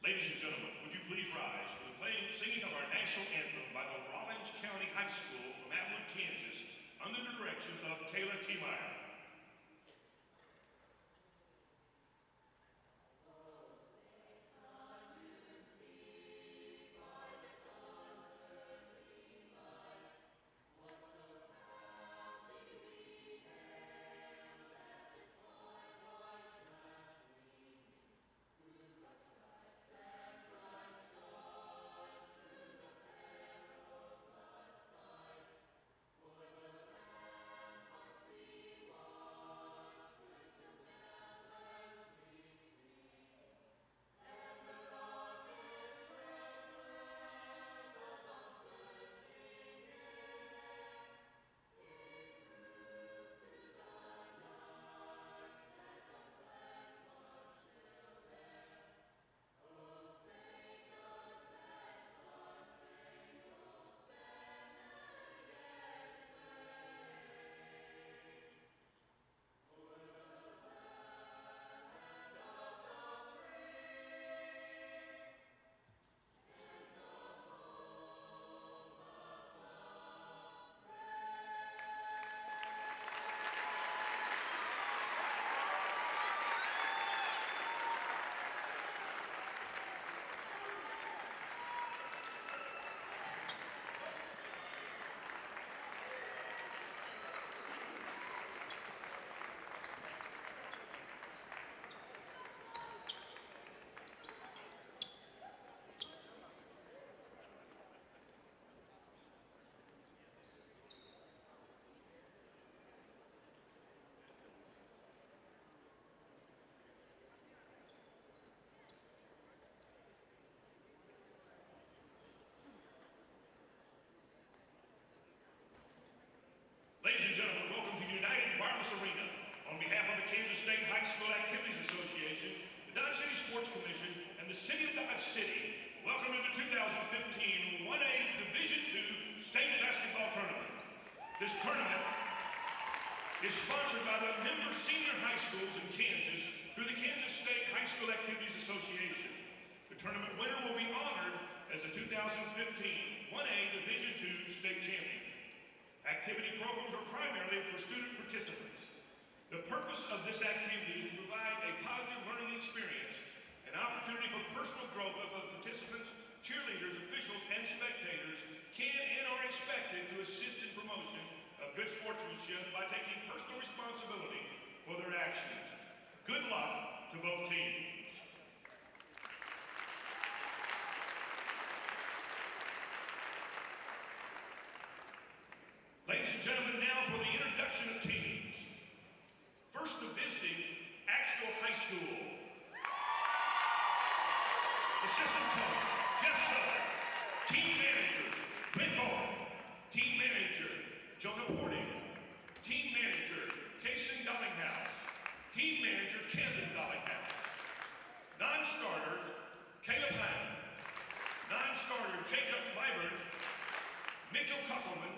Ladies and gentlemen, would you please rise for the playing, singing of our national anthem by the Rawlins County High School from Atwood, Kansas, under the direction of Kayla T. Meyer. Ladies and gentlemen, welcome to United Wireless Arena. On behalf of the Kansas State High School Activities Association, the Dodge City Sports Commission, and the City of Dodge City, welcome to the 2015 1A Division II State Basketball Tournament. This tournament is sponsored by the member senior high schools in Kansas through the Kansas State High School Activities Association. The tournament winner will be honored as the 2015 1A Division II State Champion. Activity programs are primarily for student participants. The purpose of this activity is to provide a positive learning experience, an opportunity for personal growth of the participants, cheerleaders, officials, and spectators can and are expected to assist in promotion of good sportsmanship by taking personal responsibility for their actions. Good luck to both teams. Ladies and gentlemen, now for the introduction of teams. First, the visiting Asheville High School. Assistant coach, Jeff Sutter. Team managers, Brent Bowen. Team manager, Jonah Porting. Team manager, Kason Dollinghouse. Team manager, Camden Dollinghouse. Non-starters, Caleb Lang. Non-starter, Jacob Lyburn. Mitchell Kuckelman.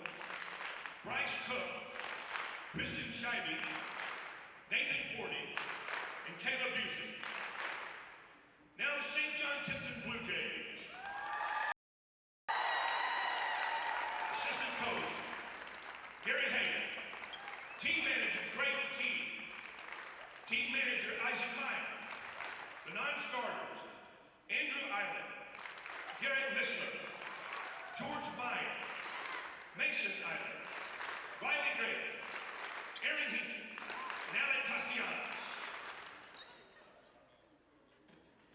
Bryce Cook, Christian Scheibe, Nathan Forty, and Caleb Busey. Now the St. John Tipton Blue Jays. Assistant coach, Gary Hagan. Team manager, Drake Key. Team manager, Isaac Meyer. The non-starters, Andrew Island, Garrett Missler, George Meyer, Mason Island, Riley Gray, Aaron Hinkie, and Alec Castellanos.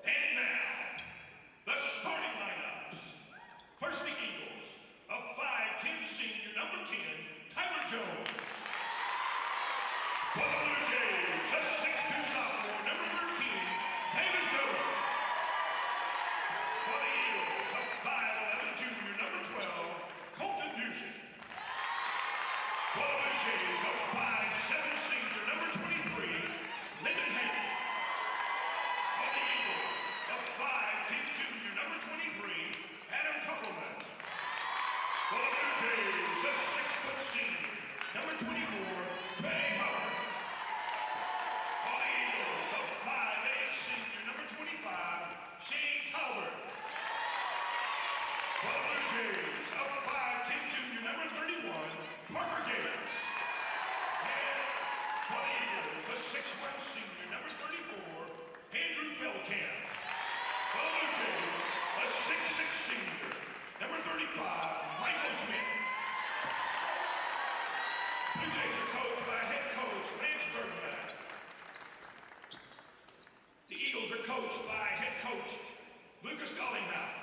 And now, the starting lineups. First, the Eagles, a 5'10" senior, number 10, Tyler Jones. For the Blue Jays, a 6'2" sophomore, number 13, Davis Dillon. For the Eagles, a 5'11" junior, number 12, Colton Busey. For the Blue Jays, a 5'7" senior, number 23, Lyndon Haney. For the Eagles, a 5'10" junior, number 23, Adam Kuckelman. For the Blue Jays, a 6' senior, number 24, Trey Howard. For the Eagles, a 5'8" senior, number 25, Shane Talbot. Jays are coached by head coach Lance Bergman. The Eagles are coached by head coach Lucas Gollinghouse.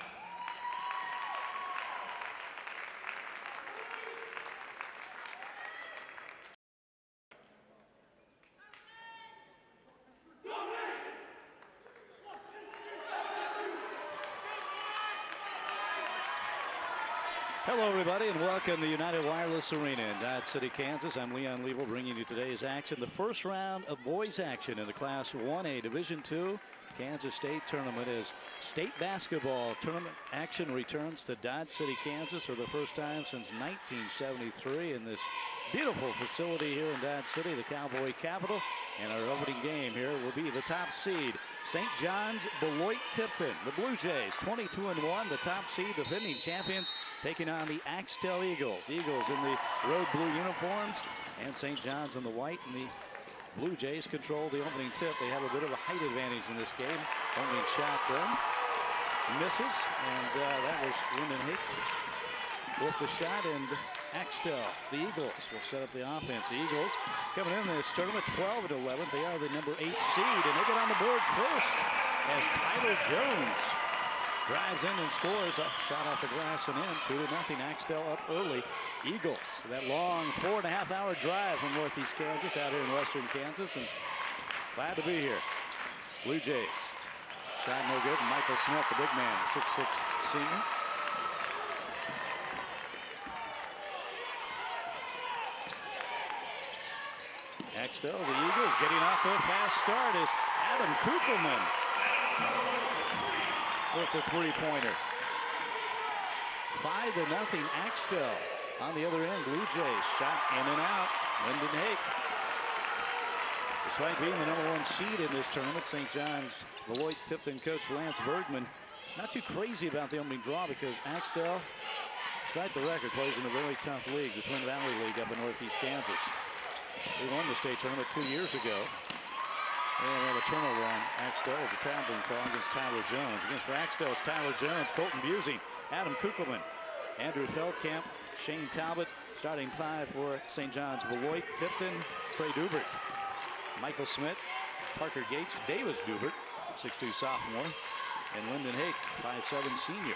Hello, everybody, and welcome to United Wireless Arena in Dodge City, Kansas. I'm Leon Liebel bringing you today's action. The first round of boys action in the Class 1A Division II Kansas State Tournament as state basketball tournament action returns to Dodge City, Kansas for the first time since 1973 in this beautiful facility here in Dodge City, the Cowboy capital. And our opening game here will be the top seed, St. John's Beloit Tipton. The Blue Jays, 22-1, the top seed, defending champions, taking on the Axtell Eagles. Eagles in the road blue uniforms and St. John's in the white. And the Blue Jays control the opening tip. They have a bit of a height advantage in this game. Opening shot then misses, and that was Lyndon Hake with the shot, and Axtell, the Eagles, will set up the offense. The Eagles coming in this tournament 12-11. They are the number 8 seed, and they get on the board first as Tyler Jones drives in and scores a shot off the glass and in. 2-0. Axtell up early. Eagles, that long 4.5-hour drive from Northeast Kansas out here in Western Kansas, and glad to be here. Blue Jays, shot no good. Michael Smith, the big man, 6'6" senior. Axtell, the Eagles, getting off to a fast start is Adam Kuchelman with the three-pointer. 5-0 Axtell. On the other end, Blue Jays shot in and out. Lyndon Hake. Despite being the number 1 seed in this tournament, St. John's Beloit Tipton coach Lance Bergman not too crazy about the opening draw because Axtell, despite the record, plays in a very tough league, the Twin Valley League up in Northeast Kansas. They won the state tournament 2 years ago. And we have a turnover on Axtell as a traveling call against Tyler Jones. Against for Axtell is Tyler Jones, Colton Busey, Adam Kuchelman, Andrew Feldkamp, Shane Talbot. Starting 5 for St. John's Beloit Tipton, Trey Dubert, Michael Smith, Parker Gates, Davis Dubert, 6'2" sophomore, and Lyndon Hake, 5'7" senior.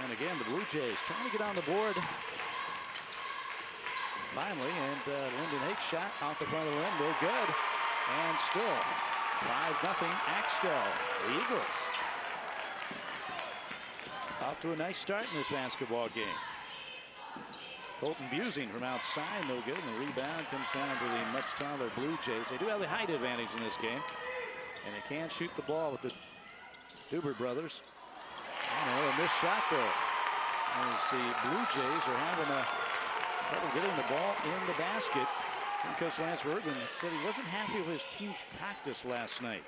And again, the Blue Jays trying to get on the board finally, and Lyndon Hake shot off the front of the rim, no good. And still 5-0 Axtell. The Eagles off to a nice start in this basketball game. Colton Busing from outside, no good, and the rebound comes down to the much taller Blue Jays. They do have the height advantage in this game, and they can shoot the ball with the Dubert brothers. A missed shot though. As the Blue Jays are having trouble getting the ball in the basket. And Coach Lance Bergman said he wasn't happy with his team's practice last night.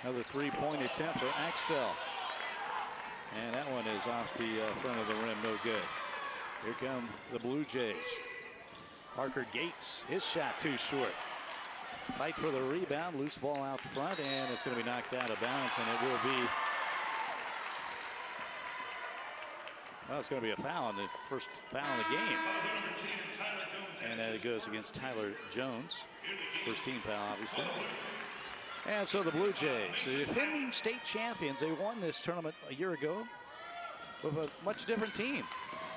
Another three-point attempt for Axtell. And that one is off the front of the rim, no good. Here come the Blue Jays. Parker Gates, his shot too short. Fight for the rebound, loose ball out front, and it's going to be knocked out of bounds, and it will be, well, it's going to be a foul, the first foul in the game. And it goes against Tyler Jones. First team foul, obviously. And so the Blue Jays, the defending state champions, they won this tournament a year ago with a much different team.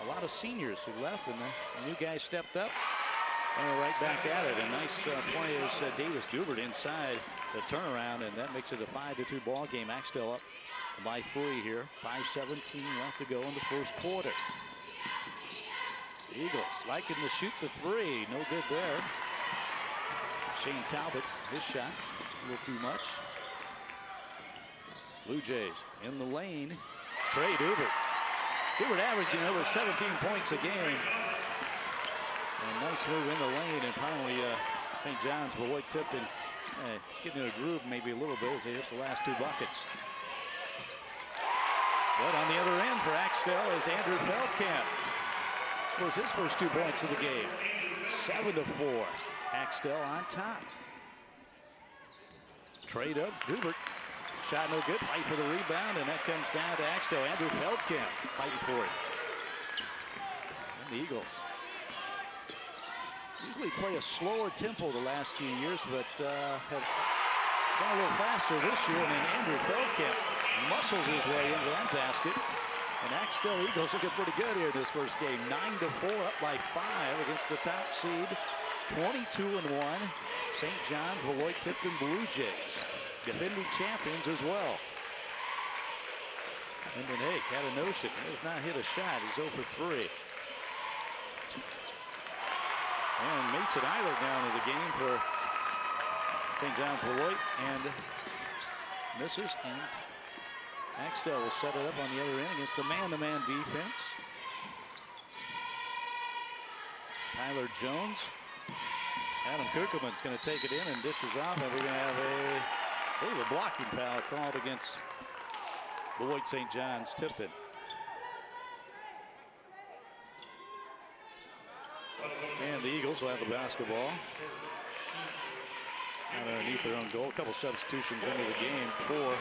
A lot of seniors who left, and the new guys stepped up. And we're right back at it. A nice play is Davis Dubert inside the turnaround, and that makes it a 5-2 ball game. Axtell up by 3 here. 5:17 left to go in the first quarter. The Eagles liking to shoot the three. No good there. Shane Talbot, his shot, a little too much. Blue Jays in the lane. Trey Dubert. Dubert averaging over 17 points a game. And nice move in the lane, and finally St. John's Beloit Tipton getting in a groove maybe a little bit as they hit the last 2 buckets. But on the other end for Axtell is Andrew Feldkamp. Scores his first 2 points of the game. 7-4. Axtell on top. Trade up Dubert. Shot no good. Fight for the rebound, and that comes down to Axtell. Andrew Feldkamp fighting for it. And the Eagles usually play a slower tempo the last few years, but have gone a little faster this year. And then Andrew Feldkamp muscles his way into that basket. And Axtell Eagles looking pretty good here in this first game. 9-4, up by 5 against the top seed. 22-1, St. John's Beloit Tipton Blue Jays. Defending champions as well. Lyndon Hake had a notion. He has not hit a shot. He's 0 for 3. And Mason Eiler down to the game for St. John's Beloit and misses. And Axtell will set it up on the other end against the man-to-man defense. Tyler Jones. Adam Kuckelman's going to take it in and dishes off, and we're going to have a blocking foul called against Beloit St. John's Tipton. And the Eagles will have the basketball out underneath their own goal. A couple substitutions into the game for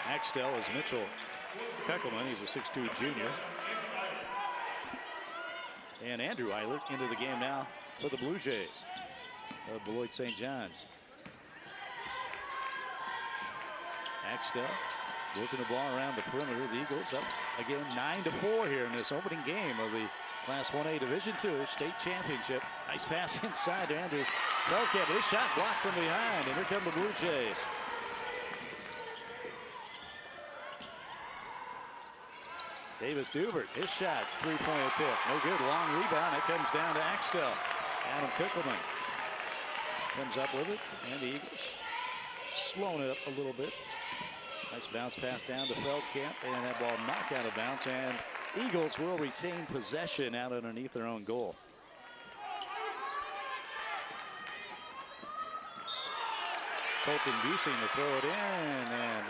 Axtell is Mitchell Kuckelman. He's a 6'2 junior. And Andrew Eilert into the game now for the Blue Jays of Beloit St. John's. Axtell working the ball around the perimeter. The Eagles up again 9-4 here in this opening game of the Class 1A Division II State Championship. Nice pass inside to Andrew Feldkamp. His shot blocked from behind, and here come the Blue Jays. Davis Dubert, his shot, three-point attempt. No good, long rebound. It comes down to Axtell. Adam Kuckelman comes up with it, and the Eagles slowing it up a little bit. Nice bounce pass down to Feldkamp, and that ball knocked out of bounds, and Eagles will retain possession out underneath their own goal. Colton Busing to throw it in, and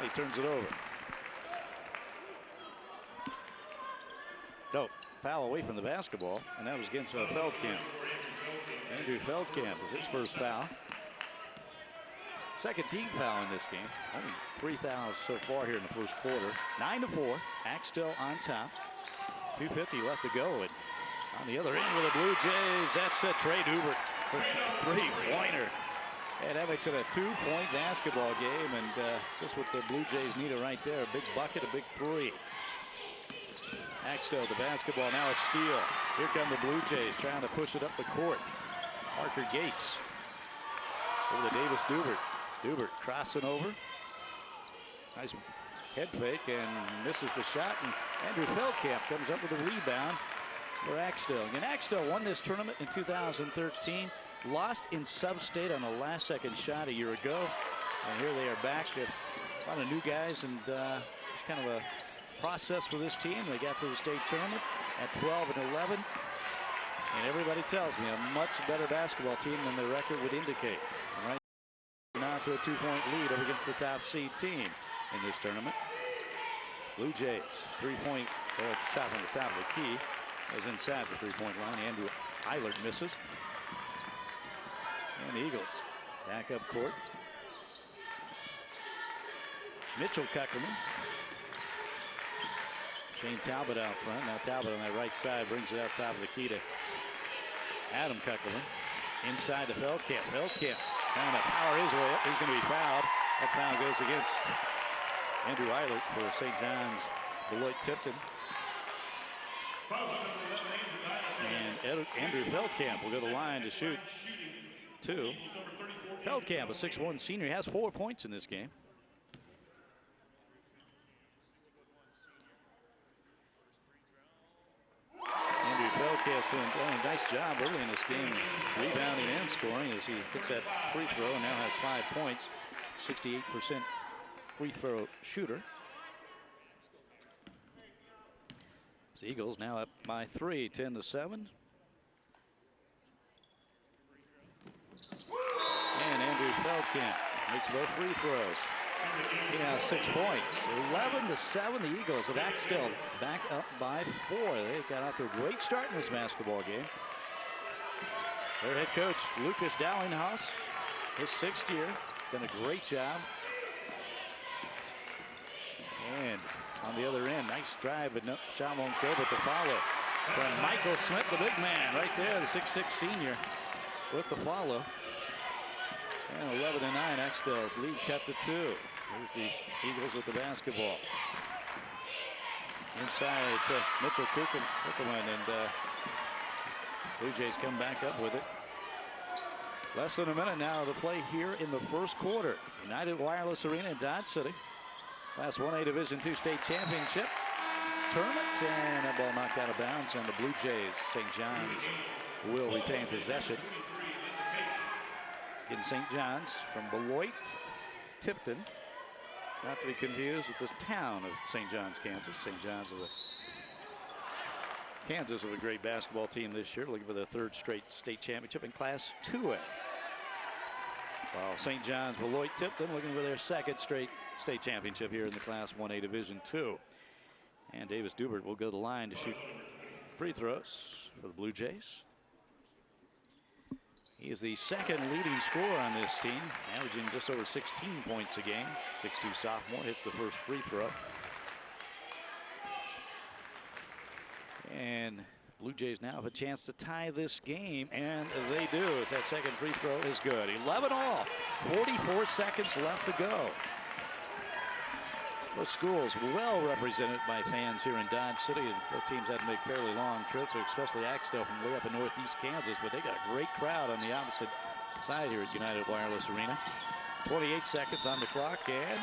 he turns it over. No, foul away from the basketball, and that was against Feldkamp. Andrew Feldkamp with his first foul. Second team foul in this game. Only 3 fouls so far here in the first quarter. 9-4, Axtell on top. 2:50 left to go. And on the other end with the Blue Jays, that's Trey Dubert for three-pointer. And that makes it a 2-point basketball game, and just what the Blue Jays needed right there. A big bucket, a big three. Axtell, the basketball, now a steal. Here come the Blue Jays trying to push it up the court. Parker Gates over to Davis Dubert. Dubert crossing over. Nice head fake and misses the shot. And Andrew Feldkamp comes up with a rebound for Axtell. And Axtell won this tournament in 2013. Lost in sub-state on a last-second shot a year ago. And here they are back. A lot of new guys, and it's kind of a process for this team. They got to the state tournament at 12-11, and everybody tells me a much better basketball team than their record would indicate. Right now to a 2-point lead up against the top seed team in this tournament. Blue Jays, 3-point shot on the top of the key is inside the 3-point line. Andrew Eilert misses, and the Eagles back up court. Mitchell Kuckelman. Shane Talbot out front. Now Talbot on that right side brings it out top of the key to Adam Kuckelman. Inside to Feldkamp. Feldkamp trying to power his way up. He's going to be fouled. That foul goes against Andrew Eilert for St. John's Beloit Tipton. And Andrew Feldkamp will go to the line to shoot 2. Feldkamp, a 6'1 senior, he has 4 points in this game. Feldkamp's doing a nice job early in this game, rebounding and scoring as he hits that free throw and now has 5 points. 68% free throw shooter. The Eagles now up by 3, 10-7. And Andrew Feldkamp makes both free throws. He has 6 points. 11-7. The Eagles of Axtell back up by 4. They got out to a great start in this basketball game. Their head coach, Lucas Dowlinghouse, his 6th year, done a great job. And on the other end, nice drive, but no shot won't go, but the follow. from Michael Smith, the big man, right there, the 6'6" senior with the follow. And 11-9, Axtell's lead cut to 2. Here's the Eagles with the basketball. Inside to Mitchell Kuckelman, and Blue Jays come back up with it. Less than a minute now to play here in the first quarter. United Wireless Arena in Dodge City. Class 1A Division II State Championship tournament, and that ball knocked out of bounds, and the Blue Jays, St. John's, will retain possession. In St. John's from Beloit, Tipton, not to be confused with the town of St. John's, Kansas. St. John's of Kansas with a great basketball team this year, looking for their 3rd straight state championship in Class 2A. While St. John's, Beloit, Tipton looking for their 2nd straight state championship here in the Class 1A Division II. And Davis Dubert will go to the line to shoot free throws for the Blue Jays. He is the 2nd leading scorer on this team, averaging just over 16 points a game. 6'2" sophomore hits the first free throw. And Blue Jays now have a chance to tie this game, and they do, as that 2nd free throw is good. 11 all, 44 seconds left to go. The school's well represented by fans here in Dodge City, and both teams had to make fairly long trips, especially Axtell from way up in northeast Kansas, but they got a great crowd on the opposite side here at United Wireless Arena. 28 seconds on the clock, and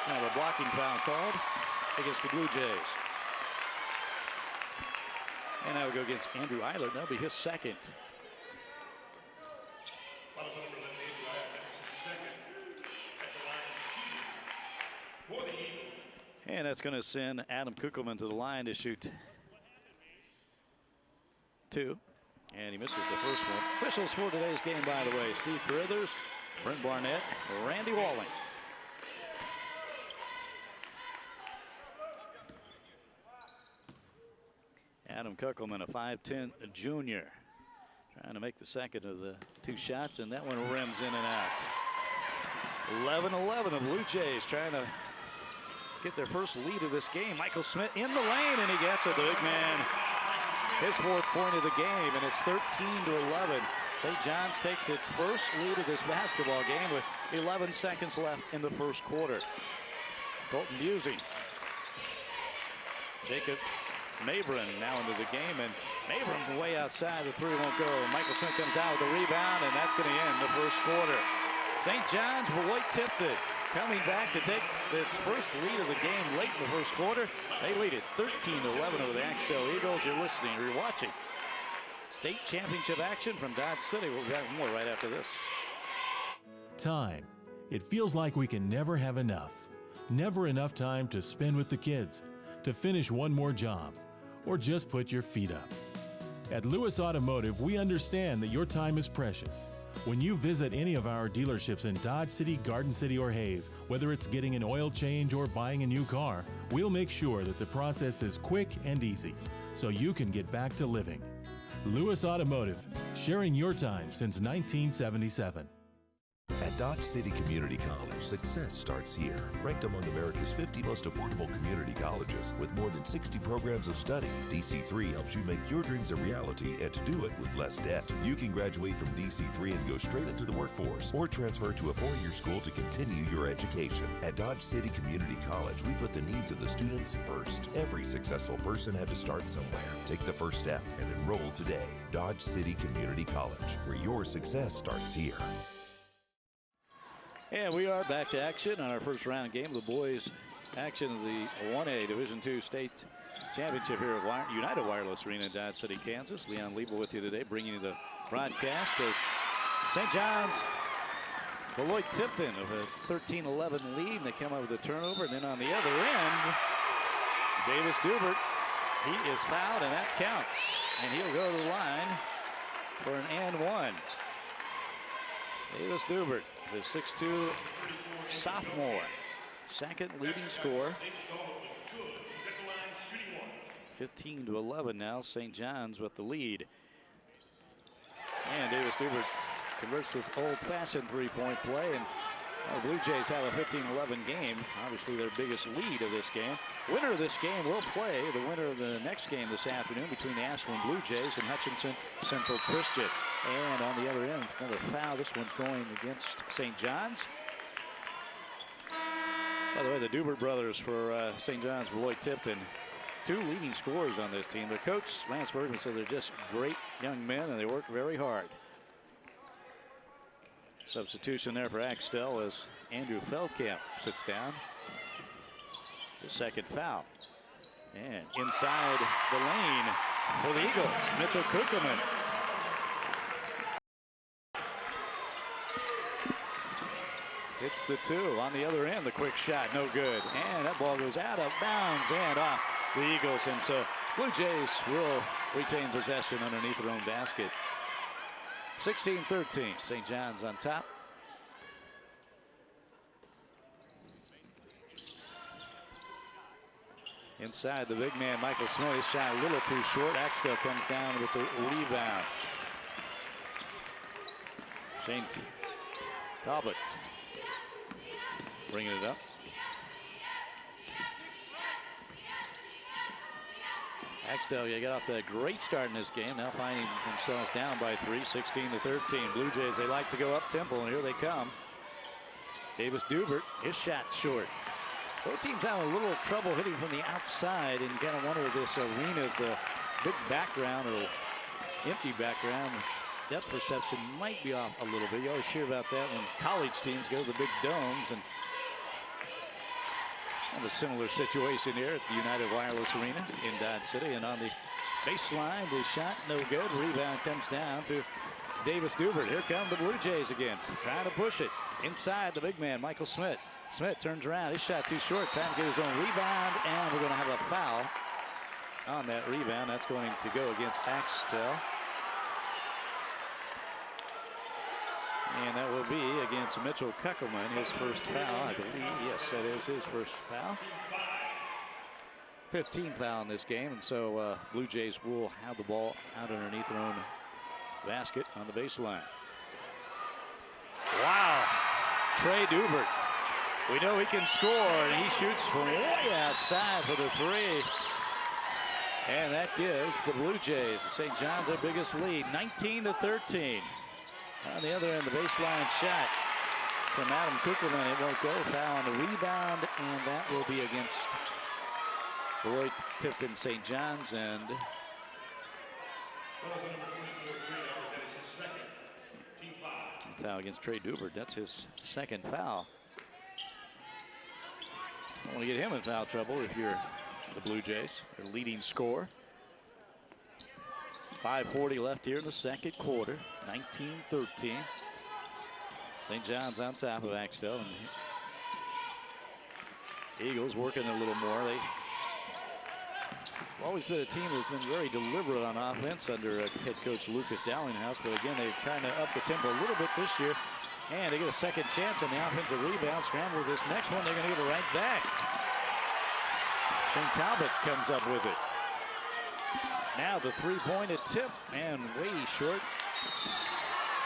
now a blocking foul called against the Blue Jays. And now we go against Andrew Eilert. That'll be his 2nd. And that's going to send Adam Kuckelman to the line to shoot 2. And he misses the first one. Officials for today's game, by the way: Steve Carruthers, Brent Barnett, Randy Walling. Adam Kuckelman, a 5'10" junior, trying to make the 2nd of the 2 shots, and that one rims in and out. 11-11, the Blue Jays trying to get their first lead of this game. Michael Smith in the lane, and he gets it. The big man, his 4th point of the game, and it's 13-11. St. John's takes its first lead of this basketball game with 11 seconds left in the first quarter. Colton Busey. Jacob Mabron now into the game, and Mabron way outside. The 3 won't go. Michael Smith comes out with the rebound, and that's going to end the first quarter. St. John's, Beloit Tipton coming back to take its first lead of the game late in the first quarter. They lead it 13-11 over the Axtell Eagles. You're listening, you're watching state championship action from Dodge City. We'll have more right after this. Time. It feels like we can never have enough. Never enough time to spend with the kids, to finish one more job, or just put your feet up. At Lewis Automotive, we understand that your time is precious. When you visit any of our dealerships in Dodge City, Garden City, or Hayes, whether it's getting an oil change or buying a new car, we'll make sure that the process is quick and easy, so you can get back to living. Lewis Automotive, sharing your time since 1977. At Dodge City Community College, success starts here. Ranked among America's 50 most affordable community colleges with more than 60 programs of study, DC3 helps you make your dreams a reality and to do it with less debt. You can graduate from DC3 and go straight into the workforce or transfer to a 4-year school to continue your education. At Dodge City Community College, we put the needs of the students first. Every successful person had to start somewhere. Take the first step and enroll today. Dodge City Community College, where your success starts here. And we are back to action on our first round game. The boys action of the 1A Division II State Championship here at United Wireless Arena in Dodge City, Kansas. Leon Liebel with you today, bringing you the broadcast as St. John's Beloit Tipton of a 13-11 lead, and they come up with a turnover. And then on the other end, Davis Dubert, he is fouled, and that counts. And he'll go to the line for an and one. Davis Dubert, the 6'2" sophomore, 2nd leading scorer. 15-11 now. St. John's with the lead. And Davis Dubert converts this old-fashioned 3-point play, and the Blue Jays have a 15-11 game. Obviously their biggest lead of this game. Winner of this game will play the winner of the next game this afternoon between the Ashland Blue Jays and Hutchinson Central Christian. And on the other end, another foul. This one's going against St. John's. By the way, the Dubert brothers for St. John's, Lloyd Tipton, 2 leading scorers on this team. Their coach, Lance Bergman, said they're just great young men and they work very hard. Substitution there for Axtell as Andrew Feldkamp sits down. His second foul. And inside the lane for the Eagles, Mitchell Kuckelman. Hits the 2 on the other end. The quick shot, no good. And that ball goes out of bounds and off the Eagles. And so Blue Jays will retain possession underneath their own basket. 16-13, St. John's on top. Inside, the big man, Michael Smith, his shot a little too short. Axtell comes down with the rebound. Shane Talbot bringing it up. Axtell, you got off that great start in this game, now finding themselves down by 3, 16-13. Blue Jays, they like to go up tempo, and here they come. Davis Dubert, his shot short. Both teams having a little trouble hitting from the outside, and you kind of wonder if this arena, the big background or empty background, depth perception might be off a little bit. You always hear about that when college teams go to the big domes, and have a similar situation here at the United Wireless Arena in Dodge City. And on the baseline, the shot no good. Rebound comes down to Davis Dubert. Here come the Blue Jays again, trying to push it inside. The big man, Michael Smith. Smith turns around. His shot too short. Trying to get his own rebound, and we're going to have a foul on that rebound. That's going to go against Axtell. And that will be against Mitchell Kuckelman, his first foul, I believe. Yes, that is his first foul. 15th foul in this game, and so Blue Jays will have the ball out underneath their own basket on the baseline. Wow, Trey Dubert. We know he can score, and he shoots from way outside for the 3. And that gives the Blue Jays, St. John's, their biggest lead, 19-13. On the other end, the baseline shot from Adam Kuckelman. It won't go. Foul on the rebound, and that will be against Lloyd Tipton St. John's. And foul against Trey Dubert. That's his second foul. Don't want to get him in foul trouble if you're the Blue Jays, their leading scorer. 5:40 left here in the second quarter. 19-13. St. John's on top of Axtell. And Eagles working a little more. They've always been a team that's been very deliberate on offense under head coach Lucas Dowlinghouse. But again, they're trying to up the tempo a little bit this year. And they get a second chance on the offensive rebound. Scramble this next one. They're going to get it right back. Shane Talbot comes up with it. Now the three-point attempt, and way short.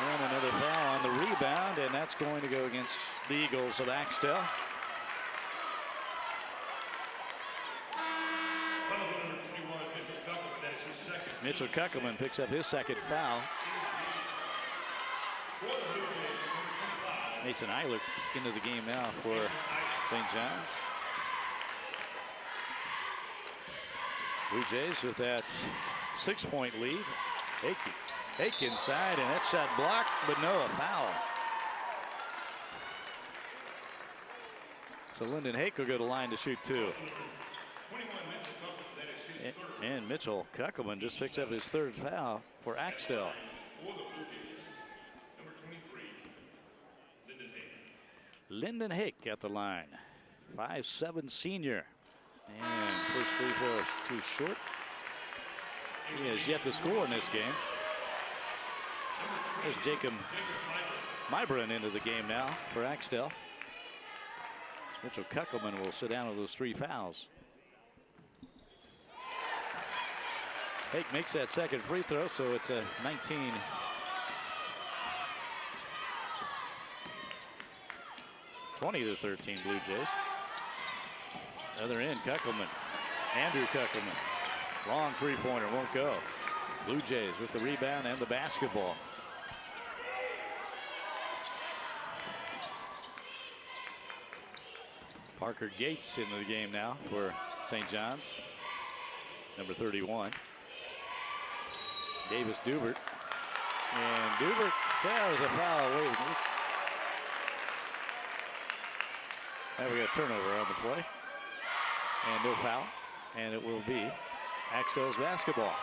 And another foul on the rebound, and that's going to go against the Eagles of Axtell. Mitchell Kuckelman picks up his second foul. Mason Eiler into the game now for St. John's. Blue Jays with that 6-point lead. Hake inside, and that shot blocked, but no, a foul. So Lyndon Hake will go to line to shoot 2. And Mitchell Kuckelman just picks up his third foul for Axtell. Lyndon Hake at the line. 5'7" senior. And first free throw is too short. He has yet to score in this game. There's Jacob Mybron into the game now for Axtell. Mitchell Kuckelman will sit down with those 3 fouls. Hake makes that second free throw, so it's a 19. 20-13 Blue Jays. Other end, Kuckelman. Andrew Kuckelman. Long three-pointer, won't go. Blue Jays with the rebound and the basketball. Parker Gates into the game now for St. John's. Number 31. Davis Dubert. And Dubert says a foul. Wait, now we got a turnover on the play. And no foul. And it will be Axtell's basketball.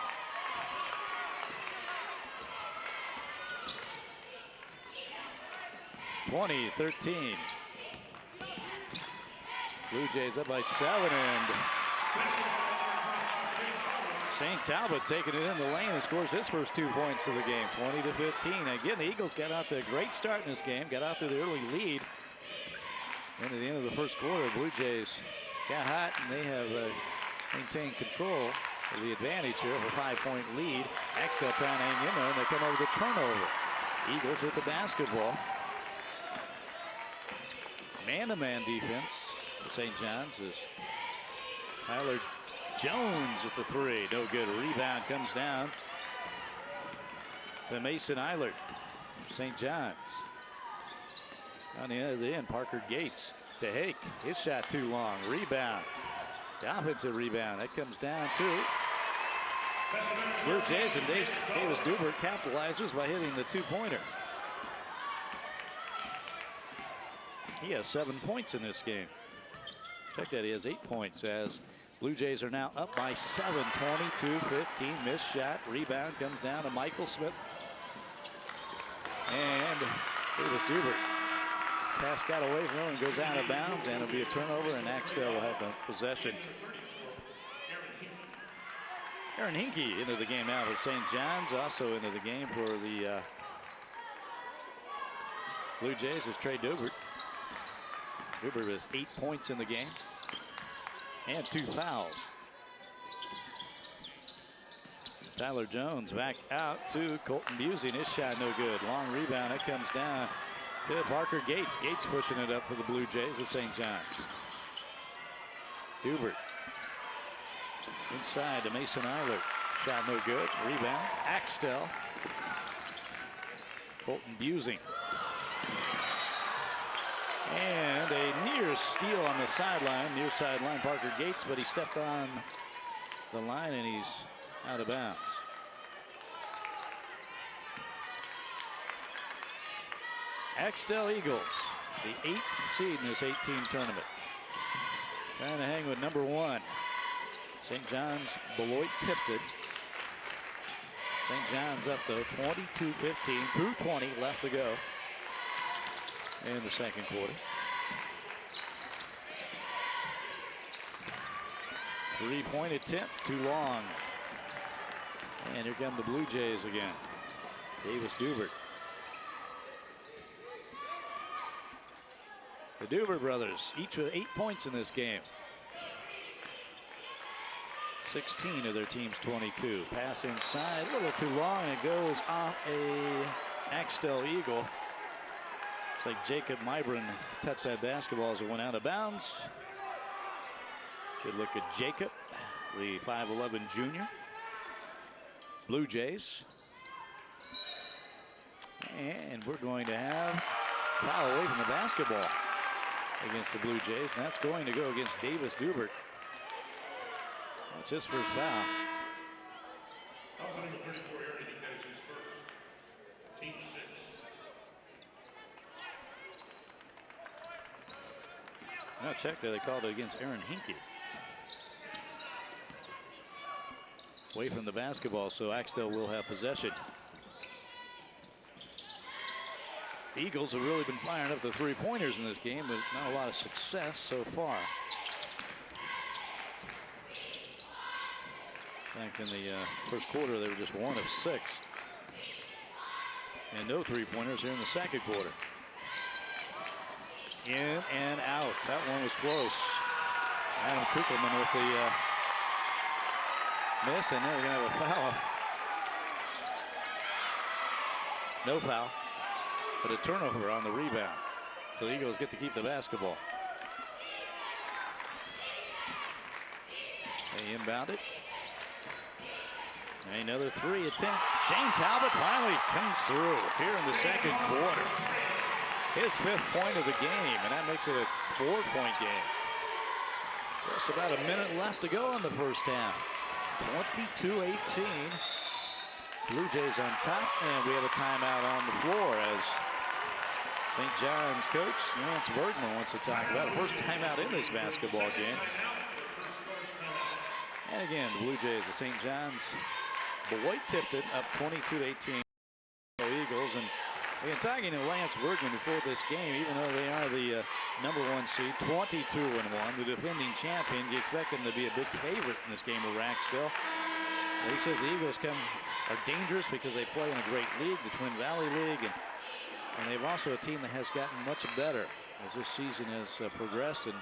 (20-13). Blue Jays up by 7, and St. Talbot taking it in the lane and scores his first 2 points of the game, 20-15. Again, the Eagles got out to a great start in this game, got out to the early lead. And at the end of the first quarter, Blue Jays got hot, and they have maintained control of the advantage here of a 5-point lead. Axtell trying to hang in there, and they come over the turnover. Eagles with the basketball. Man-to-man defense for St. John's is Tyler Jones at the three. No good. Rebound comes down to Mason Eilert, St. John's. On the other end, Parker Gates to Hake. His shot too long. Rebound. The offensive rebound. That comes down to Blue Jays, and Davis Dubert capitalizes by hitting the two-pointer. He has 7 points in this game. Check that, he has 8 points as Blue Jays are now up by 7, 22-15. Missed shot, rebound comes down to Michael Smith. And Davis Dubert. Pass got away from him and goes out of bounds, and it'll be a turnover, and Axtell will have the possession. Aaron Hinkie into the game now for St. John's, also into the game for the Blue Jays is Trey Dubert. Dubert has 8 points in the game and 2 fouls. Tyler Jones back out to Colton Busey. His shot no good. Long rebound. It comes down to Parker Gates. Gates pushing it up for the Blue Jays of St. John's. Dubert inside to Mason Eilert. Shot no good. Rebound. Axtell. Colton Busey. And a near steal on the sideline. Near sideline, Parker Gates, but he stepped on the line and he's out of bounds. Axtell Eagles, the 8th seed in this 18 tournament. Trying to hang with number 1. St. John's Beloit tipped it. St. John's up though, 22-15, 2:20 left to go in the second quarter. 3-point attempt, too long. And here come the Blue Jays again. Davis Dubert. The Dubert brothers, each with 8 points in this game. 16 of their team's 22. Pass inside, a little too long. It goes off a Axtell Eagle. It's like Jacob Mybron touched that basketball as it went out of bounds. Good look at Jacob, the 5'11" junior. Blue Jays. And we're going to have foul away from the basketball against the Blue Jays, and that's going to go against Davis Dubert. That's his first foul. Number 34, Aaron Hinkie, that is his first. Team 6. Now check there, they called it against Aaron Hinkie. Away from the basketball, so Axtell will have possession. The Eagles have really been firing up the three-pointers in this game, but not a lot of success so far. Back in the first quarter, they were just 1 of 6. And no three-pointers here in the second quarter. In and out. That one was close. Adam Kuckelman with the miss, and then we're going to have a foul. No foul, but a turnover on the rebound. So the Eagles get to keep the basketball. They inbound it. Another three attempt. Shane Talbot finally comes through here in the second quarter. His 5th point of the game, and that makes it a 4-point game. Just about a minute left to go in the first half. 22-18. Blue Jays on top, and we have a timeout on the floor as St. John's coach Lance Bergman wants to talk about it. First timeout in this basketball game. And again, the Blue Jays of St. John's. Beloit tipped it up 22-18. Eagles, and again, talking to Lance Bergman before this game, even though they are the #1 seed, 22-1, the defending champion, you expect them to be a big favorite in this game with Racksdale. He says the Eagles are dangerous because they play in a great league, the Twin Valley League, and they've also a team that has gotten much better as this season has progressed, and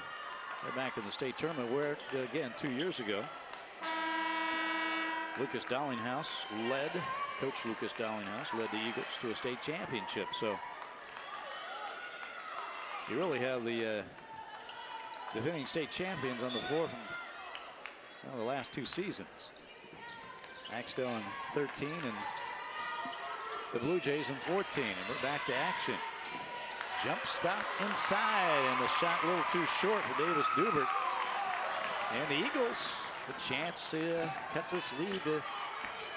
they're back in the state tournament where, again, 2 years ago, Lucas Dollinghouse Coach Lucas Dollinghouse led the Eagles to a state championship. So you really have the defending state champions on the floor from the last 2 seasons. Axtell in 13 and the Blue Jays in 14. And we're back to action. Jump stop inside, and the shot a little too short for Davis Dubert. And the Eagles a chance to cut this lead to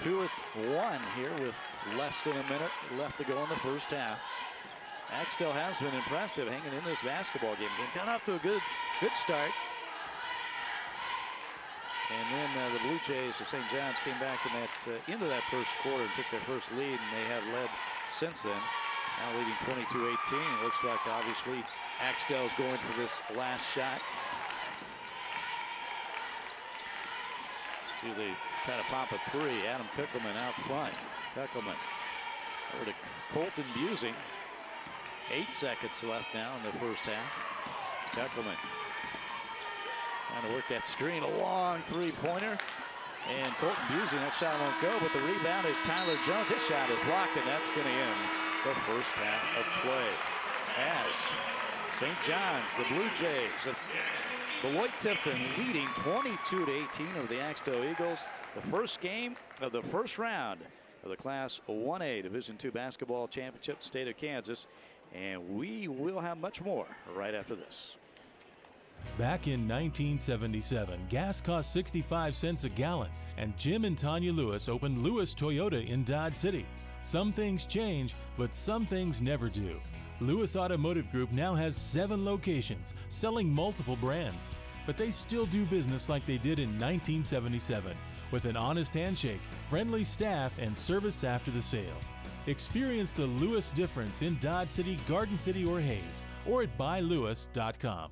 2-1 here with less than a minute left to go in the first half. Axtell has been impressive hanging in this basketball game. Got off to a good start. And then the Blue Jays of St. John's came back in into that first quarter and took their first lead, and they have led since then. Now leading 22-18. It looks like obviously Axtell is going for this last shot. See, they try to pop a three. Adam Kuckelman out front. Kuckelman over to Colton Busing. 8 seconds left now in the first half. Kuckelman trying to work that screen. A long three-pointer. And Colton Busing, that shot won't go, but the rebound is Tyler Jones. His shot is blocked, and that's going to end the first half of play. As St. John's, the Blue Jays, Beloit Tipton leading 22-18 over the Axtell Eagles. The first game of the first round of the Class 1A Division II Basketball Championship, state of Kansas. And we will have much more right after this. Back in 1977, gas cost 65 cents a gallon, and Jim and Tanya Lewis opened Lewis Toyota in Dodge City. Some things change, but some things never do. Lewis Automotive Group now has 7 locations, selling multiple brands. But they still do business like they did in 1977, with an honest handshake, friendly staff, and service after the sale. Experience the Lewis difference in Dodge City, Garden City, or Hayes, or at buylewis.com.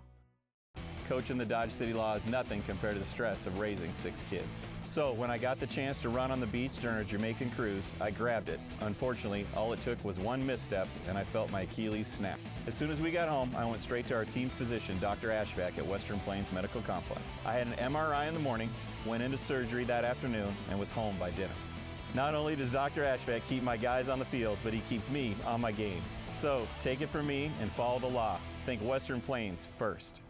Coaching the Dodge City Law is nothing compared to the stress of raising 6 kids. So when I got the chance to run on the beach during a Jamaican cruise, I grabbed it. Unfortunately, all it took was one misstep, and I felt my Achilles snap. As soon as we got home, I went straight to our team physician, Dr. Ashvack at Western Plains Medical Complex. I had an MRI in the morning, went into surgery that afternoon, and was home by dinner. Not only does Dr. Ashvack keep my guys on the field, but he keeps me on my game. So take it from me and follow the law. Think Western Plains first.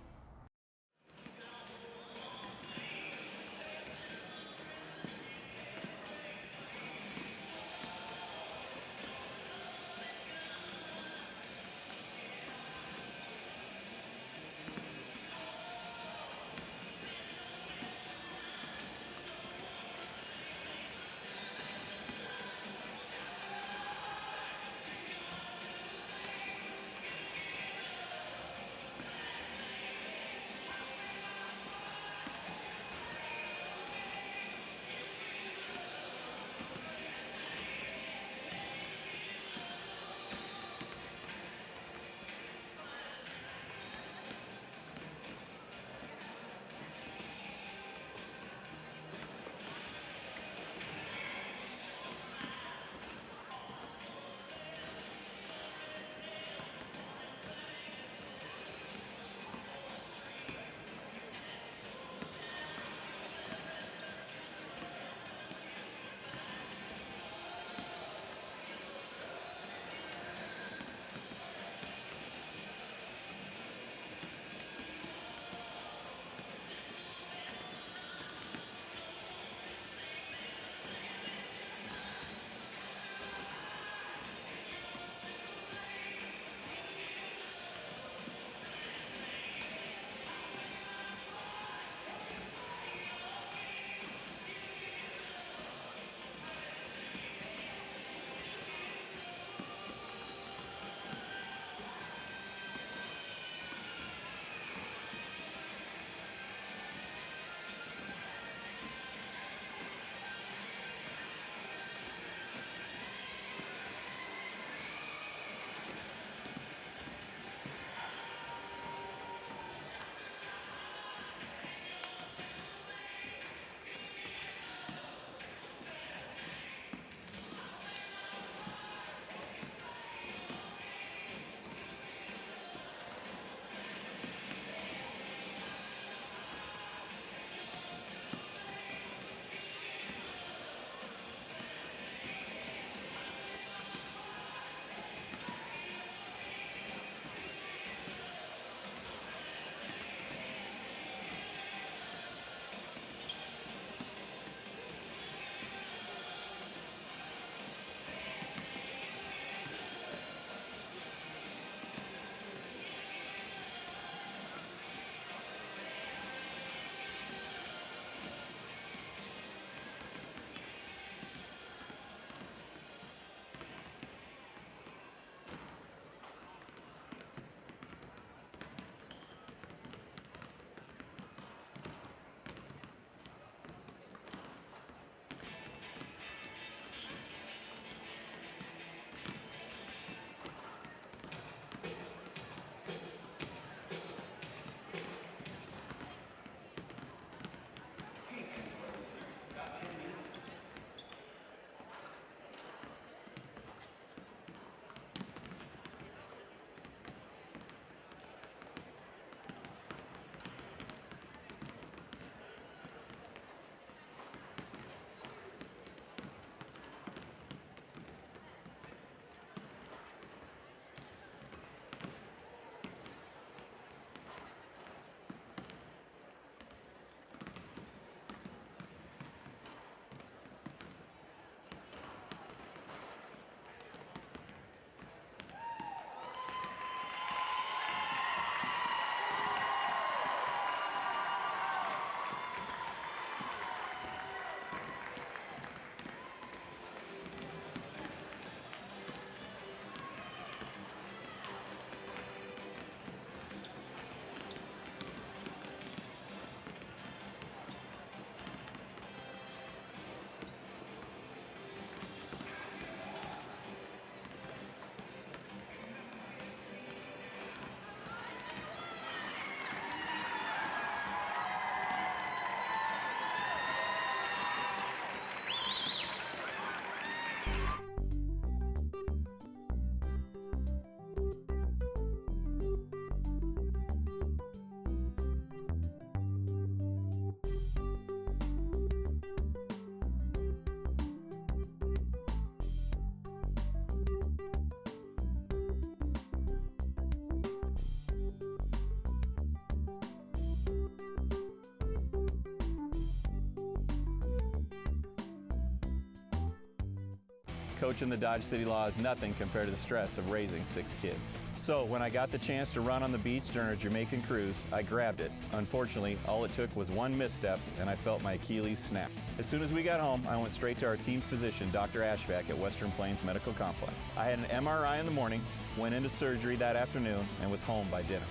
coaching the Dodge City Law is nothing compared to the stress of raising 6 kids. So when I got the chance to run on the beach during a Jamaican cruise, I grabbed it. Unfortunately, all it took was one misstep and I felt my Achilles snap. As soon as we got home, I went straight to our team physician, Dr. Ashvack at Western Plains Medical Complex. I had an MRI in the morning, went into surgery that afternoon, and was home by dinner.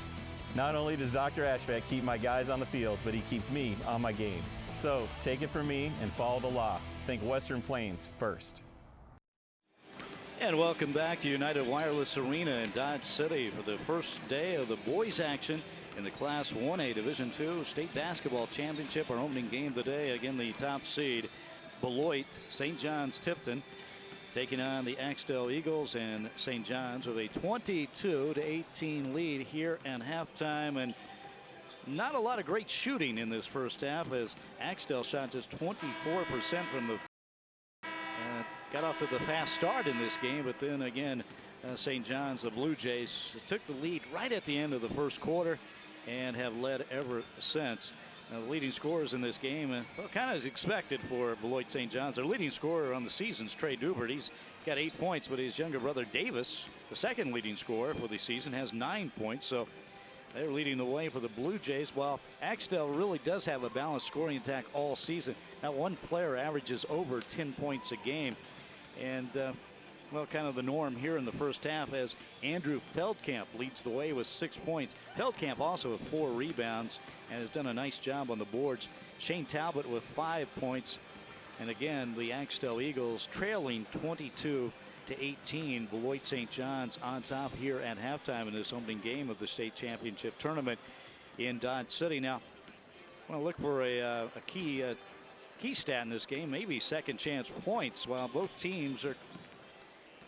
Not only does Dr. Ashvack keep my guys on the field, but he keeps me on my game. So take it from me and follow the law. Think Western Plains first. And welcome back to United Wireless Arena in Dodge City for the first day of the boys action in the Class 1A Division II State Basketball Championship. Our opening game of the day, again the top seed Beloit St. John's Tipton taking on the Axtell Eagles, and St. John's with a 22-18 lead here at halftime. And not a lot of great shooting in this first half as Axtell shot just 24% from the got off to the fast start in this game, but then again St. John's, the Blue Jays, took the lead right at the end of the first quarter and have led ever since. The leading scorers in this game, well, kind of as expected for Beloit St. John's. Their leading scorer on the season is Trey Dubert. He's got 8 points, but his younger brother Davis, the second leading scorer for the season, has 9 points. So they're leading the way for the Blue Jays, while Axtell really does have a balanced scoring attack all season. Now one player averages over 10 points a game. And well, kind of the norm here in the first half as Andrew Feldkamp leads the way with 6 points. Feldkamp also with 4 rebounds and has done a nice job on the boards. Shane Talbot with 5 points. And again, the Axtell Eagles trailing 22-18. Beloit St. John's on top here at halftime in this opening game of the state championship tournament in Dodge City. Now, I want to look for a key stat in this game, maybe second chance points, while both teams are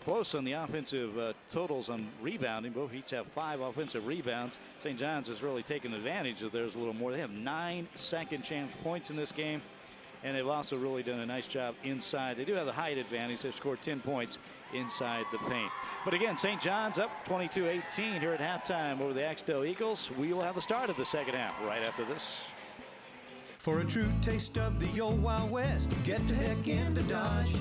close on the offensive totals on rebounding. Both each have 5 offensive rebounds. St. John's has really taken advantage of theirs a little more. They have 9 second chance points in this game, and they've also really done a nice job inside. They do have the height advantage. They've scored 10 points inside the paint. But again, St. John's up 22-18 here at halftime over the Axtell Eagles. We will have the start of the second half right after this. For a true taste of the old Wild West, get the heck into Dodge.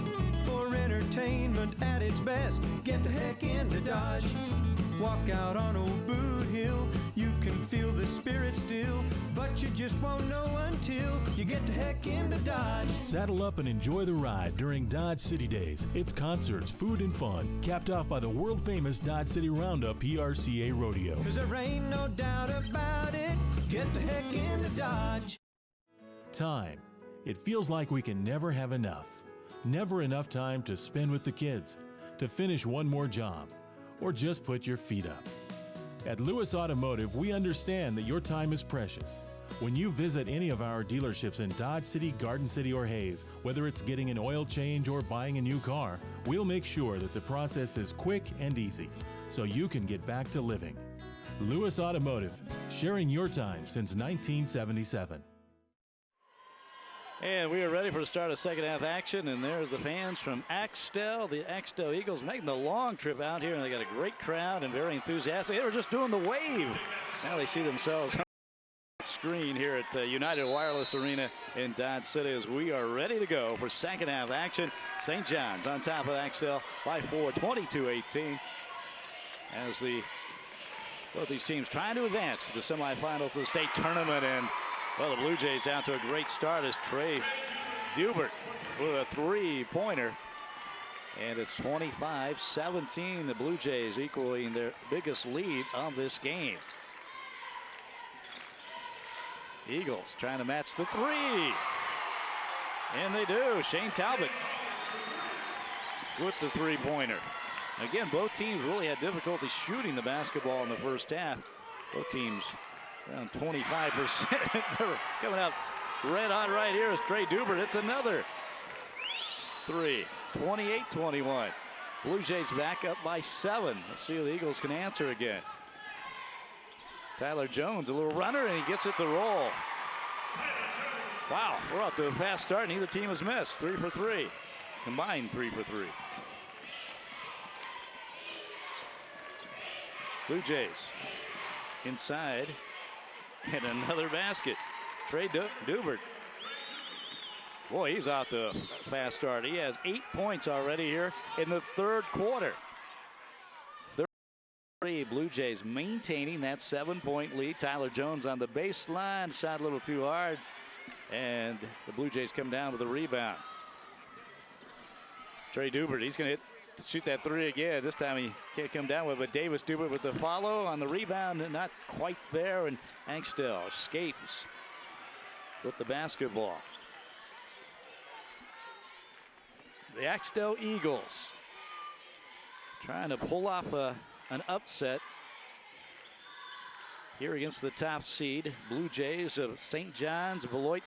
For entertainment at its best, get the heck into Dodge. Walk out on old Boot Hill, you can feel the spirit still, but you just won't know until you get the heck into Dodge. Saddle up and enjoy the ride during Dodge City Days. It's concerts, food, and fun, capped off by the world-famous Dodge City Roundup PRCA Rodeo. 'Cause there ain't no doubt about it, get the heck into Dodge. Time. It feels like we can never have enough. Never enough time to spend with the kids, to finish one more job, or just put your feet up. At Lewis Automotive, we understand that your time is precious. When you visit any of our dealerships in Dodge City, Garden City, or Hayes, whether it's getting an oil change or buying a new car, we'll make sure that the process is quick and easy, so you can get back to living. Lewis Automotive, sharing your time since 1977. And we are ready for the start of second half action, and there's the fans from Axtell. The Axtell Eagles making the long trip out here, and they got a great crowd and very enthusiastic. They were just doing the wave. Now they see themselves on the screen here at United Wireless Arena in Dodge City as we are ready to go for second half action. St. John's on top of Axtell by 4, 22-18. As both these teams trying to advance to the semifinals of the state tournament. And well, the Blue Jays out to a great start as Trey Dubert with a 3-pointer. And it's 25-17. The Blue Jays equaling their biggest lead of this game. Eagles trying to match the 3. And they do. Shane Talbot with the 3-pointer. Again, both teams really had difficulty shooting the basketball in the first half. Both teams around 25%. Coming out red hot right here is Trey Dubert. It's another 3. 28-21. Blue Jays back up by 7. Let's see if the Eagles can answer again. Tyler Jones, a little runner, and he gets it to roll. Wow, we're off to a fast start. Neither team has missed. 3 for 3. Combined 3 for 3. Blue Jays inside. And another basket. Trey Dubert Boy, he's out to a fast start. He has 8 points already here in the third quarter. 30 Blue Jays maintaining that 7-point lead. Tyler Jones on the baseline, shot a little too hard, and the Blue Jays come down with a rebound. Trey Dubert, he's going to shoot that three again. This time he can't come down with it, but Davis Dubert with the follow on the rebound, and not quite there, and Angstell escapes with the basketball. The Axtell Eagles trying to pull off an upset here against the top seed Blue Jays of St. John's Beloit.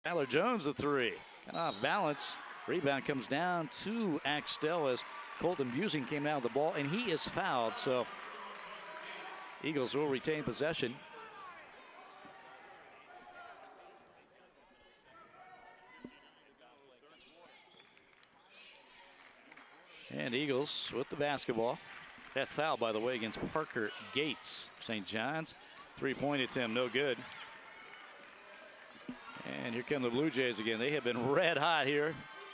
Tyler Jones the three, kind of off balance. Rebound comes down to Axtell as Colton Busing came down with the ball, and he is fouled, so Eagles will retain possession. And Eagles with the basketball. That foul, by the way, against Parker Gates. St. John's. Three-point attempt, no good. And here come the Blue Jays again. They have been red hot here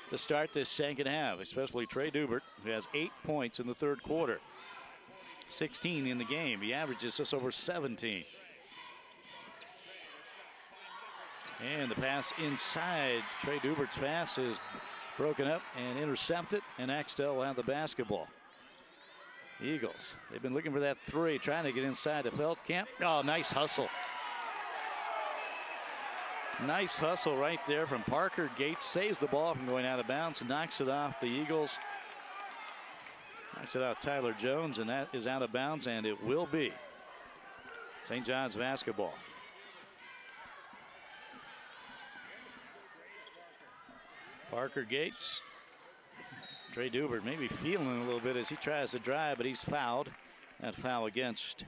to start this second half, especially Trey Dubert, who has 8 points in the third quarter. 16 in the game. He averages just over 17. And the pass inside. Trey Dubert's pass is broken up and intercepted, and Axtell will have the basketball. Eagles, they've been looking for that three, trying to get inside the Feldkamp. Oh, nice hustle. Nice hustle right there from Parker Gates. Saves the ball from going out of bounds, knocks it off the Eagles. Knocks it out Tyler Jones, and that is out of bounds, and it will be St. John's basketball. Parker Gates. Trey Dubert maybe feeling a little bit as he tries to drive, but he's fouled. That foul against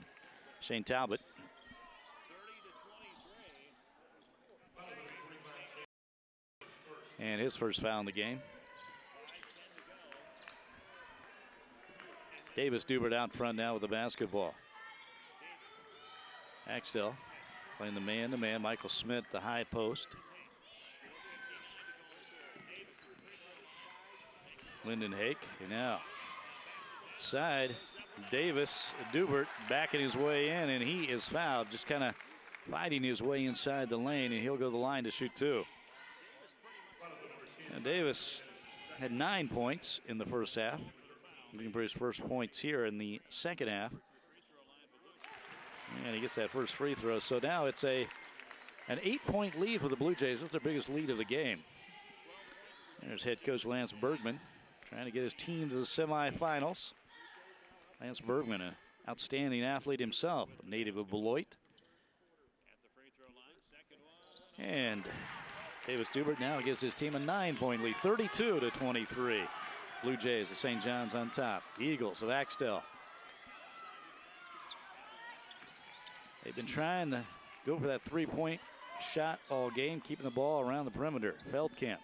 Shane Talbot. And his first foul in the game. Davis Dubert out front now with the basketball. Axtell playing the man-to-man. Michael Smith, the high post. Lyndon Hake, and now side, Davis Dubert backing his way in, and he is fouled, just kind of fighting his way inside the lane, and he'll go to the line to shoot two. Now Davis had 9 points in the first half, looking for his first points here in the second half, and he gets that first free throw. So now it's an 8-point lead for the Blue Jays. That's their biggest lead of the game. There's head coach Lance Bergman, trying to get his team to the semifinals. Lance Bergman, an outstanding athlete himself, a native of Beloit. And Davis Dubert now gives his team a 9-point lead, 32-23. Blue Jays of St. John's on top. Eagles of Axtell. They've been trying to go for that three-point shot all game, keeping the ball around the perimeter. Feldkamp.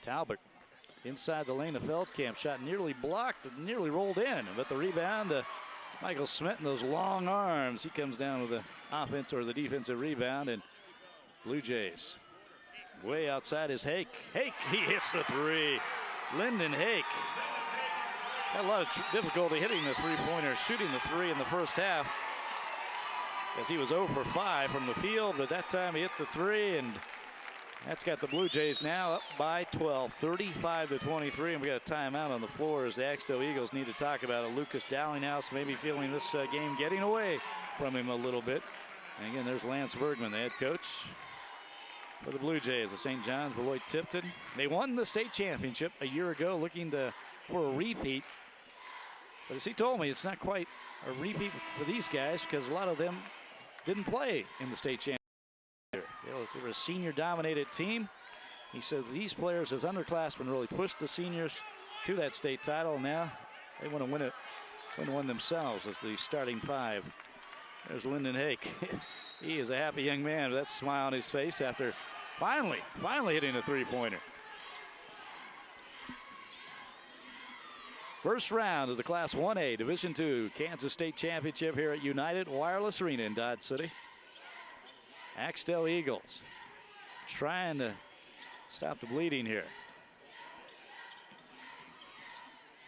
Talbot inside the lane of Feldkamp, shot nearly blocked, nearly rolled in, but the rebound to Michael Smith and those long arms. He comes down with the offense or the defensive rebound, and Blue Jays way outside is Hake. Hake, he hits the three. Lyndon Hake had a lot of difficulty hitting the three-pointer, shooting the three in the first half, as he was 0 for 5 from the field, but that time he hit the three, and that's got the Blue Jays now up by 12, 35-23, and we got a timeout on the floor as the Axtell Eagles need to talk about it. Lucas Dowlinghouse maybe feeling this game getting away from him a little bit. And again, there's Lance Bergman, the head coach for the Blue Jays of St. John's Beloit Tipton. They won the state championship a year ago, looking for a repeat. But as he told me, it's not quite a repeat for these guys because a lot of them didn't play in the state championship. They were a senior-dominated team. He says these players, as underclassmen, really pushed the seniors to that state title. Now they want to win it, win themselves as the starting five. There's Lyndon Hake. He is a happy young man with that smile on his face after finally hitting a three-pointer. First round of the Class 1A Division II Kansas State Championship here at United Wireless Arena in Dodge City. Axtell Eagles trying to stop the bleeding here.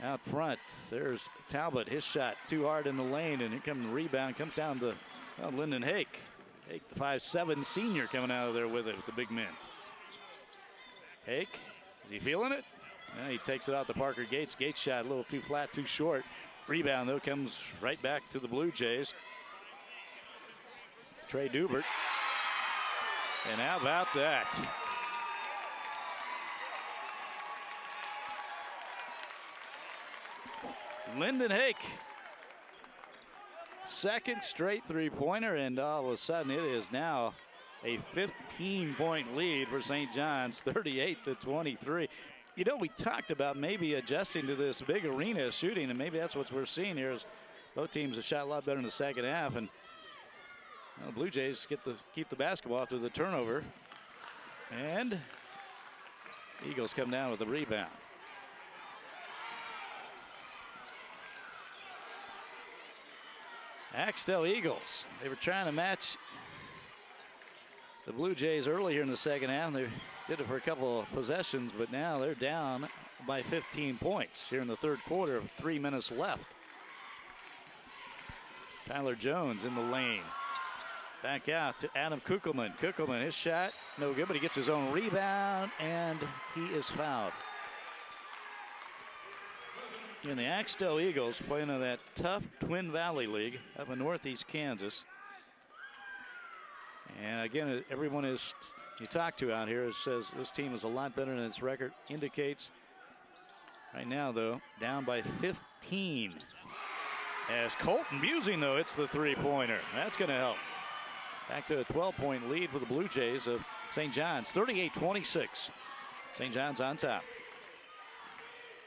Out front, there's Talbot. His shot too hard in the lane, and here comes the rebound. Comes down to Lyndon Hake. Hake, the 5'7" senior, coming out of there with it with the big men. Hake, is he feeling it? Yeah, he takes it out to Parker Gates. Gates shot a little too flat, too short. Rebound, though, comes right back to the Blue Jays. Trey Dubert. And how about that? Lyndon Hake. Second straight three-pointer, and all of a sudden it is now a 15-point lead for St. John's, 38-23. You know, we talked about maybe adjusting to this big arena shooting, and maybe that's what we're seeing here. Is both teams have shot a lot better in the second half, and the Blue Jays keep the basketball after the turnover, and Eagles come down with the rebound. Axtell Eagles, they were trying to match the Blue Jays early here in the second half. They did it for a couple of possessions, but now they're down by 15 points here in the third quarter with 3 minutes left. Tyler Jones in the lane. Back out to Adam Kuckelman. Kuckelman, his shot, no good, but he gets his own rebound, and he is fouled. And the Axtell Eagles playing in that tough Twin Valley League up in Northeast Kansas. And again, everyone you talk to out here says this team is a lot better than its record indicates. Right now, though, down by 15. As Colton Busing, though, hits the three-pointer. That's going to help. Back to a 12-point lead for the Blue Jays of St. John's, 38-26. St. John's on top.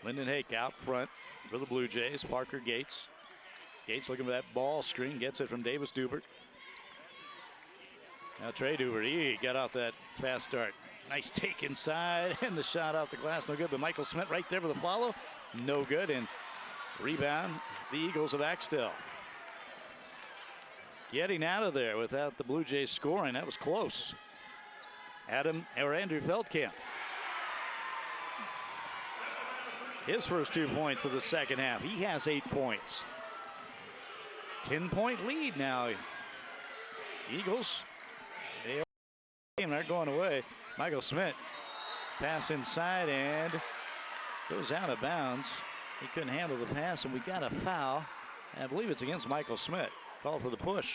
Lyndon Hake out front for the Blue Jays. Parker Gates. Gates looking for that ball screen. Gets it from Davis Dubert. Now Trey Dubert, he got off that fast start. Nice take inside, and the shot off the glass, no good. But Michael Smith right there for the follow, no good. And rebound, the Eagles of Axtell. Getting out of there without the Blue Jays scoring. That was close. Andrew Feldkamp. His first 2 points of the second half. He has 8 points. 10-point lead now. Eagles, they're going away. Michael Smith, pass inside and goes out of bounds. He couldn't handle the pass, and we got a foul. I believe it's against Michael Smith. Call for the push.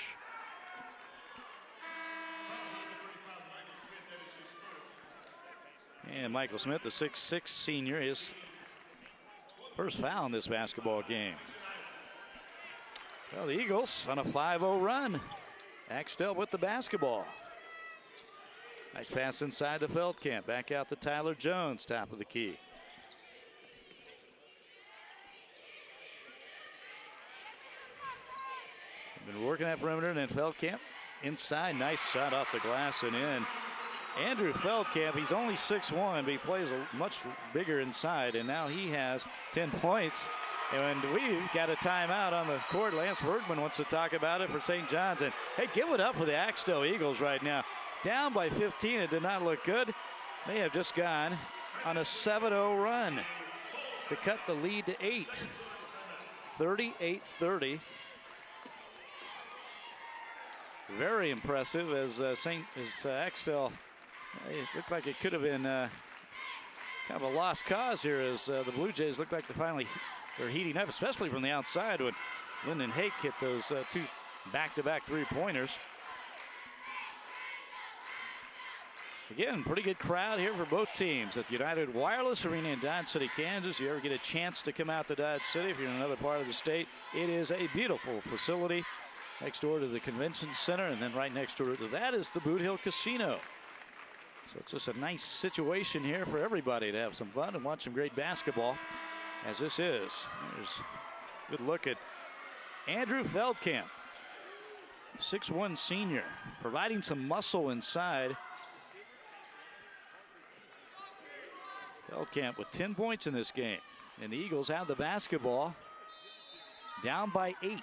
And Michael Smith, the 6'6" senior, his first foul in this basketball game. Well, the Eagles on a 5-0 run. Axtell with the basketball. Nice pass inside to Feldkamp. Back out to Tyler Jones, top of the key. Been working that perimeter, and then Feldkamp inside. Nice shot off the glass and in. Andrew Feldkamp, he's only 6'1", but he plays much bigger inside, and now he has 10 points. And we've got a timeout on the court. Lance Bergman wants to talk about it for St. John's. And, hey, give it up for the Axtell Eagles right now. Down by 15, it did not look good. They have just gone on a 7-0 run to cut the lead to 8. 38-30. Very impressive as Axtell. It looked like it could have been kind of a lost cause here as the Blue Jays look like they're heating up, especially from the outside when Lyndon Hake hit those two back-to-back three-pointers. Again, pretty good crowd here for both teams at the United Wireless Arena in Dodge City, Kansas. You ever get a chance to come out to Dodge City if you're in another part of the state, it is a beautiful facility next door to the convention center, and then right next door to that is the Boot Hill Casino. So it's just a nice situation here for everybody to have some fun and watch some great basketball, as this is. There's a good look at Andrew Feldkamp, 6'1" senior, providing some muscle inside. Feldkamp with 10 points in this game, and the Eagles have the basketball down by 8.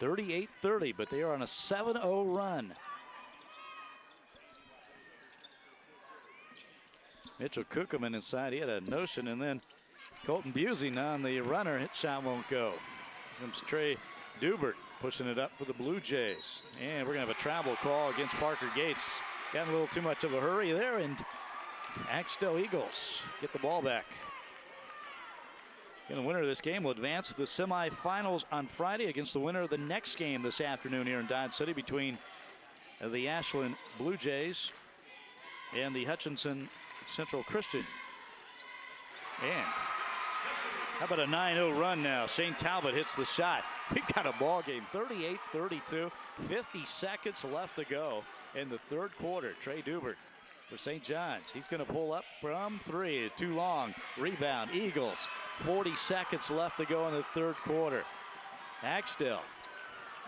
38-30, but they are on a 7-0 run. Mitchell Kuckerman inside. He had a notion, and then Colton Busey on the runner. Hit shot won't go. Comes Trey Dubert pushing it up for the Blue Jays. And we're going to have a travel call against Parker Gates. Got a little too much of a hurry there, and Axtell Eagles get the ball back. And the winner of this game will advance to the semifinals on Friday against the winner of the next game this afternoon here in Dodge City between the Ashland Blue Jays and the Hutchinson Central Christian. And how about a 9-0 run now? Shane Talbot hits the shot. We've got a ball game, 38-32, 50 seconds left to go in the third quarter. Trey Dubert for St. John's. He's going to pull up from three. Too long. Rebound. Eagles. 40 seconds left to go in the third quarter. Axtell.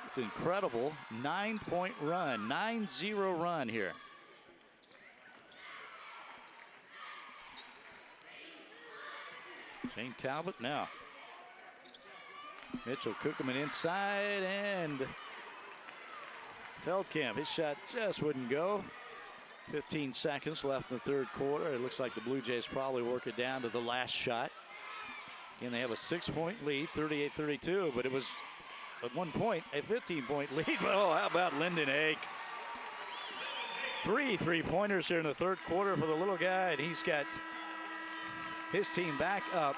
It's incredible. 9-point run. 9-0 run here. Shane Talbot now. Mitchell Kuckerman inside, and Feldkamp. His shot just wouldn't go. 15 seconds left in the third quarter. It looks like the Blue Jays probably work it down to the last shot. Again, they have a 6-point lead, 38-32, but it was at one point a 15-point lead. Oh, how about Lyndon Hake? 3 3-pointers here in the third quarter for the little guy, and he's got his team back up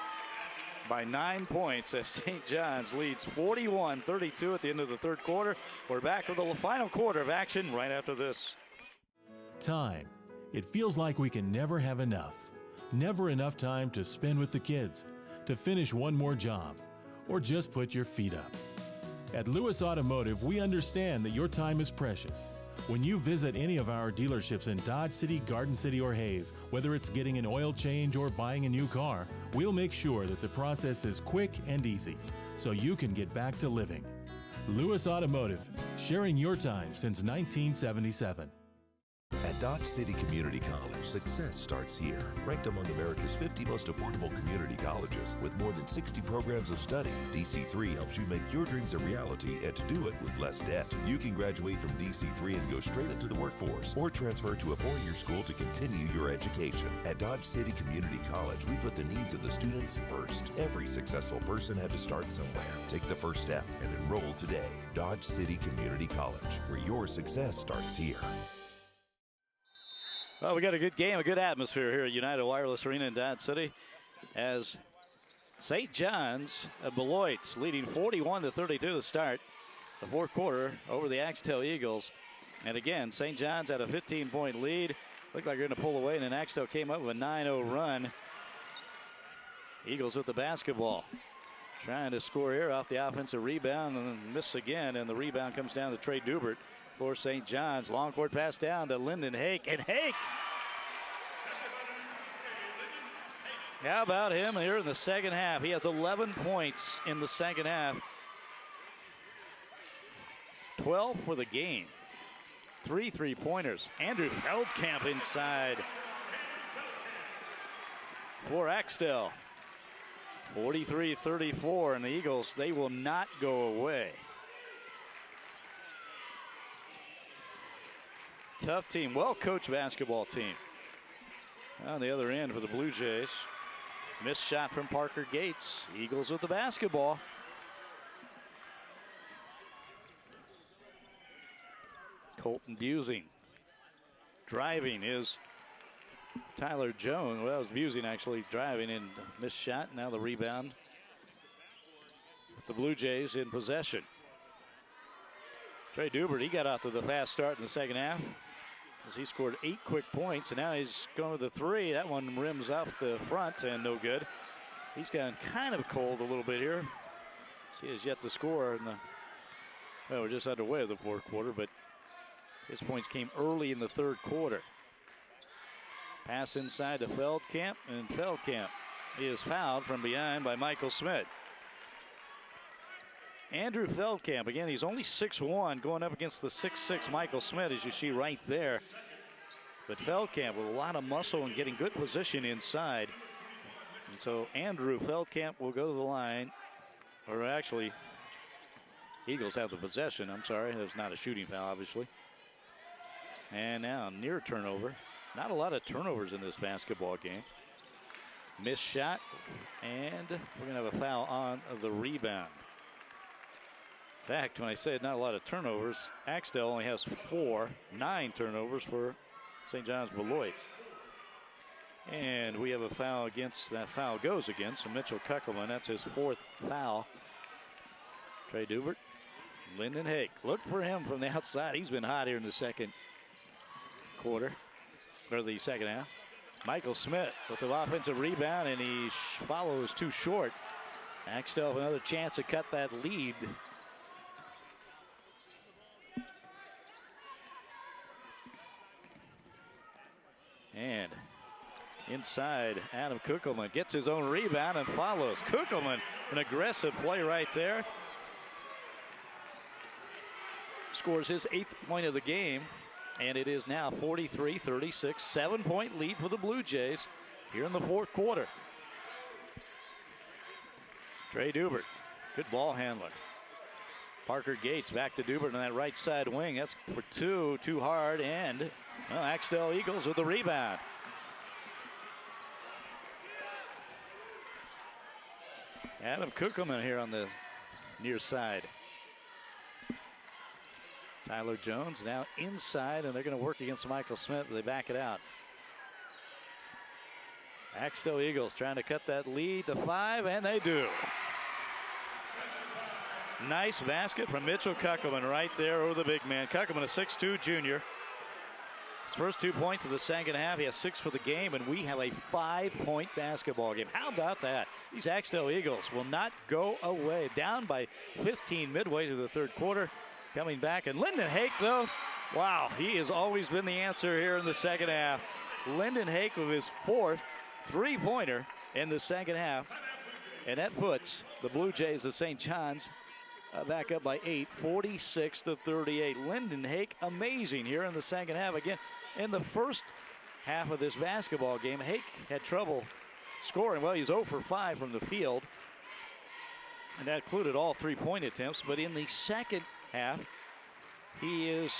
by 9 points as St. John's leads 41-32 at the end of the third quarter. We're back with the final quarter of action right after this. Time. It feels like we can never have enough. Never enough time to spend with the kids, to finish one more job, or just put your feet up. At Lewis Automotive, we understand that your time is precious. When you visit any of our dealerships in Dodge City, Garden City, or Hayes, whether it's getting an oil change or buying a new car, we'll make sure that the process is quick and easy, so you can get back to living. Lewis Automotive, sharing your time since 1977. At Dodge City Community College, success starts here. Ranked among America's 50 most affordable community colleges with more than 60 programs of study, DC3 helps you make your dreams a reality and to do it with less debt. You can graduate from DC3 and go straight into the workforce or transfer to a four-year school to continue your education. At Dodge City Community College, we put the needs of the students first. Every successful person had to start somewhere. Take the first step and enroll today. Dodge City Community College, where your success starts here. Well, we got a good game, a good atmosphere here at United Wireless Arena in Dodge City as St. John's Beloit leading 41-32 to start the fourth quarter over the Axtell Eagles. And again, St. John's had a 15-point lead. Looked like they're going to pull away, and then Axtell came up with a 9-0 run. Eagles with the basketball. Trying to score here off the offensive rebound and then miss again, and the rebound comes down to Trey Dubert for St. John's. Long court pass down to Lyndon Hake, and Hake! How about him here in the second half? He has 11 points in the second half. 12 for the game. 3 3-pointers. Andrew Feldkamp inside for Axtell. 43-34, and the Eagles, they will not go away. Tough team, well-coached basketball team. On the other end for the Blue Jays. Missed shot from Parker Gates. Eagles with the basketball. Colton Busing. Driving is Tyler Jones. Well, it was Busing actually driving and missed shot. Now the rebound with the Blue Jays in possession. Trey Dubert, he got off to the fast start in the second half as he scored 8 quick points, and now he's going to the three. That one rims up the front and no good. He's gotten kind of cold a little bit here. He has yet to score in the, well, we're just underway of the fourth quarter, but his points came early in the third quarter. Pass inside to Feldkamp, and Feldkamp is fouled from behind by Michael Smith. Andrew Feldkamp, again, he's only 6'1", going up against the 6'6" Michael Smith, as you see right there. But Feldkamp with a lot of muscle and getting good position inside. And so Andrew Feldkamp will go to the line. Or actually, Eagles have the possession. I'm sorry, it was not a shooting foul, obviously. And now near turnover. Not a lot of turnovers in this basketball game. Missed shot, and we're going to have a foul on the rebound. In fact, when I said not a lot of turnovers, Axtell only has 9 turnovers for St. John's Beloit. And we have a foul against, that foul goes against Mitchell Kuckelman. That's his 4th foul. Trey Dubert, Lyndon Hake. Look for him from the outside. He's been hot here in the second quarter, or the second half. Michael Smith with the offensive rebound, and he follows too short. Axtell have another chance to cut that lead. And inside, Adam Kuckelman gets his own rebound and follows. Kuckelman, an aggressive play right there. Scores his 8th point of the game, and it is now 43-36, 7-point lead for the Blue Jays here in the 4th quarter. Trey Dubert, good ball handler. Parker Gates back to Dubert on that right side wing. That's for 2, too hard, and well, Axtell Eagles with the rebound. Adam Kuckelman here on the near side. Tyler Jones now inside, and they're going to work against Michael Smith, but they back it out. Axtell Eagles trying to cut that lead to 5, and they do. Nice basket from Mitchell Kuckelman right there over the big man. Kuckelman, a 6'2" junior. His first 2 points of the second half. He has 6 for the game, and we have a 5-point basketball game. How about that? These Axtell Eagles will not go away. Down by 15 midway to the 3rd quarter. Coming back, and Lyndon Hake, though, wow, he has always been the answer here in the second half. Lyndon Hake with his 4th 3-pointer in the second half, and that puts the Blue Jays of St. John's back up by 8, 46-38. Lyndon Hake, amazing here in the second half. Again, in the first half of this basketball game, Hake had trouble scoring. Well, he's 0 for 5 from the field, and that included all 3-point attempts. But in the second half, he is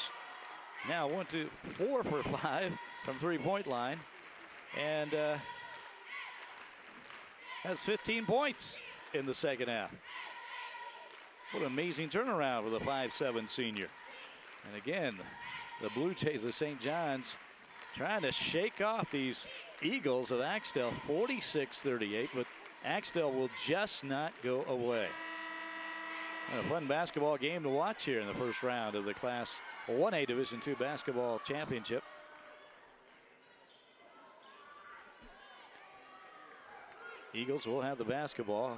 now 4 for 5 from 3-point line, and has 15 points in the second half. What an amazing turnaround with a 5'7" senior. And again, the Blue Jays of St. John's trying to shake off these Eagles of Axtell, 46-38, but Axtell will just not go away. And a fun basketball game to watch here in the first round of the Class 1A Division II Basketball Championship. Eagles will have the basketball.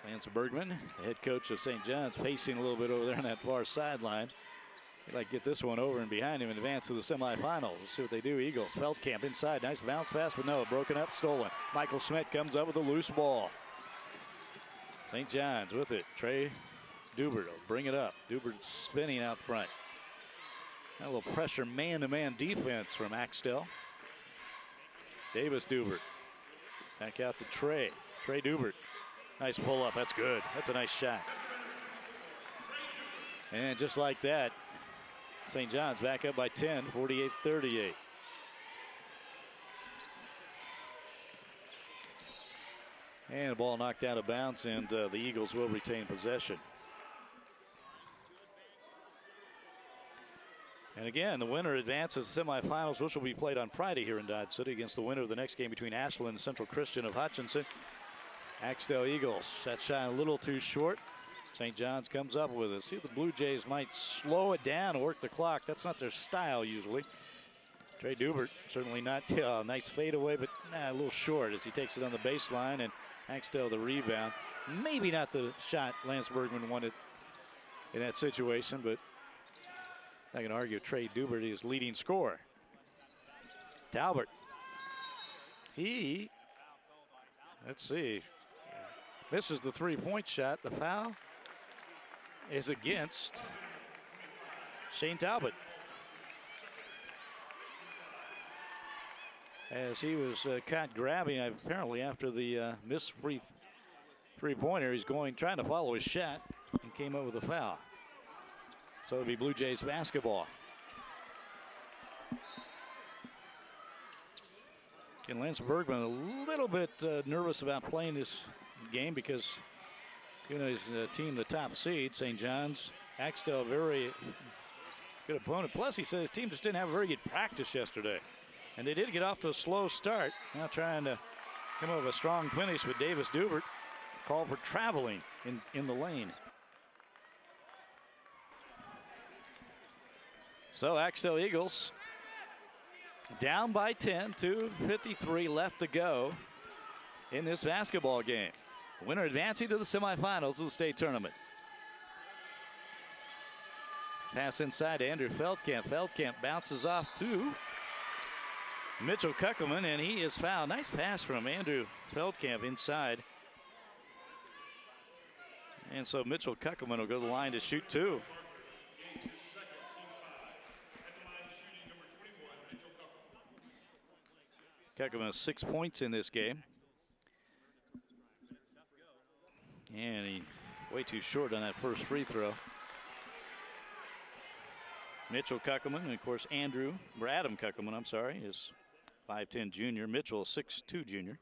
Lance Bergman, the head coach of St. John's, pacing a little bit over there on that far sideline. He'd like to get this one over and behind him and advance to the semifinals. Let's see what they do. Eagles, Feldkamp inside. Nice bounce pass, but no, broken up, stolen. Michael Smith comes up with a loose ball. St. John's with it. Trey Dubert will bring it up. Dubert spinning out front. A little pressure man-to-man defense from Axtell. Davis Dubert. Back out to Trey. Trey Dubert. Nice pull up. That's good. That's a nice shot. And just like that, St. John's back up by 10, 48-38. And the ball knocked out of bounds, and the Eagles will retain possession. And again, the winner advances to the semifinals, which will be played on Friday here in Dodge City against the winner of the next game between Ashland and Central Christian of Hutchinson. Axtell Eagles, that shot a little too short. St. John's comes up with it. See if the Blue Jays might slow it down and work the clock. That's not their style usually. Trey Dubert, certainly not nice fadeaway, but a little short as he takes it on the baseline, and Axtell the rebound. Maybe not the shot Lance Bergman wanted in that situation, but I can argue Trey Dubert is leading scorer. Talbert. Let's see, misses the 3-point shot. The foul is against Shane Talbot, as he was caught grabbing apparently after the missed free three-pointer. He's trying to follow his shot and came up with a foul. So it'll be Blue Jays basketball. And Lance Bergman a little bit nervous about playing this game because his team the top seed, St. John's. Axtell, very good opponent. Plus, he said his team just didn't have a very good practice yesterday. And they did get off to a slow start. Now trying to come up with a strong finish with Davis Dubert. Call for traveling in the lane. So Axtell Eagles down by 10, 2:53 left to go in this basketball game. The winner advancing to the semifinals of the state tournament. Pass inside to Andrew Feldkamp. Feldkamp bounces off to Mitchell Kuckelman, and he is fouled. Nice pass from Andrew Feldkamp inside. And so Mitchell Kuckelman will go to the line to shoot two. Kuckelman has 6 points in this game. And he way too short on that first free throw. Mitchell Kuckelman, and of course Adam Kuckelman, I'm sorry, is 5'10" junior. Mitchell, 6'2" junior.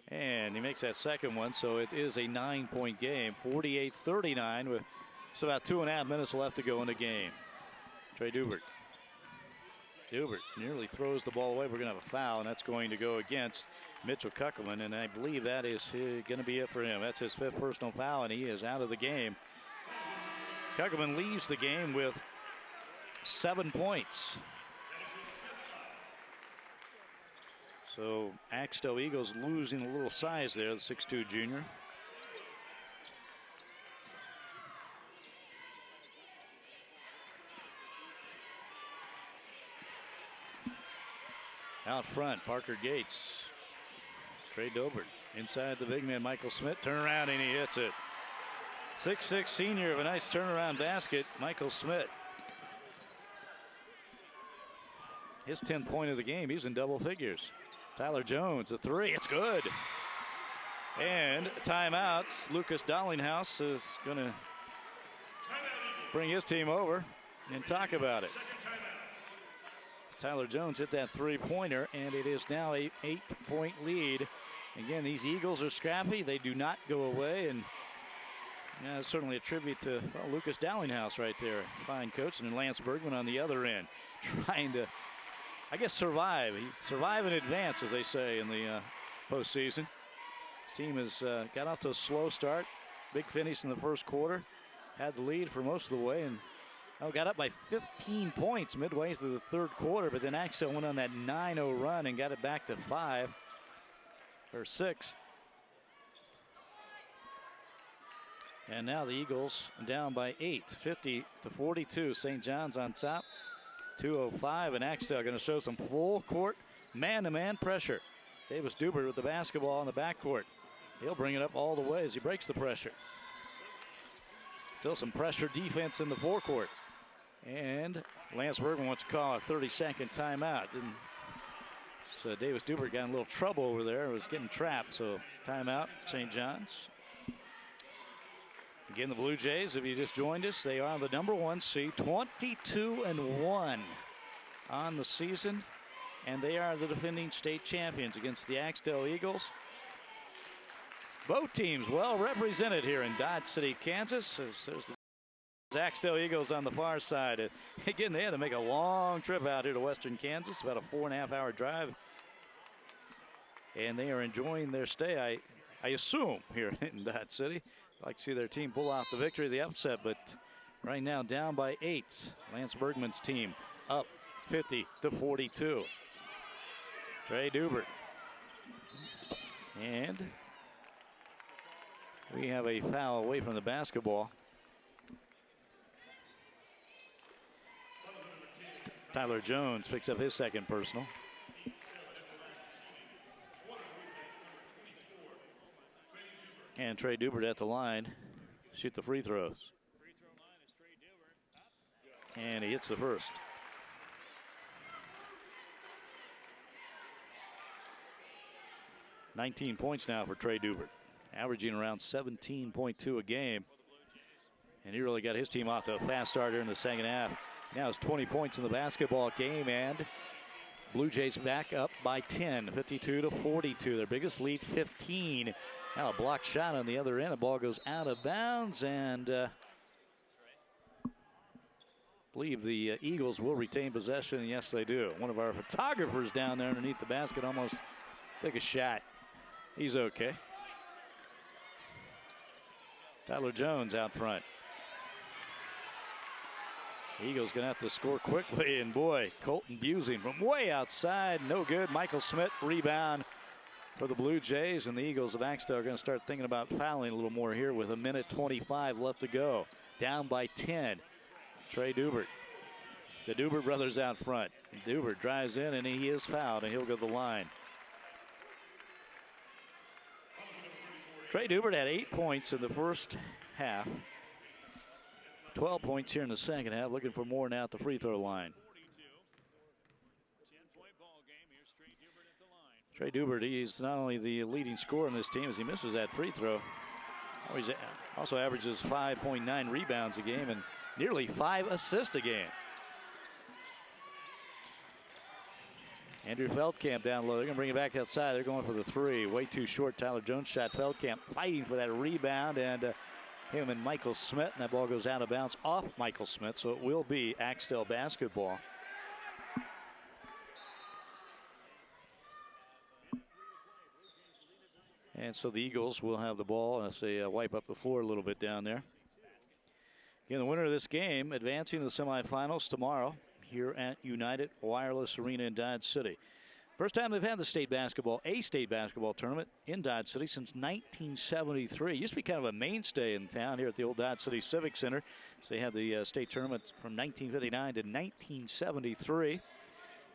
And he makes that second one, so it is a 9-point game, 48-39 with just about 2.5 minutes left to go in the game. Trey Dubert. Dubert nearly throws the ball away. We're going to have a foul, and that's going to go against Mitchell Kuckelman, and I believe that is going to be it for him. That's his 5th personal foul, and he is out of the game. Kuckelman leaves the game with 7 points. So Axtell Eagles losing a little size there, the 6'2" junior. Out front, Parker Gates. Trey Dobert inside the big man, Michael Smith. Turn around and he hits it. 6'6" senior of a nice turnaround basket, Michael Smith. His 10th point of the game, he's in double figures. Tyler Jones, a three, it's good. And timeouts. Lucas Dollinghouse is going to bring his team over and talk about it. Tyler Jones hit that three-pointer, and it is now a 8-point lead. Again, these Eagles are scrappy. They do not go away, and certainly a tribute to Lucas Dollinghouse right there. Fine coach, and then Lance Bergman on the other end, trying to, I guess, survive. Survive in advance, as they say in the postseason. His team has got off to a slow start. Big finish in the first quarter. Had the lead for most of the way, and got up by 15 points midway through the third quarter, but then Axtell went on that 9-0 run and got it back to 6. And now the Eagles down by 8, 50-42. St. John's on top, 2:05, and Axtell going to show some full court man-to-man pressure. Davis Dubert with the basketball in the backcourt. He'll bring it up all the way as he breaks the pressure. Still some pressure defense in the forecourt. And Lance Bergman wants to call a 30-second timeout. So Davis Dubert got in a little trouble over there. Was getting trapped. So timeout, St. John's. Again, the Blue Jays, if you just joined us, they are the #1 seed, 22-1 on the season. And they are the defending state champions against the Axtell Eagles. Both teams well represented here in Dodge City, Kansas. There's the Axtell Eagles on the far side. Again, they had to make a long trip out here to western Kansas, about a 4.5-hour drive. And they are enjoying their stay, I assume, here in Dodge City. I'd like to see their team pull off the victory, the upset, but right now down by 8. Lance Bergman's team up 50-42. Trey Dubert. And we have a foul away from the basketball. Tyler Jones picks up his second personal. And Trey Dubert at the line, shoot the free throws. And he hits the first. .19 points now for Trey Dubert. averaging around 17.2 a game. And he really got his team off to a fast start here in the second half. Now it's 20 points in the basketball game, and Blue Jays back up by 10, 52-42. Their biggest lead, 15. Now a blocked shot on the other end. The ball goes out of bounds, and I believe the Eagles will retain possession, and yes, they do. One of our photographers down there underneath the basket almost took a shot. He's okay. Tyler Jones out front. Eagles going to have to score quickly, and boy, Colton Busing from way outside, no good. Michael Smith rebound for the Blue Jays, and the Eagles of Axtell are going to start thinking about fouling a little more here with 1:25 left to go. Down by 10. Trey Dubert. The Dubert brothers out front. Dubert drives in, and he is fouled, and he'll go to the line. Trey Dubert had 8 points in the first half. 12 points here in the second half. Looking for more now at the free throw line. Trey Dubert, he's not only the leading scorer on this team as he misses that free throw. He also averages 5.9 rebounds a game and nearly 5 assists a game. Andrew Feldkamp down low. They're going to bring it back outside. They're going for the three. Way too short. Tyler Jones shot. Feldkamp fighting for that rebound, and him and Michael Smith, and that ball goes out of bounds off Michael Smith, so it will be Axtell basketball. And so the Eagles will have the ball as they wipe up the floor a little bit down there. Again, the winner of this game advancing to the semifinals tomorrow here at United Wireless Arena in Dodge City. First time they've had the state basketball tournament in Dodge City since 1973. It used to be kind of a mainstay in town here at the old Dodge City Civic Center. So they had the state tournament from 1959 to 1973.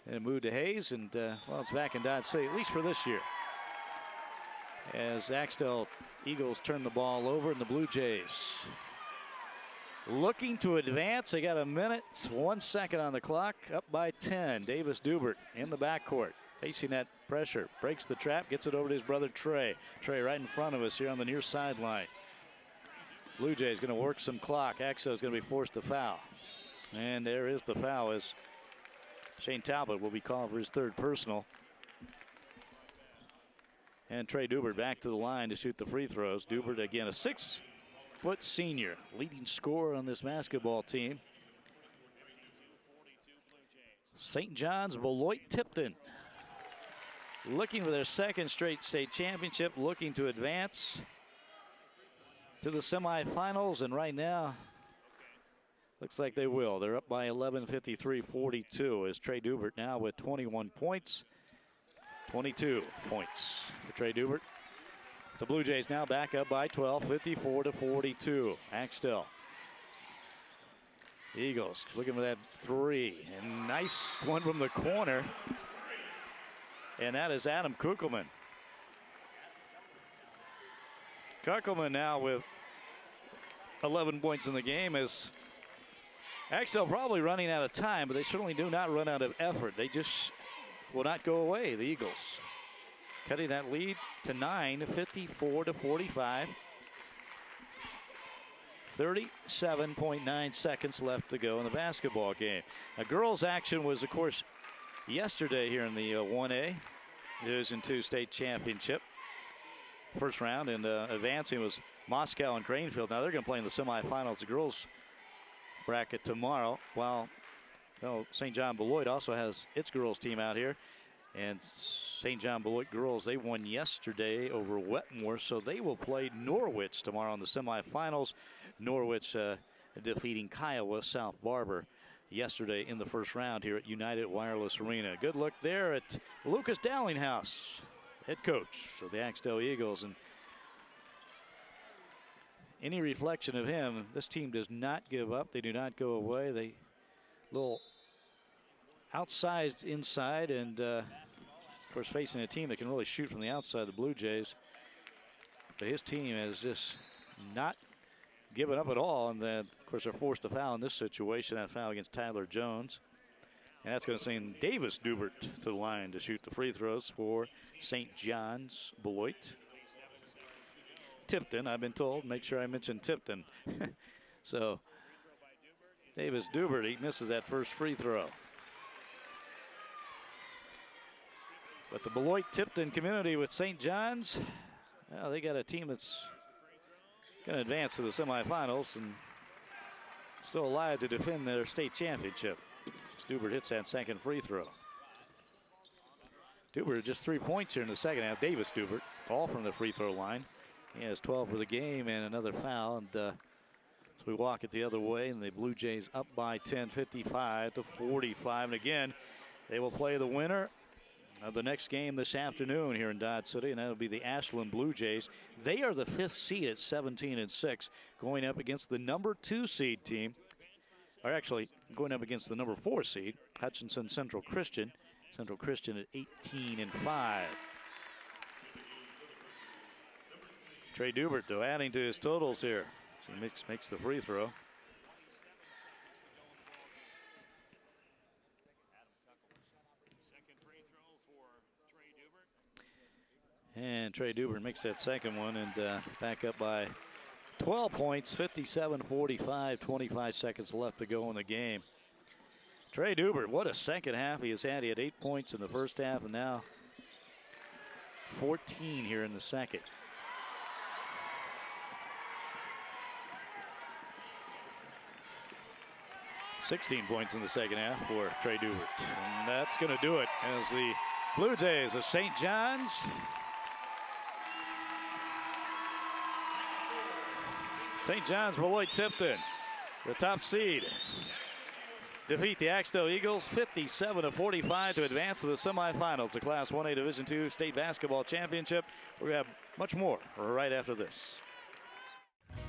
And it moved to Hayes, and well, it's back in Dodge City, at least for this year. As Axtell Eagles turn the ball over, and the Blue Jays looking to advance. They got a minute, 1 second on the clock, up by 10. Davis Dubert in the backcourt. Facing that pressure, breaks the trap, gets it over to his brother Trey. Trey right in front of us here on the near sideline. Blue Jays going to work some clock. Axel is going to be forced to foul. And there is the foul as Shane Talbot will be called for his third personal. And Trey Dubert back to the line to shoot the free throws. Dubert again, a 6-foot senior, leading scorer on this basketball team. St. John's Beloit Tipton looking for their second straight state championship, looking to advance to the semifinals, and right now looks like they will. They're up by 11, 53-42 as Trey Dubert now with 21 points. 22 points for Trey Dubert. The Blue Jays now back up by 12, 54-42. Axtell. Eagles looking for that three, and nice one from the corner. And that is Adam Kuckelman. Kuckelman now with 11 points in the game as Axtell probably running out of time, but they certainly do not run out of effort. They just will not go away, the Eagles. Cutting that lead to 9, 54-45. 37.9 seconds left to go in the basketball game. Now, girls action was, of course, yesterday here in the 1A Division II state championship. First round, and advancing was Moscow and Cranfield. Now they're going to play in the semifinals, the girls bracket tomorrow, while St. John Beloit also has its girls team out here. And St. John Beloit girls, they won yesterday over Wetmore, so they will play Norwich tomorrow in the semifinals. Norwich defeating Kiowa South Barber yesterday in the first round here at United Wireless Arena. Good look there at Lucas Dallinghouse, head coach of the Axtell Eagles. And any reflection of him, this team does not give up. They do not go away. They little outsized inside, and of course facing a team that can really shoot from the outside, the Blue Jays. But his team has just not given up at all, and then of course they're forced to foul in this situation. That foul against Tyler Jones, and that's going to send Davis Dubert to the line to shoot the free throws for St. John's Beloit. Tipton, I've been told. Make sure I mention Tipton. So Davis Dubert, he misses that first free throw. But the Beloit-Tipton community with St. John's, well, they got a team that's going to advance to the semifinals and still alive to defend their state championship. Dubert hits that second free throw. Dubert just 3 points here in the second half. Davis Dubert, all from the free throw line. He has 12 for the game and another foul. And so we walk it the other way, and the Blue Jays up by 10, 55-45. And again, they will play the winner of the next game this afternoon here in Dodge City, and that'll be the Ashland Blue Jays. They are the 5th seed at 17-6, going up against the number 2 seed team, or actually going up against the number 4 seed, Hutchinson Central Christian. Central Christian at 18-5. Trey Dubert, though, adding to his totals here. So he makes the free throw. And Trey Dubert makes that second one and back up by 12 points, 57-45, 25 seconds left to go in the game. Trey Dubert, what a second half he has had. He had 8 points in the first half and now 14 here in the second. $16 points in the second half for Trey Dubert. And that's going to do it as the Blue Jays of St. John's Beloit-Tipton, the top seed, defeat the Axtell Eagles 57-45 to advance to the semifinals, the Class 1A Division II State Basketball Championship. We're going to have much more right after this.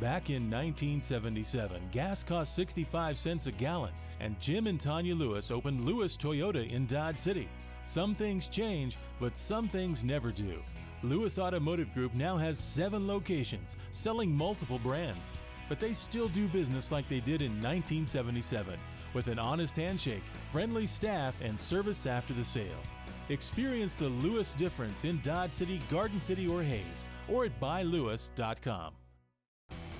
Back in 1977, gas cost 65 cents a gallon, and Jim and Tanya Lewis opened Lewis Toyota in Dodge City. Some things change, but some things never do. Lewis Automotive Group now has 7 locations, selling multiple brands. But they still do business like they did in 1977, with an honest handshake, friendly staff, and service after the sale. Experience the Lewis difference in Dodge City, Garden City, or Hayes, or at buylewis.com.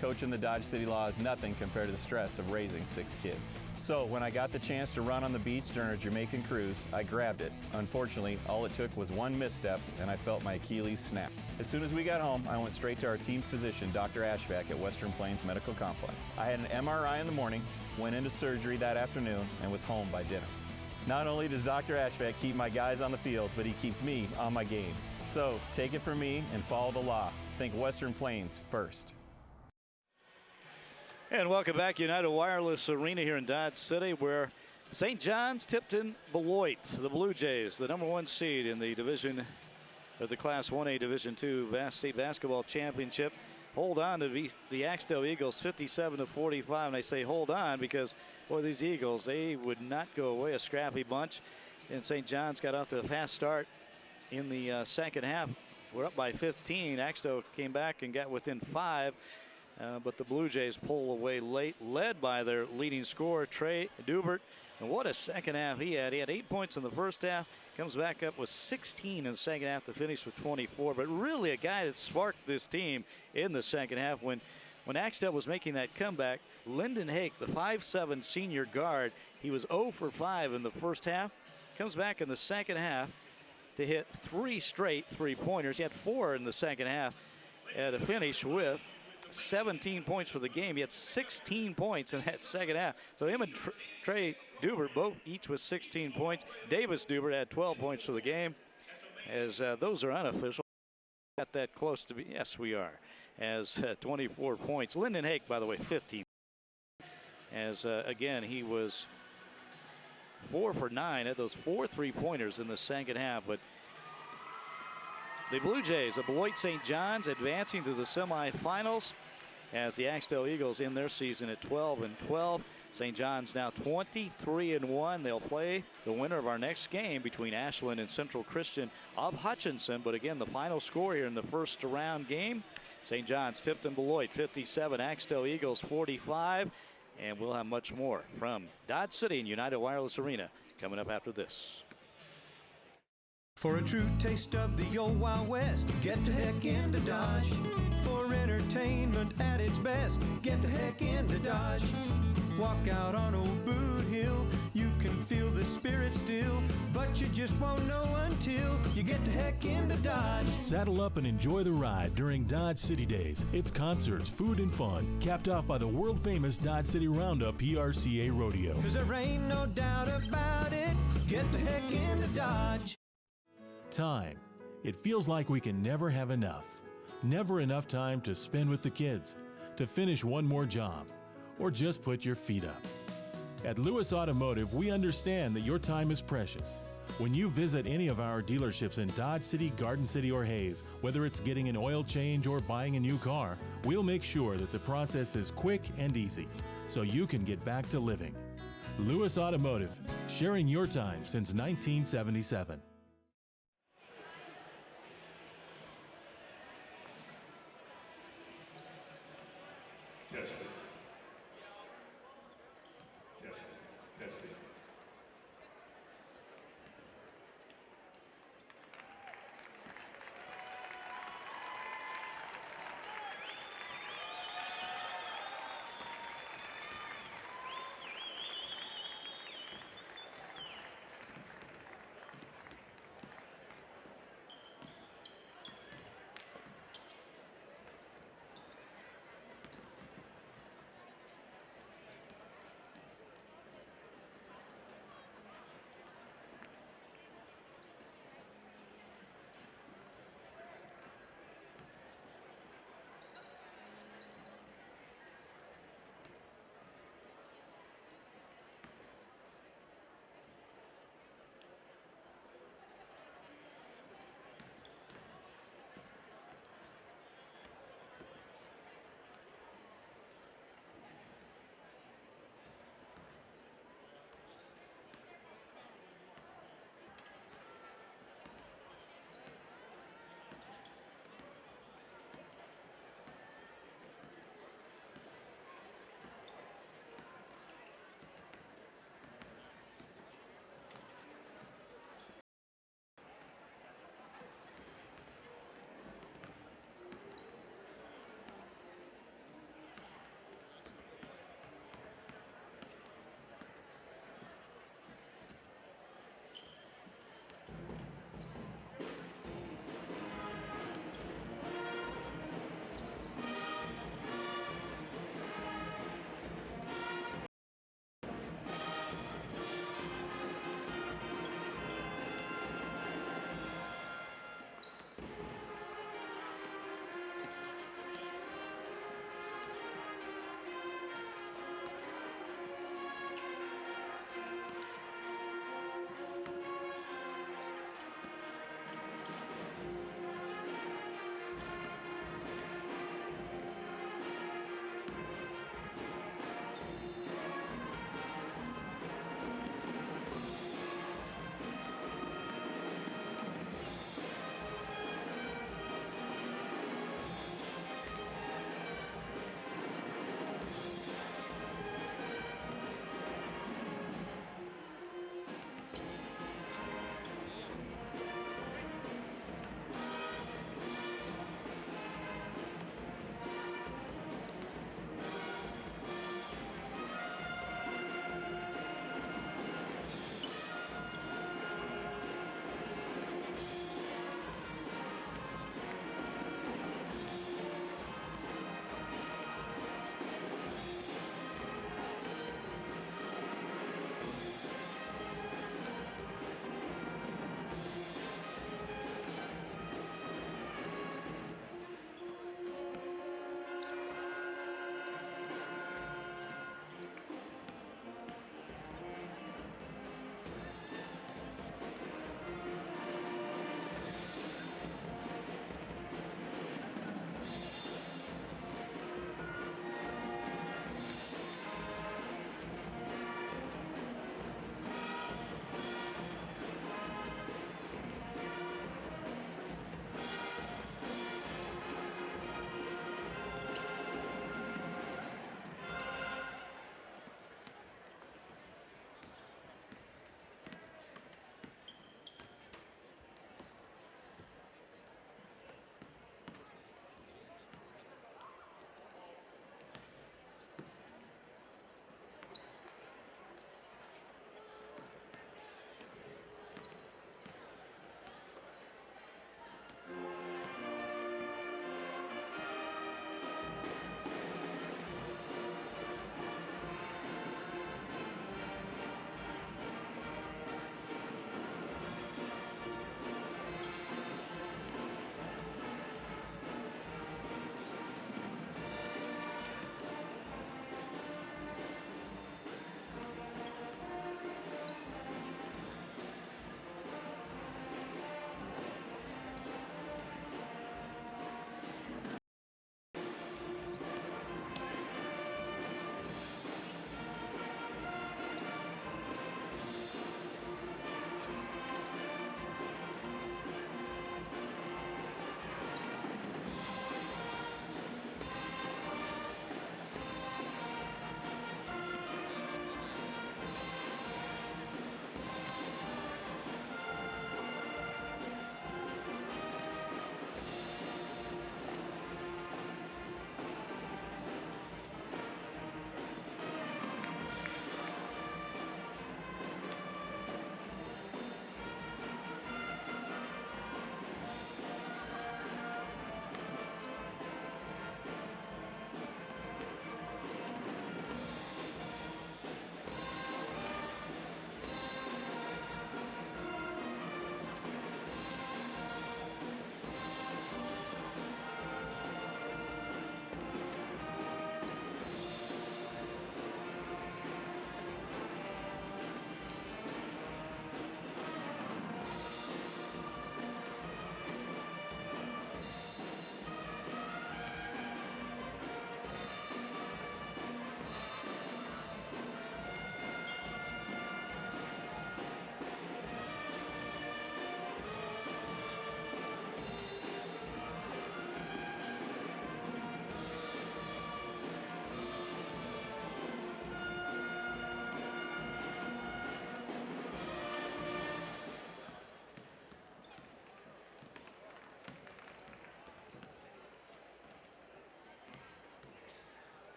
Coaching the Dodge City Law is nothing compared to the stress of raising 6 kids. So when I got the chance to run on the beach during a Jamaican cruise, I grabbed it. Unfortunately, all it took was one misstep and I felt my Achilles snap. As soon as we got home, I went straight to our team physician, Dr. Ashvack at Western Plains Medical Complex. I had an MRI in the morning, went into surgery that afternoon, and was home by dinner. Not only does Dr. Ashvack keep my guys on the field, but he keeps me on my game. So take it from me and follow the law. Think Western Plains first. And welcome back, United Wireless Arena here in Dodge City, where St. John's Tipton Beloit, the Blue Jays, the number 1 seed in the division, or the Class 1A Division II State Basketball Championship, hold on to beat the Axtell Eagles 57-45. And I say hold on because, boy, these Eagles, they would not go away, a scrappy bunch. And St. John's got off to a fast start in the second half. We're up by 15. Axtell came back and got within 5. But the Blue Jays pull away late, led by their leading scorer, Trey Dubert. And what a second half he had. He had 8 points in the first half, comes back up with 16 in the second half to finish with 24. But really a guy that sparked this team in the second half. When Axtell was making that comeback, Lyndon Hake, the 5'7" senior guard, he was 0 for 5 in the first half. Comes back in the second half to hit 3 straight three-pointers. He had 4 in the second half to finish with 17 points for the game. He had 16 points in that second half. So him and Trey Dubert both each with 16 points. Davis Dubert had 12 points for the game. As those are unofficial. Got that close to be. Yes, we are. As 24 points. Lyndon Hake, by the way, 15. As again, he was 4 for 9 at those 4 3-pointers in the second half. But the Blue Jays of Beloit St. John's advancing to the semifinals as the Axtell Eagles in their season at 12-12. St. John's now 23-1. They'll play the winner of our next game between Ashland and Central Christian of Hutchinson. But again, the final score here in the first round game, St. John's Tipton Beloit 57, Axtell Eagles 45. And we'll have much more from Dodge City and United Wireless Arena coming up after this. For a true taste of the old Wild West, get the heck into Dodge. For entertainment at its best, get the heck into Dodge. Walk out on old Boot Hill, you can feel the spirit still, but you just won't know until you get the heck into Dodge. Saddle up and enjoy the ride during Dodge City Days. It's concerts, food, and fun, capped off by the world-famous Dodge City Roundup PRCA Rodeo. 'Cause there ain't no doubt about it, get the heck into Dodge. Time. It feels like we can never have enough. Never enough time to spend with the kids, to finish one more job, or just put your feet up. At Lewis Automotive, we understand that your time is precious. When you visit any of our dealerships in Dodge City, Garden City, or Hayes, whether it's getting an oil change or buying a new car, we'll make sure that the process is quick and easy, so you can get back to living. Lewis Automotive, sharing your time since 1977. Testing. Testing.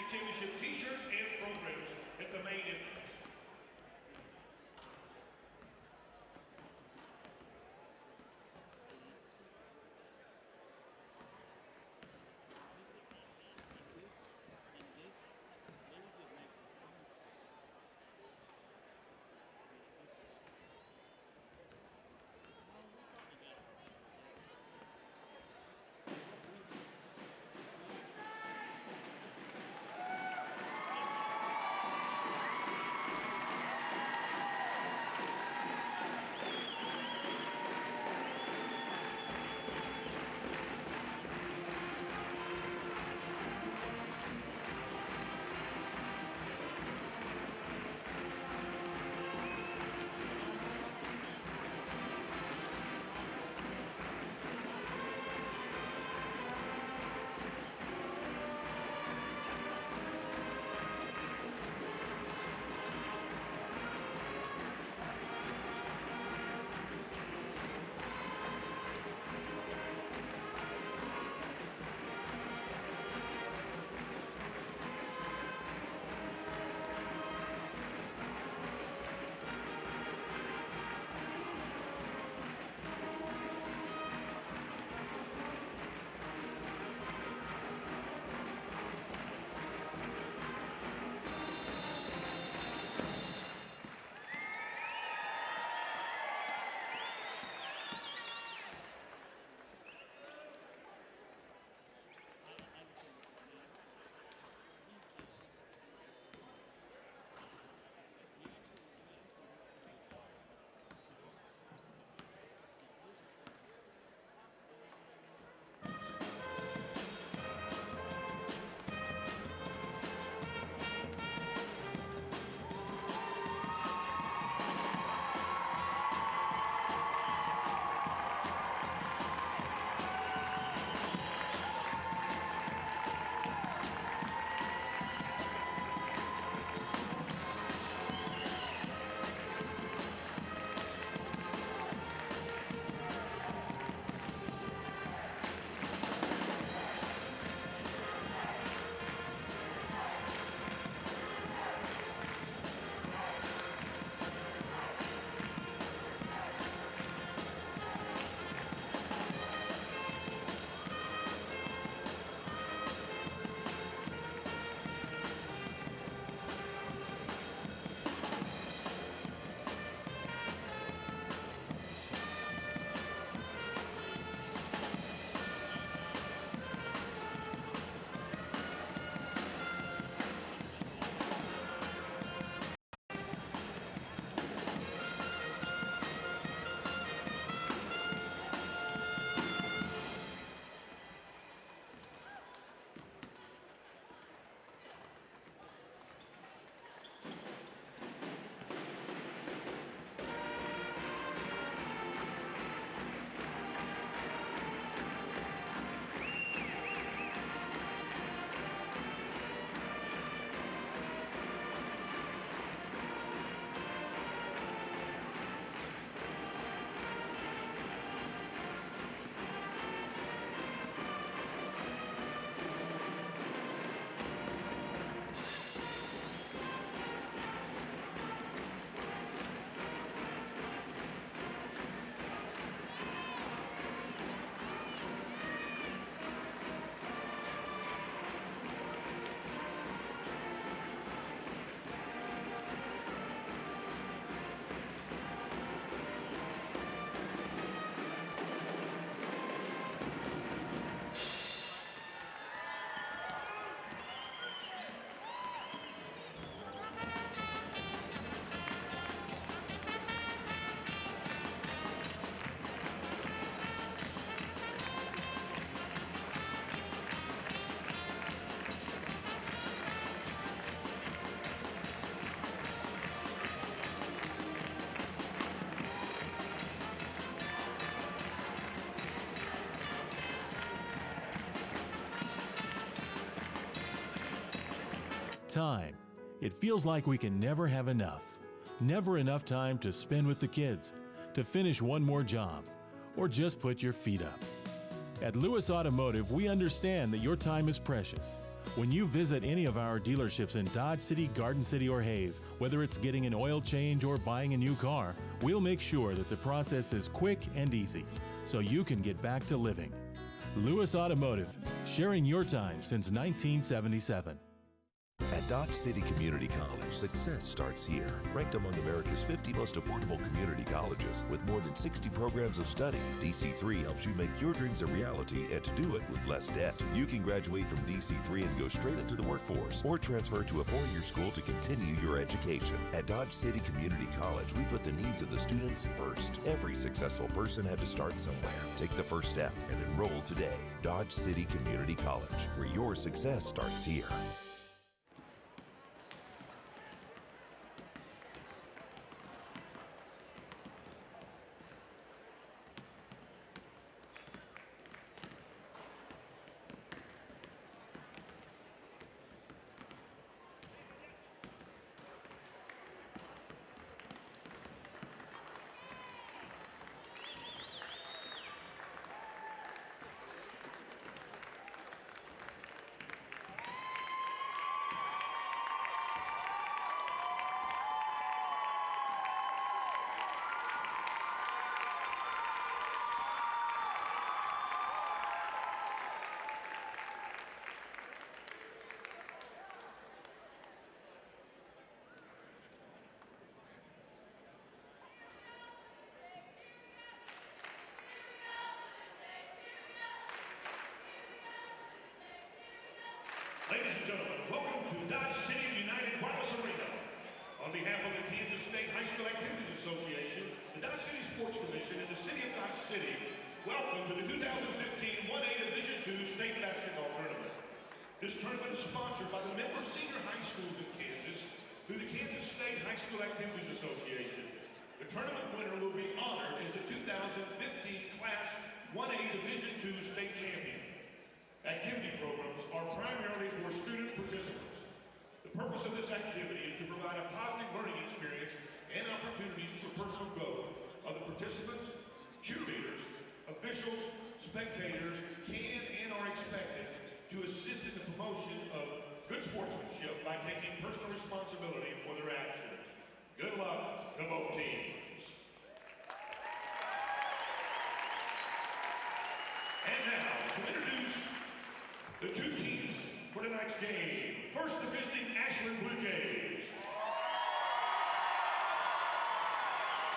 State Championship t-shirts and programs at the main entrance. Time. It feels like we can never have enough. Never enough time to spend with the kids, to finish one more job, or just put your feet up. At Lewis Automotive, we understand that your time is precious. When you visit any of our dealerships in Dodge City, Garden City, or Hayes, whether it's getting an oil change or buying a new car, we'll make sure that the process is quick and easy so you can get back to living. Lewis Automotive, sharing your time since 1977. At Dodge City Community College, success starts here. Ranked among America's 50 most affordable community colleges with more than 60 programs of study, DC3 helps you make your dreams a reality and to do it with less debt. You can graduate from DC3 and go straight into the workforce or transfer to a four-year school to continue your education. At Dodge City Community College, we put the needs of the students first. Every successful person had to start somewhere. Take the first step and enroll today. Dodge City Community College, where your success starts here. Ladies and gentlemen, welcome to Dodge City United Wireless Arena. On behalf of the Kansas State High School Activities Association, the Dodge City Sports Commission, and the City of Dodge City, welcome to the 2015 1A Division II State Basketball Tournament. This tournament is sponsored by the member senior high schools in Kansas through the Kansas State High School Activities Association. The tournament winner will be honored as the 2015 Class 1A Division II State Champion. Activity programs are primarily for student participants. The purpose of this activity is to provide a positive learning experience and opportunities for personal growth of the participants. Cheerleaders, officials, spectators can and are expected to assist in the promotion of good sportsmanship by taking personal responsibility for their actions. Good luck to both teams. And now, to introduce the two teams for tonight's game. First, the visiting Ashland Blue Jays.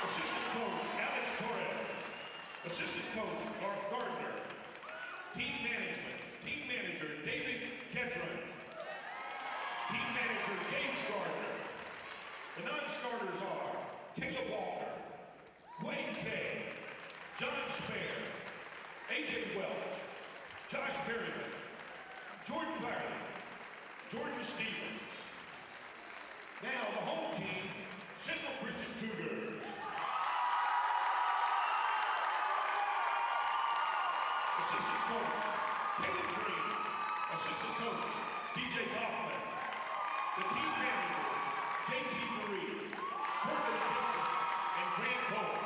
Assistant coach, Alex Torres. Assistant coach, Garth Gardner. Team management, team manager, David Ketron. Team manager, Gage Gardner. The non-starters are Caleb Walker, Wayne Kay, John Spare, AJ Welch, Josh Berryman, Jordan Byron, Jordan Stevens. Now the home team, Central Christian Cougars. Assistant coach, Caleb Green. Assistant coach, DJ Goffman. The team managers, JT Marie, Corbin Dixon, and Grant Cole.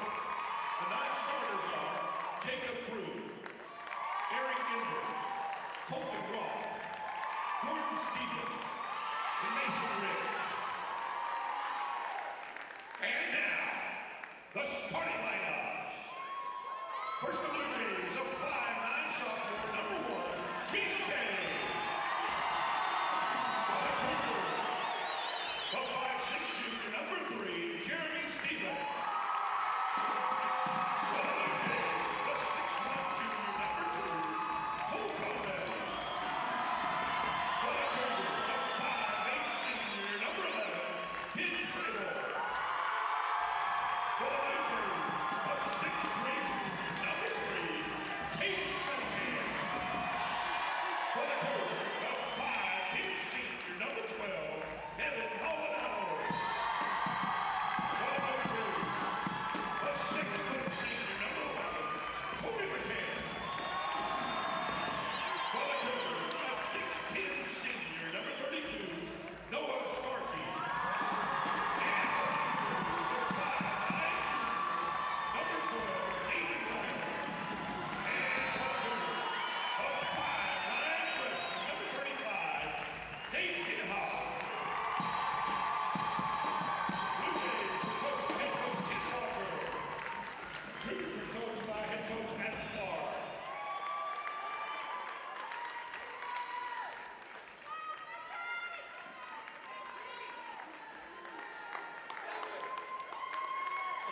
The non-starters are Jacob Crew, Eric Enders, Colton Roth, Jordan Stevens, and Mason Ridge. And now, the starting lineups. First, the Blue Jays, a 5'9" sophomore, number 1, Reese Kay. The 5'6" junior, number 3, Jeremy Stevens. The Blue Jays, the 6'1" junior, number 2, Cole Caldwell. The Cougars, a 5'8" senior, number 11, Ben Crable. The Blue Jays, a 6'3" junior, number 3,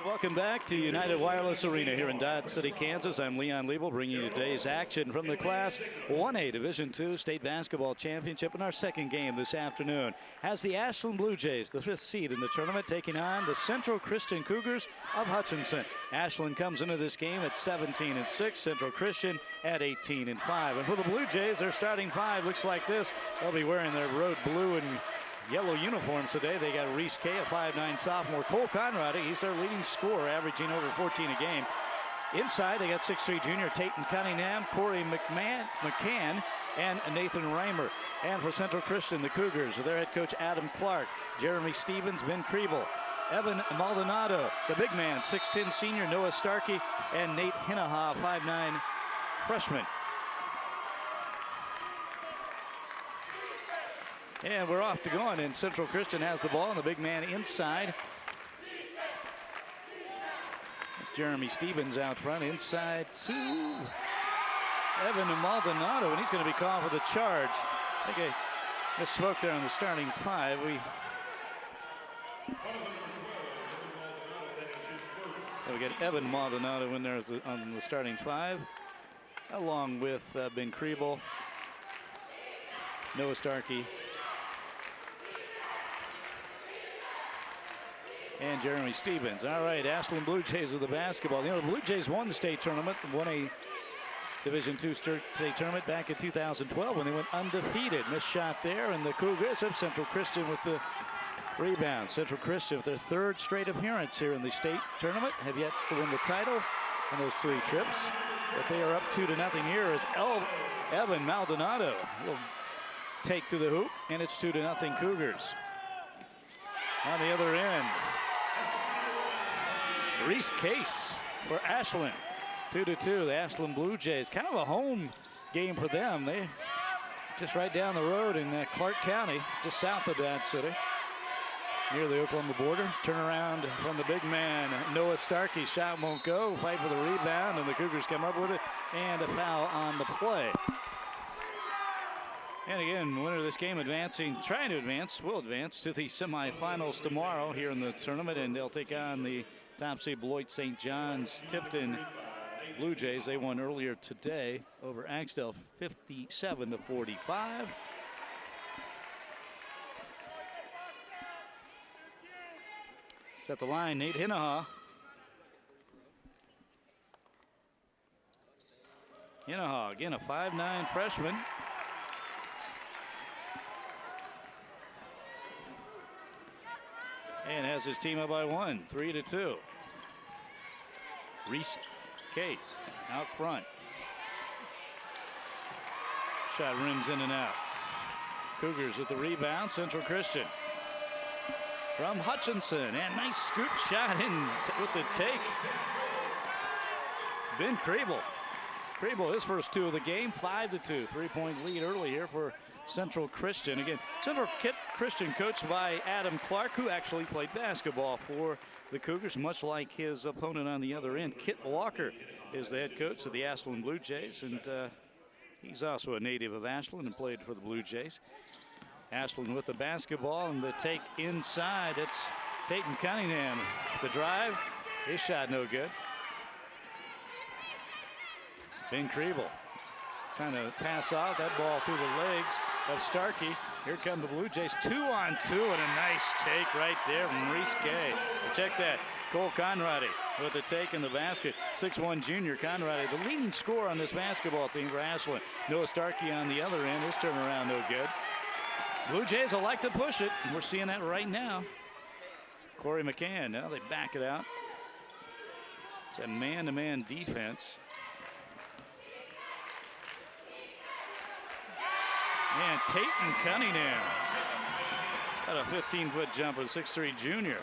Welcome back to United Wireless Arena here in Dodge City, Kansas. I'm Leon Liebel, bringing you today's action from the Class 1A Division II State Basketball Championship. In our second game this afternoon has the Ashland Blue Jays, the 5th seed in the tournament, taking on the Central Christian Cougars of Hutchinson. Ashland comes into this game at 17-6, Central Christian at 18-5. And for the Blue Jays, their starting five looks like this. They'll be wearing their road blue and yellow uniforms today. They got Reese Kay, a 5'9" sophomore. Cole Conradi, he's their leading scorer, averaging over 14 a game. Inside, they got 6'3" junior Tatum Cunningham, Corey McCann, and Nathan Reimer. And for Central Christian, the Cougars, with their head coach Adam Clark, Jeremy Stevens, Ben Kriebel, Evan Maldonado, the big man, 6'10" senior Noah Starkey, and Nate Hinaha, 5'9" freshman. And we're off to go on, and Central Christian has the ball, and the big man inside. It's Jeremy Stevens out front, inside to Evan Maldonado, and he's going to be called for the charge. I think I misspoke there on the starting five. We get Evan Maldonado in there as on the starting five, along with Ben Kriebel, Noah Starkey, and Jeremy Stevens. All right, Ashland Blue Jays with the basketball. You know, the Blue Jays won the state tournament, won a Division II state tournament back in 2012 when they went undefeated. Missed shot there, and the Cougars have Central Christian with the rebound. Central Christian with their third straight appearance here in the state tournament, have yet to win the title on those 3 trips. But they are up 2-0 here as Evan Maldonado will take to the hoop, and it's 2-0 Cougars. On the other end, Reese Case for Ashland, 2-2. The Ashland Blue Jays, kind of a home game for them. They just right down the road in Clark County, just south of Dodge City, near the Oklahoma border. Turnaround from the big man, Noah Starkey. Shot won't go. Fight for the rebound, and the Cougars come up with it, and a foul on the play. And again, winner of this game will advance to the semifinals tomorrow here in the tournament, and they'll take on the top seed Beloit St. John's Tipton Blue Jays. They won earlier today over Axtell, 57-45. Set the line, Nate Hinaha. Hinaha, again, a 5'9" freshman. And has his team up by 1, 3-2. Reese Case out front. Shot rims in and out. Cougars with the rebound. Central Christian from Hutchinson, and nice scoop shot in with the take. Ben Kriebel. Kriebel, his first 2 of the game, 5-2. 3-point lead early here for Central Christian. Again, Central Christian coached by Adam Clark, who actually played basketball for the Cougars, much like his opponent on the other end. Kit Walker is the head coach of the Ashland Blue Jays, and he's also a native of Ashland and played for the Blue Jays. Ashland with the basketball, and the take inside. It's Tatum Cunningham. The drive, his shot no good. Ben Kriebel trying to pass out that ball through the legs of Starkey. Here come the Blue Jays, 2-on-2, and a nice take right there from Reese Kay. Check that. Cole Conradi with the take in the basket. 6'1" junior Conradi, the leading scorer on this basketball team for Ashland. Noah Starkey on the other end. His turnaround no good. Blue Jays will like to push it, and we're seeing that right now. Corey McCann, now they back it out. It's a man-to-man defense. And Tatum Cunningham got a 15-foot jumper, 6'3" junior.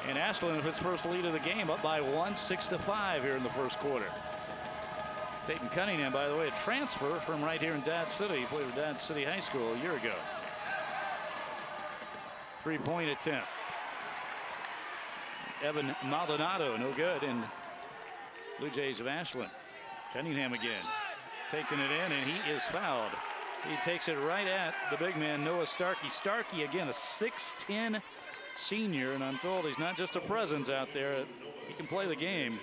And Ashland with its first lead of the game, up by 1, 6-5 here in the first quarter. Tatum Cunningham, by the way, a transfer from right here in Dodge City. He played for Dodge City High School a year ago. 3-point attempt. Evan Maldonado, no good, and Blue Jays of Ashland. Cunningham again, taking it in, and he is fouled. He takes it right at the big man, Noah Starkey. Starkey, again, a 6'10" senior, and I'm told he's not just a presence out there. He can play the game.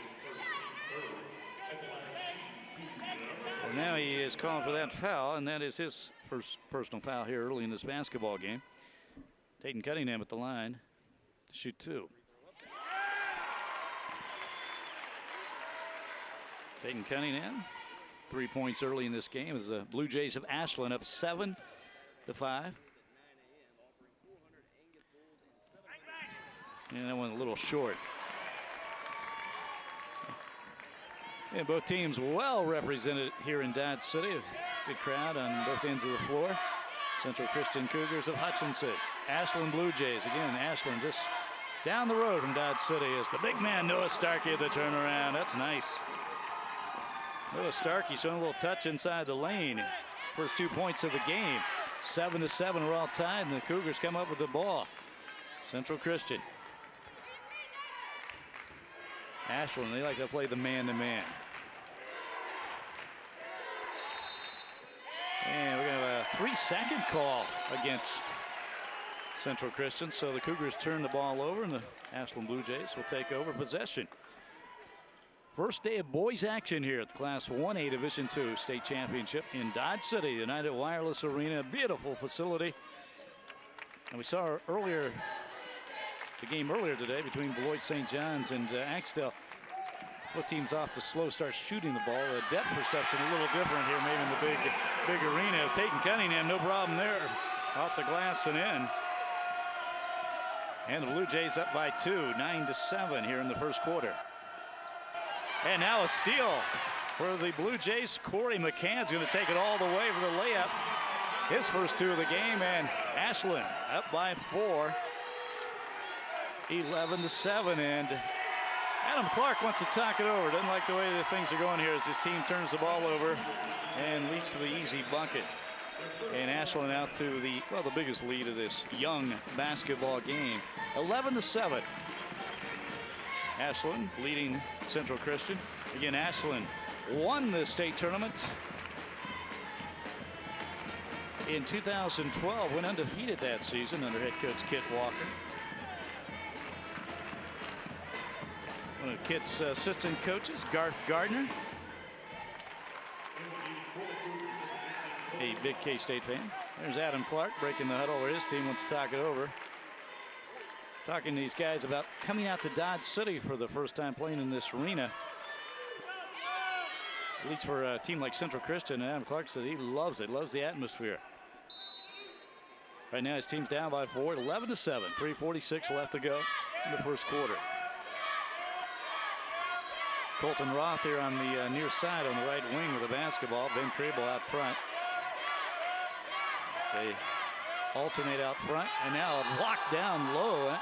And now he is calling for that foul, and that is his first personal foul here early in this basketball game. Tatum Cunningham at the line to shoot 2. Tatum Cunningham, 3 points early in this game as the Blue Jays of Ashland up 7-5. And that one a little short. And both teams well represented here in Dodge City. Good crowd on both ends of the floor. Central Christian Cougars of Hutchinson. Ashland Blue Jays. Again, Ashland just down the road from Dodge City is the big man Noah Starkey at the turnaround. That's nice. Noah Starkey showing a little touch inside the lane. First 2 points of the game. 7-7, we're all tied, and the Cougars come up with the ball. Central Christian. Ashland, they like to play the man-to-man. And we're going to have a 3-second call against Central Christian. So the Cougars turn the ball over, and the Ashland Blue Jays will take over possession. First day of boys action here at the Class 1A Division II State Championship in Dodge City, United Wireless Arena. Beautiful facility. And we saw the game earlier today between Beloit St. John's and Axtell. Both teams off to slow start shooting the ball. The depth perception a little different here, maybe in the big arena. Tatum Cunningham, no problem there. Off the glass and in. And the Blue Jays up by 2, 9-7 here in the first quarter. And now a steal for the Blue Jays. Corey McCann's going to take it all the way for the layup. His first 2 of the game, and Ashland up by 4, 11-7. And Adam Clark wants to talk it over. Doesn't like the way the things are going here as his team turns the ball over and leads to the easy bucket. And Ashland out to the biggest lead of this young basketball game, 11-7. Ashland leading Central Christian. Again, Ashland won the state tournament in 2012, went undefeated that season under head coach Kit Walker. One of Kit's assistant coaches, Garth Gardner, a big K-State fan. There's Adam Clark breaking the huddle where his team wants to talk it over. Talking to these guys about coming out to Dodge City for the first time playing in this arena. At least for a team like Central Christian, and Adam Clark said he loves it, loves the atmosphere. Right now his team's down by 4, 11-7, 3:46 left to go in the first quarter. Colton Roth here on the near side on the right wing with the basketball. Ben Crable out front. They alternate out front, and now locked down low.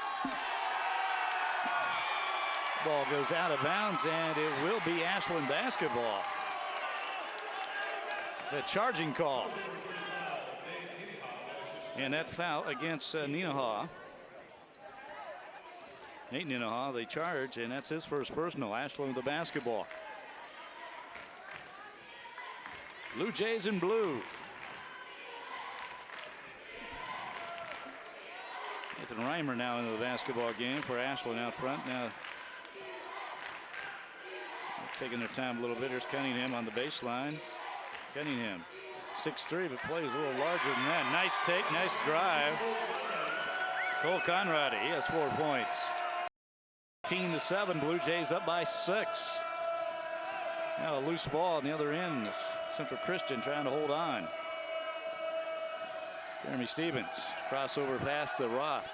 Ball goes out of bounds, and it will be Ashland basketball. The charging call. And that foul against Ninahaw. Nate Ninahaw, they charge, and that's his first personal. Ashland with the basketball. Blue Jays in blue. Nathan Reimer now into the basketball game for Ashland out front. Now taking their time a little bit. Here's Cunningham on the baseline. Cunningham, 6'3", but plays a little larger than that. Nice take, nice drive. Cole Conradi, he has 4 points. 18-7, Blue Jays up by 6. Now a loose ball on the other end. Central Christian trying to hold on. Jeremy Stevens, crossover pass to Roth.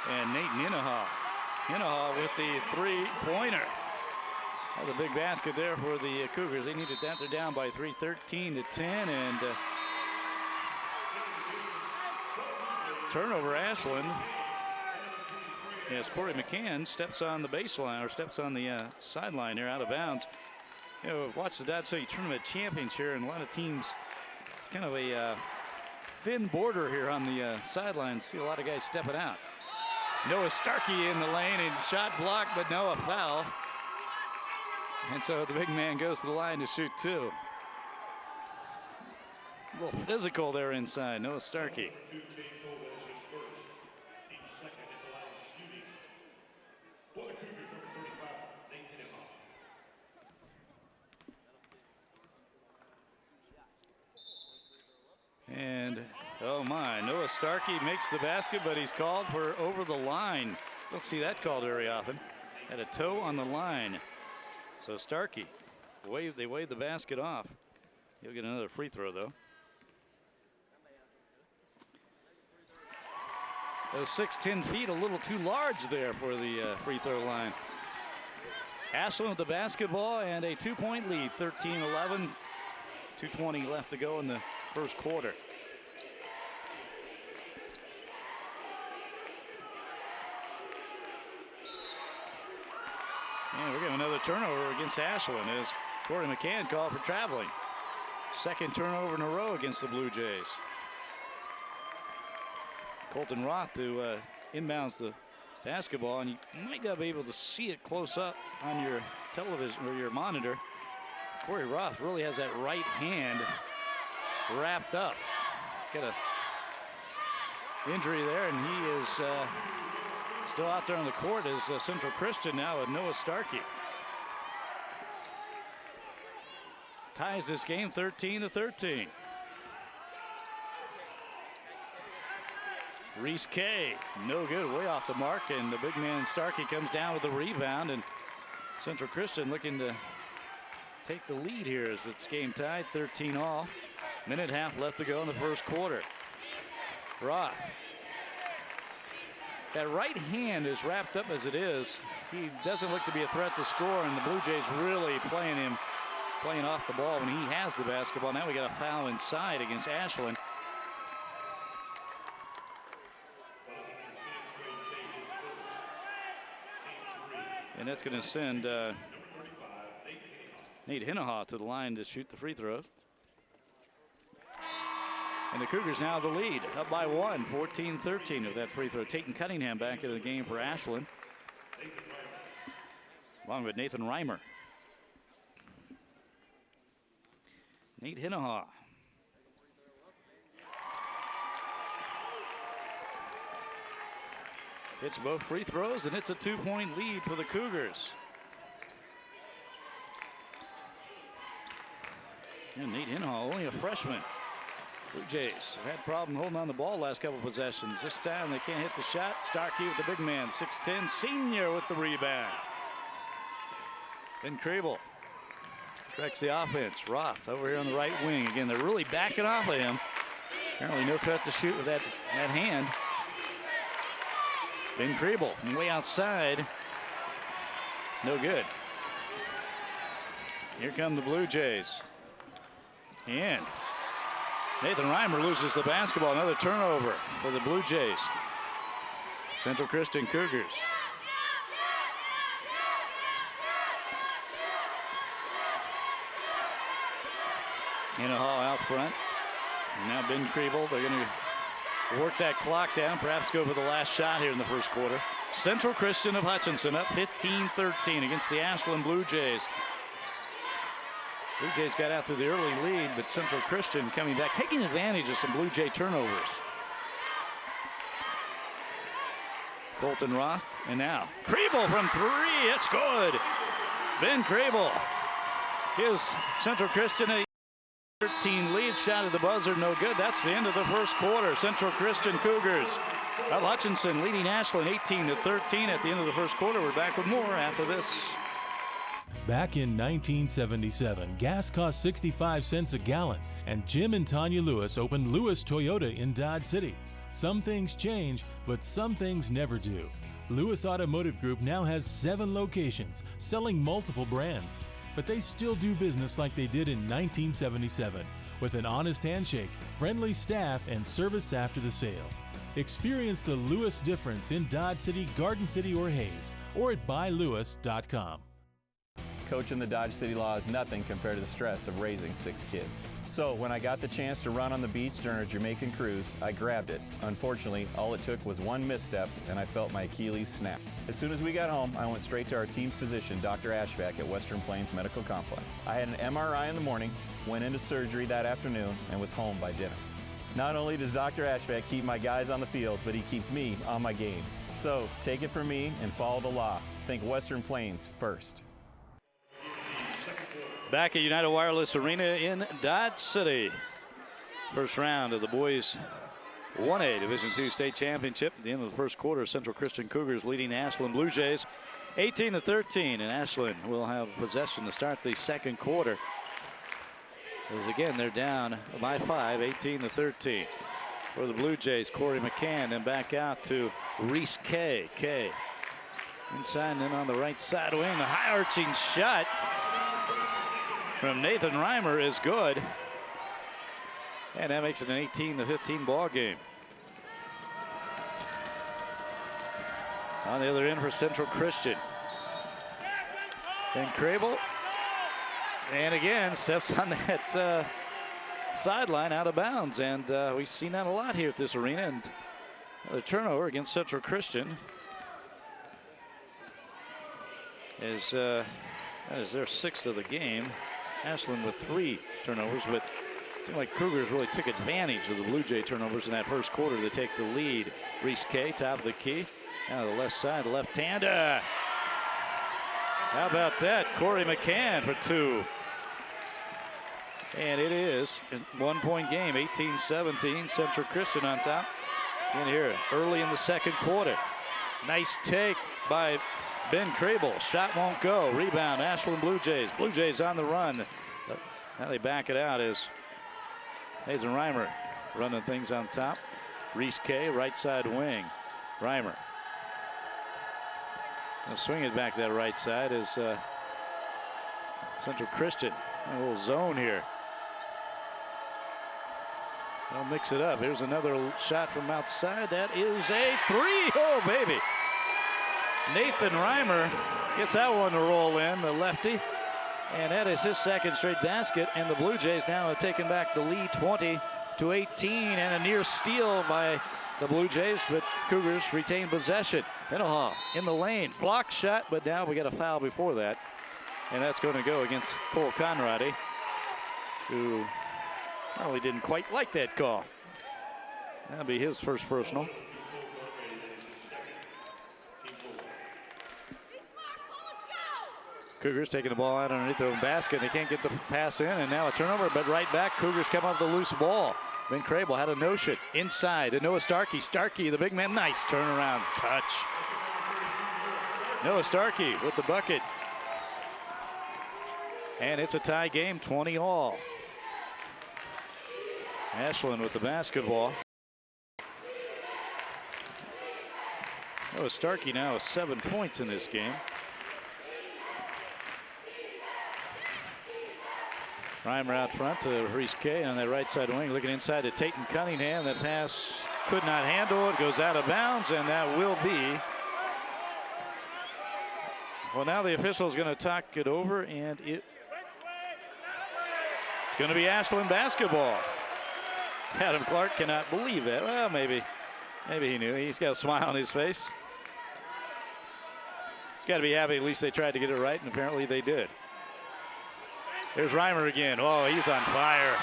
And Nate Ninahaw. Ninahaw with the 3-pointer. That's a big basket there for the Cougars. They needed that. They're down by 3, 13-10, and turnover Ashland. As Corey McCann steps on the baseline, or steps on the sideline here out of bounds. You know, watch the Dodge City Tournament Champions here, and a lot of teams, it's kind of a thin border here on the sidelines. See a lot of guys stepping out. Noah Starkey in the lane, and shot blocked, but no, a foul. And so the big man goes to the line to shoot 2. A little physical there inside, Noah Starkey. Oh my, Noah Starkey makes the basket, but he's called for over the line. Don't see that called very often. Had a toe on the line. So Starkey, they waved the basket off. He'll get another free throw though. Those 6'10" feet a little too large there for the free throw line. Ashland with the basketball and a 2-point lead, 13-11. 2:20 left to go in the first quarter. And we're getting another turnover against Ashland as Corey McCann called for traveling. Second turnover in a row against the Blue Jays. Colton Roth to inbounds the basketball, and you might not be able to see it close up on your television or your monitor. Corey Roth really has that right hand wrapped up. Got a injury there, and he is still out there on the court as Central Christian now with Noah Starkey. Ties this game 13-13. Reese Kay, no good, way off the mark, and the big man Starkey comes down with the rebound, and Central Christian looking to take the lead here as it's game tied 13-all. Minute and a half left to go in the first quarter. Roth. That right hand is wrapped up as it is. He doesn't look to be a threat to score, and the Blue Jays really playing off the ball when he has the basketball. Now we got a foul inside against Ashland. And that's going to send Nate Hinaha to the line to shoot the free throws. And the Cougars now the lead, up by one, 14-13 with that free throw. Tatum Cunningham back into the game for Ashland, along with Nathan Reimer. Nate Hinaha. Hits both free throws, and it's a 2-point lead for the Cougars. And Nate Hinaha, only a freshman. Blue Jays have had problem holding on the ball last couple of possessions. This time they can't hit the shot. Starkey with the big man, 6'10", senior with the rebound. Ben Krabel corrects the offense. Roth over here on the right wing. Again, they're really backing off of him. Apparently no threat to shoot with that hand. Ben Krabel way outside. No good. Here come the Blue Jays. And Nathan Reimer loses the basketball. Another turnover for the Blue Jays. Central Christian Cougars. Hinaha out front. And now Ben Krabel. They're going to work that clock down, perhaps go for the last shot here in the first quarter. Central Christian of Hutchinson up 15-13 against the Ashland Blue Jays. Blue Jays got out to the early lead, but Central Christian coming back, taking advantage of some Blue Jay turnovers. Colton Roth, and now Krabel from three. It's good. Ben Krabel gives Central Christian a 13 lead. Shot at the buzzer, no good. That's the end of the first quarter. Central Christian Cougars of Hutchinson leading Ashland 18-13 at the end of the first quarter. We're back with more after this. Back in 1977, gas cost 65 cents a gallon, and Jim and Tanya Lewis opened Lewis Toyota in Dodge City. Some things change, but some things never do. Lewis Automotive Group now has 7 locations, selling multiple brands. But they still do business like they did in 1977, with an honest handshake, friendly staff, and service after the sale. Experience the Lewis difference in Dodge City, Garden City, or Hayes, or at buylewis.com. Coaching the Dodge City Law is nothing compared to the stress of raising 6 kids. So when I got the chance to run on the beach during a Jamaican cruise, I grabbed it. Unfortunately, all it took was one misstep and I felt my Achilles snap. As soon as we got home, I went straight to our team physician, Dr. Ashvack at Western Plains Medical Complex. I had an MRI in the morning, went into surgery that afternoon, and was home by dinner. Not only does Dr. Ashvack keep my guys on the field, but he keeps me on my game. So take it from me and follow the law. Think Western Plains first. Back at United Wireless Arena in Dodge City. First round of the boys 1A Division II state championship. At the end of the first quarter, Central Christian Cougars leading Ashland Blue Jays 18-13, and Ashland will have possession to start the second quarter. As again, they're down by 5, 18-13. For the Blue Jays, Corey McCann, then back out to Reese Kay. Kay inside and then on the right side wing. The high arching shot from Nathan Reimer is good. And that makes it an 18-15 ball game. On the other end for Central Christian. Ben Crable. And again, steps on that sideline out of bounds. And we've seen that a lot here at this arena. And the turnover against Central Christian is that is their 6th of the game. Ashland with 3 turnovers, but it seemed like Cougars really took advantage of the Blue Jay turnovers in that first quarter to take the lead. Reese Kay, top of the key. Now the left side, left-hander. How about that? Corey McCann for 2. And it is a 1-point game, 18-17. Central Christian on top. In here early in the second quarter. Nice take by Ben Crable. Shot won't go. Rebound, Ashland Blue Jays. Blue Jays on the run. Now they back it out as Nathan Reimer running things on top. Reese Kay, right side wing. Reimer. They'll swing it back to that right side as Central Christian. A little zone here. They'll mix it up. Here's another shot from outside. That is a 3. Oh, baby. Nathan Reimer gets that one to roll in, the lefty. And that is his second straight basket. And the Blue Jays now have taken back the lead 20-18. And a near steal by the Blue Jays, but Cougars retain possession. Hinahaw in the lane. Block shot, but now we got a foul before that. And that's going to go against Cole Conradi, who probably didn't quite like that call. That'll be his first personal. Cougars taking the ball out underneath their own basket. They can't get the pass in, and now a turnover, but right back, Cougars come up with a loose ball. Ben Crable had a notion inside to Noah Starkey. Starkey, the big man, nice turnaround touch. Noah Starkey with the bucket. And it's a tie game, 20-all. Ashland with the basketball. Noah Starkey now with 7 points in this game. Reimer out front to Reese Kay on that right side wing, looking inside to Tatum Cunningham. That pass could not handle it, goes out of bounds, and that will be. Well, now the official is going to talk it over, and it's going to be Ashland basketball. Adam Clark cannot believe that. Well, maybe he knew. He's got a smile on his face. He's got to be happy. At least they tried to get it right, and apparently they did. Here's Reimer again. Oh, he's on fire.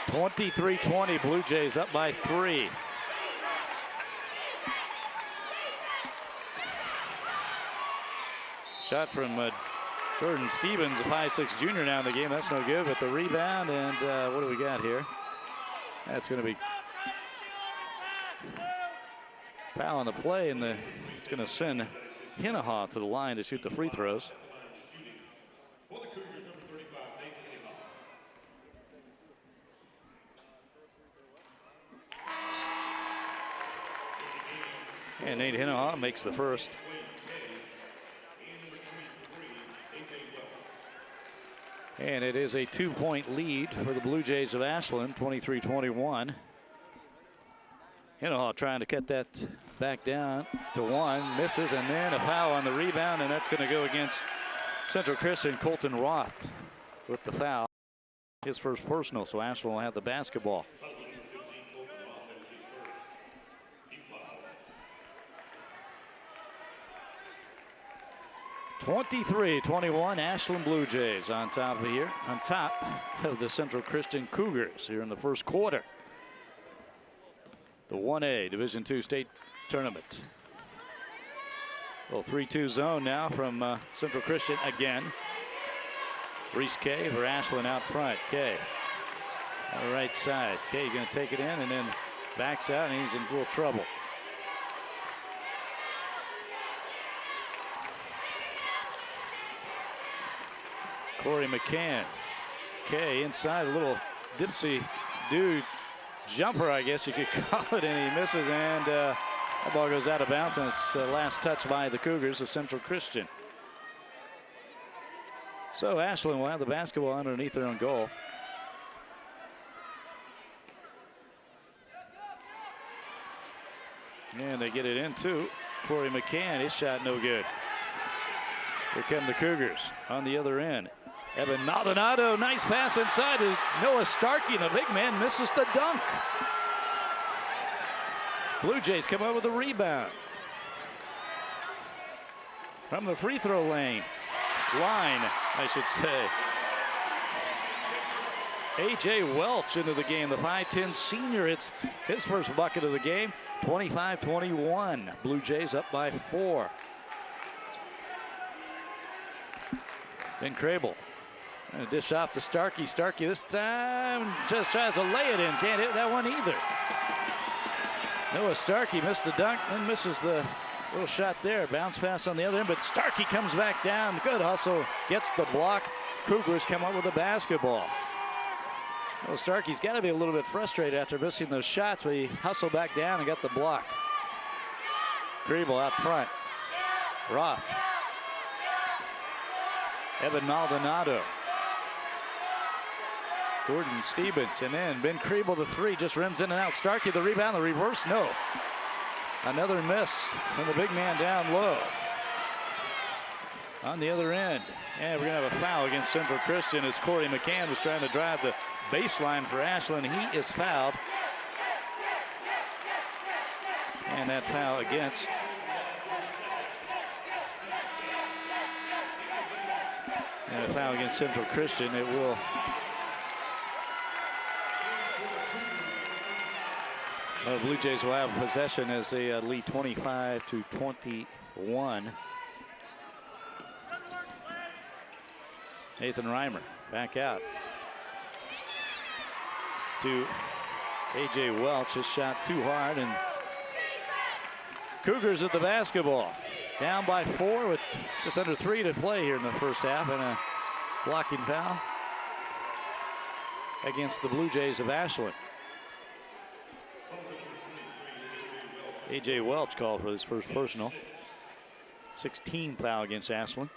(23-20) Blue Jays up by 3. Shot from Jordan Stevens, a 5'6" junior now in the game. That's no good, but the rebound, and what do we got here? That's going to be foul on the play, and it's going to send Hinahaw to the line to shoot the free throws. And Nate Hinahaw makes the first. And it is a 2-point lead for the Blue Jays of Ashland, 23-21. Hinahaw trying to cut that back down to 1, misses, and then a foul on the rebound, and that's going to go against Central Christian. Colton Roth with the foul. His first personal, so Ashland will have the basketball. (23-21) Ashland Blue Jays on top of the Central Christian Cougars here in the first quarter. The 1A Division II state tournament. Little 3-2 zone now from Central Christian again. Reese Kay for Ashland out front. Kay on the right side. Kay going to take it in and then backs out, and he's in real trouble. Corey McCann. Kay inside, a little dipsy dude jumper, I guess you could call it, and he misses, and that ball goes out of bounds, and it's last touch by the Cougars of Central Christian. So Ashland will have the basketball underneath their own goal. And they get it into Corey McCann. His shot no good. Here come the Cougars on the other end. Evan Maldonado, nice pass inside to Noah Starkey. The big man misses the dunk. Blue Jays come up with a rebound from the free throw line, I should say. A.J. Welch into the game. The 5'10 senior hits his first bucket of the game. 25-21. Blue Jays up by 4. Ben Crable. And a dish off to Starkey. Starkey this time just tries to lay it in. Can't hit that one either. Noah Starkey missed the dunk and misses the little shot there. Bounce pass on the other end, but Starkey comes back down. Good hustle. Gets the block. Cougars come up with a basketball. Well, Starkey's got to be a little bit frustrated after missing those shots, but he hustled back down and got the block. Griebel out front. Roth. Evan Maldonado. Jordan Stevens, and then Ben Kriebel the 3 just rims in and out. Starkey the rebound, the reverse, no. Another miss from the big man down low. On the other end, and we're gonna have a foul against Central Christian as Corey McCann was trying to drive the baseline for Ashland. He is fouled. And that foul against a foul against Central Christian. It will the Blue Jays will have possession as they lead 25-21. Nathan Reimer back out to A.J. Welch. His shot too hard, and Cougars at the basketball. Down by 4 with just under 3 to play here in the first half, and a blocking foul against the Blue Jays of Ashland. A.J. Welch called for his first personal. 16th foul against Ashland.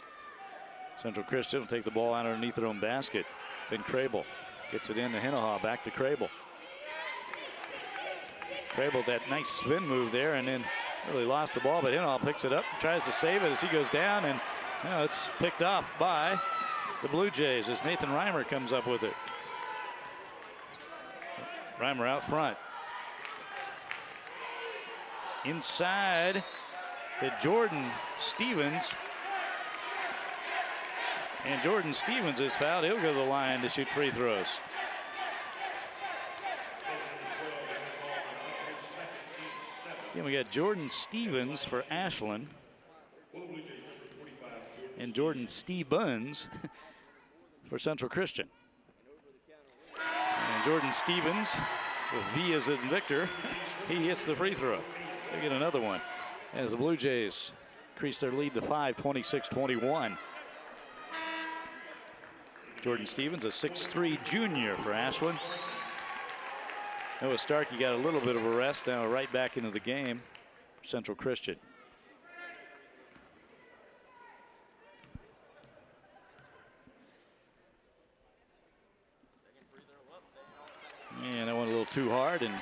Central Christian will take the ball out underneath their own basket. Ben Crable gets it into Hennehaw, back to Crable. Crable, that nice spin move there, and then really lost the ball, but Hennehaw picks it up, tries to save it as he goes down, and it's picked up by the Blue Jays as Nathan Reimer comes up with it. Reimer out front. Inside to Jordan Stevens. And Jordan Stevens is fouled. He'll go to the line to shoot free throws. Again, we got Jordan Stevens for Ashland. And Jordan Stevens for Central Christian. And Jordan Stevens, with V as in Victor, he hits the free throw. They get another one as the Blue Jays increase their lead to 5, 26-21. Jordan Stevens, a 6'3" junior for Ashland. Noah Starkey got a little bit of a rest, now right back into the game for Central Christian. And that went a little too hard, and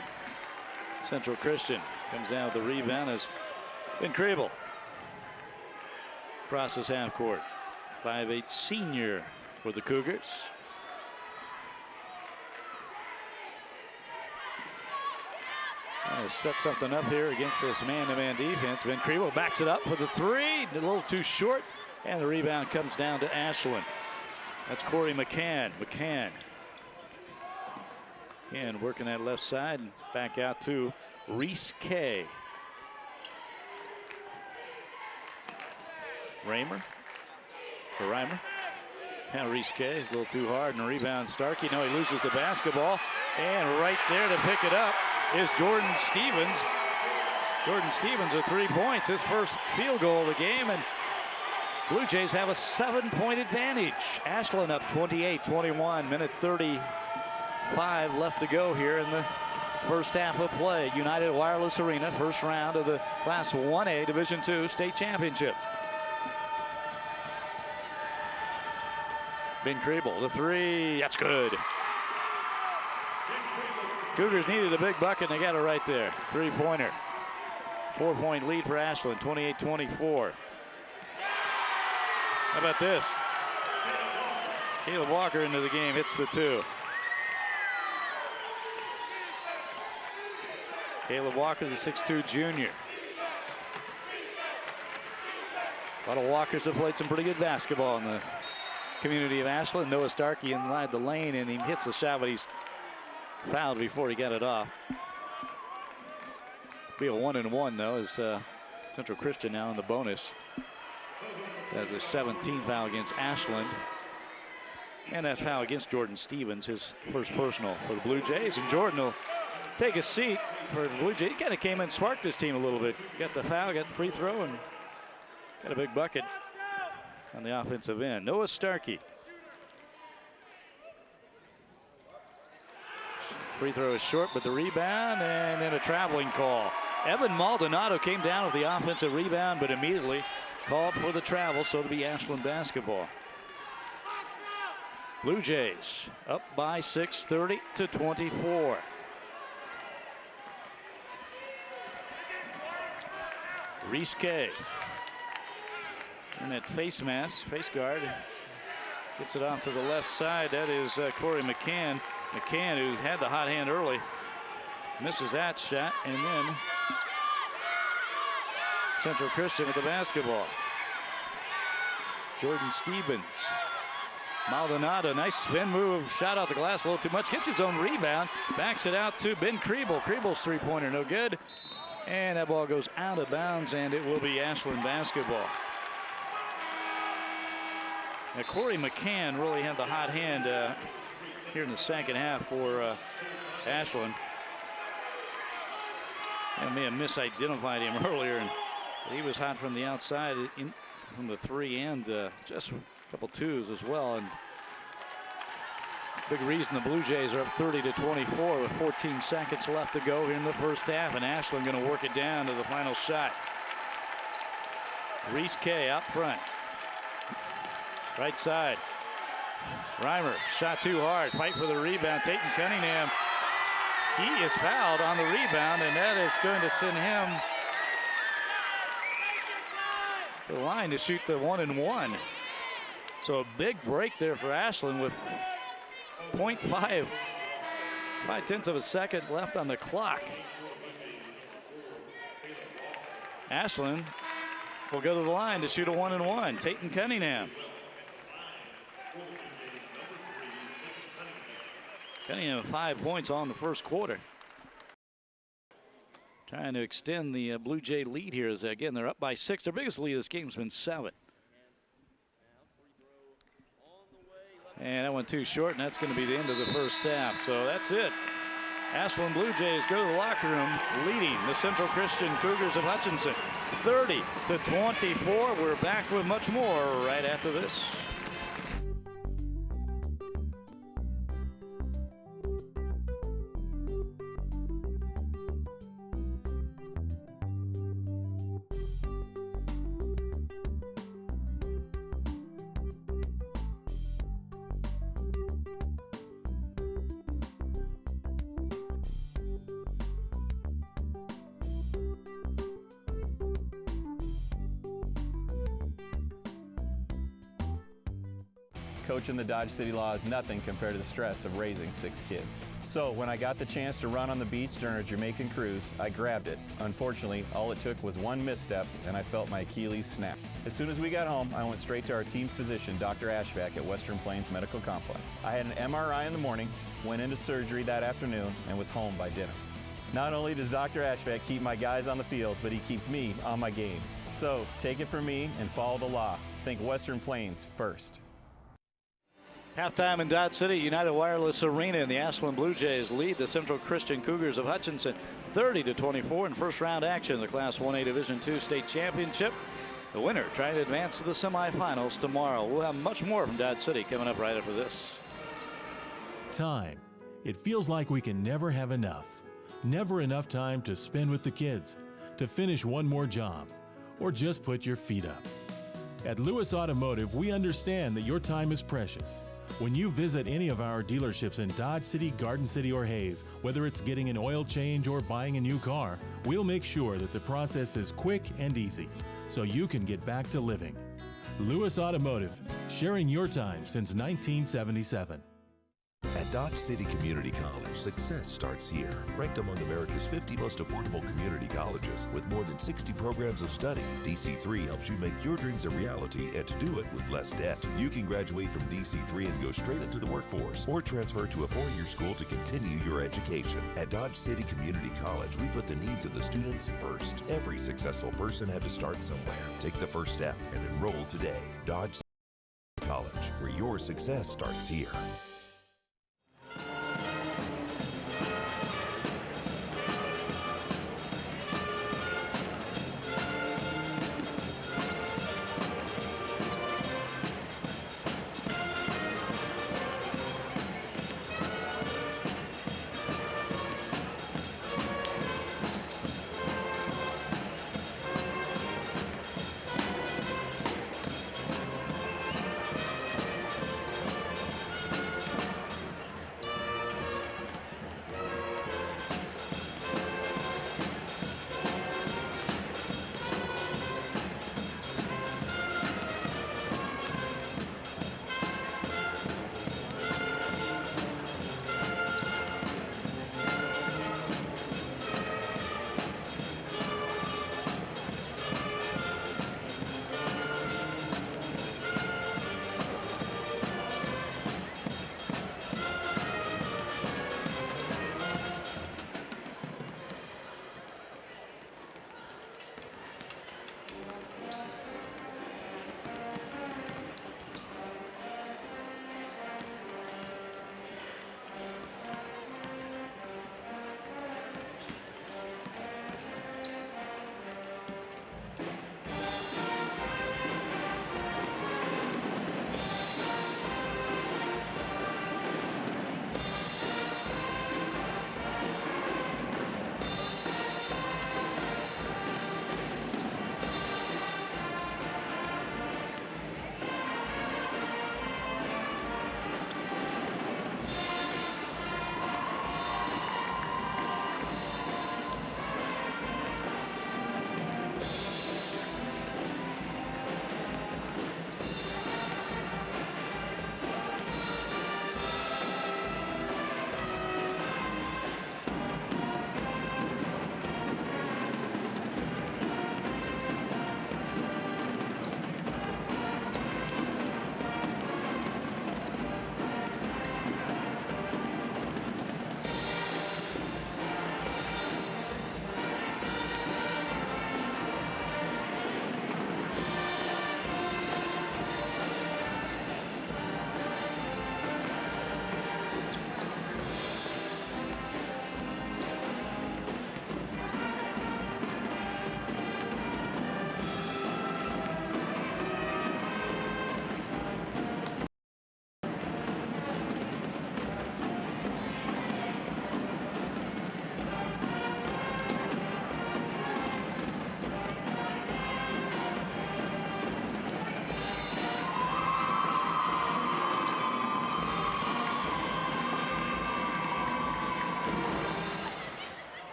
Central Christian comes down with the rebound as Ben Crable crosses half court. 5'8" senior for the Cougars. Set something up here against this man-to-man defense. Ben Crable backs it up for the 3, a little too short, and the rebound comes down to Ashland. That's Corey McCann. McCann working that left side and back out to Reese Kay. Reimer. Now Reese K, a little too hard, and a rebound. Starkey, no, he loses the basketball. And right there to pick it up is Jordan Stevens. Jordan Stevens with 3 points, his first field goal of the game, and Blue Jays have a 7-point advantage. Ashland up 28-21, minute 35 left to go here in the first half of play. United Wireless Arena, first round of the Class 1A Division II State Championship. Ben Kriebel, the three, that's good. Cougars needed a big bucket, and they got it right there. Three-pointer. 4-point lead for Ashland, 28-24. How about this? Caleb Walker into the game, hits the two. Caleb Walker, the 6'2" junior. A lot of Walkers have played some pretty good basketball in the community of Ashland. Noah Starkey inside the lane, and he hits the shot, but he's fouled before he got it off. Be a 1-and-1 though, as Central Christian now in the bonus. That's a 17th foul against Ashland. And that foul against Jordan Stevens, his first personal for the Blue Jays. And Jordan will take a seat for the Blue Jays. He kind of came in and sparked his team a little bit. Got the foul, got the free throw, and got a big bucket on the offensive end. Noah Starkey. Free throw is short, but the rebound, and then a traveling call. Evan Maldonado came down with the offensive rebound, but immediately called for the travel, so it'll be Ashland basketball. Blue Jays up by 6, 30-24. Reese K. And that face guard, gets it off to the left side. That is Corey McCann. McCann, who had the hot hand early, misses that shot, and then Central Christian with the basketball. Jordan Stevens. Maldonado, nice spin move, shot out the glass a little too much, gets his own rebound, backs it out to Ben Kriebel. Kriebel's three-pointer, no good. And that ball goes out of bounds, and it will be Ashland basketball. Now, Corey McCann really had the hot hand here in the second half for Ashland. I may have misidentified him earlier, and he was hot from the outside from the three and just a couple twos as well. And big reason the Blue Jays are up 30-24 with 14 seconds left to go here in the first half, and Ashland going to work it down to the final shot. Reese K out front. Right side. Reimer, shot too hard, fight for the rebound. Tatum Cunningham, he is fouled on the rebound, and that is going to send him to the line to shoot the 1-and-1. So a big break there for Ashland with 0.5 of a second left on the clock. Ashland will go to the line to shoot a 1-and-1. Tatum Cunningham. Cunningham 5 points on the first quarter. Trying to extend the Blue Jay lead here as again they're up by 6. Their biggest lead of this game has been 7. And that went too short, and that's going to be the end of the first half. So that's it. Ashland Blue Jays go to the locker room leading the Central Christian Cougars of Hutchinson 30-24. We're back with much more right after this. Coaching the Dodge City Law is nothing compared to the stress of raising 6 kids. So when I got the chance to run on the beach during a Jamaican cruise, I grabbed it. Unfortunately, all it took was one misstep and I felt my Achilles snap. As soon as we got home, I went straight to our team physician, Dr. Ashvack at Western Plains Medical Complex. I had an MRI in the morning, went into surgery that afternoon, and was home by dinner. Not only does Dr. Ashvack keep my guys on the field, but he keeps me on my game. So take it from me and follow the law. Think Western Plains first. Halftime in Dodge City, United Wireless Arena, and the Ashland Blue Jays lead the Central Christian Cougars of Hutchinson 30-24 in first round action in the Class 1A Division II State Championship. The winner trying to advance to the semifinals tomorrow. We'll have much more from Dodge City coming up right after this. Time. It feels like we can never have enough. Never enough time to spend with the kids, to finish one more job, or just put your feet up. At Lewis Automotive, we understand that your time is precious. When you visit any of our dealerships in Dodge City, Garden City, or Hayes, whether it's getting an oil change or buying a new car, we'll make sure that the process is quick and easy, so you can get back to living. Lewis Automotive, sharing your time since 1977. At Dodge City Community College, success starts here. Ranked among America's 50 most affordable community colleges with more than 60 programs of study, DC3 helps you make your dreams a reality and to do it with less debt. You can graduate from DC3 and go straight into the workforce or transfer to a four-year school to continue your education. At Dodge City Community College, we put the needs of the students first. Every successful person had to start somewhere. Take the first step and enroll today. Dodge City College, where your success starts here.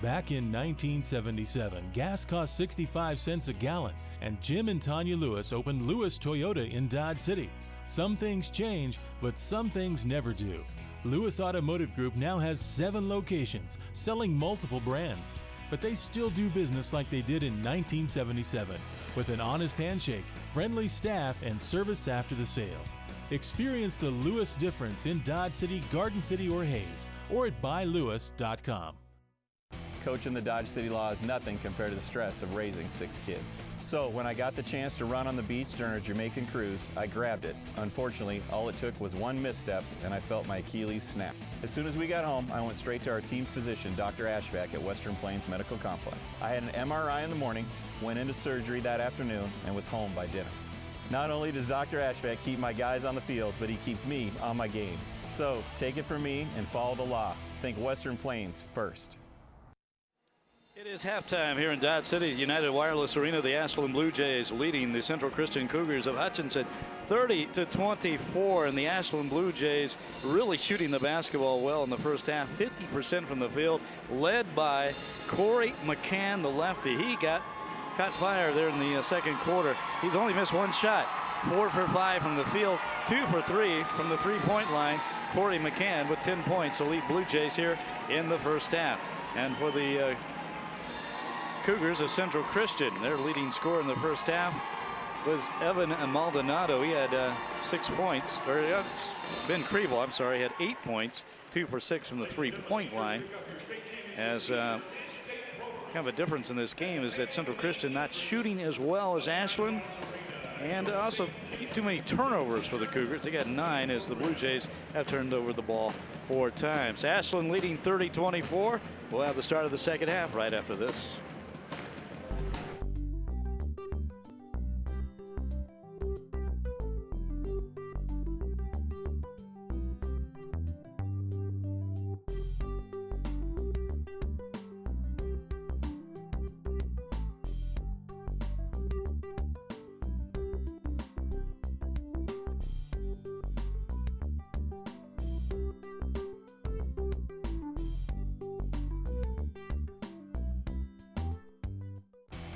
Back in 1977, gas cost 65 cents a gallon, and Jim and Tanya Lewis opened Lewis Toyota in Dodge City. Some things change, but some things never do. Lewis Automotive Group now has 7 locations, selling multiple brands. But they still do business like they did in 1977, with an honest handshake, friendly staff, and service after the sale. Experience the Lewis difference in Dodge City, Garden City, or Hayes, or at buylewis.com. Coaching the Dodge City Law is nothing compared to the stress of raising 6 kids. So when I got the chance to run on the beach during a Jamaican cruise, I grabbed it. Unfortunately, all it took was one misstep and I felt my Achilles snap. As soon as we got home, I went straight to our team physician, Dr. Ashvack at Western Plains Medical Complex. I had an MRI in the morning, went into surgery that afternoon, and was home by dinner. Not only does Dr. Ashvack keep my guys on the field, but he keeps me on my game. So take it from me and follow the law. Think Western Plains first. It is halftime here in Dodge City, United Wireless Arena. The Ashland Blue Jays leading the Central Christian Cougars of Hutchinson 30-24, and the Ashland Blue Jays really shooting the basketball well in the first half, 50% from the field, led by Corey McCann, the lefty. He caught fire there in the second quarter. He's only missed one shot, 4 for 5 from the field, 2 for 3 from the three-point line. Corey McCann with 10 points to lead Blue Jays here in the first half. And for the Cougars of Central Christian, their leading scorer in the first half was Evan Maldonado. He had 6 points, or Ben Kriebel, I'm sorry, had 8 points, 2 for 6 from the three-point line. As kind of a difference in this game is that Central Christian not shooting as well as Ashland, and also too many turnovers for the Cougars. They got 9 as the Blue Jays have turned over the ball 4 times. Ashland leading 30-24. We'll have the start of the second half right after this.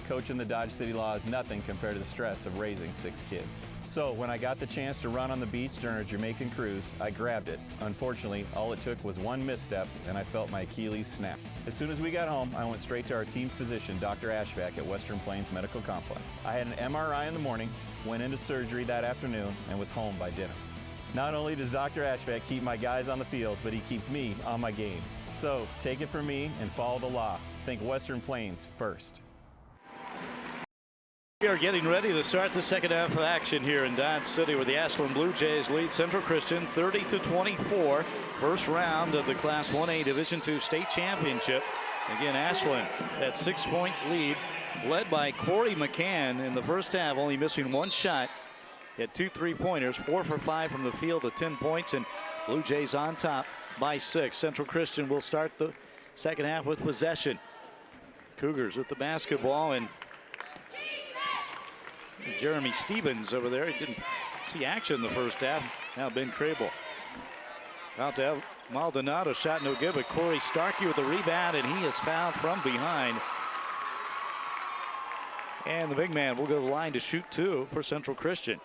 Coaching the Dodge City Law is nothing compared to the stress of raising 6 kids. So when I got the chance to run on the beach during a Jamaican cruise, I grabbed it. Unfortunately, all it took was one misstep and I felt my Achilles snap. As soon as we got home, I went straight to our team physician, Dr. Ashvack at Western Plains Medical Complex. I had an MRI in the morning, went into surgery that afternoon, and was home by dinner. Not only does Dr. Ashvack keep my guys on the field, but he keeps me on my game. So take it from me and follow the law. Think Western Plains first. We are getting ready to start the second half of action here in Dodge City, where the Ashland Blue Jays lead Central Christian 30-24. First round of the Class 1A Division II State Championship. Again, Ashland, that 6-point lead, led by Corey McCann in the first half, only missing one shot. He had 2 3-pointers, 4 for 5 from the field with 10 points, and Blue Jays on top by 6. Central Christian will start the second half with possession. Cougars with the basketball, and Jeremy Stevens over there. He didn't see action in the first half. Now Ben Kriebel. Out to have Maldonado, shot no good, but Corey Starkey with the rebound, and he is fouled from behind. And the big man will go to the line to shoot 2 for Central Christian.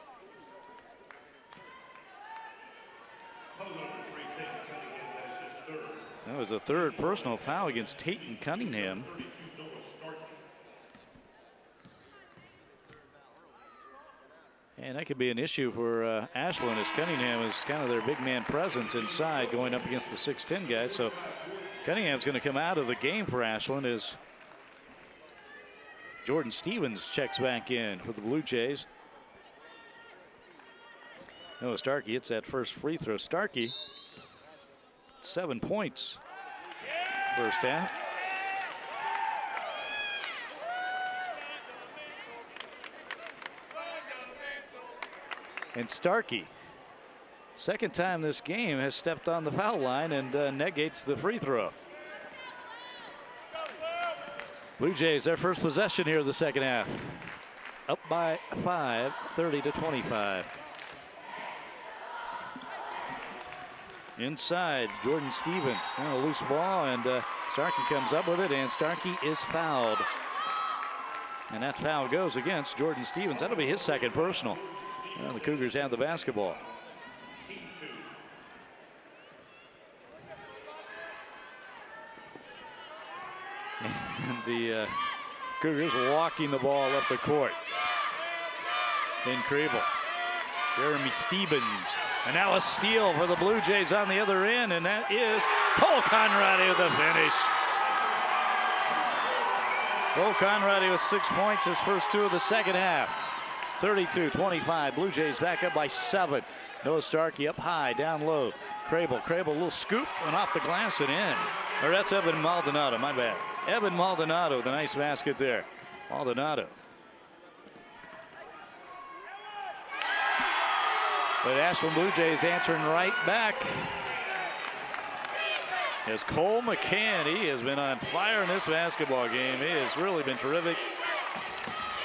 That was a third personal foul against Tayton Cunningham. And that could be an issue for Ashland, as Cunningham is kind of their big man presence inside going up against the 6'10 guys. So Cunningham's going to come out of the game for Ashland as Jordan Stevens checks back in for the Blue Jays. Noah Starkey hits that first free throw. Starkey, 7 points first half. And Starkey, second time this game, has stepped on the foul line and negates the free throw. Blue Jays, their first possession here of the second half. Up by 5, 30-25. Inside, Jordan Stevens. Now a loose ball, and Starkey comes up with it, and Starkey is fouled. And that foul goes against Jordan Stevens. That'll be his second personal. Well, the Cougars have the basketball. And the Cougars walking the ball up the court. Ben Kriebel. Jeremy Stevens. And now a steal for the Blue Jays on the other end, and that is Cole Conradi with the finish. Cole Conradi with 6 points, his first 2 of the second half. 32-25, Blue Jays back up by 7. Noah Starkey up high, down low. Kriebel, a little scoop, and off the glass and in. Or that's Evan Maldonado, my bad. Evan Maldonado with a nice basket there. Maldonado. But Ashland Blue Jays answering right back. As Cole McCann, he has been on fire in this basketball game. He has really been terrific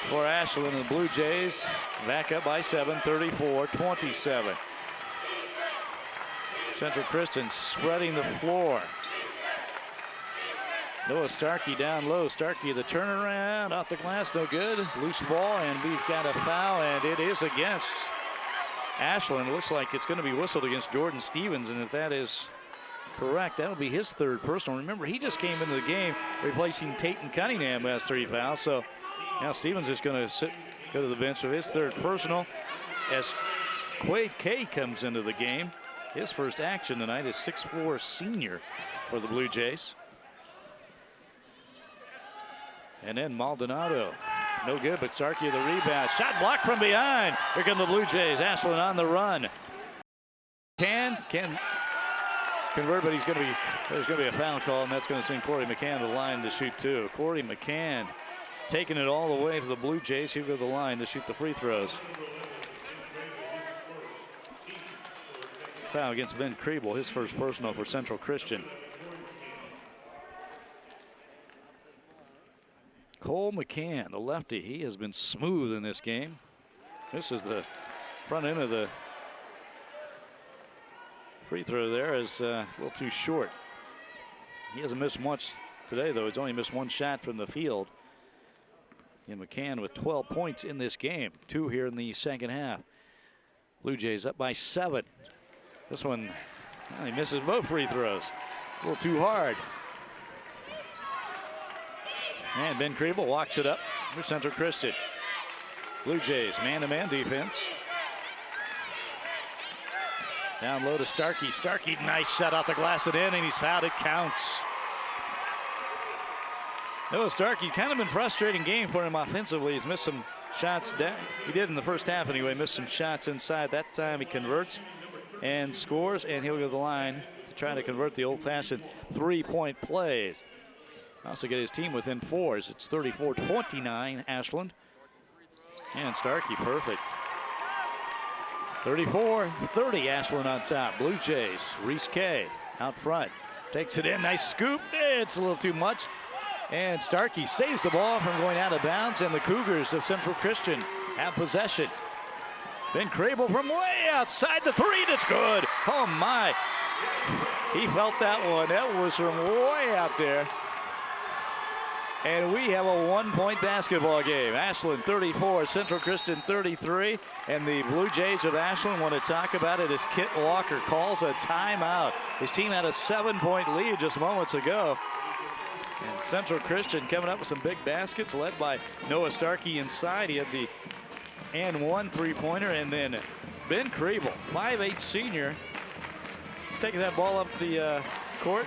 for Ashland and the Blue Jays. Back up by 7, 34-27. Central Christian spreading the floor. Noah Starkey down low. Starkey the turnaround off the glass, no good. Loose ball, and we've got a foul, and it is against Ashland. It looks like it's going to be whistled against Jordan Stevens, and if that is correct, that'll be his third personal. Remember, he just came into the game replacing Tatum Cunningham, who has 3 fouls. So now Stevens is going to go to the bench of his third personal as Quade Kay comes into the game. His first action tonight is 6'4" senior for the Blue Jays. And then Maldonado. No good, but Starkey the rebound. Shot blocked from behind. Here come the Blue Jays. Ashland on the run. Can convert, but there's going to be a foul call, and that's going to send Corey McCann to the line to shoot 2. Corey McCann taking it all the way to the Blue Jays. He'll go to the line to shoot the free throws. Foul against Ben Kriebel, his first personal for Central Christian. Cole McCann, the lefty, he has been smooth in this game. This is the front end of the free throw there is a little too short. He hasn't missed much today, though. He's only missed 1 shot from the field. And McCann with 12 points in this game, 2 here in the second half. Blue Jays up by 7. This one, well, he misses both free throws. A little too hard. And Ben Kriebel walks it up for Central Christian. Blue Jays man-to-man defense. Down low to Starkey. Starkey, nice shot off the glass and in, and he's fouled. It counts. Noah Starkey, kind of been frustrating game for him offensively. He's missed some shots down. He did in the first half anyway, missed some shots inside. That time he converts and scores, and he'll go to the line to try to convert the old-fashioned 3-point plays. Also get his team within 4s. It's 34-29 Ashland. And Starkey perfect. 34-30 Ashland on top. Blue Jays, Reese Kay out front. Takes it in, nice scoop. It's a little too much. And Starkey saves the ball from going out of bounds, and the Cougars of Central Christian have possession. Ben Kriebel from way outside the 3, that's good. Oh my, he felt that one. That was from way out there. And we have a 1-point basketball game. Ashland 34, Central Christian 33. And the Blue Jays of Ashland want to talk about it as Kit Walker calls a timeout. His team had a 7-point lead just moments ago. And Central Christian coming up with some big baskets led by Noah Starkey inside. He had the and 1 3-pointer. And then Ben Kriebel, 5'8" senior. He's taking that ball up the court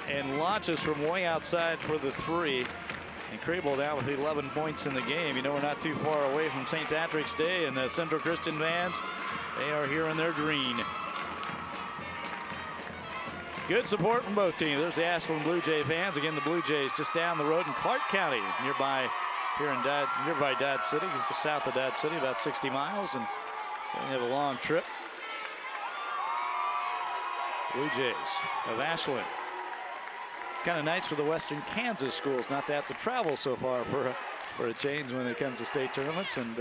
and launches from way outside for the 3. And Kriebel down with 11 points in the game. You know, we're not too far away from St. Patrick's Day, and the Central Christian fans, they are here in their green. Good support from both teams. There's the Ashland Blue Jay fans. Again, the Blue Jays just down the road in Clark County, nearby here in nearby Dodge City, just south of Dodge City, about 60 miles, and they have a long trip. Blue Jays of Ashland. Kind of nice for the Western Kansas schools not to have to travel so far for a change when it comes to state tournaments. And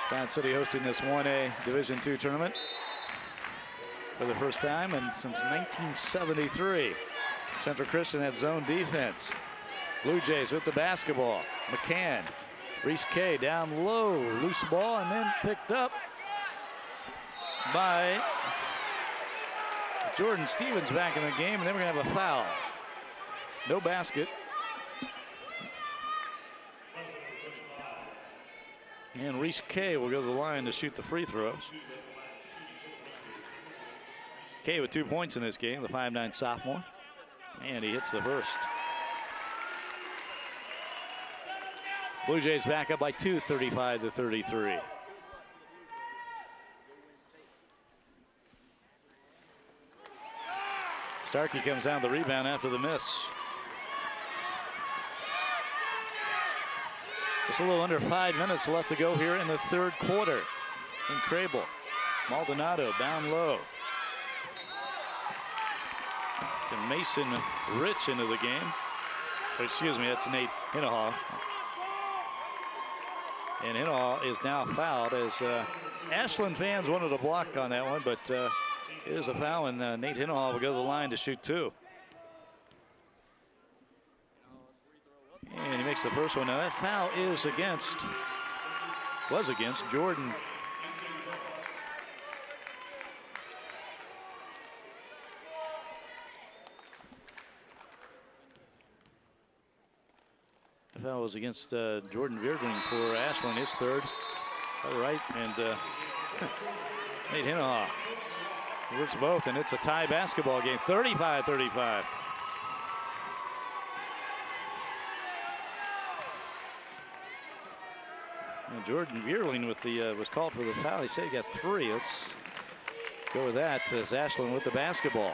Dodge City hosting this 1A Division II tournament. for the first time and since 1973. Central Christian had zone defense. Blue Jays with the basketball. McCann, Reese K down low, loose ball, and then picked up by Jordan Stevens back in the game, and then we're going to have a foul. No basket. And Reese K will go to the line to shoot the free throws. K with 2 points in this game, the 5'9" sophomore. And he hits the first. Blue Jays back up by 2, 35-33. Starkey comes down the rebound after the miss. Just a little under 5 minutes left to go here in the third quarter. And Crable, Maldonado down low. And Mason Rich into the game. Excuse me, that's Nate Hinahaw. And Hinahaw is now fouled as Ashland fans wanted a block on that one, but it is a foul, and Nate Hinahaw will go to the line to shoot 2. And he makes the first one. Now that foul was against Jordan. The foul was against Jordan Beardling for Ashland, his third. All right, and Nate Hinahaw works both, and it's a tie basketball game, 35-35. And Jordan Beardling with the was called for the foul. He said he got 3. Let's go with that as Ashland with the basketball.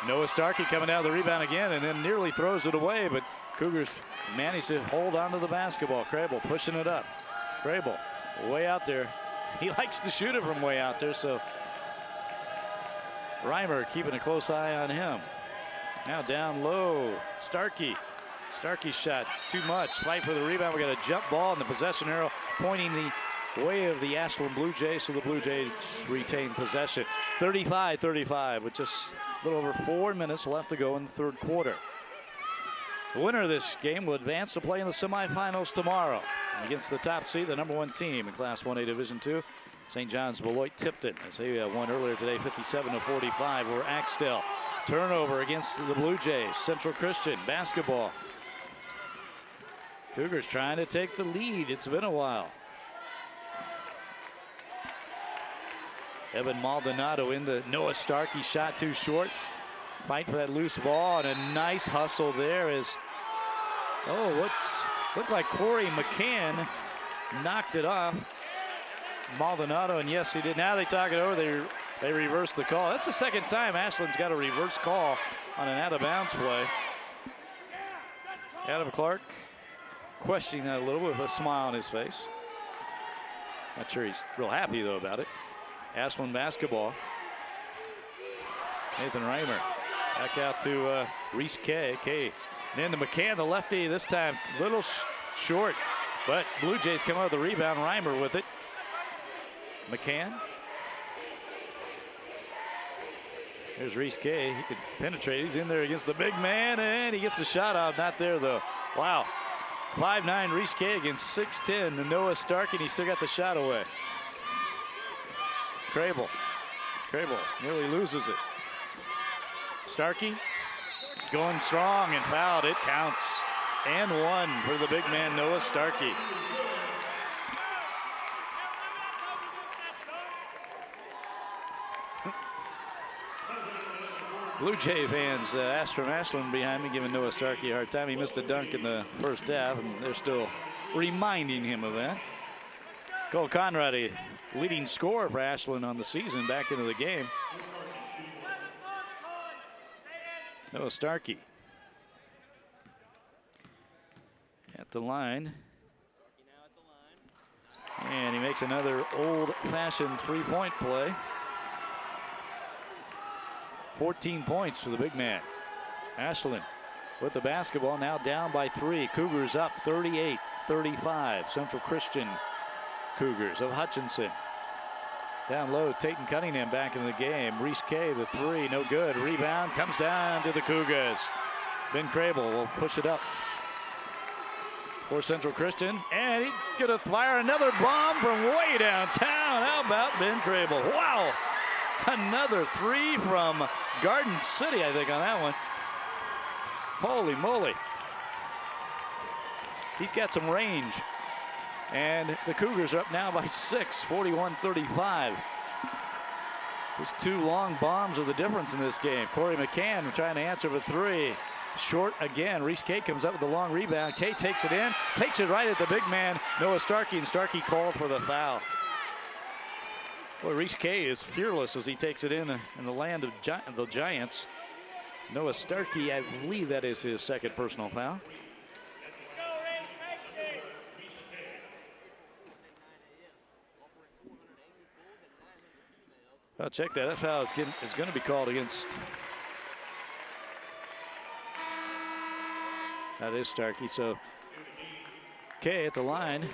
Noah Starkey coming down the rebound again and then nearly throws it away, but Cougars managed to hold on to the basketball. Crable pushing it up. Crable way out there. He likes to shoot it from way out there, so Reimer keeping a close eye on him. Now down low, Starkey. Starkey's shot too much. Fight for the rebound. We got a jump ball and the possession arrow pointing the way of the Ashland Blue Jays, so the Blue Jays retain possession. 35-35 with just a little over 4 minutes left to go in the third quarter. The winner of this game will advance to play in the semifinals tomorrow against the top seed, the #1 team in Class 1A Division II, St. John's Beloit Tipton, as they won earlier today, 57-45 over Axtell. Turnover against the Blue Jays. Central Christian basketball. Cougars trying to take the lead. It's been a while. Evan Maldonado in the Noah Starkey shot too short. Fight for that loose ball, and a nice hustle there is, looked like Corey McCann knocked it off Maldonado, and yes, he did. Now they talk it over. They reverse the call. That's the second time Ashland's got a reverse call on an out-of-bounds play. Adam Clark questioning that a little with a smile on his face. Not sure he's real happy, though, about it. Ashland basketball. Nathan Reimer back out to Reese K. And then to McCann, the lefty, this time a little short, but Blue Jays come out of the rebound. Reimer with it. McCann. Here's Reese K. He could penetrate. He's in there against the big man, and he gets the shot out. Not there, though. Wow. 5'9" Reese K against 6'10" Noah Starkey, and he still got the shot away. Crable nearly loses it. Starkey going strong and fouled. It counts. And 1 for the big man, Noah Starkey. Blue Jay fans asked from Ashland behind me, giving Noah Starkey a hard time. He missed a dunk in the first half, and they're still reminding him of that. Cole Conrad, leading scorer for Ashland on the season, back into the game. Noah Starkey at the line. And he makes another old-fashioned three-point play. 14 points for the big man. Ashland with the basketball, now down by 3. Cougars up 38-35. Central Christian Cougars of Hutchinson. Down low, Tatum Cunningham back in the game. Reese Kay, the three, no good. Rebound comes down to the Cougars. Ben Crable will push it up for Central Christian, and he's gonna fire another bomb from way downtown. How about Ben Crable? Wow, another three from Garden City, I think, on that one. Holy moly. He's got some range. And the Cougars are up now by 6, 41-35. These two long bombs are the difference in this game. Corey McCann trying to answer for three. Short again. Reese Kay comes up with the long rebound. Kay takes it in, takes it right at the big man, Noah Starkey, and Starkey called for the foul. Boy, Reese Kay is fearless as he takes it in the land of the Giants. Noah Starkey, I believe that is his second personal foul. Well, check that. That foul is going to be called against. That is Starkey. So Kay at the line.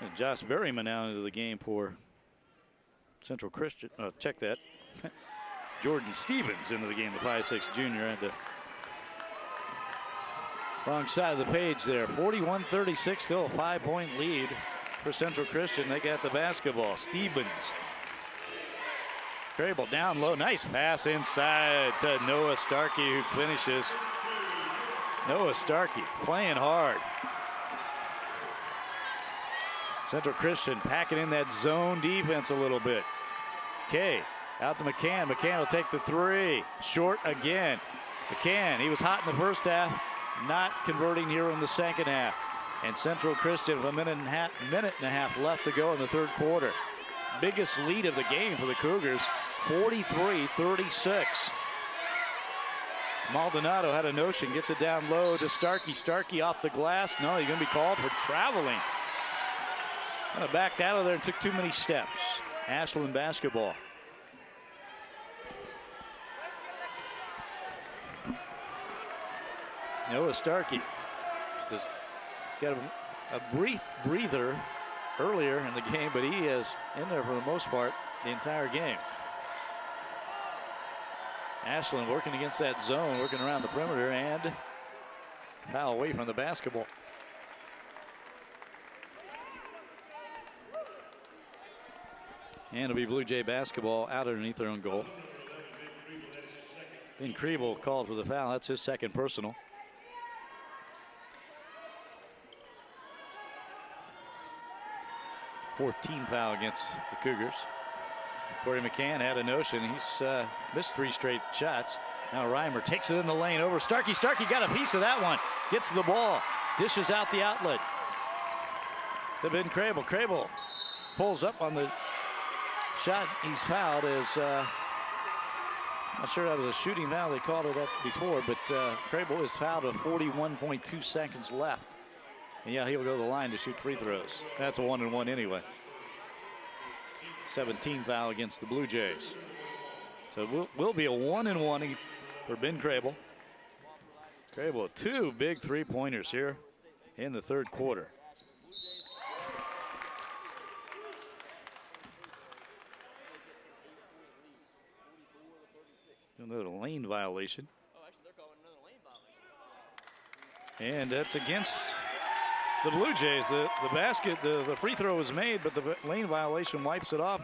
And Josh Berryman now into the game for Central Christian. Check that. Jordan Stevens into the game, the 5'6" junior, had the wrong side of the page there. 41-36, still a 5-point lead for Central Christian. They got the basketball. Stevens. Crable down low. Nice pass inside to Noah Starkey, who finishes. Noah Starkey playing hard. Central Christian packing in that zone defense a little bit. Kay out to McCann. McCann will take the three. Short again. McCann, he was hot in the first half. Not converting here in the second half. And Central Christian with a minute and a half left to go in the third quarter. Biggest lead of the game for the Cougars, 43-36. Maldonado had a notion, gets it down low to Starkey. Starkey off the glass. No, he's going to be called for traveling. Kind of backed out of there and took too many steps. Ashland basketball. Noah Starkey just got a breather earlier in the game, but he is in there for the most part the entire game. Ashland working against that zone, working around the perimeter, and foul away from the basketball. And it'll be Blue Jay basketball out underneath their own goal. Ben Kriebel called for the foul. That's his second personal. 14th foul against the Cougars. Corey McCann had a notion. He's missed 3 straight shots. Now Reimer takes it in the lane over Starkey. Starkey got a piece of that one. Gets the ball. Dishes out the outlet to Ben Crable. Crable pulls up on the shot. He's fouled as not sure that was a shooting foul. They called it up before, but Crable is fouled with 41.2 seconds left. And yeah, he'll go to the line to shoot free throws. That's a 1-and-1 anyway. 17th foul against the Blue Jays. So will be a 1-and-1 for Ben Crable. Crable, 2 big 3-pointers here in the third quarter. Another lane violation. And that's against the Blue Jays. The free throw was made, but the lane violation wipes it off.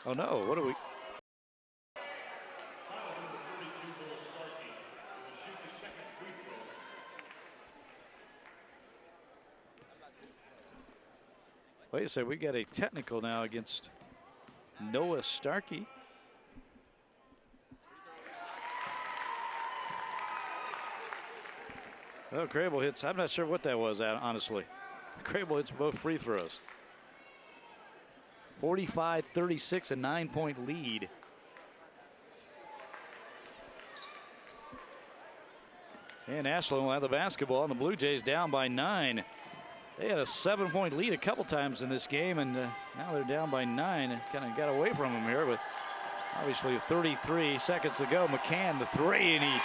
Oh no, what do we? Wait a second, we got a technical now against Noah Starkey. Oh, Crable hits. I'm not sure what that was, honestly. Crable hits both free throws. 45-36, a 9-point lead. And Ashland will have the basketball, and the Blue Jays down by 9. They had a 7-point lead a couple times in this game, and now they're down by 9. Kind of got away from them here with Obviously 33 seconds to go. McCann the three, and he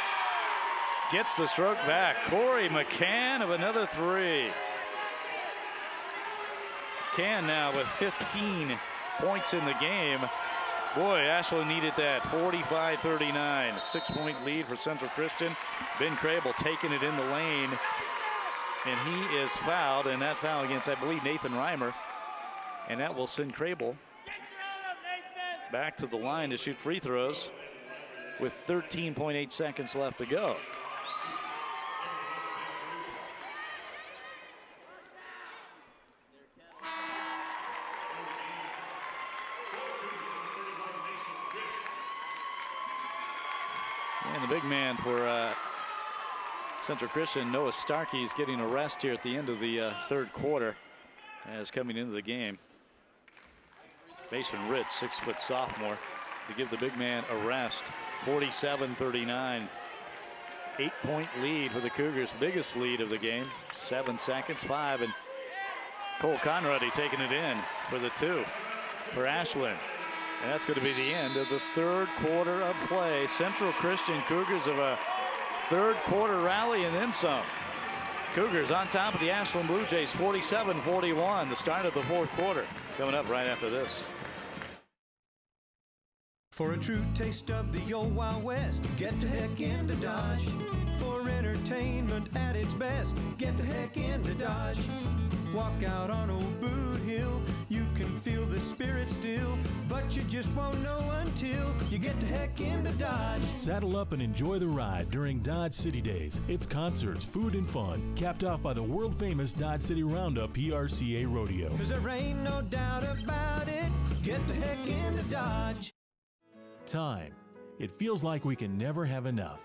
gets the stroke back. Corey McCann of another three. McCann now with 15 points in the game. Boy, Ashland needed that. 45-39, 6-point lead for Central Christian. Ben Crable taking it in the lane, and he is fouled, and that foul against, I believe, Nathan Reimer, and that will send Crable back to the line to shoot free throws with 13.8 seconds left to go. And the big man for Central Christian, Noah Starkey, is getting a rest here at the end of the third quarter as coming into the game. Mason Ritz, 6-foot sophomore, to give the big man a rest. 47-39. 8-point lead for the Cougars, biggest lead of the game. 7 seconds, 5, and Cole Conrady taking it in for the 2 for Ashland. And that's going to be the end of the third quarter of play. Central Christian Cougars of a third quarter rally and then some. Cougars on top of the Ashland Blue Jays, 47-41, the start of the fourth quarter. Coming up right after this. For a true taste of the old Wild West, get the heck into Dodge. For entertainment at its best, get the heck into Dodge. Walk out on old Boot Hill, you can feel the spirit still, but you just won't know until you get the heck into Dodge. Saddle up and enjoy the ride during Dodge City Days. It's concerts, food, and fun, capped off by the world-famous Dodge City Roundup PRCA Rodeo. 'Cause there ain't no doubt about it, get the heck into Dodge. Time. It feels like we can never have enough.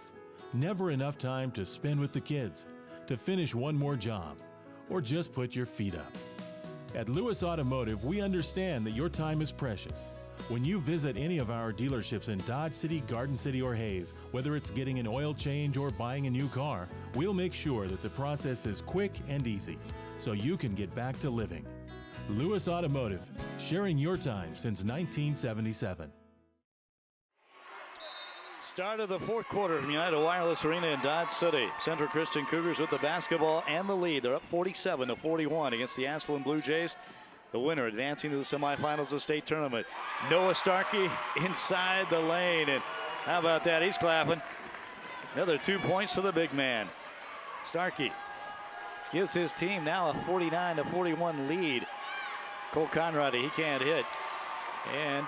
Never enough time to spend with the kids, to finish one more job, or just put your feet up. At Lewis Automotive, we understand that your time is precious. When you visit any of our dealerships in Dodge City, Garden City, or Hayes, whether it's getting an oil change or buying a new car, we'll make sure that the process is quick and easy, so you can get back to living. Lewis Automotive, sharing your time since 1977. Start of the fourth quarter from United Wireless Arena in Dodge City. Central Christian Cougars with the basketball and the lead. They're up 47-41 against the Ashland Blue Jays. The winner advancing to the semifinals of the state tournament. Noah Starkey inside the lane, and how about that? He's clapping. Another 2 points for the big man. Starkey gives his team now a 49-41 lead. Cole Conrady, he can't hit. And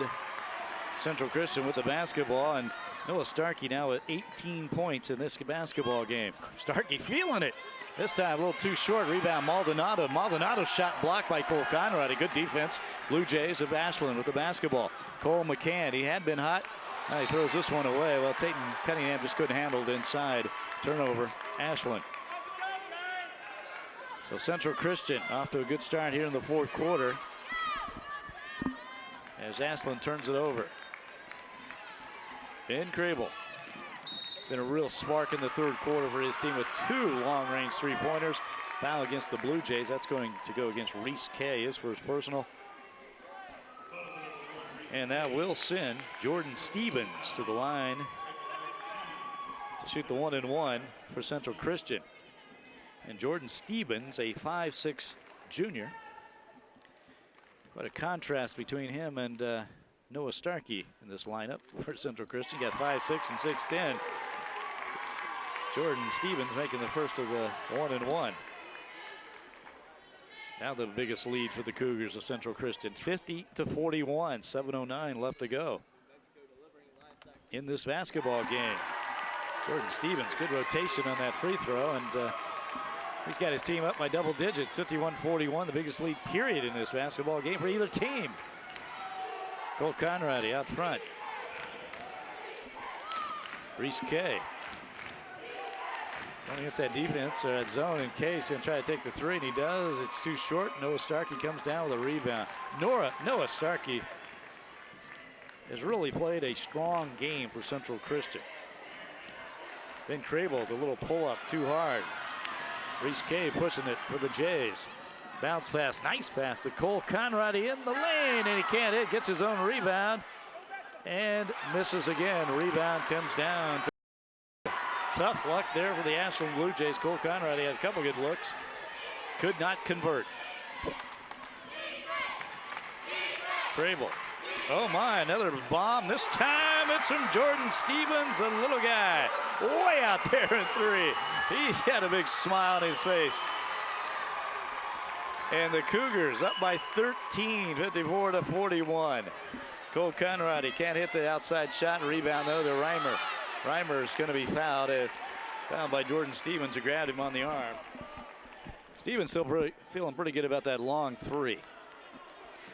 Central Christian with the basketball, and Noah Starkey now with 18 points in this basketball game. Starkey feeling it. This time a little too short. Rebound Maldonado. Maldonado's shot blocked by Cole Conrady. Good defense. Blue Jays of Ashland with the basketball. Cole McCann, he had been hot. Now he throws this one away. Well, Tatum Cunningham just couldn't handle it inside. Turnover, Ashland. So Central Christian off to a good start here in the fourth quarter as Ashland turns it over. Ben Crable. Been a real spark in the third quarter for his team with 2 long-range three-pointers. Foul against the Blue Jays. That's going to go against Reese Kay, his first personal. And that will send Jordan Stevens to the line to shoot the 1-and-1 for Central Christian. And Jordan Stevens, a 5'6" junior. Quite a contrast between him and Noah Starkey in this lineup for Central Christian. Got 5'6" and 6'10". Jordan Stevens making the first of the 1-and-1. Now the biggest lead for the Cougars of Central Christian, 50-41, 7:09 left to go in this basketball game. Jordan Stevens, good rotation on that free throw, and he's got his team up by double digits, 51-41, the biggest lead period in this basketball game for either team. Cole Conrady out front. Reese Kay. Going against that defense or that zone, and Kay's going to try to take the three, and he does. It's too short. Noah Starkey comes down with a rebound. Noah Starkey has really played a strong game for Central Christian. Ben Crable, the little pull-up too hard. Reese Kay pushing it for the Jays. Bounce pass, nice pass to Cole Conrady in the lane, and he can't hit, gets his own rebound. and misses again. Rebound comes down. Tough luck there for the Ashland Blue Jays. Cole Conrad has a couple good looks. Could not convert. Crable. Oh my, another bomb. This time it's from Jordan Stevens, the little guy. Way out there in three. He's got a big smile on his face. And the Cougars up by 13, 54-41. Cole Conrad, he can't hit the outside shot and rebound though to Reimer. Reimer is going to be fouled by Jordan Stevens, who grabbed him on the arm. Stevens still feeling pretty good about that long three.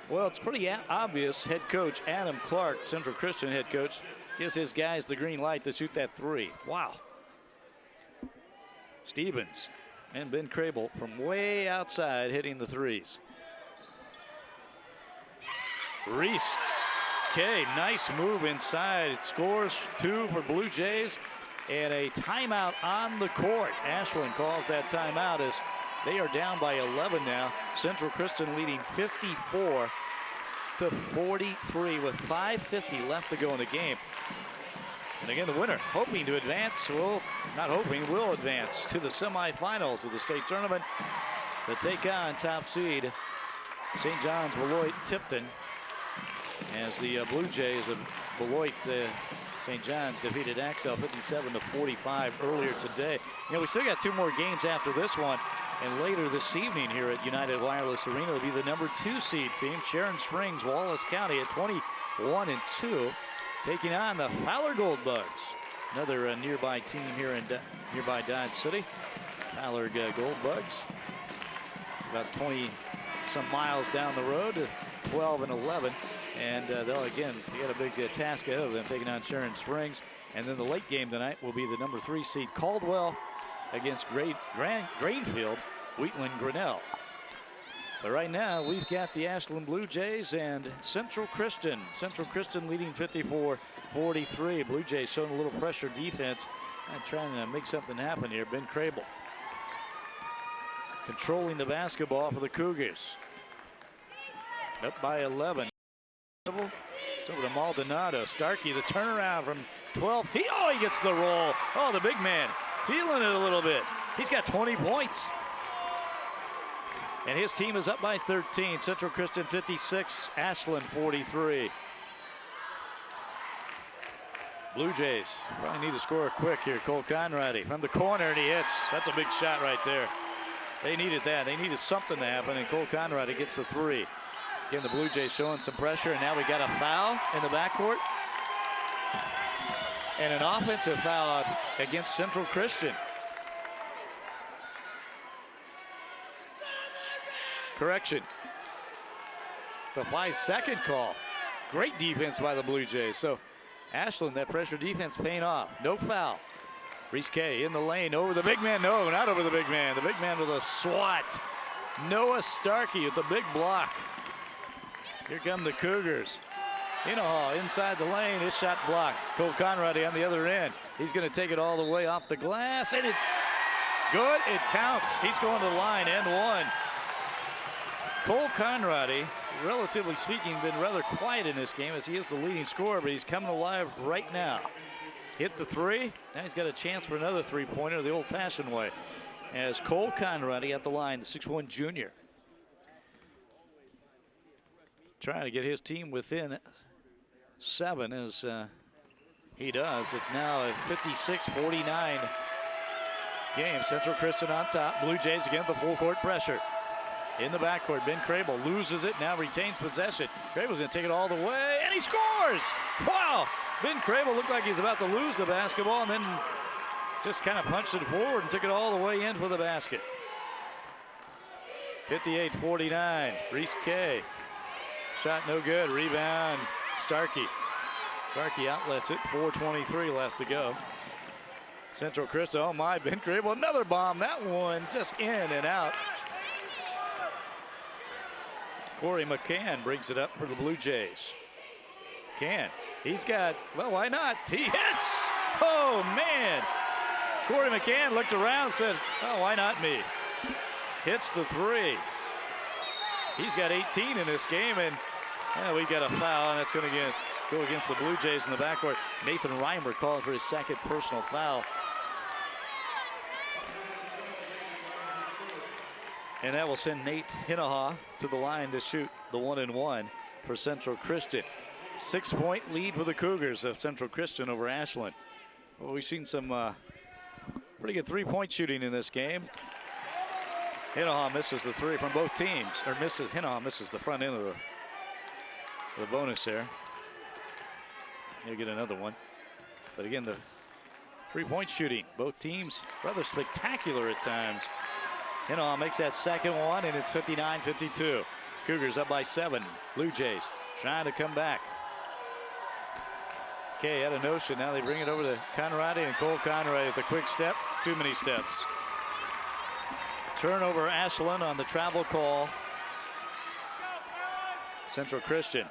Well, it's pretty obvious head coach Adam Clark, Central Christian head coach, gives his guys the green light to shoot that three. Wow. Stevens and Ben Crable from way outside hitting the threes. Reese K, nice move inside. Scores 2 for Blue Jays and a timeout on the court. Ashland calls that timeout as they are down by 11 now. Central Christian leading 54-43 with 5:50 left to go in the game. And again, the winner hoping to advance, will advance to the semifinals of the state tournament to take on top seed St. John's Beloit Tipton, as the Blue Jays of Beloit St. John's defeated Axel 57-45 earlier today. You know, we still got 2 more games after this one, and later this evening here at United Wireless Arena will be the number 2 seed team, Sharon Springs, Wallace County, at 21-2, taking on the Fowler Gold Bugs, another nearby team here in nearby Dodge City. Fowler Gold Bugs, about 20-some miles down the road, 12-11. And they'll again get a big task ahead of them, taking on Sharon Springs. And then the late game tonight will be the number 3 seed Caldwell against Grainfield, Wheatland Grinnell. But right now we've got the Ashland Blue Jays and Central Christian. Central Christian leading 54-43. Blue Jays showing a little pressure defense and trying to make something happen here. Ben Crable controlling the basketball for the Cougars. Up by 11. It's over to Maldonado. Starkey, the turnaround from 12 feet. Oh, he gets the roll. Oh, the big man feeling it a little bit. He's got 20 points. And his team is up by 13. Central Christian 56, Ashland 43. Blue Jays probably need to score quick here. Cole Conradi from the corner, and he hits. That's a big shot right there. They needed that. They needed something to happen, and Cole Conradi gets the 3. Again, the Blue Jays showing some pressure, and now we got a foul in the backcourt. And an offensive foul against Central Christian. Correction. The 5-second call. Great defense by the Blue Jays. So Ashland, that pressure defense paying off. No foul. Reese K in the lane over the big man. No, not over the big man. The big man with a swat. Noah Starkey with the big block. Here come the Cougars. Inahall inside the lane. His shot blocked. Cole Conradi on the other end. He's going to take it all the way off the glass, and it's good. It counts. He's going to the line and 1. Cole Conradi, relatively speaking, been rather quiet in this game as he is the leading scorer, but he's coming alive right now. Hit the 3. Now he's got a chance for another 3-pointer the old-fashioned way. As Cole Conradi at the line, the 6'1 junior. Trying to get his team within 7 as he does. It's now a 56-49 game. Central Christian on top. Blue Jays again with the full court pressure. In the backcourt, Ben Crable loses it, now retains possession. Crable's going to take it all the way, and he scores! Wow! Ben Crable looked like he's about to lose the basketball, and then just kind of punched it forward and took it all the way in for the basket. 58-49, Reese K. Shot no good, rebound, Starkey. Starkey outlets it, 4:23 left to go. Central Christian, oh my, Ben Crable, another bomb. That one just in and out. Corey McCann brings it up for the Blue Jays. He's got, well, why not? He hits! Oh, man! Corey McCann looked around and said, oh, why not me? Hits the 3. He's got 18 in this game, and we got a foul, and that's going to get go against the Blue Jays in the backcourt. Nathan Reimer calling for his second personal foul. And that will send Nate Hinaha to the line to shoot the 1-and-1 for Central Christian. 6-point lead for the Cougars of Central Christian over Ashland. Well, we've seen some pretty good three-point shooting in this game. Hinaha misses the three from both teams, or Hinaha misses the front end of the bonus there. He'll get another one. But again, the three-point shooting, both teams rather spectacular at times. Hinaha makes that second one, and it's 59-52. Cougars up by 7. Blue Jays trying to come back. Okay, had a notion. Now they bring it over to Conradi, and Cole Conradi with a quick step. Too many steps. Turnover Ashland on the travel call. Central Christian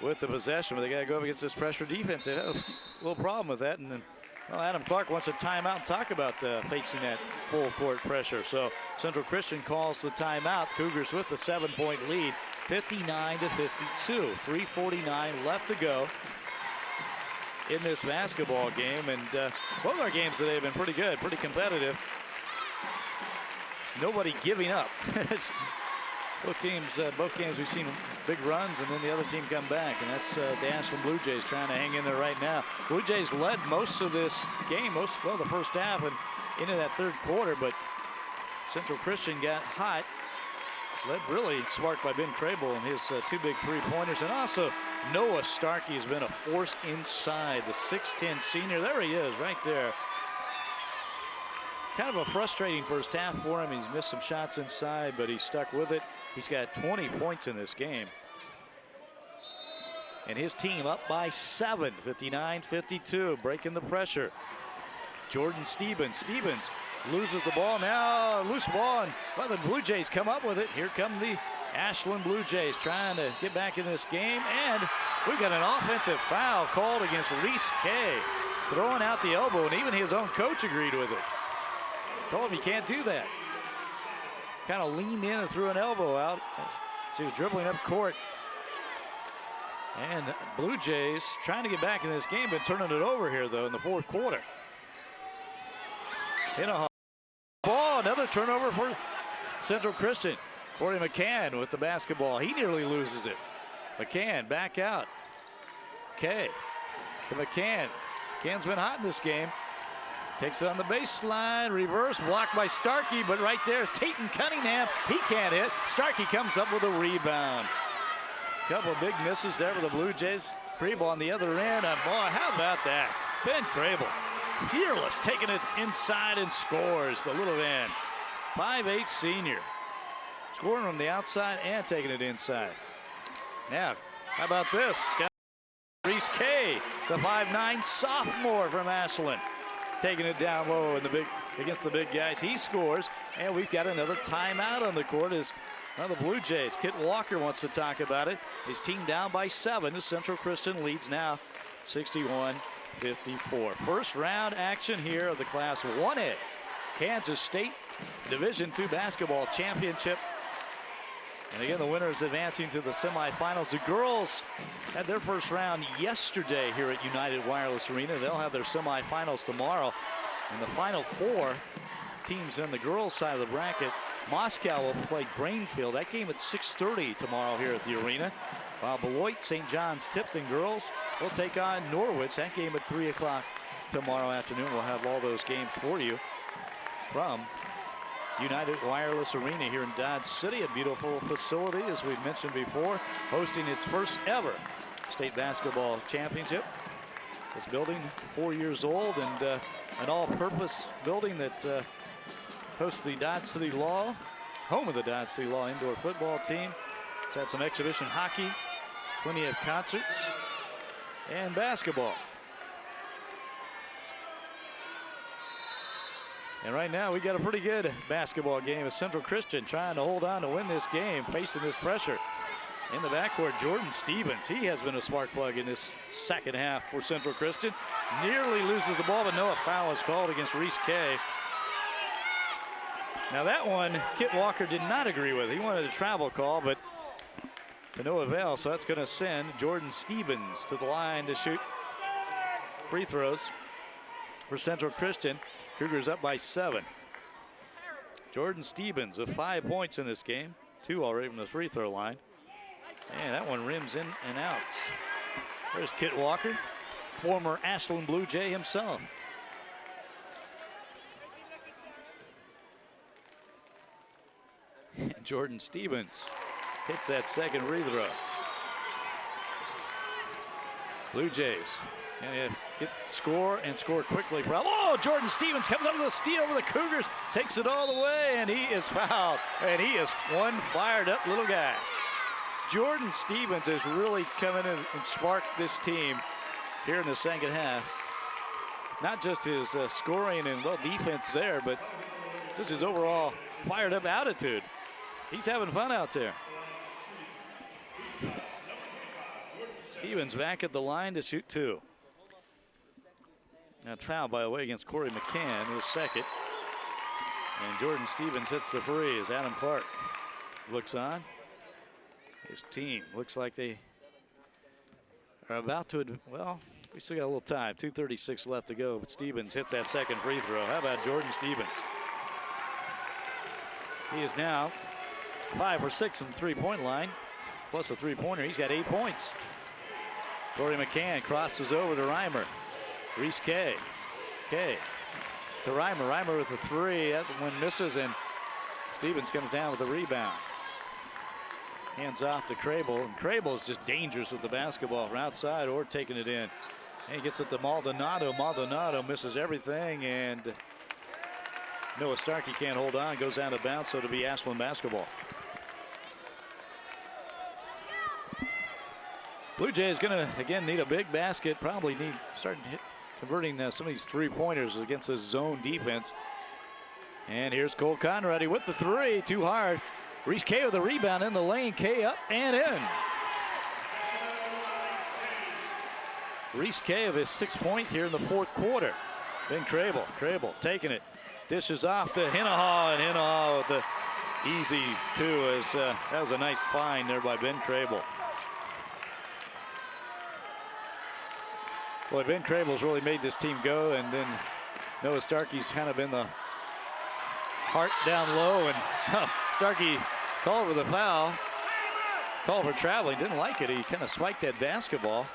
with the possession, but they got to go up against this pressure defense. They have a little problem with that, and then, well, Adam Clark wants a timeout and talk about facing that full court pressure. So Central Christian calls the timeout. Cougars with the 7-point lead, 59-52. 3:49 left to go in this basketball game, and both our games today have been pretty good, pretty competitive. Nobody giving up. Both games we've seen big runs, and then the other team come back, and that's the Ashland Blue Jays trying to hang in there right now. Blue Jays led most of this game, the first half and into that third quarter, but Central Christian got hot. Led really sparked by Ben Crable and his two big three-pointers, and also Noah Starkey has been a force inside. The 6'10 senior, there he is right there. Kind of a frustrating first half for him. He's missed some shots inside, but he's stuck with it. He's got 20 points in this game. And his team up by 7, 59-52, breaking the pressure. Jordan Stevens loses the ball now, loose ball, and well, the Blue Jays come up with it. Here come the Ashland Blue Jays trying to get back in this game, and we've got an offensive foul called against Reese Kay, throwing out the elbow, and even his own coach agreed with it. Told him he can't do that. Kind of leaned in and threw an elbow out. She was dribbling up court. And Blue Jays trying to get back in this game, but turning it over here, though, in the fourth quarter. Hinaha ball, another turnover for Central Christian. Corey McCann with the basketball. He nearly loses it. McCann back out. Okay, to McCann. McCann's been hot in this game. Takes it on the baseline, reverse, blocked by Starkey, but right there is Tayton Cunningham. He can't hit. Starkey comes up with a rebound. Couple of big misses there for the Blue Jays. Crable on the other end, and boy, how about that? Ben Crable, fearless, taking it inside and scores the little end. 5'8" senior, scoring from the outside and taking it inside. Now, how about this? Got Reese Kay, the 5'9" sophomore from Ashland, taking it down low in against the big guys. He scores, and we've got another timeout on the court as the Blue Jays. Kit Walker wants to talk about it. His team down by 7. The Central Christian leads now 61-54. First round action here of the Class 1A Kansas State Division II basketball championship. And again, the winners advancing to the semifinals. The girls had their first round yesterday here at United Wireless Arena. They'll have their semifinals tomorrow. And the final 4 teams on the girls' side of the bracket, Moscow will play Grainfield. That game at 6:30 tomorrow here at the arena. While Beloit St. John's Tipton girls will take on Norwich. That game at 3 o'clock tomorrow afternoon. We'll have all those games for you from United Wireless Arena here in Dodge City, a beautiful facility, as we've mentioned before, hosting its first ever state basketball championship. This building, 4 years old, and an all-purpose building that hosts the Dodge City Law, home of the Dodge City Law indoor football team. It's had some exhibition hockey, plenty of concerts, and basketball. And right now we got a pretty good basketball game as Central Christian trying to hold on to win this game, facing this pressure. In the backcourt, Jordan Stevens, he has been a spark plug in this second half for Central Christian. Nearly loses the ball, but no foul is called against Reese Kay. Now that one, Kit Walker did not agree with. He wanted a travel call, but to no avail, so that's going to send Jordan Stevens to the line to shoot free throws for Central Christian. Cougars up by 7. Jordan Stevens with 5 points in this game, 2 already from the free throw line. And that one rims in and out. There's Kit Walker, former Ashland Blue Jay himself. And Jordan Stevens hits that second free throw. Blue Jays and score quickly. Oh, Jordan Stevens comes up with a steal for the Cougars, takes it all the way, and he is fouled. And he is one fired up little guy. Jordan Stevens has really come in and sparked this team here in the second half. Not just his scoring and defense there, but just his overall fired up attitude. He's having fun out there. Stevens back at the line to shoot 2. That foul by the way against Corey McCann, his second. And Jordan Stevens hits the free as Adam Clark looks on. His team looks like they are about to, well, we still got a little time. 2:36 left to go, but Stevens hits that second free throw. How about Jordan Stevens? He is now 5 for 6 from the three-point line, plus a three-pointer. He's got 8 points. Corey McCann crosses over to Reimer. Reese K to Reimer. Reimer with the 3. That one misses, and Stevens comes down with the rebound. Hands off to Crable, and Crable is just dangerous with the basketball from outside or taking it in. And he gets it to Maldonado. Maldonado misses everything, and Noah Starkey can't hold on, goes out of bounds, so it'll be Ashland basketball. Blue Jays going to, again, need a big basket, probably need start converting some of these three-pointers against this zone defense. And here's Cole Conrady with the 3, too hard. Reese K with the rebound in the lane, K up and in. Reese K of his 6-point here in the fourth quarter. Then Crable taking it. Dishes off to Hinahaw, and Hinahaw with the easy 2. As that was a nice find there by Ben Crable. Boy, Ben Crable's really made this team go, and then Noah Starkey's kind of been the heart down low, and Starkey called for the foul. Called for traveling, didn't like it. He kind of spiked that basketball.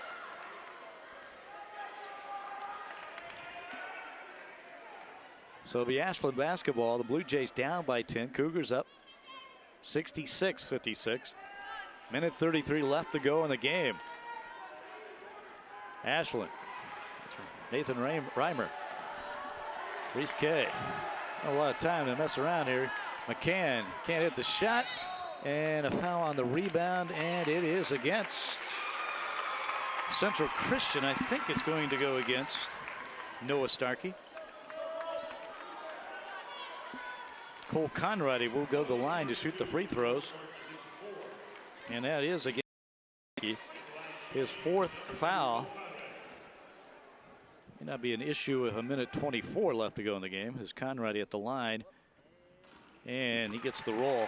So it'll be Ashland basketball. The Blue Jays down by 10. Cougars up 66-56. Minute 33 left to go in the game. Ashland. Nathan Reimer. Reese K. Not a lot of time to mess around here. McCann can't hit the shot. And a foul on the rebound. And it is against Central Christian. I think it's going to go against Noah Starkey. Cole Conrady will go to the line to shoot the free throws. And that is against his 4th foul. May not be an issue with a minute 24 left to go in the game. As Conrady at the line. And he gets the roll.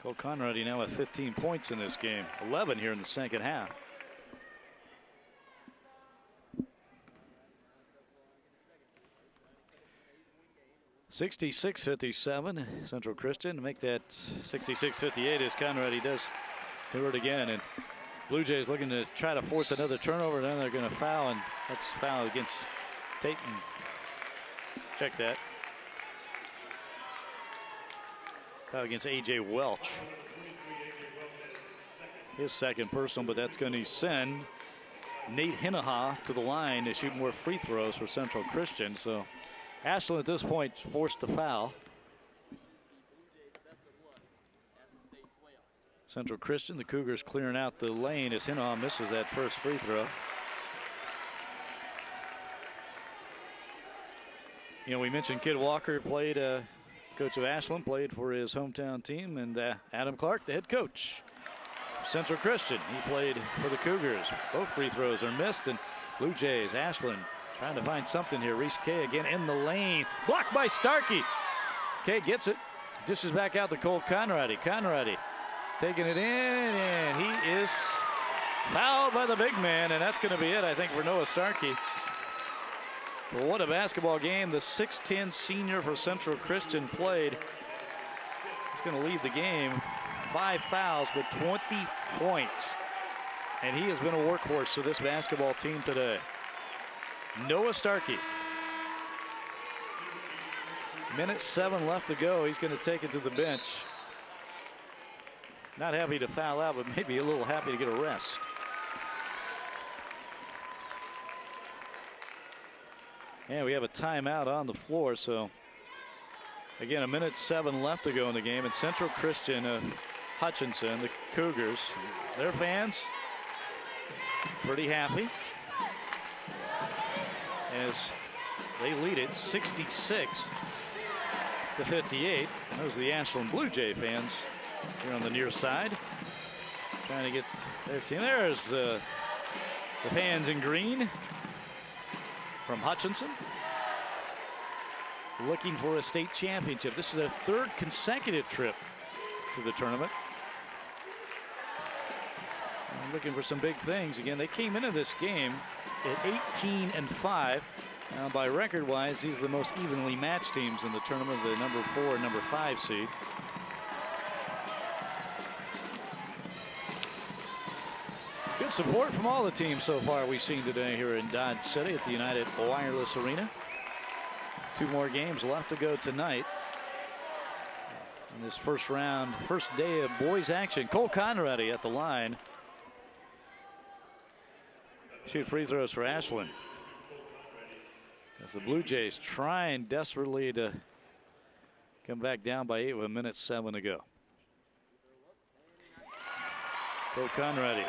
Cole Conrady now with 15 points in this game. 11 here in the second half. (66-57) Central Christian to make that 66-58 as Conrady does do it again, and Blue Jays looking to try to force another turnover. Then they're going to foul, and that's foul against Tatum. Check that. Foul against A.J. Welch. His second personal, but that's going to send Nate Hinahaw to the line to shoot more free throws for Central Christian. So Ashland at this point forced the foul. Central Christian, the Cougars clearing out the lane as Hinahaw misses that first free throw. You know, we mentioned Kid Walker played, coach of Ashland, played for his hometown team, and Adam Clark, the head coach. Central Christian, he played for the Cougars. Both free throws are missed, and Blue Jays, Ashland Trying to find something here. Reese Kay again in the lane. Blocked by Starkey. Kay gets it. Dishes back out to Cole Conradi. Conradi taking it in, and he is fouled by the big man, and that's going to be it, I think, for Noah Starkey. Well, what a basketball game the 6'10 senior for Central Christian played. He's going to lead the game. 5 fouls, but 20 points. And he has been a workhorse for this basketball team today. Noah Starkey. Minute 7 left to go. He's going to take it to the bench. Not happy to foul out, but maybe a little happy to get a rest. And we have a timeout on the floor, so again, a minute 7 left to go in the game. And Central Christian, Hutchinson, the Cougars, their fans pretty happy as they lead it 66 to 58. Those are the Ashland Blue Jay fans here on the near side, trying to get their team. There's the fans in green from Hutchinson, looking for a state championship. This is their 3rd consecutive trip to the tournament. And looking for some big things. Again, they came into this game at 18-5. Now, by record-wise, these are the most evenly matched teams in the tournament, the number 4 and number 5 seed. Good support from all the teams so far we've seen today here in Dodge City at the United Wireless Arena. 2 more games left to go tonight in this first round, first day of boys action. Cole Conradi at the line. Shoot free throws for Ashland. As the Blue Jays trying desperately to come back down by 8 with a minute 7 to go. Cole Conradi.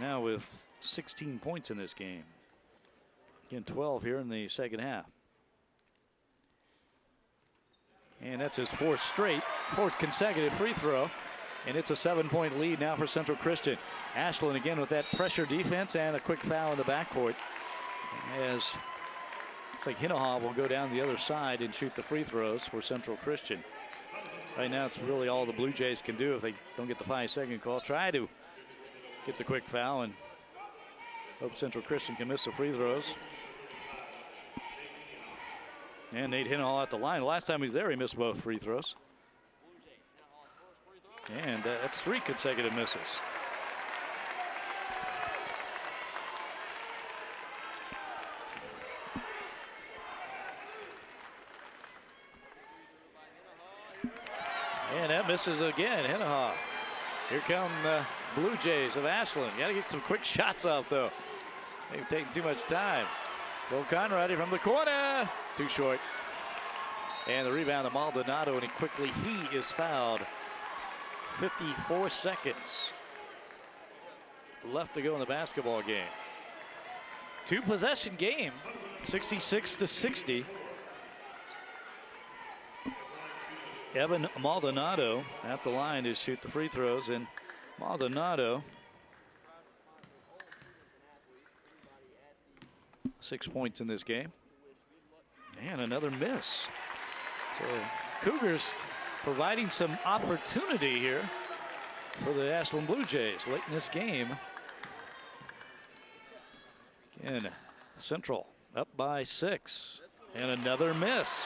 Now with 16 points in this game. Again, 12 here in the second half. And that's his 4th consecutive free throw. And it's a 7-point lead now for Central Christian. Ashland again with that pressure defense and a quick foul in the backcourt. As it's like Hinahaw will go down the other side and shoot the free throws for Central Christian. Right now it's really all the Blue Jays can do if they don't get the 5-second call. Try to get the quick foul and hope Central Christian can miss the free throws. And Nate Hinahaw at the line. Last time he was there, he missed both free throws. And that's 3 consecutive misses. And that misses again. Hinahaw. Here come Blue Jays of Ashland. Got to get some quick shots off, though. They've taken too much time. Cole Conradi from the corner. Too short. And the rebound to Maldonado, and he is fouled. 54 seconds left to go in the basketball game. 2-possession game, 66 to 60. Evan Maldonado at the line to shoot the free throws, and Maldonado 6 points in this game. And another miss. So Cougars providing some opportunity here for the Ashland Blue Jays late in this game. Again, Central up by 6. And another miss.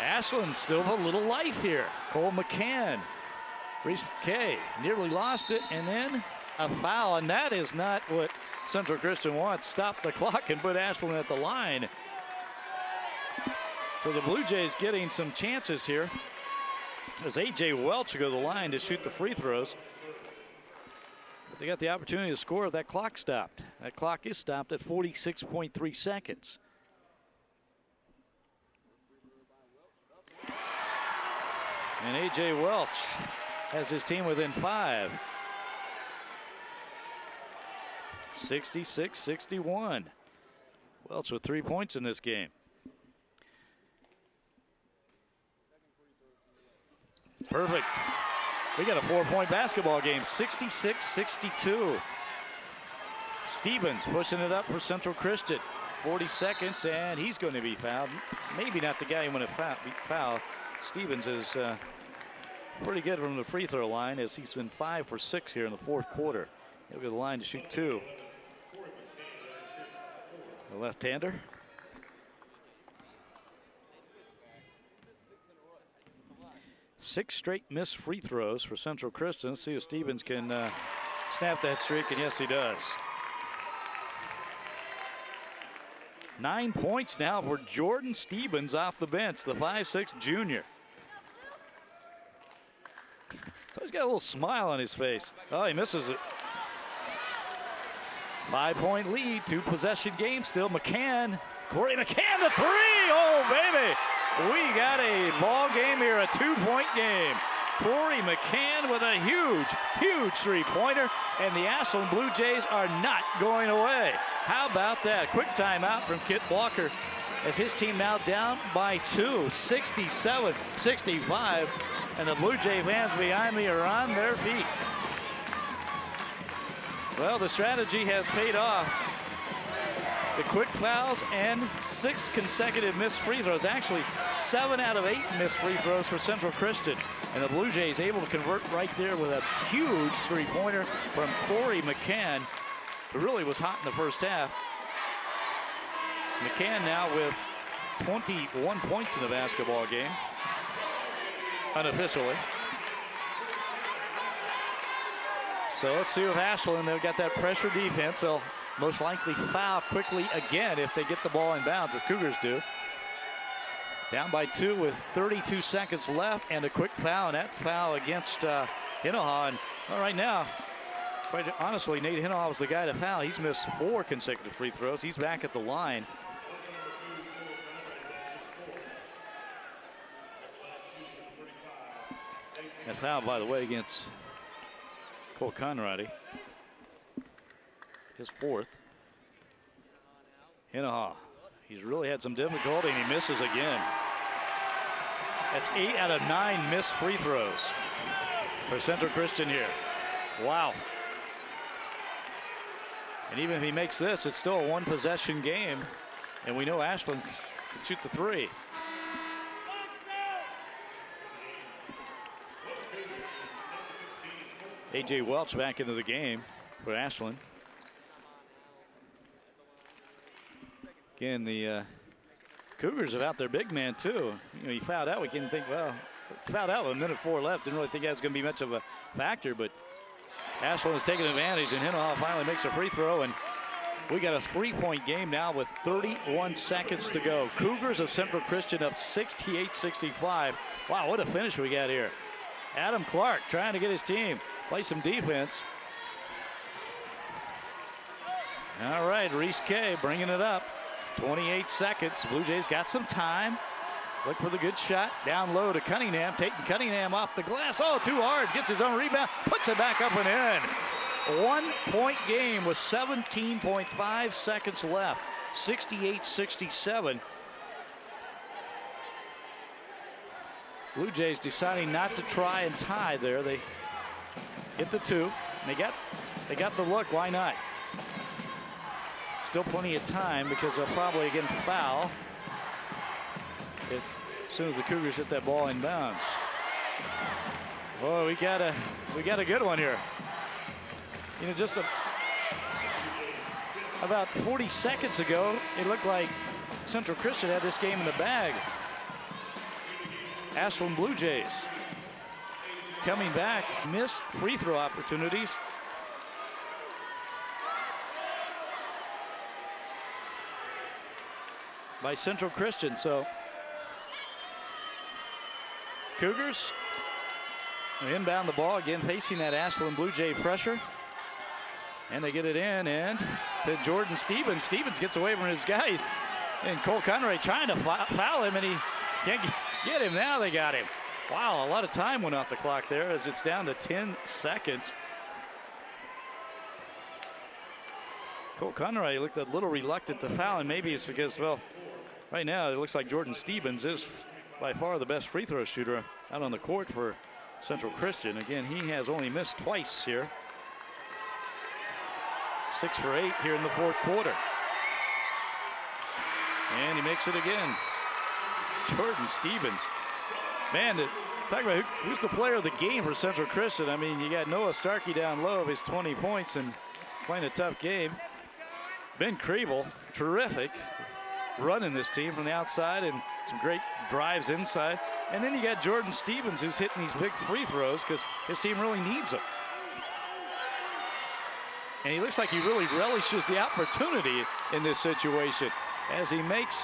Ashland still have a little life here. Cole McCann. Reese Kay nearly lost it, and then a foul, and that is not what Central Christian wants. Stop the clock and put Ashland at the line. So the Blue Jays getting some chances here as A.J. Welch will go to the line to shoot the free throws. But they got the opportunity to score if that clock stopped. That clock is stopped at 46.3 seconds. And A.J. Welch has his team within 5. 66-61. Welch with 3 points in this game. Perfect. We got a 4-point basketball game, 66-62. Stevens pushing it up for Central Christian. 40 seconds, and he's going to be fouled. Maybe not the guy who want to foul. Stevens is pretty good from the free throw line, as he's been 5 for 6 here in the fourth quarter. He'll go to the line to shoot 2. The left-hander. Six straight missed free throws for Central Christian. See if Stevens can snap that streak, and yes, he does. 9 points now for Jordan Stevens off the bench, the 5'6" junior. So he's got a little smile on his face. Oh, he misses it. 5-point lead, 2-possession game still. McCann, Corey McCann, the 3. Oh, baby. We got a ball game here, a 2-point game. Corey McCann with a huge, huge three-pointer, and the Ashland Blue Jays are not going away. How about that? Quick timeout from Kit Walker as his team now down by 2, 67-65, and the Blue Jay fans behind me are on their feet. Well, the strategy has paid off. The quick fouls and 6 consecutive missed free throws. Actually, 7 out of 8 missed free throws for Central Christian. And the Blue Jays able to convert right there with a huge three-pointer from Corey McCann, who really was hot in the first half. McCann now with 21 points in the basketball game, unofficially. So let's see with Ashland. They've got that pressure defense. They'll most likely foul quickly again if they get the ball in bounds, as Cougars do. Down by 2 with 32 seconds left, and a quick foul, and that foul against Hinahaw. And well, right now, quite honestly, Nate Hinahaw was the guy to foul. He's missed 4 consecutive free throws. He's back at the line. That foul, by the way, against Cole Conradi. His 4th. Hinahaw. He's really had some difficulty, and he misses again. That's 8 out of 9 missed free throws for Central Christian here. Wow. And even if he makes this, it's still a 1-possession game, and we know Ashland can shoot the 3. A.J. Welch back into the game for Ashland. Again, the Cougars have out their big man, too. You know, he fouled out. We can think, well, fouled out with 1:04 left. Didn't really think that was going to be much of a factor, but Ashland has taken advantage, and Hinahaw finally makes a free throw, and we got a 3-point game now with 31 seconds to go. Cougars of Central Christian up 68-65. Wow, what a finish we got here. Adam Clark trying to get his team play some defense. All right, Reese Kay bringing it up. 28 seconds. Blue Jays got some time. Look for the good shot. Down low to Cunningham. Taking Cunningham off the glass. Oh, too hard. Gets his own rebound. Puts it back up and in. 1-point game with 17.5 seconds left. 68-67. Blue Jays deciding not to try and tie there. They get the 2. They got the look. Why not? Still plenty of time because they'll probably again foul as soon as the Cougars hit that ball in bounds. Oh, we got a good one here. You know, just about 40 seconds ago, it looked like Central Christian had this game in the bag. Ashland Blue Jays coming back, missed free throw opportunities. By Central Christian. So Cougars inbound the ball again, facing that Ashland Blue Jay pressure, and they get it in and to Jordan Stevens. Stevens gets away from his guy, and Cole Conrad trying to foul him, and he can't get him. Now they got him. Wow, a lot of time went off the clock there as it's down to 10 seconds. Cole Conrad looked a little reluctant to foul, and maybe it's because, well, right now it looks like Jordan Stevens is by far the best free throw shooter out on the court for Central Christian. Again, he has only missed twice here. 6 for 8 here in the fourth quarter. And he makes it again. Jordan Stevens. Man, talk about who's the player of the game for Central Christian. I mean, you got Noah Starkey down low of his 20 points and playing a tough game. Ben Kriebel, terrific, running this team from the outside and some great drives inside. And then you got Jordan Stevens, who's hitting these big free throws because his team really needs them. And he looks like he really relishes the opportunity in this situation as he makes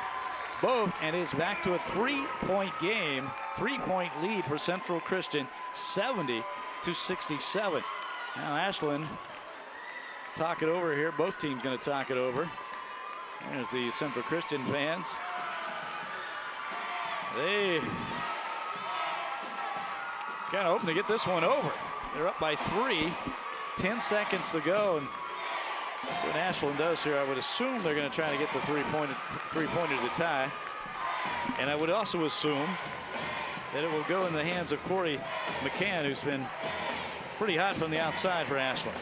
both and is back to a 3-point game, 3-point lead for Central Christian, 70-67. Now Ashland talk it over here. Both teams going to talk it over. There's the Central Christian fans. They kind of hoping to get this one over. They're up by 3, 10 seconds to go. And so what Ashland does here, I would assume they're going to try to get the three-pointer to tie. And I would also assume that it will go in the hands of Corey McCann, who's been pretty hot from the outside for Ashland.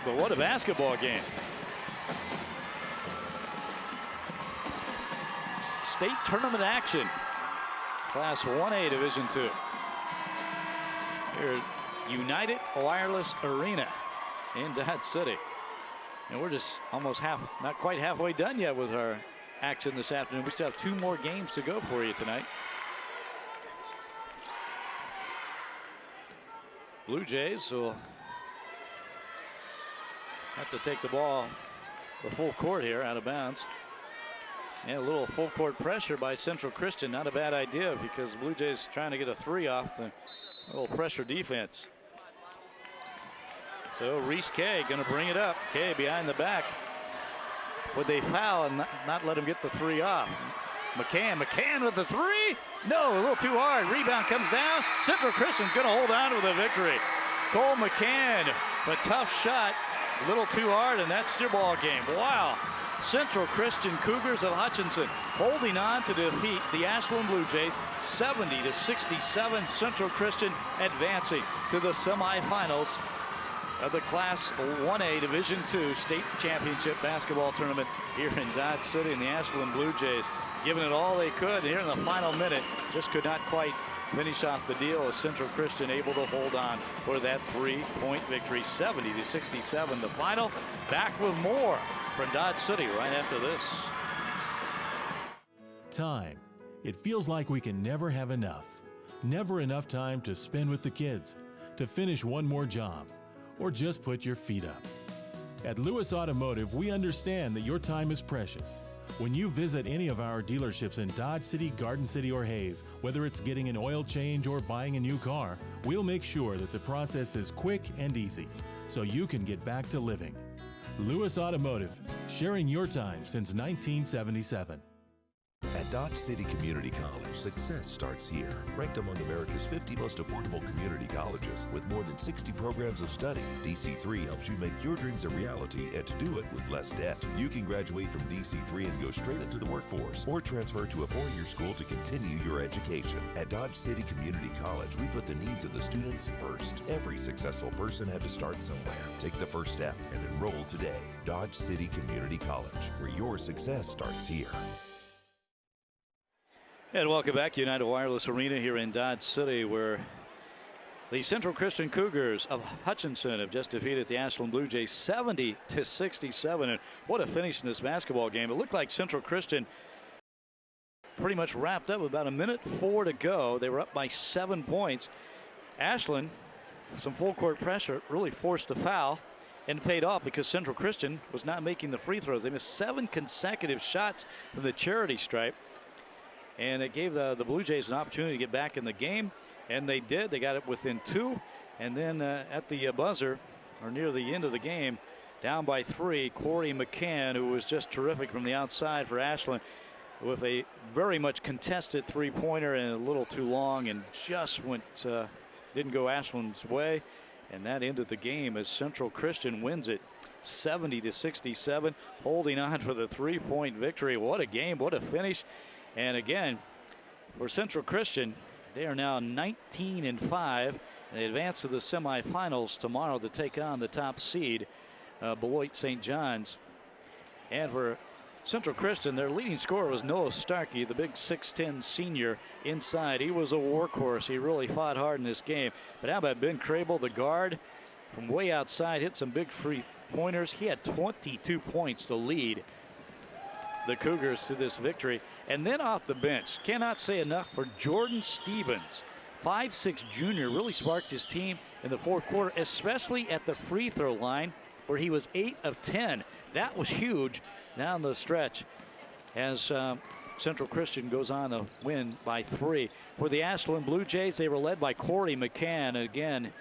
But what a basketball game. State tournament action. Class 1A Division II. Here at United Wireless Arena in Dodge City. And we're just almost not quite halfway done yet with our action this afternoon. We still have 2 more games to go for you tonight. Blue Jays will have to take the ball the full court here, out of bounds. And a little full court pressure by Central Christian. Not a bad idea because Blue Jays trying to get a 3 off the little pressure defense. So Reese Kay going to bring it up. Kay behind the back. Would they foul and not let him get the 3 off? McCann with the 3. No, a little too hard. Rebound comes down. Central Christian's going to hold on with a victory. Cole McCann, a tough shot. A little too hard, and that's your ball game. Wow. Central Christian Cougars of Hutchinson holding on to defeat the Ashland Blue Jays 70-67. Central Christian advancing to the semifinals of the Class 1A Division II State Championship Basketball Tournament here in Dodge City. And the Ashland Blue Jays giving it all they could here in the final minute. Just could not quite finish off the deal as Central Christian able to hold on for that 3-point victory. 70-67 the final. Back with more from Dodge City right after this. Time. It feels like we can never have enough. Never enough time to spend with the kids, to finish one more job, or just put your feet up. At Lewis Automotive, we understand that your time is precious. When you visit any of our dealerships in Dodge City, Garden City, or Hayes, whether it's getting an oil change or buying a new car, we'll make sure that the process is quick and easy so you can get back to living. Lewis Automotive, sharing your time since 1977. At Dodge City Community College, success starts here. Ranked among America's 50 most affordable community colleges with more than 60 programs of study, DC3 helps you make your dreams a reality and to do it with less debt. You can graduate from DC3 and go straight into the workforce or transfer to a 4-year school to continue your education. At Dodge City Community College, we put the needs of the students first. Every successful person had to start somewhere. Take the first step and enroll today. Dodge City Community College, where your success starts here. And welcome back to United Wireless Arena here in Dodge City, where the Central Christian Cougars of Hutchinson have just defeated the Ashland Blue Jays 70-67. And what a finish in this basketball game. It looked like Central Christian pretty much wrapped up with about 1:04 to go. They were up by 7 points. Ashland, some full court pressure, really forced a foul and paid off because Central Christian was not making the free throws. They missed 7 consecutive shots from the charity stripe. And it gave the Blue Jays an opportunity to get back in the game, and they did. They got it within 2, and then at the buzzer, or near the end of the game, down by 3, Corey McCann, who was just terrific from the outside for Ashland, with a very much contested 3-pointer and a little too long, and just didn't go Ashland's way, and that ended the game as Central Christian wins it 70-67, holding on for the 3-point victory. What a game! What a finish! And again, for Central Christian, They are now 19-5. And they advance to the semifinals tomorrow to take on the top seed, Beloit St. John's. And for Central Christian, their leading scorer was Noah Starkey, the big 6'10 senior inside. He was a workhorse. He really fought hard in this game. But how about Ben Crable, the guard, from way outside, hit some big free pointers. He had 22 points to lead the Cougars to this victory. And then off the bench, cannot say enough for Jordan Stevens. 5'6 junior, really sparked his team in the fourth quarter, especially at the free throw line, where he was 8 of 10. That was huge down the stretch as Central Christian goes on to win by 3. For the Ashland Blue Jays, they were led by Corey McCann. Again,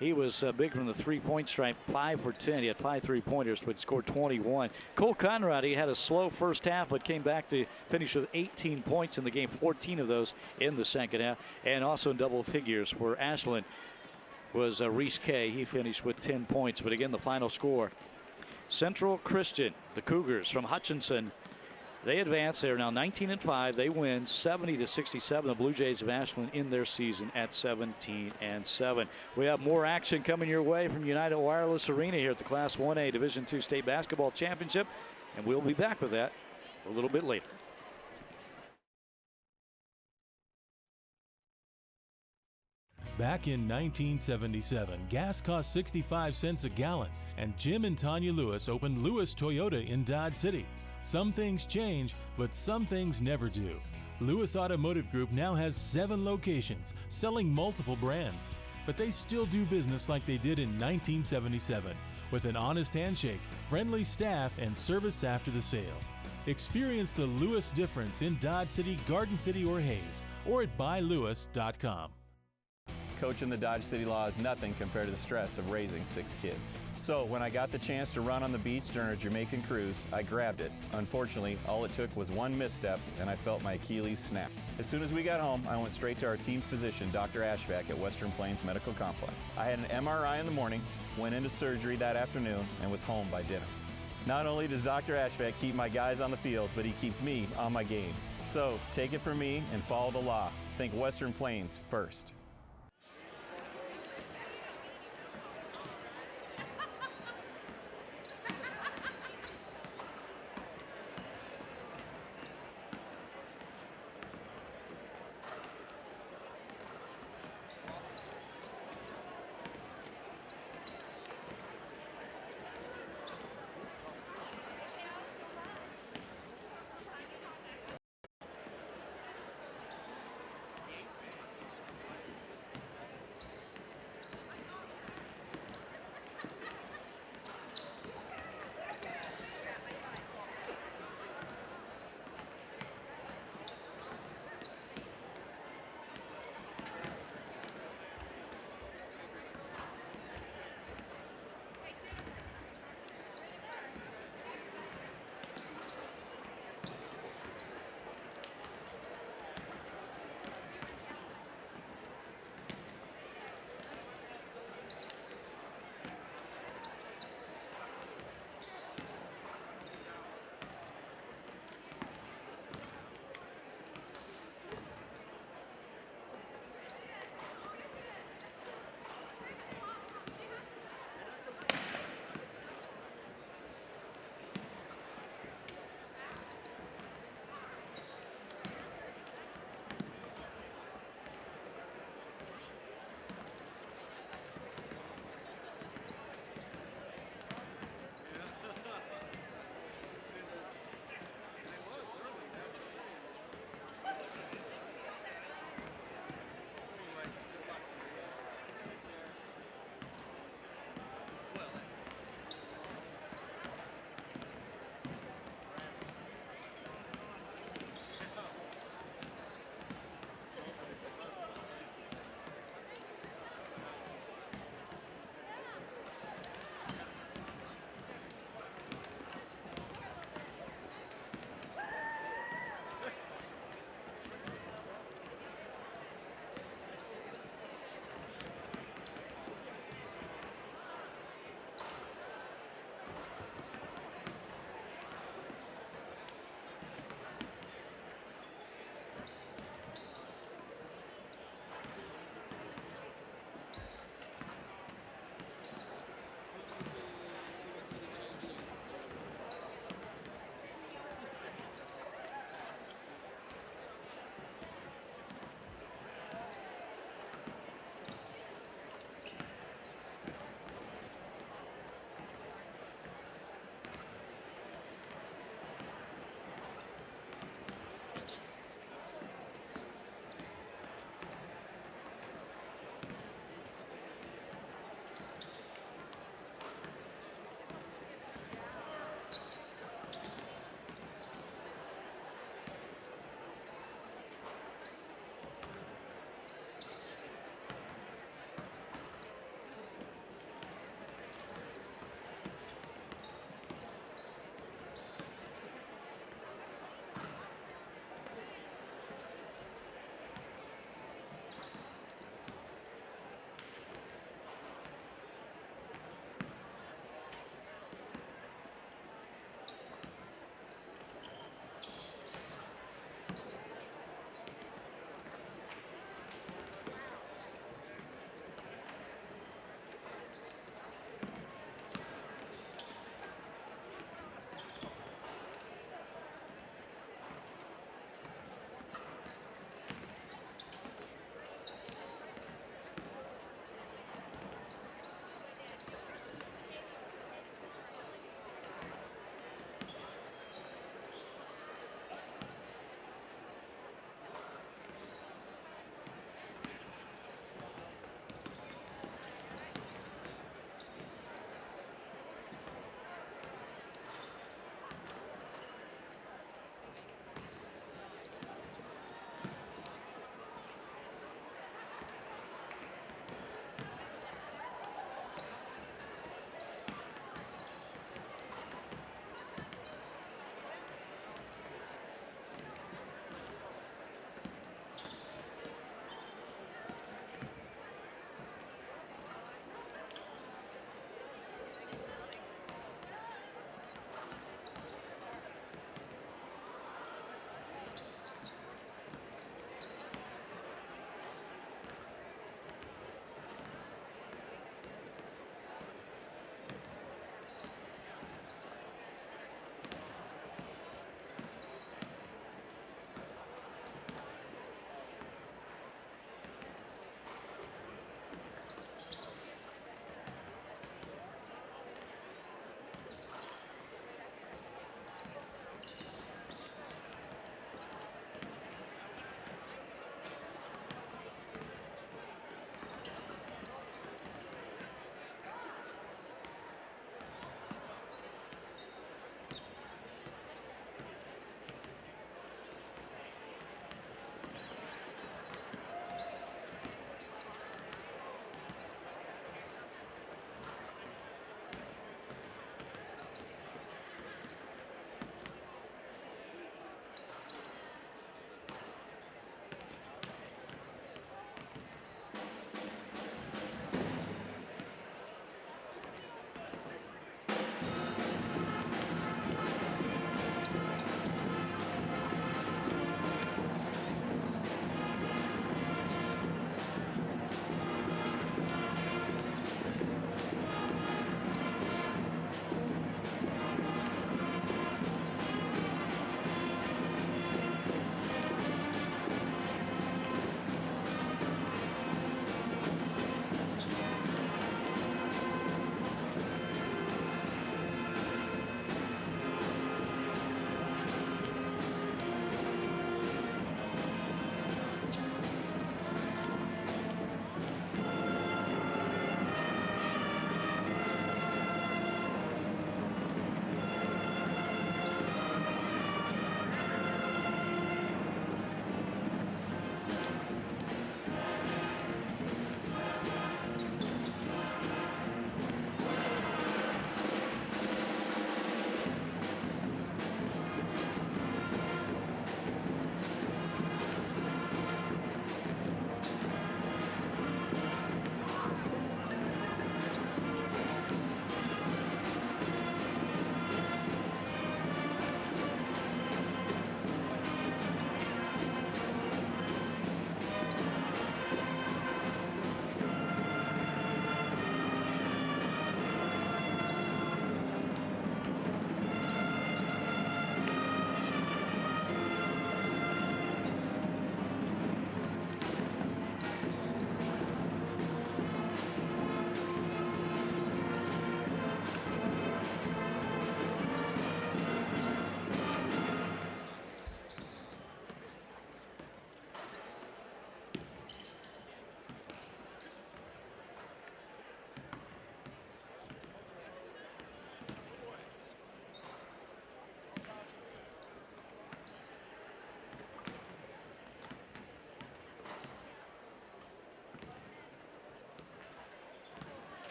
he was big from the three-point stripe, 5 for 10. He had 5 3-pointers, but scored 21. Cole Conrad, he had a slow first half, but came back to finish with 18 points in the game, 14 of those in the second half. And also in double figures for Ashland was Reese Kay. He finished with 10 points. But again, the final score, Central Christian, the Cougars from Hutchinson, they advance. They are now 19-5. They win 70-67. The Blue Jays of Ashland in their season at 17-7. We have more action coming your way from United Wireless Arena here at the Class 1A Division II State Basketball Championship, and we'll be back with that a little bit later. Back in 1977, gas cost 65 cents a gallon, and Jim and Tanya Lewis opened Lewis Toyota in Dodge City. Some things change, but some things never do. Lewis Automotive Group now has 7 locations, selling multiple brands. But they still do business like they did in 1977, with an honest handshake, friendly staff, and service after the sale. Experience the Lewis difference in Dodge City, Garden City, or Hayes, or at buylewis.com. Coaching the Dodge City Law is nothing compared to the stress of raising 6 kids. So when I got the chance to run on the beach during a Jamaican cruise, I grabbed it. Unfortunately, all it took was one misstep and I felt my Achilles snap. As soon as we got home, I went straight to our team physician, Dr. Ashvack at Western Plains Medical Complex. I had an MRI in the morning, went into surgery that afternoon, and was home by dinner. Not only does Dr. Ashvack keep my guys on the field, but he keeps me on my game. So take it from me and follow the law. Think Western Plains first.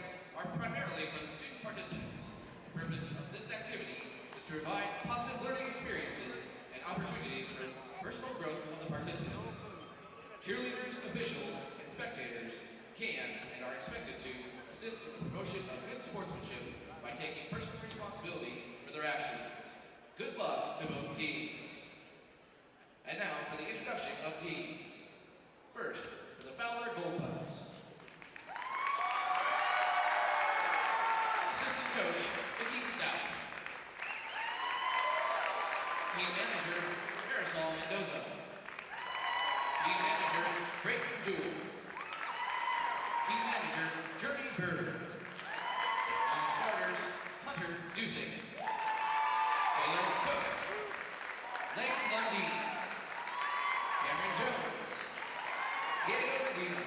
programs are primarily for the student participants. The purpose of this activity is to provide positive learning experiences and opportunities for personal growth of the participants. Cheerleaders, officials, and spectators can and are expected to assist in the promotion of good sportsmanship by taking personal responsibility for their actions. Good luck to both teams. And now for the introduction of teams. First, for the Fowler Goldbugs. Assistant coach, Vicky Stout. Team manager, Marisol Mendoza. Team manager, Brayton Dool. Team manager, Jeremy Bird. On starters, Hunter Dusing. Taylor Cook. Lane Lundeen. Cameron Jones. Diego Medina.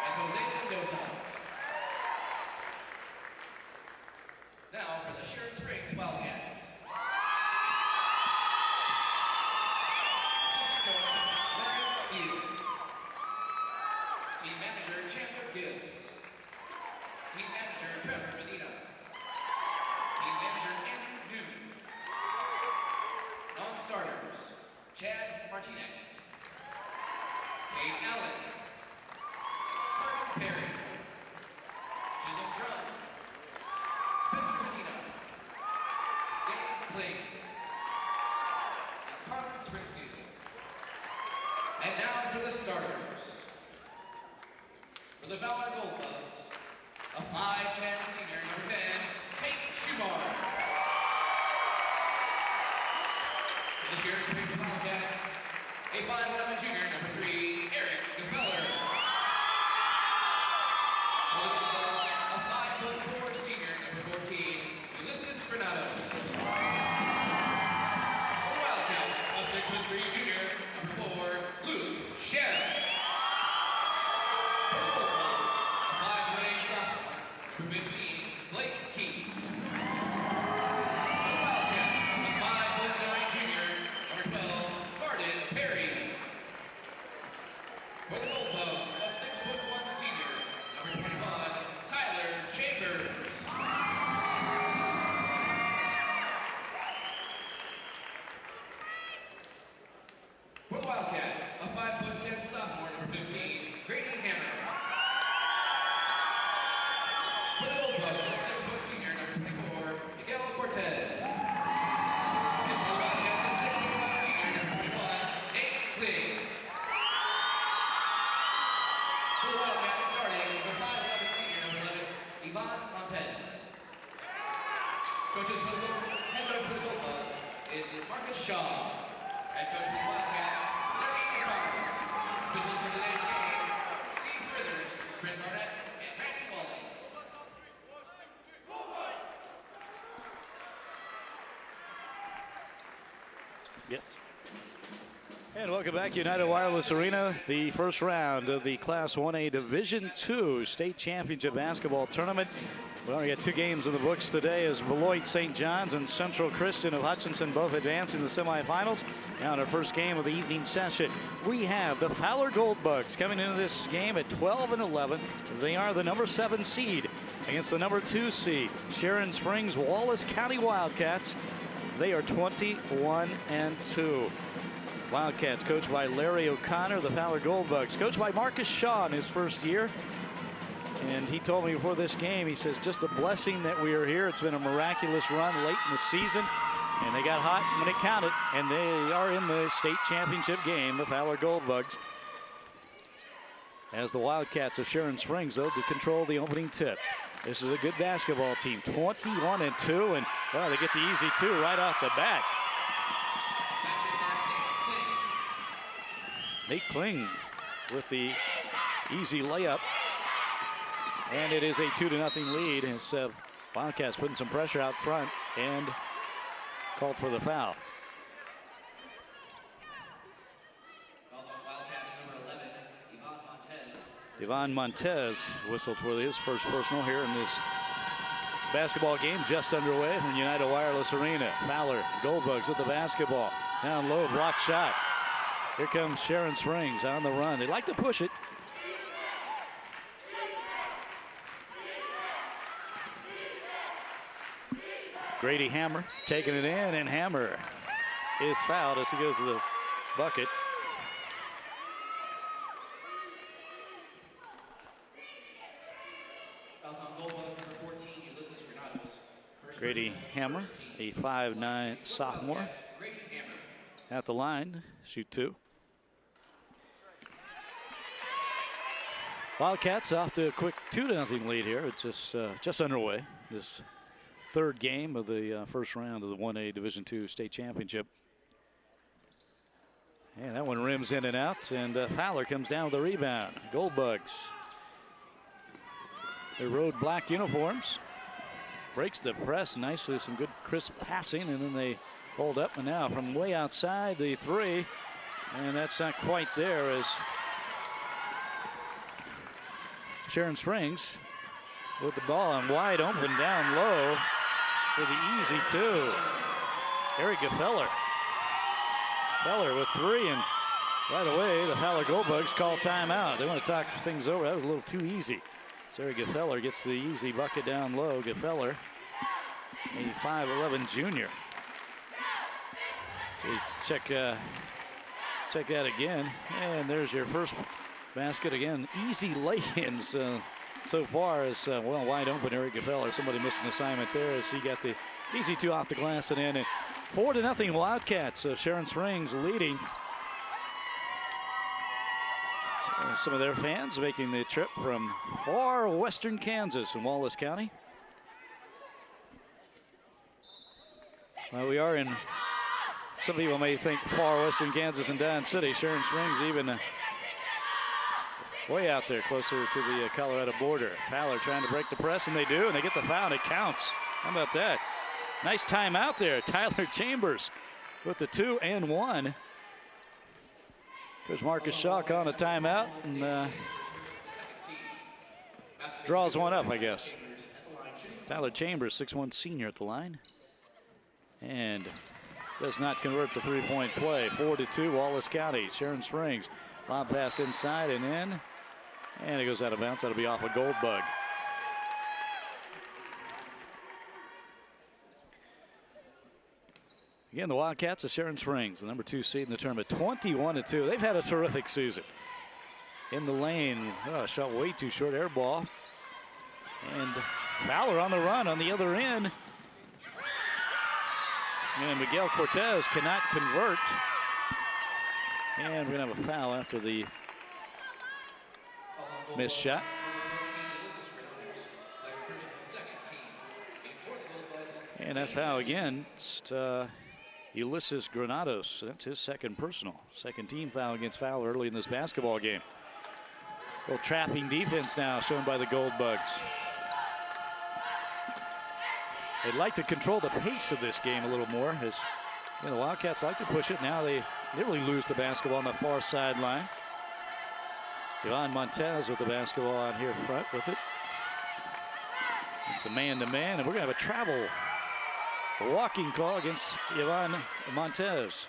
And Jose Mendoza. Now for the Sharon Springs Wildcats. Assistant coach, Larry Steele. Team manager, Chandler Gibbs. Team manager, Trevor Medina. Team manager, Andrew Newman. Non-starters, Chad Martinek. Kate Allen. Carmen Perry. Chisholm Grun. Spencer Medina. Dave Kling. And Carmen Springsteen. And now for the starters. For the Valor Goldbugs, a 5'10" senior, number 10, Kate Schumar. For the Sharon Springs Wildcats, a 5'11" junior, number 3, Eric Gefeller. For the Goldbugs, a 5'4" senior, number 14, Ulysses Granados. For the Wildcats, a 6'3" junior, number 4, Luke Shem. For the Goldbugs, a 5'8" sophomore, number 15, Blake Keith. For the Wildcats, a 5'9" junior, number 12, Carden Perry. For the Goldbugs, a 6'1" senior, number 21, Tyler Chambers. For the Wildcats, a 5'10" sophomore, number 15, Grady Hammer. For the Goldbugs, a 6' senior, number 24, Miguel Cortez. And for the Wildcats, a 6'1" senior, number 21, Nate Kling. For the Wildcats, starting is a 5'11" senior, number 11, Yvonne Montez. Head coach for the Goldbugs is Marcus Shaw. Head coach for the Wildcats, Larry McCarthy. Officials for today's game, Steve Frithers, Brent Barnett, and Randy Wally. Yes. And welcome back, United Wireless Arena, the first round of the Class 1A Division II State Championship Basketball Tournament. We only got 2 games in the books today as Beloit St. John's and Central Christian of Hutchinson both advancing the semifinals. Now in our first game of the evening session, we have the Fowler Goldbugs coming into this game at 12-11. They are the number 7 seed against the number 2 seed, Sharon Springs Wallace County Wildcats. They are 21-2. Wildcats coached by Larry O'Connor. The Fowler Goldbugs coached by Marcus Shaw in his first year. And he told me before this game, he says, just a blessing that we are here. It's been a miraculous run late in the season. And they got hot when it counted. And they are in the state championship game, the Fowler Goldbugs. As the Wildcats of Sharon Springs, though, to control the opening tip. This is a good basketball team, 21-2. And, well, they get the easy 2 right off the bat. Nate Kling with the easy layup. And it is a 2-0 lead as Wildcats putting some pressure out front and called for the foul. Wildcats number 11, Yvonne Montez. Yvonne Montez whistled for his first personal here in this basketball game just underway from United Wireless Arena. Fowler Goldbugs with the basketball. Down low, block shot. Here comes Sharon Springs on the run. They like to push it. Grady Hammer taking it in, and Hammer is fouled as he goes to the bucket. Grady Hammer, a 5'9" sophomore, at the line, shoot 2. Wildcats off to a quick 2-0 lead here. It's just underway. This third game of the first round of the 1A Division II state championship. And that one rims in and out, and Fowler comes down with the rebound. Goldbugs, their road black uniforms, breaks the press nicely, some good crisp passing, and then they hold up. And now from way outside, the 3, and that's not quite there as Sharon Springs with the ball and wide open down low for the easy 2. Eric Gefeller. Feller with 3, and right away the Fowler Goldbugs call timeout. They want to talk things over. That was a little too easy. Sarah Gefeller gets the easy bucket down low. Gefeller, a 5'11" junior. So you check that again, and there's your first basket again. Easy lay-ins so far as well, wide open. Eric Gefeller. Somebody missed an assignment there as he got the easy 2 off the glass and in. And 4-0 Wildcats. Sharon Springs leading. Some of their fans making the trip from far western Kansas in Wallace County. We are in, some people may think far western Kansas and Diamond City. Sharon Springs even way out there, closer to the Colorado border. Fowler trying to break the press, and they do, and they get the foul, and it counts. How about that? Nice timeout there. Tyler Chambers with the 2 and 1. There's Marcus Schock on a timeout, and draws one up, I guess. Tyler Chambers, 6'1" senior at the line. And does not convert the 3-point play. 4-2 Wallace County. Sharon Springs. Lob pass inside and in. And it goes out of bounds. That'll be off a Goldbug. Again, the Wildcats of Sharon Springs, the number 2 seed in the tournament, 21-2. They've had a terrific season. In the lane, shot way too short, air ball. And Fowler on the run on the other end. And Miguel Cortez cannot convert. And we're going to have a foul after the missed shot. And that foul against Ulysses Granados. That's his second personal. Second team foul against Fowler early in this basketball game. A little trapping defense now shown by the Goldbugs. They'd like to control the pace of this game a little more, as the Wildcats like to push it. Now they nearly lose the basketball on the far sideline. Yvonne Montez with the basketball out here front with it. It's a man-to-man, and we're going to have a travel. A walking call against Yvonne Montez.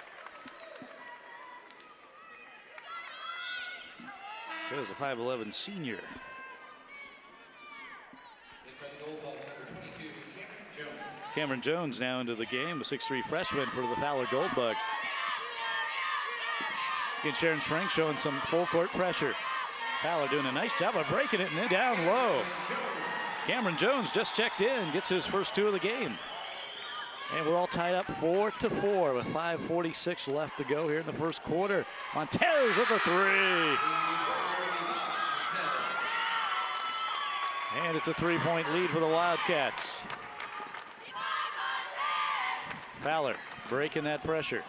There's a 5'11" senior. Cameron Jones now into the game, a 6'3" freshman for the Fowler Goldbugs. Again, Sharon Springs showing some full court pressure. Fowler doing a nice job of breaking it and then down low. Cameron Jones just checked in, gets his first 2 of the game. And we're all tied up 4-4 with 5:46 left to go here in the first quarter. Montez with the 3. And it's a 3-point lead for the Wildcats. Fowler breaking that pressure.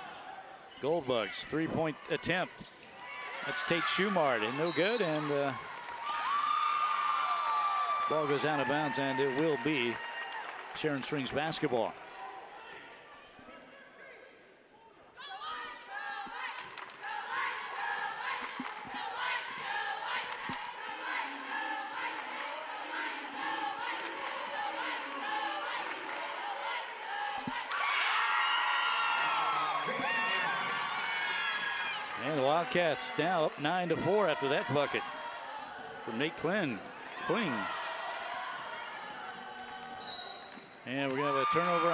Goldbugs, 3-point attempt. That's Tate Schumard, and no good, and ball goes out of bounds, and it will be Sharon Springs basketball. And the Wildcats now up 9-4 after that bucket from Nate Kling. And we're going to have a turnover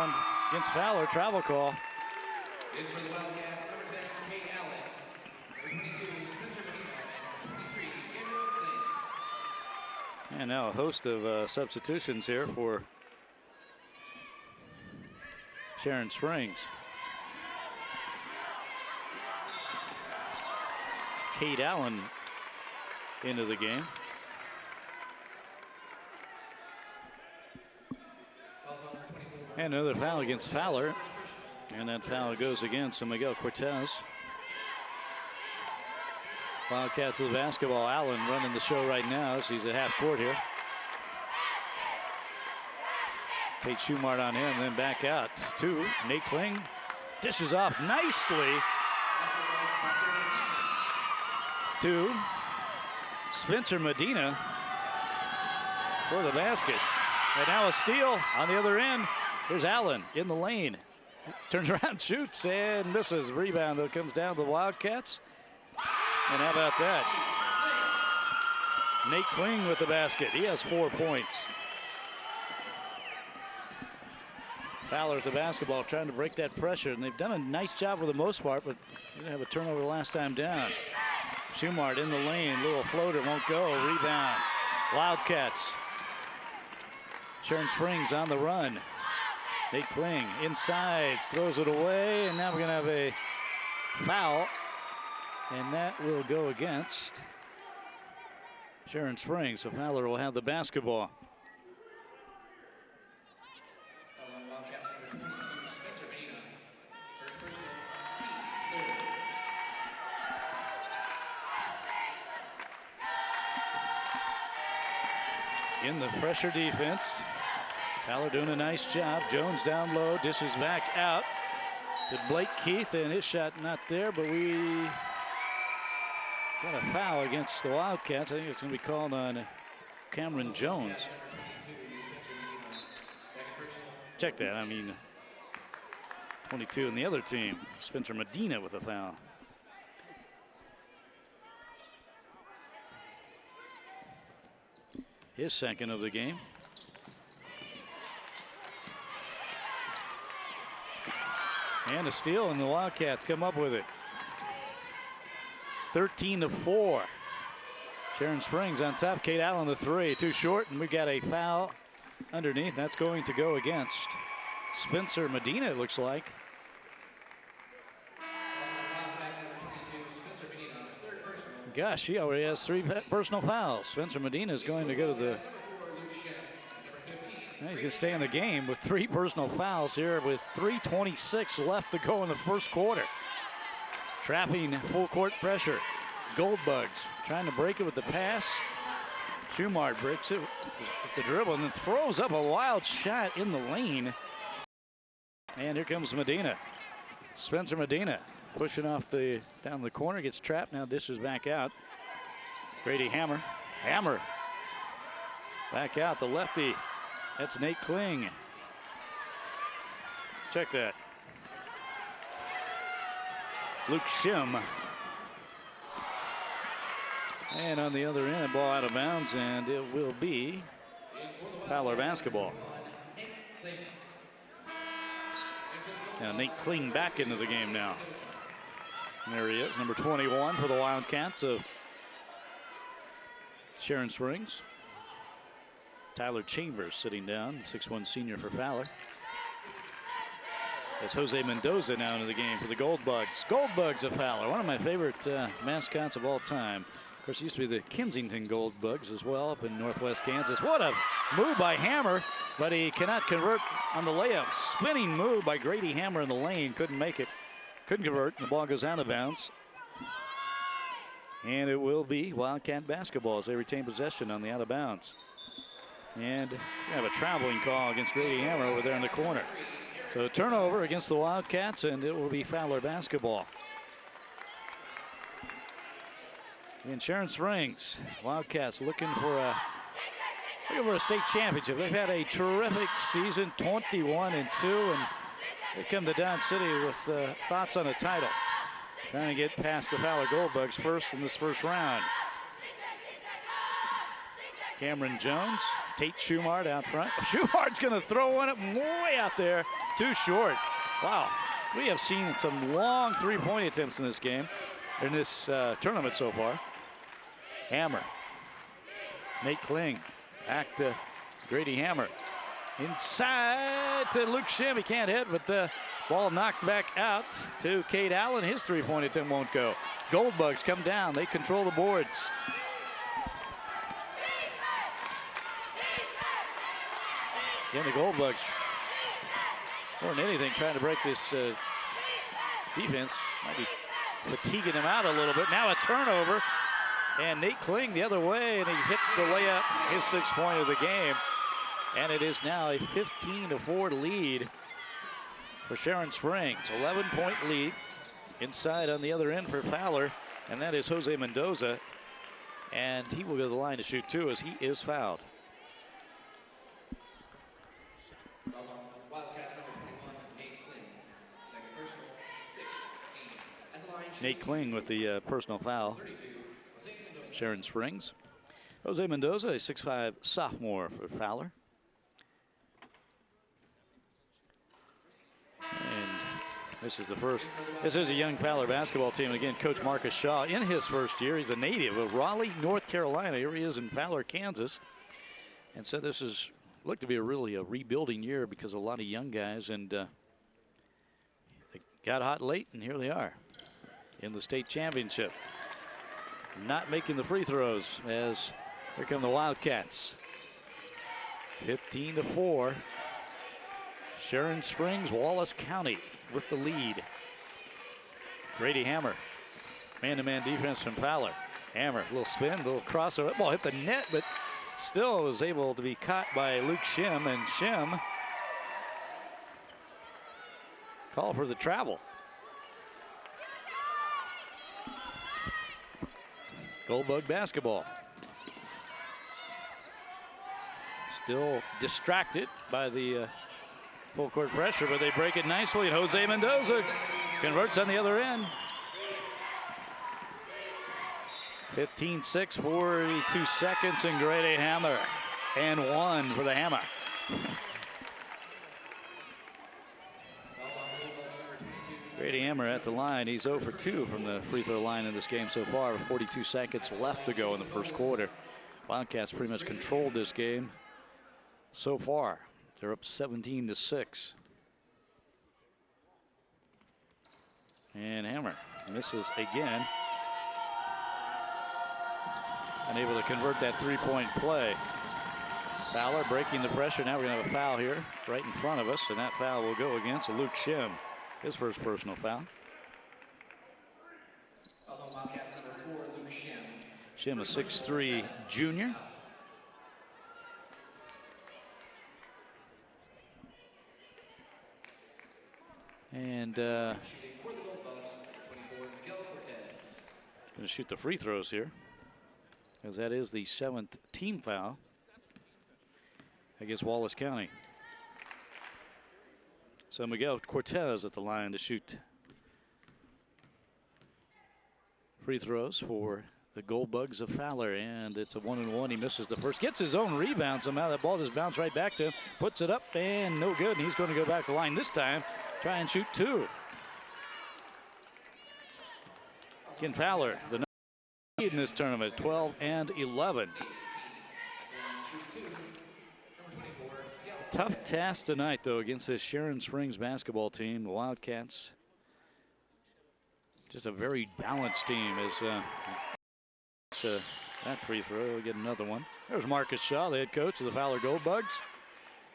against Fowler. Travel call. In for the Wildcats, number 10, Kate Allen. Number 22, Spencer Medina. And number 23, Gabriel Lane. And now a host of substitutions here for Sharon Springs. Kate Allen into the game. And another foul against Fowler. And that foul goes against Miguel Cortez. Wildcats with the basketball. Allen running the show right now as he's at half court here. Kate Schumart on him, then back out to Nate Kling. Dishes off nicely to Spencer Medina for the basket. And now a steal on the other end. There's Allen in the lane. Turns around, shoots, and misses. Rebound that comes down to the Wildcats. And how about that? Nate Kling with the basket. He has 4 points. Fowler with the basketball trying to break that pressure, and they've done a nice job for the most part, but didn't have a turnover the last time down. Schumart in the lane, little floater, won't go. Rebound. Wildcats. Sharon Springs on the run. Nate Kling inside, throws it away, and now we're going to have a foul, and that will go against Sharon Springs. So Fowler will have the basketball. In the pressure defense. Fowler doing a nice job. Jones down low, dishes back out to Blake Keith, and his shot not there, but we got a foul against the Wildcats. I think it's going to be called on Cameron Jones. Check that. I mean, 22 in the other team. Spencer Medina with a foul. His second of the game. And a steal, and the Wildcats come up with it. 13-4. Sharon Springs on top. Kate Allen the three. Too short, and we got a foul underneath. That's going to go against Spencer Medina, it looks like. Gosh, he already has 3 personal fouls. Spencer Medina is going to go to the... He's going to stay in the game with 3 personal fouls here with 3:26 left to go in the first quarter. Trapping full court pressure. Goldbugs trying to break it with the pass. Schumart breaks it with the dribble and then throws up a wild shot in the lane. And here comes Medina. Spencer Medina pushing off down the corner, gets trapped, now dishes back out. Grady Hammer. Hammer back out, the lefty. That's Nate Kling. Check that. Luke Shim. And on the other end, ball out of bounds, and it will be Fowler basketball. Now Nate Kling back into the game now. And there he is, number 21 for the Wildcats of Sharon Springs. Tyler Chambers sitting down, 6'1" senior for Fowler. As Jose Mendoza now into the game for the Goldbugs. Goldbugs of Fowler, one of my favorite mascots of all time. Of course, it used to be the Kensington Goldbugs as well up in northwest Kansas. What a move by Hammer, but he cannot convert on the layup. Spinning move by Grady Hammer in the lane, couldn't make it, couldn't convert. The ball goes out of bounds. And it will be Wildcat basketball as they retain possession on the out of bounds. And we have a traveling call against Grady Hammer over there in the corner. So turnover against the Wildcats, and it will be Fowler basketball. In Sharon Springs, Wildcats looking for a state championship. They've had a terrific season, 21-2, and they come to Dodge City with thoughts on a title. Trying to get past the Fowler Goldbugs first in this first round. Cameron Jones Tate Schumart out front. Schumart's going to throw one up way out there. Too short. Wow. We have seen some long three-point attempts in this game, in this tournament so far. Hammer. Nate Kling. Back to Grady Hammer. Inside to Luke Shim. He can't hit, but the ball knocked back out to Cade Allen. His three-point attempt won't go. Goldbugs come down. They control the boards. Again, the Goldbugs, more than anything, trying to break this defense. Might be fatiguing them out a little bit. Now a turnover, and Nate Kling the other way, and he hits the layup, his 6th point of the game. And it is now a 15-4 lead for Sharon Springs. 11-point lead inside on the other end for Fowler, and that is Jose Mendoza. And he will go to the line to shoot 2 as he is fouled. Wildcats number 21, Nate Kling. Second personal, 6-team. At the line, Nate Kling with the personal foul. 32, Jose Mendoza. Sharon Springs. Jose Mendoza, a 6'5" sophomore for Fowler. And this is the first. This is a young Fowler basketball team. And again, Coach Marcus Shaw in his first year. He's a native of Raleigh, North Carolina. Here he is in Fowler, Kansas. And so this is looked to be a rebuilding year because of a lot of young guys. And they got hot late, and here they are in the state championship. Not making the free throws as here come the Wildcats. 15-4. Sharon Springs, Wallace County with the lead. Grady Hammer. Man-to-man defense from Fowler. Hammer, little spin, little crossover. That ball hit the net, but still was able to be caught by Luke Shim, and Shim called for the travel. Goldbug basketball. Still distracted by the full court pressure, but they break it nicely, and Jose Mendoza converts on the other end. 15-6, 42 seconds, and Grady Hammer. And 1 for the Hammer. Grady Hammer at the line. He's 0 for 2 from the free throw line in this game so far, with 42 seconds left to go in the first quarter. Wildcats pretty much controlled this game so far. They're up 17-6. And Hammer misses again. Unable to convert that three-point play. Fowler breaking the pressure. Now we're going to have a foul here right in front of us, and that foul will go against Luke Shim. His first personal foul. Also Wildcats number 4, Luke Shim. Shim, a 6'3" junior. And going to shoot the free throws here, as that is the 7th team foul against Wallace County. So Miguel Cortez at the line to shoot free throws for the Goldbugs of Fowler, and it's a 1-and-1. He misses the first, gets his own rebound somehow. That ball just bounced right back to him, puts it up, and no good. And he's going to go back to the line this time, try and shoot 2. Again, Fowler, the lead in this tournament, 12 and 11. Tough task tonight, though, against this Sharon Springs basketball team. The Wildcats, just a very balanced team. As that free throw, we'll get another one. There's Marcus Shaw, the head coach of the Fowler Goldbugs.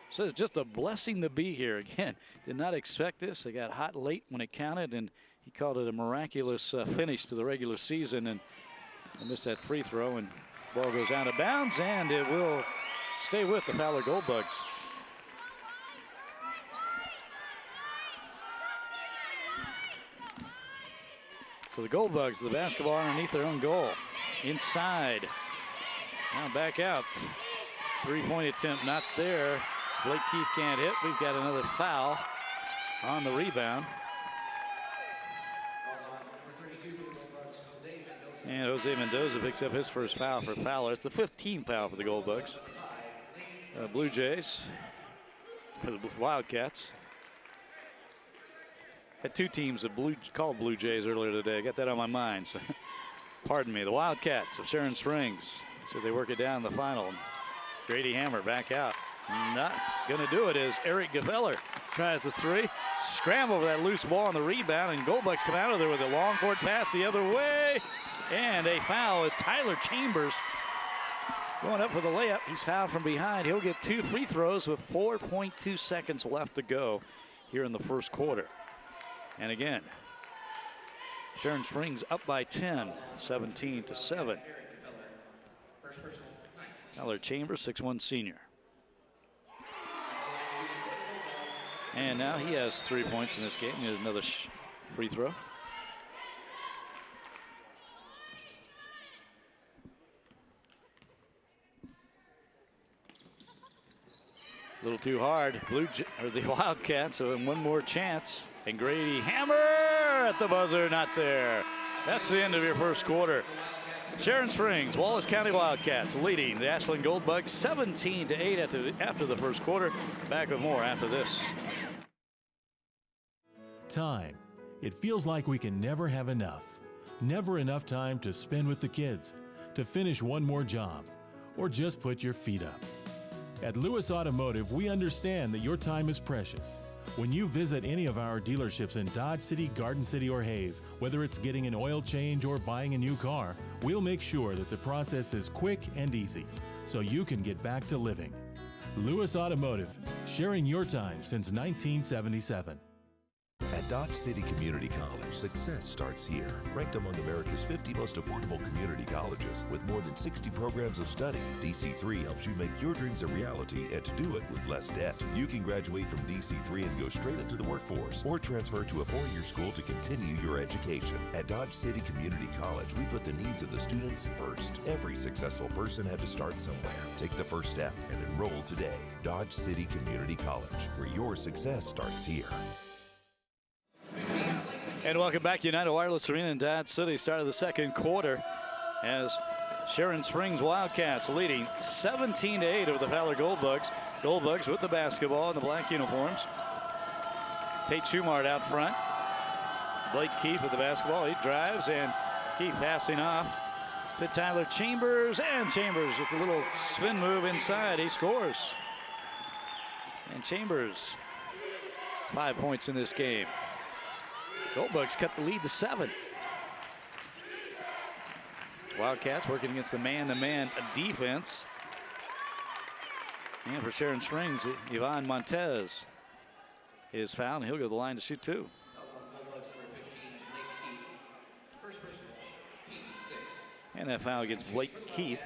Says just a blessing to be here. Again, did not expect this. They got hot late when it counted, and he called it a miraculous finish to the regular season, and missed that free throw, and ball goes out of bounds, and it will stay with the Fowler Goldbugs. For the Goldbugs, the basketball underneath their own goal. Inside. Now back out. Three-point attempt not there. Blake Keith can't hit. We've got another foul on the rebound. And Jose Mendoza picks up his first foul for Fowler. It's the 15th foul for the Goldbugs. Blue Jays, for the Wildcats. Had two teams that called Blue Jays earlier today. I got that on my mind. So, pardon me. The Wildcats of Sharon Springs. So they work it down in the final. Grady Hammer back out. Not going to do it is Eric Gefeller. Tries the three. Scramble for that loose ball on the rebound. And Goldbucks come out of there with a long court pass the other way. And a foul is Tyler Chambers going up for the layup. He's fouled from behind. He'll get 2 free throws with 4.2 seconds left to go here in the first quarter. And again, Sharon Springs up by 10, 17-7. Tyler Chambers, 6'1" senior. And now he has 3 points in this game. He has another free throw. A little too hard. The Wildcats, so in one more chance. And Grady Hammer at the buzzer, not there. That's the end of your first quarter. Sharon Springs, Wallace County Wildcats leading the Ashland Goldbucks 17-8 after the first quarter. Back with more after this. Time. It feels like we can never have enough. Never enough time to spend with the kids, to finish one more job, or just put your feet up. At Lewis Automotive, we understand that your time is precious. When you visit any of our dealerships in Dodge City, Garden City, or Hayes, whether it's getting an oil change or buying a new car, we'll make sure that the process is quick and easy, so you can get back to living. Lewis Automotive, sharing your time since 1977. At Dodge City Community College, success starts here. Ranked among America's 50 most affordable community colleges with more than 60 programs of study, DC3 helps you make your dreams a reality and to do it with less debt. You can graduate from DC3 and go straight into the workforce or transfer to a four-year school to continue your education. At Dodge City Community College, we put the needs of the students first. Every successful person had to start somewhere. Take the first step and enroll today. Dodge City Community College, where your success starts here. And welcome back to United Wireless Arena in Dodge City. Start of the second quarter as Sharon Springs Wildcats leading 17-8 over the Fowler Goldbucks. Goldbucks with the basketball in the black uniforms. Tate Schumart out front. Blake Keith with the basketball. He drives and Keith passing off to Tyler Chambers. And Chambers with a little spin move inside. He scores. And Chambers, 5 points in this game. Goldbucks cut the lead to 7. Wildcats working against the man-to-man defense. And for Sharon Springs, Yvonne Montez is fouled. He'll go to the line to shoot 2. And that foul against Blake Keith.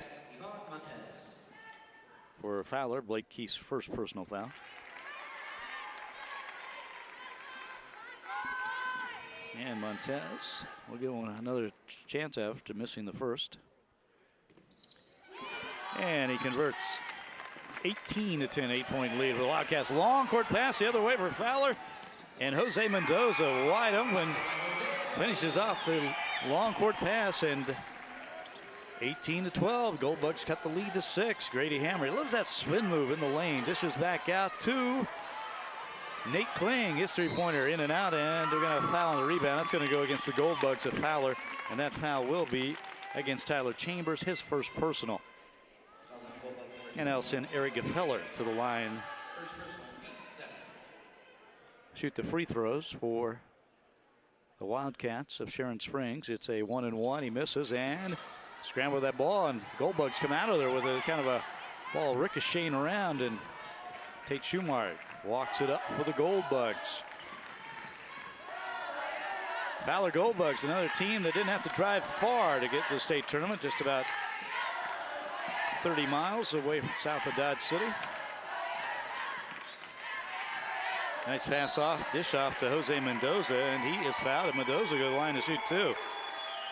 For Fowler, Blake Keith's first personal foul. And Montez will give him another chance after missing the first. And he converts. 18-10, 8-point lead for the Wildcats. Long court pass the other way for Fowler. And Jose Mendoza wide open. Finishes off the long court pass, and 18-12. Goldbucks cut the lead to 6. Grady Hammer, he loves that spin move in the lane. Dishes back out to Nate Kling, his three-pointer in and out, and they're going to foul on the rebound. That's going to go against the Goldbucks of Fowler, and that foul will be against Tyler Chambers, his first personal. And I'll send Eric Gefeller to the line. Shoot the free throws for the Wildcats of Sharon Springs. It's a 1-and-1. He misses and scramble that ball, and Goldbucks come out of there with a kind of a ball ricocheting around, and Tate Schumart walks it up for the Goldbucks. Fowler Goldbucks, another team that didn't have to drive far to get to the state tournament, just about 30 miles away from south of Dodge City. Nice pass off, dish off to Jose Mendoza, and he is fouled, and Mendoza go to the line to shoot 2.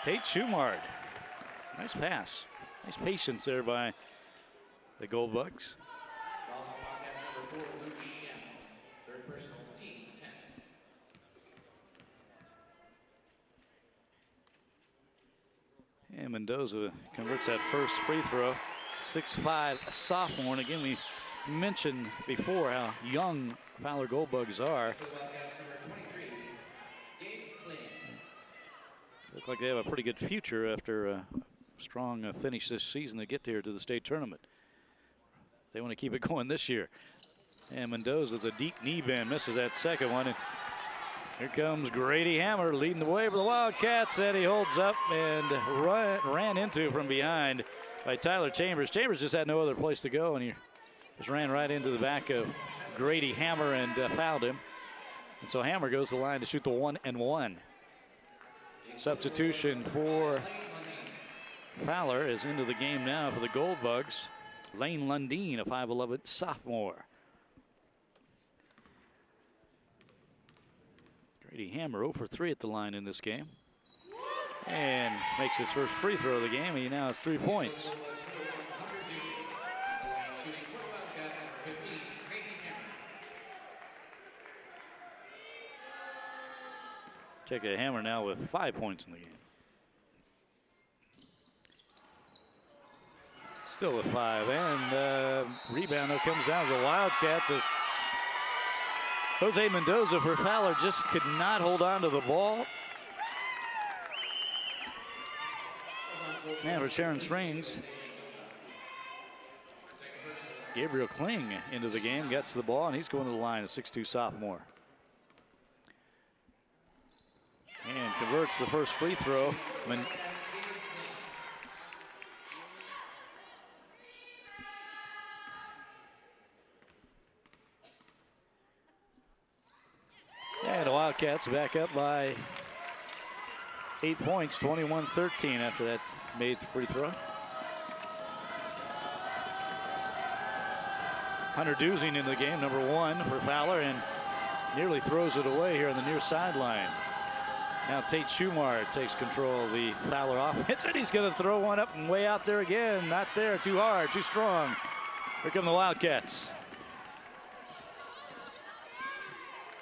Tate Schumart, nice pass. Nice patience there by the Goldbucks. And Mendoza converts that first free throw. 6'5", a sophomore. And again, we mentioned before how young Fowler Goldbugs are. Look like they have a pretty good future after a strong finish this season to get there to the state tournament. They want to keep it going this year. And Mendoza, the deep knee bend, misses that second one. And here comes Grady Hammer leading the way for the Wildcats, and he holds up and ran into from behind by Tyler Chambers. Chambers just had no other place to go, and he just ran right into the back of Grady Hammer and fouled him. And so Hammer goes to the line to shoot the 1-and-1. Substitution for Fowler is into the game now for the Goldbugs. Lane Lundeen, a 5'11" sophomore. Grady Hammer 0 for 3 at the line in this game. And makes his first free throw of the game. He now has 3 points. Check a Hammer now with 5 points in the game. Still at 5, and rebound though comes down to the Wildcats as Jose Mendoza for Fowler just could not hold on to the ball. And for Sharon Springs, Gabriel Kling into the game, gets the ball, and he's going to the line, a 6'2" sophomore. And converts the first free throw. And the Wildcats back up by 8 points, 21-13 after that made free throw. Hunter Dusing in the game, number 1 for Fowler, and nearly throws it away here on the near sideline. Now Tate Schumar takes control of the Fowler offense, and he's going to throw one up and way out there again. Not there, too hard, too strong. Here come the Wildcats.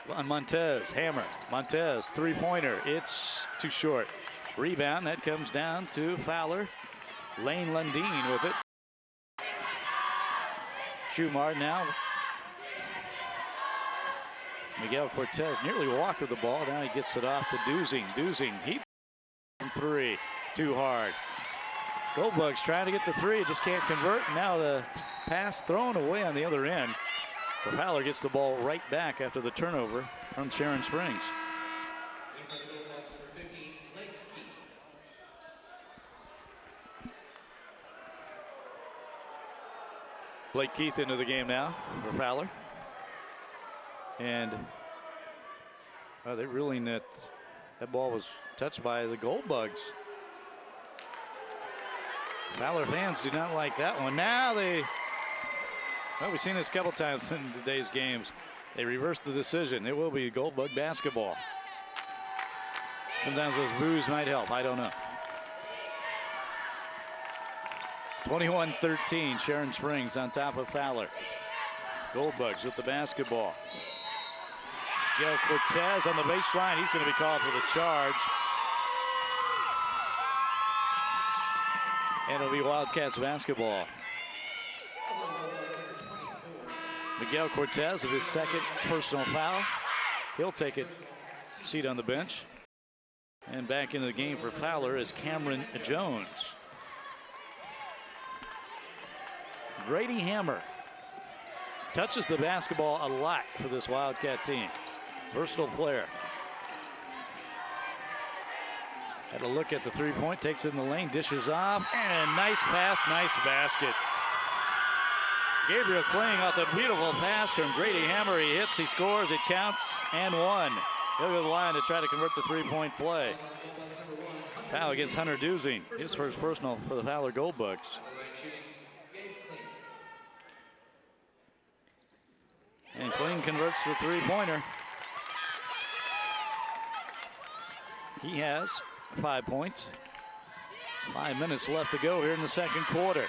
On Montez, Hammer, Montez, three-pointer, it's too short. Rebound, that comes down to Fowler. Lane Lundeen with it. Schumar now. Miguel Cortez nearly walked with the ball. Now he gets it off to Dusing. Dusing, he from 3, too hard. Goldbugs trying to get the 3, just can't convert. Now the pass thrown away on the other end. So Fowler gets the ball right back after the turnover from Sharon Springs. Blake Keith into the game now for Fowler. And they're ruling that that ball was touched by the Goldbugs. Fowler fans do not like that one. Now well, we've seen this a couple times in today's games. They reversed the decision. It will be Goldbug basketball. Sometimes those boos might help. I don't know. 21-13, Sharon Springs on top of Fowler. Goldbugs with the basketball. Joe Cortez on the baseline. He's going to be called for the charge. And it'll be Wildcats basketball. Miguel Cortez of his second personal foul. He'll take a seat on the bench. And back into the game for Fowler is Cameron Jones. Grady Hammer touches the basketball a lot for this Wildcat team. Versatile player. Had a look at the three-point, takes it in the lane, dishes off, and nice pass, nice basket. Gabriel Kling off the beautiful pass from Grady Hammer. He hits, he scores, it counts, and 1. He'll go to the line to try to convert the three-point play. Foul against Hunter Dusing, his first personal for the Fowler Goldbugs. And Kling converts the three-pointer. He has 5 points. 5 minutes left to go here in the second quarter.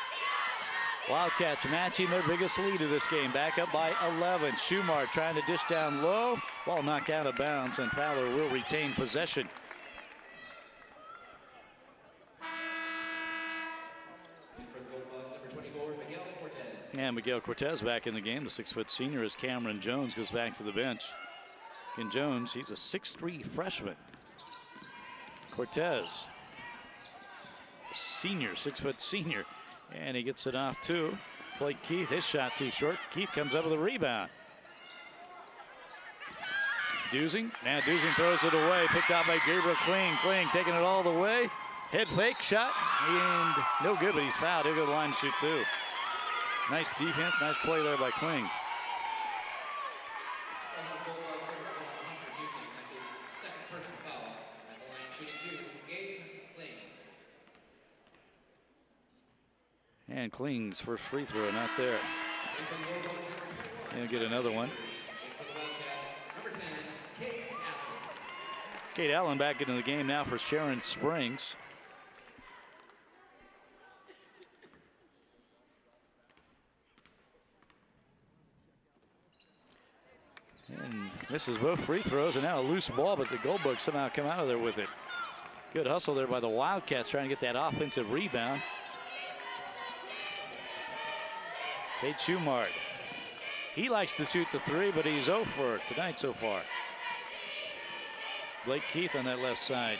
Wildcats matching their biggest lead of this game, back up by 11. Schumar trying to dish down low. Ball knocked out of bounds, and Fowler will retain possession. And for the Goldbugs, number 24, Miguel Cortez. And Miguel Cortez back in the game. The 6-foot senior as Cameron Jones goes back to the bench. And Jones, he's a 6'3" freshman. Cortez, senior, 6-foot senior. And he gets it off to Blake Keith. His shot too short. Keith comes up with a rebound. Dusing, and Dusing throws it away. Picked out by Gabriel Kling. Kling taking it all the way. Head fake shot, and no good, but he's fouled. He'll go to the line to shoot two. Nice defense, nice play there by Kling. And Kling's first free throw, not there. And get another one. Kate Allen back into the game now for Sharon Springs. And misses both free throws, and now a loose ball, but the Goldbugs somehow come out of there with it. Good hustle there by the Wildcats trying to get that offensive rebound. Tate Schumard. He likes to shoot the three, but he's 0 for tonight so far. Blake Keith on that left side.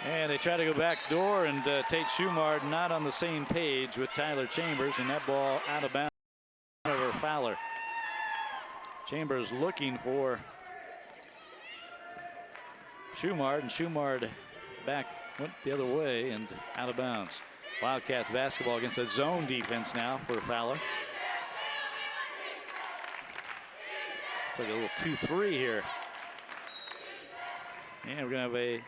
And they try to go back door, and Tate Schumard not on the same page with Tyler Chambers, and that ball out of bounds over Fowler. Chambers looking for Schumard, and Schumard back went the other way and out of bounds. Wildcats basketball against a zone defense now for Fowler. It's like a little 2-3 here. And we're going to have a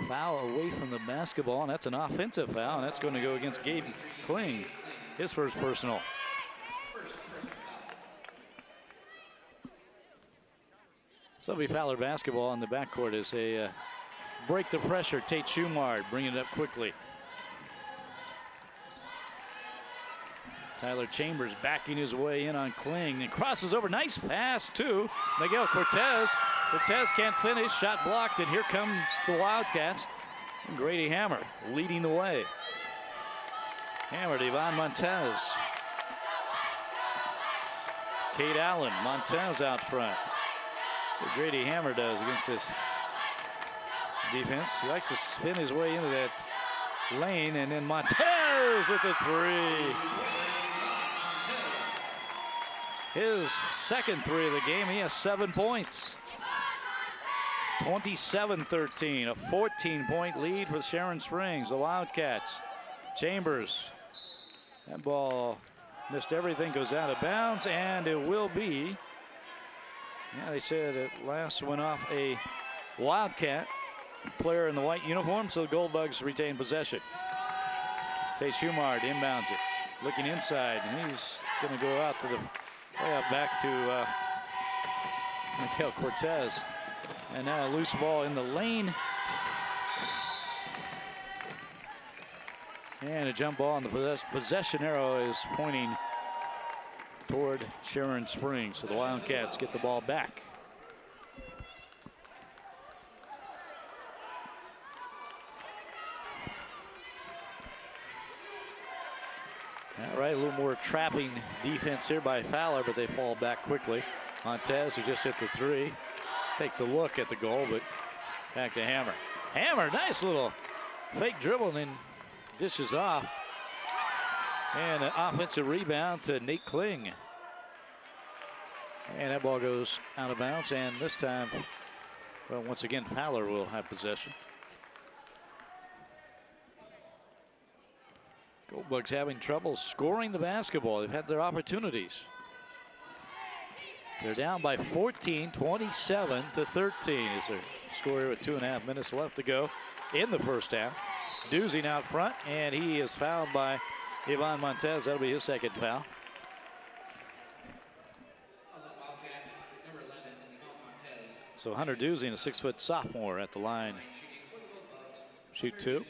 foul away from the basketball, and that's an offensive foul, and that's going to go against Gabe Kling, his first personal. So it'll be Fowler basketball in the backcourt as they break the pressure. Tate Schumard bringing it up quickly. Tyler Chambers backing his way in on Kling and crosses over. Nice pass to Miguel Cortez. Cortez can't finish. Shot blocked, and here comes the Wildcats. And Grady Hammer leading the way. Hammer to Yvonne Montez. Kate Allen, Montez out front. So Grady Hammer does against this defense. He likes to spin his way into that lane, and then Montez with the three. His second three of the game. He has 7 points. 27-13, a 14-point lead for Sharon Springs, the Wildcats. Chambers, that ball missed everything, goes out of bounds, and it will be, yeah, they said it last went off a Wildcat player in the white uniform, so the Goldbugs retain possession. Tate Schumard inbounds it, looking inside, and he's going to go out to the way out back to Miguel Cortez. And now a loose ball in the lane. And a jump ball, and the possession arrow is pointing toward Sharon Springs. So the Wildcats get the ball back. All right, a little more trapping defense here by Fowler, but they fall back quickly. Montez, who just hit the three, takes a look at the goal, but back to Hammer. Hammer, nice little fake dribble, and then dishes off. And an offensive rebound to Nate Kling. And that ball goes out of bounds, and this time, well, once again, Fowler will have possession. Goldbugs having trouble scoring the basketball. They've had their opportunities. They're down by 14, 27-13 is their score here with 2.5 minutes left to go in the first half. Dusing out front, and he is fouled by Yvonne Montez. That'll be his second foul. So Hunter Dusing, a 6-foot sophomore at the line. Shoot two.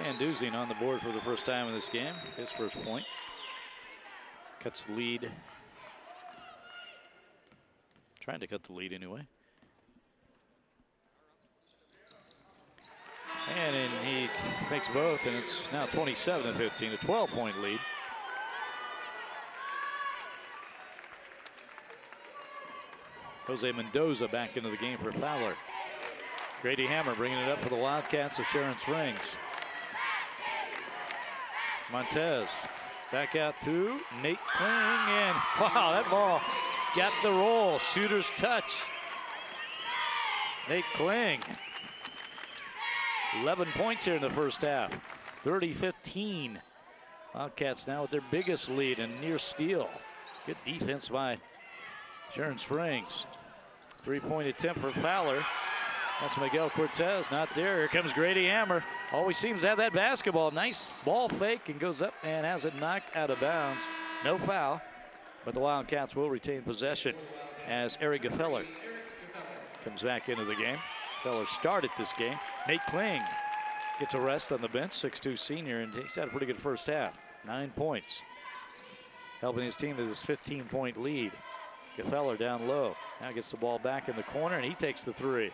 And Dusing on the board for the first time in this game, his first point. Cuts the lead. Trying to cut the lead anyway. And then he makes both, and it's now 27-15, a 12-point lead. Jose Mendoza back into the game for Fowler. Grady Hammer bringing it up for the Wildcats of Sharon Springs. Montez back out to Nate Kling, and wow, that ball got the roll. Shooter's touch. Nate Kling. 11 points here in the first half. 30-15. Wildcats now with their biggest lead and near steal. Good defense by Sharon Springs. 3-point attempt for Fowler. That's Miguel Cortez, not there. Here comes Grady Hammer. Always seems to have that basketball. Nice ball fake and goes up and has it knocked out of bounds. No foul, but the Wildcats will retain possession as Eric Gefeller comes back into the game. Gefeller started this game. Nate Kling gets a rest on the bench, 6'2" senior, and he's had a pretty good first half. 9 points, helping his team to this 15-point lead. Gefeller down low. Now gets the ball back in the corner, and he takes the three.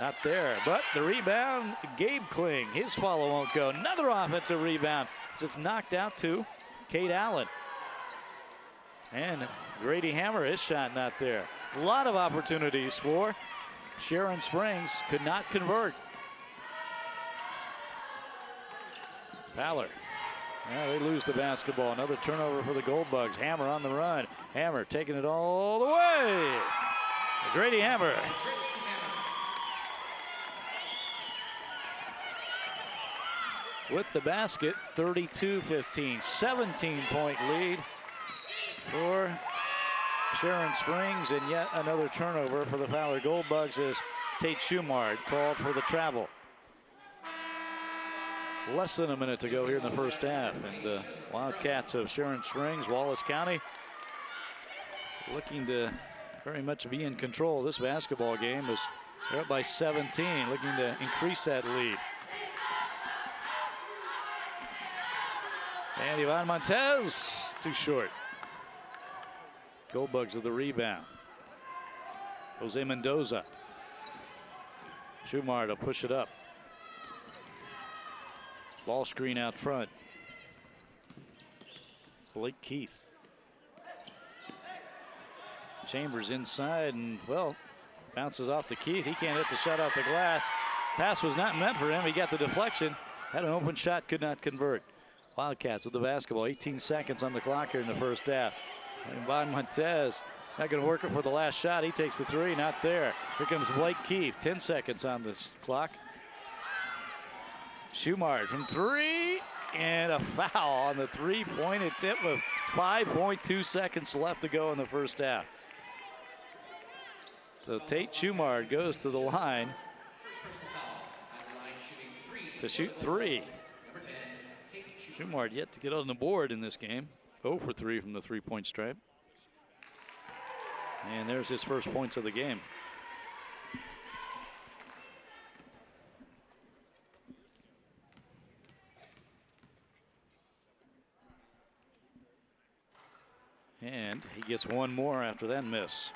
Not there, but the rebound, Gabe Kling. His follow won't go. Another offensive rebound as it's knocked out to Kate Allen. And Grady Hammer, his shot not there. A lot of opportunities for Sharon Springs, could not convert. Fowler. Yeah, they lose the basketball. Another turnover for the Gold Bugs. Hammer on the run. Hammer taking it all the way. Grady Hammer. With the basket, 32-15, 17-point lead for Sharon Springs, and yet another turnover for the Fowler Gold Bugs as Tate Schumard called for the travel. Less than a minute to go here in the first half, and the Wildcats of Sharon Springs, Wallace County, looking to very much be in control of this basketball game as they're up by 17, looking to increase that lead. And Yvonne Montez, too short. Gold Bugs with the rebound. Jose Mendoza. Schumard will push it up. Ball screen out front. Blake Keith. Chambers inside, and well, bounces off to Keith. He can't hit the shot off the glass. Pass was not meant for him. He got the deflection. Had an open shot, could not convert. Wildcats with the basketball. 18 seconds on the clock here in the first half. And Yvonne Montez not going to work it for the last shot. He takes the three, not there. Here comes Blake Keith. 10 seconds on this clock. Schumard from three, and a foul on the three-point attempt with 5.2 seconds left to go in the first half. So Tate Schumard goes to the line to shoot three. Schumard yet to get on the board in this game. 0 for 3 from the three-point stripe. And there's his first points of the game. And he gets one more after that miss.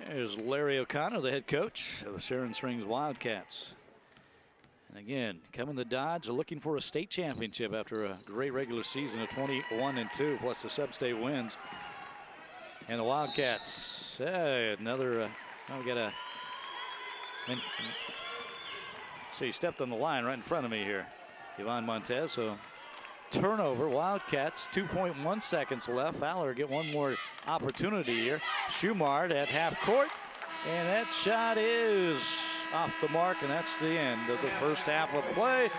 There's Larry O'Connor, the head coach of the Sharon Springs Wildcats. And again, coming to Dodge, looking for a state championship after a great regular season of 21-2, plus the sub-state wins. And the Wildcats, another, we got a, so he stepped on the line right in front of me here, Yvonne Montez. So turnover, Wildcats, 2.1 seconds left. Fowler get one more opportunity here. Schumard at half court, and that shot is off the mark, and that's the end of the first half of play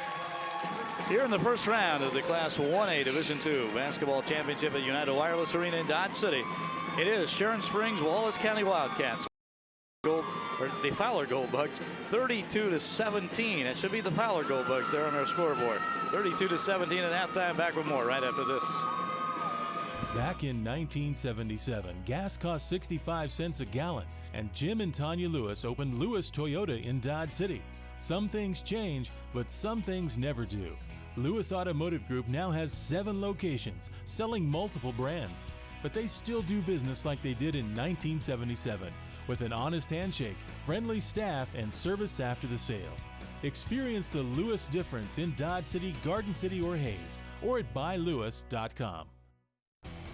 here in the first round of the Class 1A Division II Basketball Championship at United Wireless Arena in Dodge City. It is Sharon Springs, Wallace County Wildcats. The Fowler Gold Bugs, 32-17. It should be the Fowler Gold Bugs there on our scoreboard. 32-17 at halftime. Back with more right after this. Back in 1977, gas cost 65 cents a gallon, and Jim and Tanya Lewis opened Lewis Toyota in Dodge City. Some things change, but some things never do. Lewis Automotive Group now has 7 locations selling multiple brands, but they still do business like they did in 1977 with an honest handshake, friendly staff, and service after the sale. Experience the Lewis difference in Dodge City, Garden City, or Hayes, or at buylewis.com.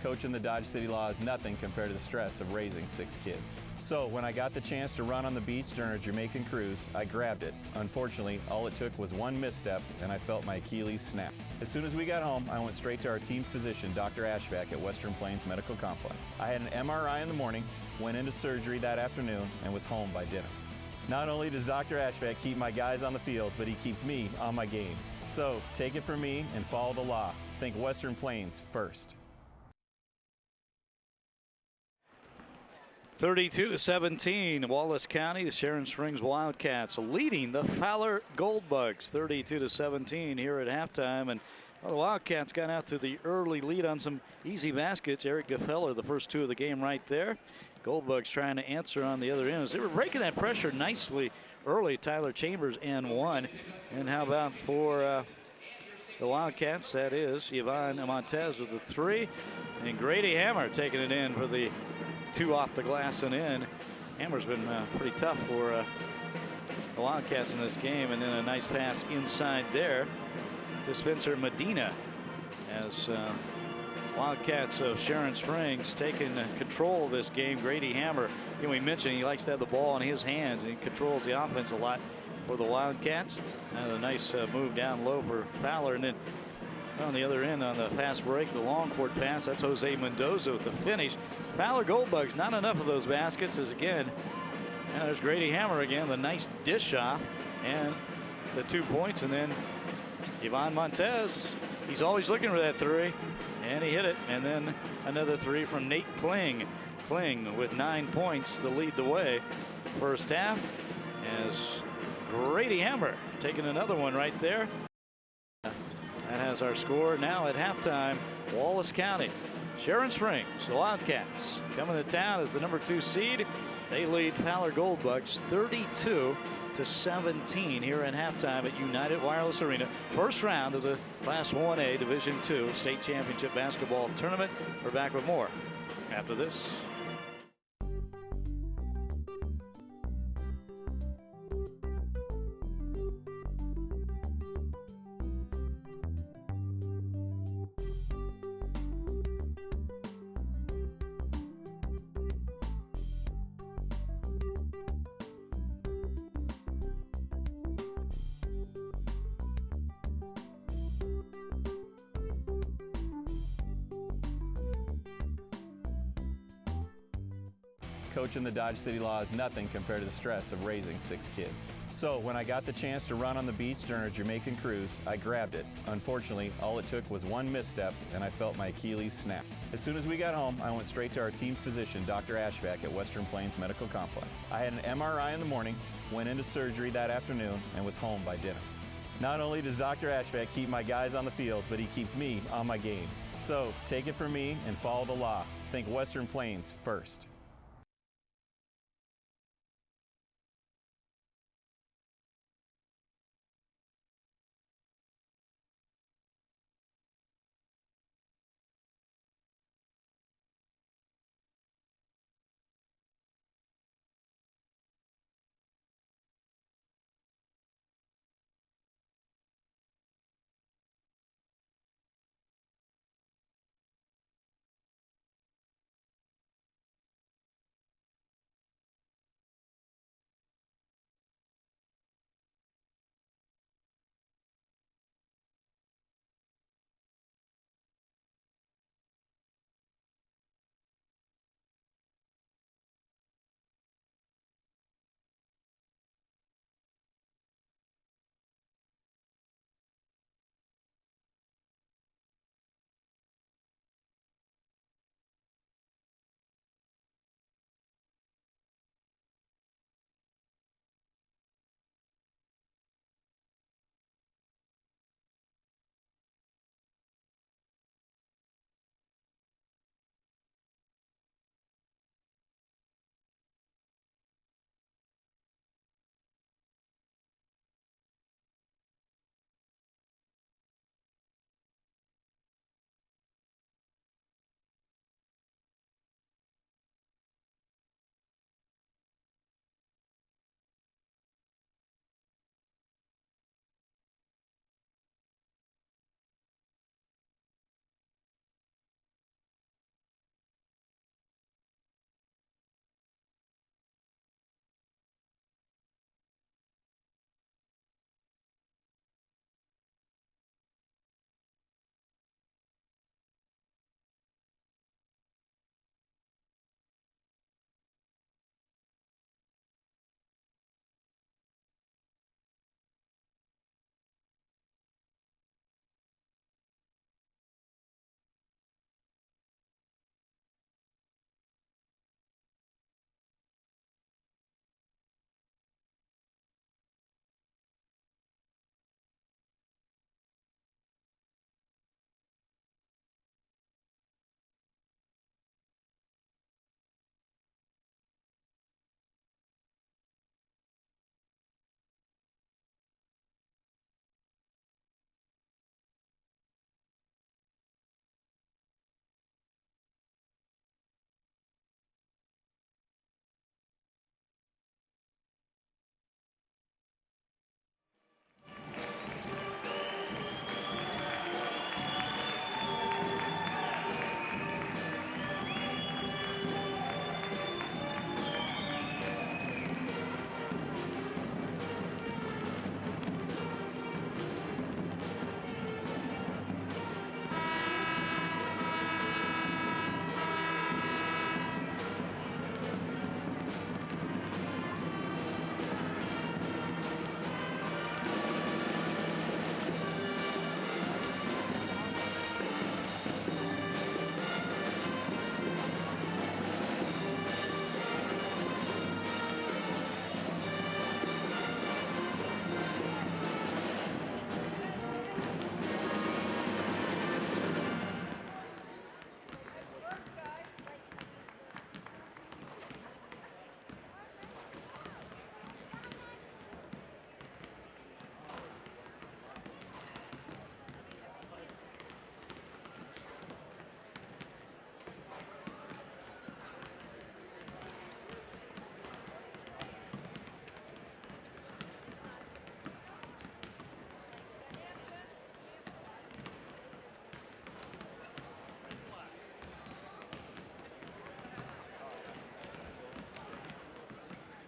Coaching the Dodge City Law is nothing compared to the stress of raising 6 kids. So when I got the chance to run on the beach during a Jamaican cruise, I grabbed it. Unfortunately, all it took was one misstep and I felt my Achilles snap. As soon as we got home, I went straight to our team physician, Dr. Ashvack at Western Plains Medical Complex. I had an MRI in the morning, went into surgery that afternoon, and was home by dinner. Not only does Dr. Ashvack keep my guys on the field, but he keeps me on my game. So take it from me and follow the law. Think Western Plains first. 32-17, Wallace County, the Sharon Springs Wildcats leading the Fowler Goldbugs 32-17 here at halftime. And well, the Wildcats got out to the early lead on some easy baskets. Eric Gefeller, the first 2 of the game right there. Goldbugs trying to answer on the other end as they were breaking that pressure nicely early. Tyler Chambers and 1. And how about for the Wildcats? That is Yvonne Montez with the 3. And Grady Hammer taking it in for the 2 off the glass and in. Hammer's been pretty tough for the Wildcats in this game. And then a nice pass inside there to Spencer Medina as Wildcats of Sharon Springs taking control of this game. Grady Hammer, we mentioned he likes to have the ball in his hands and he controls the offense a lot for the Wildcats. And a nice move down low for Fowler, and then on the other end on the fast break, the long court pass, that's Jose Mendoza with the finish. Fowler Goldbugs, not enough of those baskets as again, and there's Grady Hammer again, the nice dish off and the 2 points. And then Yvonne Montez, he's always looking for that 3, and he hit it. And then another 3 from Nate Kling. Kling with 9 points to lead the way first half as Grady Hammer taking another one right there. That has our score now at halftime. Wallace County, Sharon Springs, the Wildcats coming to town as the number 2 seed. They lead Fowler Goldbugs 32-17 here at halftime at United Wireless Arena. First round of the Class 1A Division II State Championship Basketball Tournament. We're back with more after this. Coaching the Dodge City Law is nothing compared to the stress of raising 6 kids. So when I got the chance to run on the beach during a Jamaican cruise, I grabbed it. Unfortunately, all it took was one misstep and I felt my Achilles snap. As soon as we got home, I went straight to our team physician, Dr. Ashvack at Western Plains Medical Complex. I had an MRI in the morning, went into surgery that afternoon, and was home by dinner. Not only does Dr. Ashvack keep my guys on the field, but he keeps me on my game. So take it from me and follow the law. Think Western Plains first.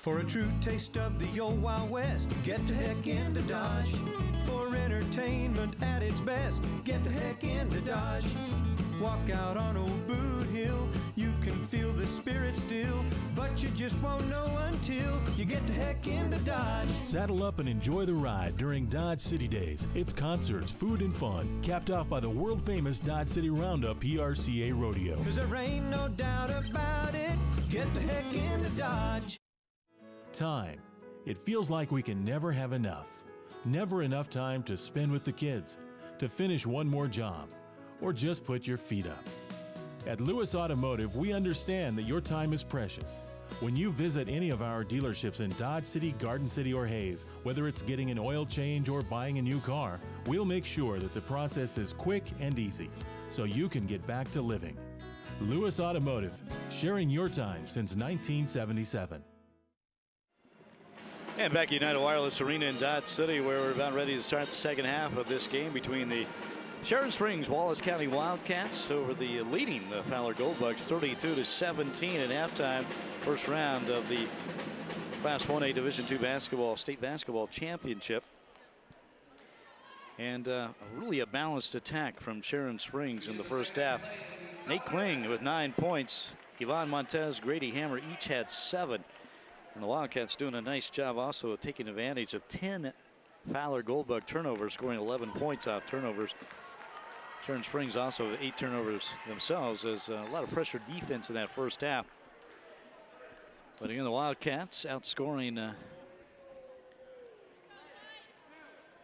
For a true taste of the old Wild West, get the heck into Dodge. For entertainment at its best, get the heck into Dodge. Walk out on old Boot Hill, you can feel the spirit still, but you just won't know until you get the heck into Dodge. Saddle up and enjoy the ride during Dodge City Days. It's concerts, food, and fun, capped off by the world-famous Dodge City Roundup PRCA Rodeo. 'Cause there ain't no doubt about it, get the heck into Dodge. Time. It feels like we can never have enough. Never enough time to spend with the kids, to finish one more job, or just put your feet up. At Lewis Automotive, we understand that your time is precious. When you visit any of our dealerships in Dodge City, Garden City, or Hayes, whether it's getting an oil change or buying a new car, we'll make sure that the process is quick and easy, so you can get back to living. Lewis Automotive, sharing your time since 1977. And back at United Wireless Arena in Dodge City, where we're about ready to start the second half of this game between the Sharon Springs Wallace County Wildcats over the leading the Fowler Goldbugs 32-17 at halftime. First round of the Class 1A Division II basketball state basketball championship. And really a balanced attack from Sharon Springs in the first half. Nate Kling with 9 points. Yvonne Montez, Grady Hammer each had 7. And the Wildcats doing a nice job also of taking advantage of 10 Fowler Goldbug turnovers, scoring 11 points off turnovers. Sharon Springs also 8 turnovers themselves. There's a lot of pressure defense in that first half. But again, the Wildcats outscoring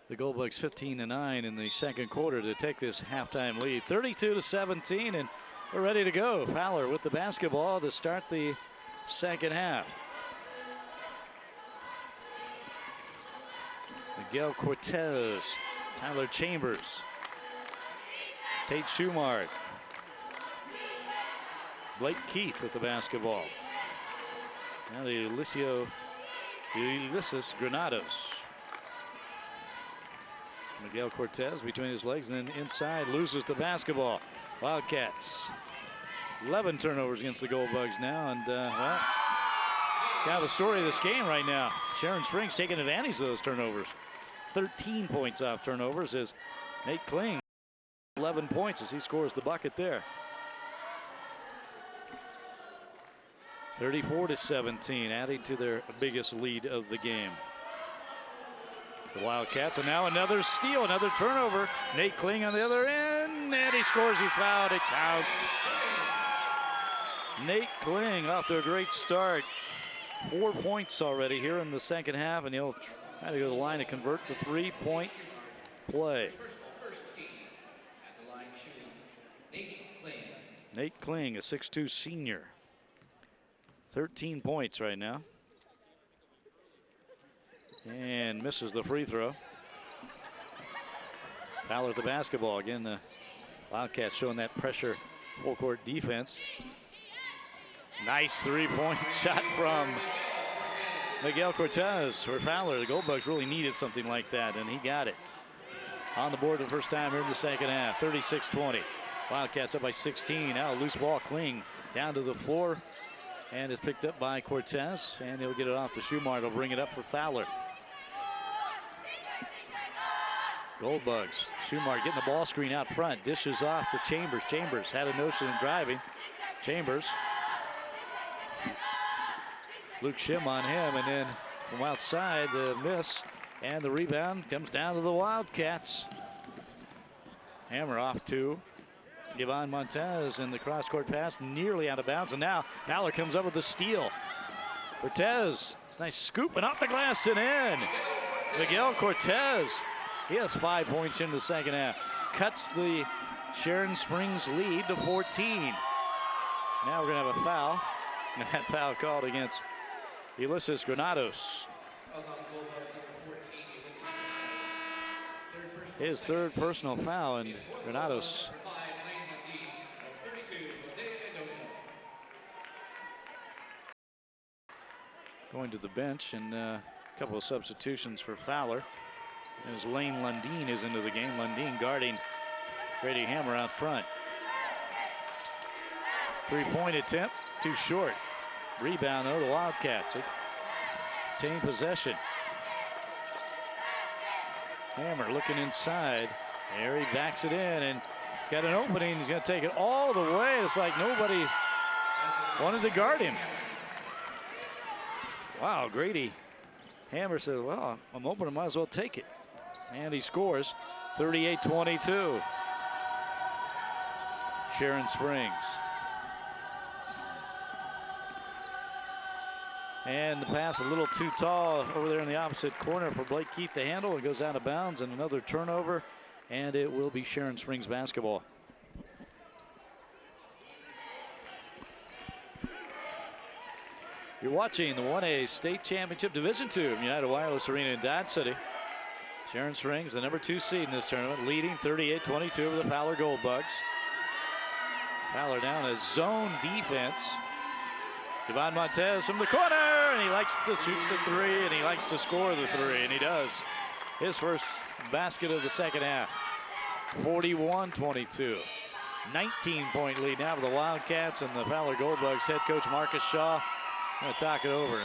the Goldbugs 15-9 in the second quarter to take this halftime lead. 32-17, and we're ready to go. Fowler with the basketball to start the second half. Miguel Cortez, Tyler Chambers, Tate Schumard, Blake Keith with the basketball. Now the Ulysses Granados. Miguel Cortez between his legs, and then inside loses the basketball. Wildcats 11 turnovers against the Goldbugs now, and well, kind of the story of this game right now. Sharon Springs taking advantage of those turnovers. 13 points off turnovers as Nate Kling 11 points as he scores the bucket there. 34-17, adding to their biggest lead of the game. The Wildcats, and now another steal, another turnover. Nate Kling on the other end, and he scores. He's fouled. It counts. Nate Kling off to a great start. 4 points already here in the second half, and he'll try to go to the line to convert the three-point play. Nate Kling, a 6'2" senior. 13 points right now. And misses the free throw. Fowler at the basketball. Again, the Wildcats showing that pressure full court defense. Nice three-point shot from Miguel Cortez for Fowler. The Goldbugs really needed something like that, and he got it. On the board the first time here in the second half, 36-20. Wildcats up by 16. Now a loose ball. Kling down to the floor, and it's picked up by Cortez, and he'll get it off to Schumard. He'll bring it up for Fowler. Goldbugs. Schumard getting the ball screen out front. Dishes off to Chambers. Chambers had a notion of driving. Chambers. Luke Shim on him, and then from outside the miss, and the rebound comes down to the Wildcats. Hammer off to Yvonne Montez, and the cross-court pass nearly out of bounds, and now Fowler comes up with the steal. Cortez, nice scoop, and off the glass and in. Miguel Cortez, he has 5 points in the second half. Cuts the Sharon Springs lead to 14. Now we're gonna have a foul, and that foul called against Ulysses Granados. His third personal foul, and Granados going to the bench, and a couple of substitutions for Fowler. As Lane Lundeen is into the game. Lundeen guarding Grady Hammer out front. Three-point attempt, too short. Rebound though, the Wildcats. retain possession. Hammer looking inside. There he backs it in and he's got an opening. He's going to take it all the way. It's like nobody wanted to guard him. Wow, Grady Hammer said, well, I'm open, I might as well take it. And he scores 38-22. Sharon Springs. And the pass a little too tall over there in the opposite corner for Blake Keith to handle. It goes out of bounds and another turnover, and it will be Sharon Springs basketball. You're watching the 1A State Championship Division II from United Wireless Arena in Dodge City. Sharon Springs, the number 2 seed in this tournament, leading 38-22 over the Fowler Gold Bugs. Fowler down a zone defense. Yvonne Montez from the corner, and he likes to shoot the 3, and he likes to score the 3, and he does. His first basket of the second half. 41-22. 19-point lead now for the Wildcats, and the Fowler Gold Bugs head coach Marcus Shaw going to talk it over.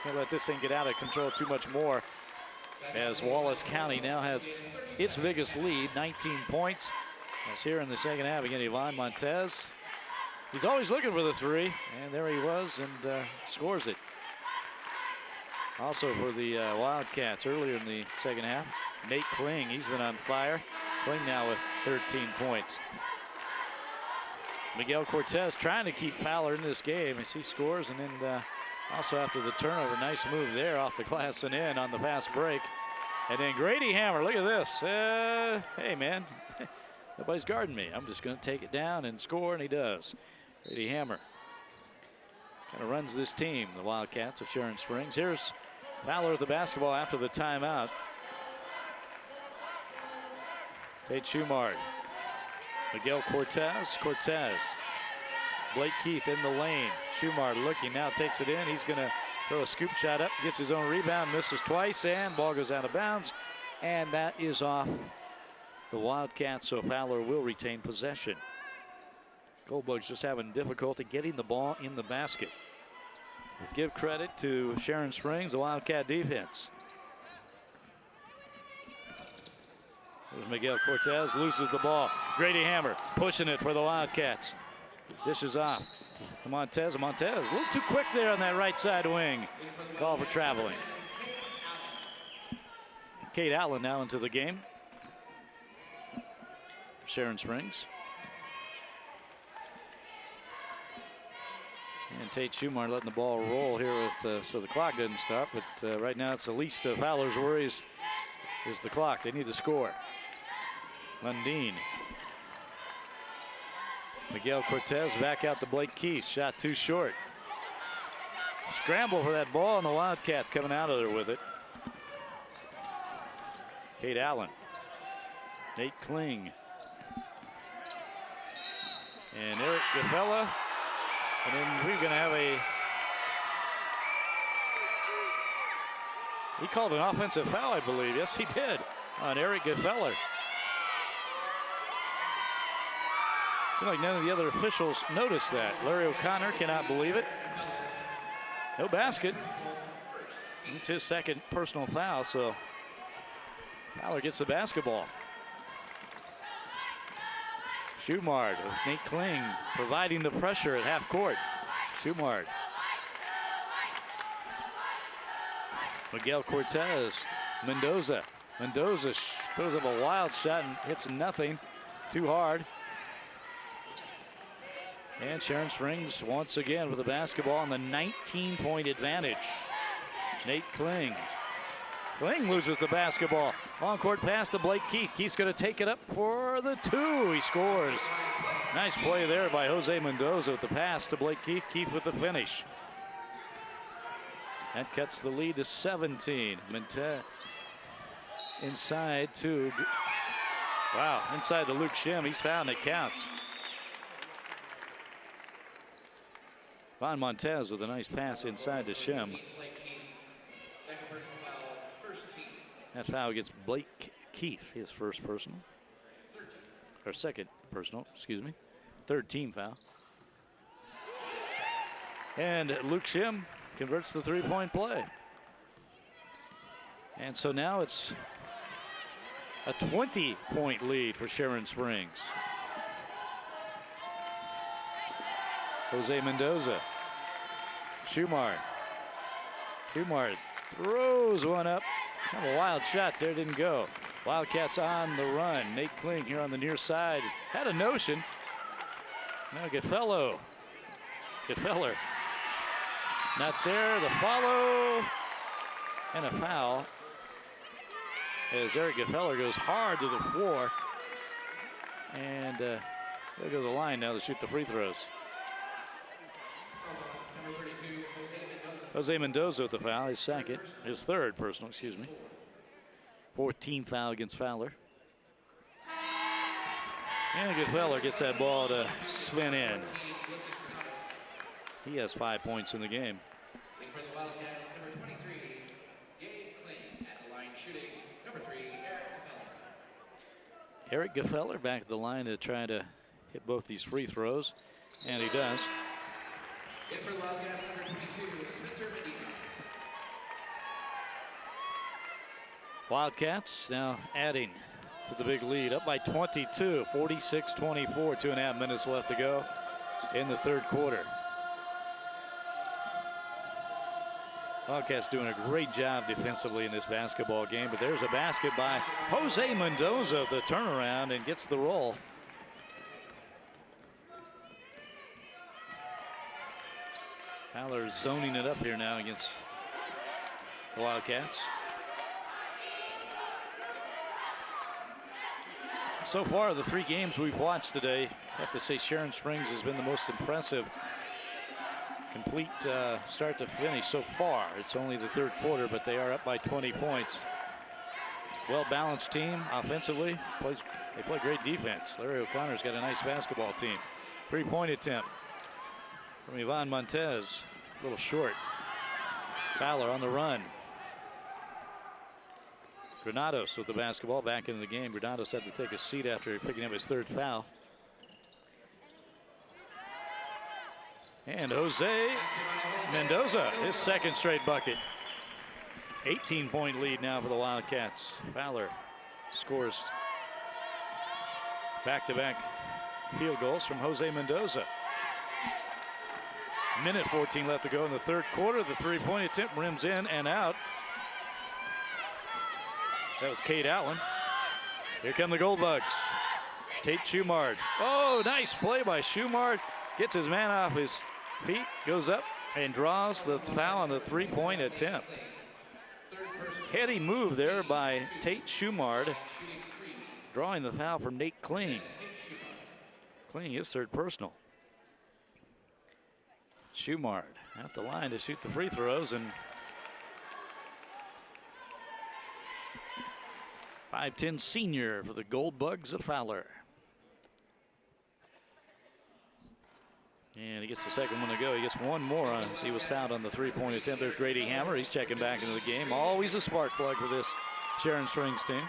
Can't let this thing get out of control too much more, as Wallace County now has its biggest lead, 19 points. As here in the second half, again, Yvonne Montez. He's always looking for the 3, and there he was, and scores it. Also for the Wildcats earlier in the second half, Nate Kling, he's been on fire. Kling now with 13 points. Miguel Cortez trying to keep Fowler in this game as he scores, and then also after the turnover, nice move there off the glass and in on the fast break. And then Grady Hammer, look at this. Hey, man, nobody's guarding me. I'm just going to take it down and score, and he does. Grady Hammer kind of runs this team, the Wildcats of Sharon Springs. Here's Fowler with the basketball after the timeout. Tate Schumard. Miguel Cortez. Blake Keith in the lane. Schumard looking now, takes it in. He's going to throw a scoop shot up, gets his own rebound, misses twice, and ball goes out of bounds. And that is off the Wildcats, so Fowler will retain possession. Goldbugs just having difficulty getting the ball in the basket. We'll give credit to Sharon Springs, the Wildcat defense. There's Miguel Cortez, loses the ball. Grady Hammer pushing it for the Wildcats. Dishes off. Montez, a little too quick there on that right side wing. Call for traveling. Kate Allen now into the game. Sharon Springs. And Tate Schumar letting the ball roll here with so the clock doesn't stop. But right now it's the least of Fowler's worries is the clock. They need to score. Lundeen. Miguel Cortez back out to Blake Keith. Shot too short. Scramble for that ball, and the Wildcats coming out of there with it. Kate Allen. Nate Kling. And Eric Gafella. And then we're going to have he called an offensive foul, I believe. Yes, he did, on Eric Gafella. Seems like none of the other officials noticed that. Larry O'Connor cannot believe it. No basket. It's his second personal foul, so Fowler gets the basketball. Schumard with Nate Kling providing the pressure at half court. Schumard. Miguel Cortez. Mendoza. Mendoza throws up a wild shot and hits nothing. Too hard. And Sharon Springs once again with the basketball on the 19-point advantage. Nate Kling. Kling loses the basketball. On court pass to Blake Keith. Keith's going to take it up for the 2. He scores. Nice play there by Jose Mendoza with the pass to Blake Keith. Keith with the finish. That cuts the lead to 17. Inside to, wow, inside to Luke Shim. He's found it counts. Von Montez with a nice pass inside to Shim. That foul gets Blake Keith, his first personal. Or second personal, excuse me. Third team foul. And Luke Shim converts the three-point play. And so now it's a 20-point lead for Sharon Springs. Jose Mendoza. Schumard. Schumard throws one up. Kind of a wild shot there, didn't go. Wildcats on the run. Nate Kling here on the near side. Had a notion. Now Gefeller. Not there. The follow. And a foul. As Eric Gefeller goes hard to the floor. And there goes the line now to shoot the free throws. Jose Mendoza with the foul, his third personal, excuse me. 14th foul against Fowler. And Gefeller gets that ball to spin in. He has 5 points in the game. For the Wildcats, number 23, Gabe Kling at the line shooting. Number 3, Eric Gefeller. Eric Gefeller back at the line to try to hit both these free throws, and he does. In for the Wildcats, number 22, Spencer Medina. Wildcats now adding to the big lead, up by 22, 46-24, 2.5 minutes left to go in the third quarter. Wildcats doing a great job defensively in this basketball game, but there's a basket by Jose Mendoza, the turnaround, and gets the roll. Fowler zoning it up here now against the Wildcats. So far, the 3 games we've watched today, I have to say Sharon Springs has been the most impressive. Complete start to finish so far. It's only the third quarter, but they are up by 20 points. Well-balanced team offensively. They play great defense. Larry O'Connor's got a nice basketball team. 3-point attempt from Yvonne Montez. A little short. Fowler on the run. Granados with the basketball back into the game. Granados had to take a seat after picking up his third foul. And Jose Mendoza, his second straight bucket. 18-point lead now for the Wildcats. Fowler scores back-to-back field goals from Jose Mendoza. Minute 14 left to go in the third quarter. The 3-point attempt rims in and out. That was Kate Allen. Here come the Gold Bugs. Tate Schumard. Oh, nice play by Schumard. Gets his man off his feet, goes up and draws the foul on the 3-point attempt. Heady move there by Tate Schumard, drawing the foul from Nate Kling. Kling, his third personal. Schumard at the line to shoot the free throws, and 5'10" senior for the Gold Bugs of Fowler. And he gets the second one to go. He gets one more as he was fouled on the 3-point attempt. There's Grady Hammer. He's checking back into the game. Always a spark plug for this Sharon Springs team.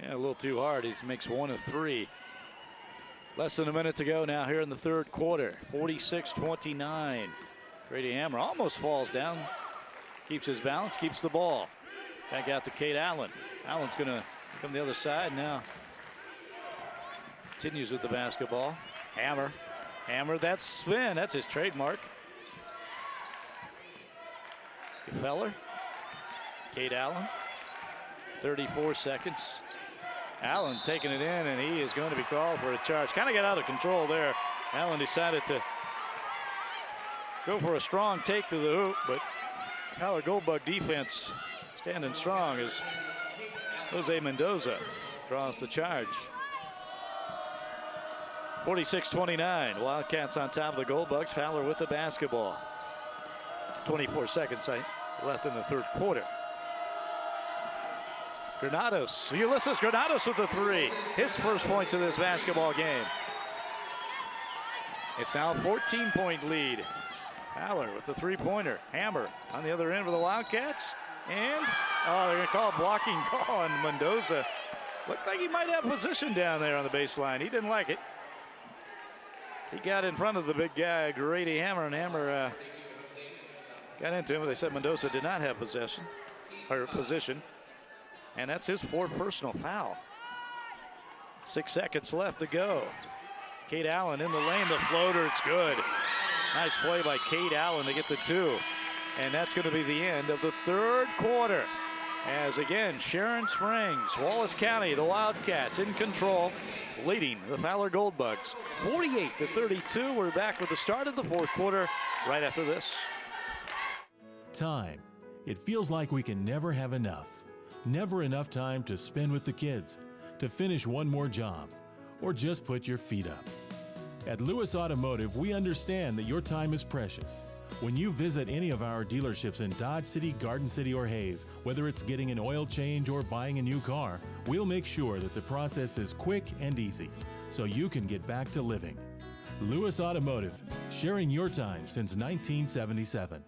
Yeah, a little too hard. He makes 1 of 3. Less than a minute to go now here in the third quarter. 46-29. Grady Hammer almost falls down. Keeps his balance, keeps the ball. Back out to Kate Allen. Allen's going to come the other side now. Continues with the basketball. Hammer. Hammer, that spin. That's his trademark. Gefeller. Kate Allen. 34 seconds. Allen taking it in, and he is going to be called for a charge. Kind of got out of control there. Allen decided to go for a strong take to the hoop, but Fowler Goldbug defense standing strong as Jose Mendoza draws the charge. 46-29. Wildcats on top of the Goldbugs. Fowler with the basketball. 24 seconds left in the third quarter. Granados, Ulysses Granados with the 3. His first points of this basketball game. It's now a 14-point lead. Fowler with the 3-pointer. Hammer on the other end for the Wildcats. And, they're going to call a blocking call on Mendoza. Looked like he might have position down there on the baseline. He didn't like it. He got in front of the big guy, Grady Hammer, and Hammer got into him. They said Mendoza did not have possession or position, and that's his fourth personal foul. 6 seconds left to go. Kate Allen in the lane, the floater, it's good. Nice play by Kate Allen to get the 2. And that's going to be the end of the third quarter. As again, Sharon Springs, Wallace County, the Wildcats in control, leading the Fowler Goldbugs 48-32. We're back with the start of the fourth quarter right after this. Time. It feels like we can never have enough. Never enough time to spend with the kids, to finish one more job, or just put your feet up. At Lewis Automotive, we understand that your time is precious. When you visit any of our dealerships in Dodge City, Garden City, or Hayes, whether it's getting an oil change or buying a new car, we'll make sure that the process is quick and easy, so you can get back to living. Lewis Automotive, sharing your time since 1977.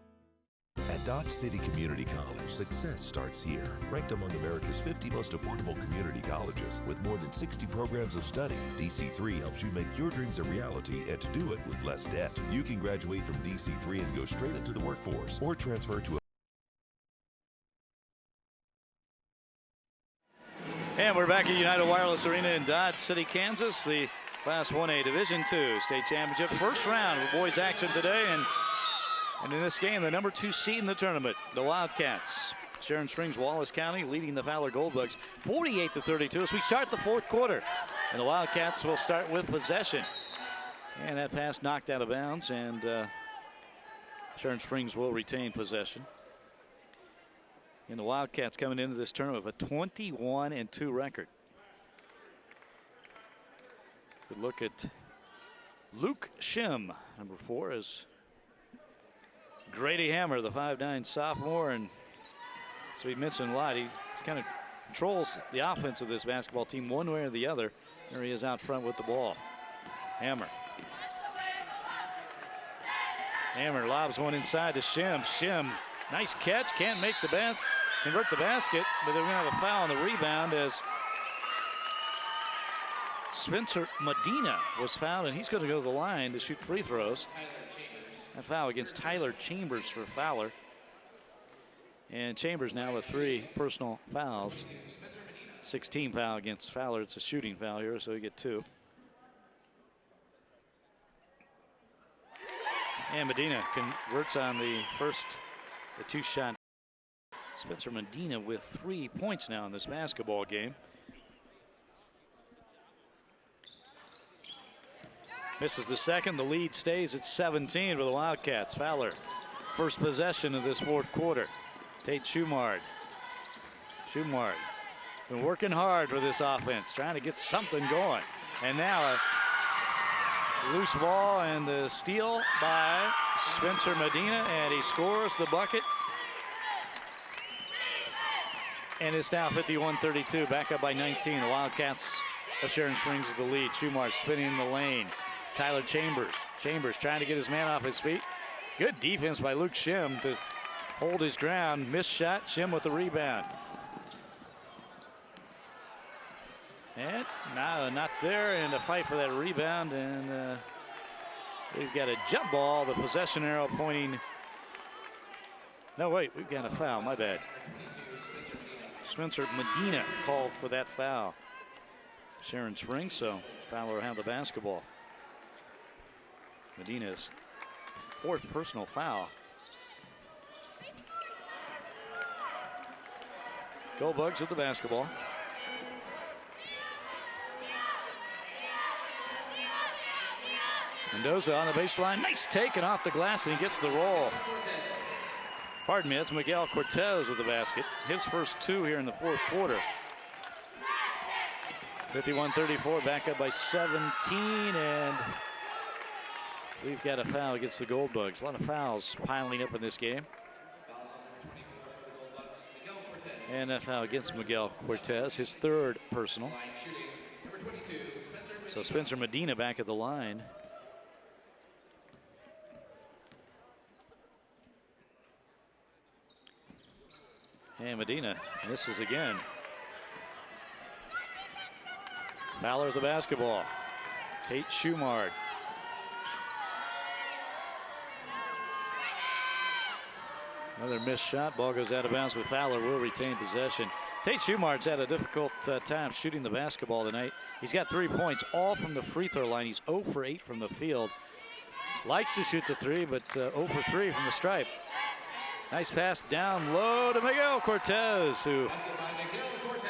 At Dodge City Community College, success starts here. Ranked among America's 50 most affordable community colleges with more than 60 programs of study, DC3 helps you make your dreams a reality and to do it with less debt. You can graduate from DC3 and go straight into the workforce or transfer to a... And we're back at United Wireless Arena in Dodge City, Kansas. The Class 1A Division II State Championship first round of boys action today. And in this game, the number 2 seed in the tournament, the Wildcats. Sharon Springs, Wallace County leading the Fowler Goldbugs 48-32 as we start the fourth quarter. And the Wildcats will start with possession. And that pass knocked out of bounds, and Sharon Springs will retain possession. And the Wildcats coming into this tournament with a 21-2 record. Good look at Luke Shim, number 4, as Grady Hammer, the 5'9" sophomore, and as we mentioned a lot, he kind of controls the offense of this basketball team one way or the other. There he is out front with the ball. Hammer. Hammer lobs one inside to Shim. Shim, nice catch, can't make the convert the basket, but they're going to have a foul on the rebound as Spencer Medina was fouled, and he's going to go to the line to shoot free throws. A foul against Tyler Chambers for Fowler. And Chambers now with 3 personal fouls. 16 foul against Fowler. It's a shooting foul here, so we get 2. And Medina converts on the 2-shot. Spencer Medina with 3 points now in this basketball game. Misses the second. The lead stays at 17 for the Wildcats. Fowler, first possession of this fourth quarter. Tate Schumard. Schumard been working hard for this offense, trying to get something going. And now a loose ball and the steal by Spencer Medina, and he scores the bucket. And it's now 51-32, back up by 19. The Wildcats of Sharon Springs with the lead. Schumard spinning in the lane. Tyler Chambers. Chambers trying to get his man off his feet. Good defense by Luke Shim to hold his ground. Missed shot. Shim with the rebound. And now not there in a fight for that rebound. And we've got a jump ball. The possession arrow pointing. No, wait, we've got a foul. My bad. Spencer Medina called for that foul. Sharon Springs, so Fowler will have the basketball. Medina's 4th personal foul. Goldbugs with the basketball. Mendoza on the baseline. Nice take and off the glass, and he gets the roll. Pardon me, that's Miguel Cortez with the basket. His first 2 here in the fourth quarter. 51-34, back up by 17, and we've got a foul against the Goldbugs. A lot of fouls piling up in this game. And a foul against Miguel Cortez, his 3rd personal. So Spencer Medina back at the line. And Medina misses again. Fowler at the basketball. Tate Schumard. Another missed shot. Ball goes out of bounds, but Fowler will retain possession. Tate Schumard's had a difficult time shooting the basketball tonight. He's got 3 points, all from the free throw line. He's 0 for 8 from the field. Likes to shoot the three, but 0 for 3 from the stripe. Nice pass down low to Miguel Cortez, who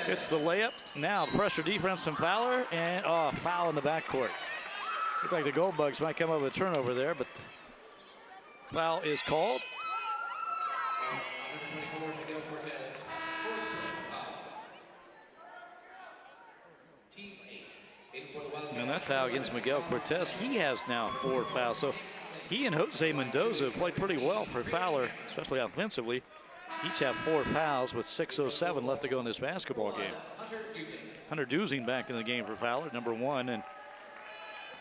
hits the layup. Now pressure defense from Fowler, and foul in the backcourt. Looks like the Gold Bugs might come up with a turnover there, but foul is called. And that foul against Miguel Cortez, he has now 4 fouls. So he and Jose Mendoza have played pretty well for Fowler, especially offensively. Each have 4 fouls with 6:07 left to go in this basketball game. Hunter Dusing back in the game for Fowler, number 1. And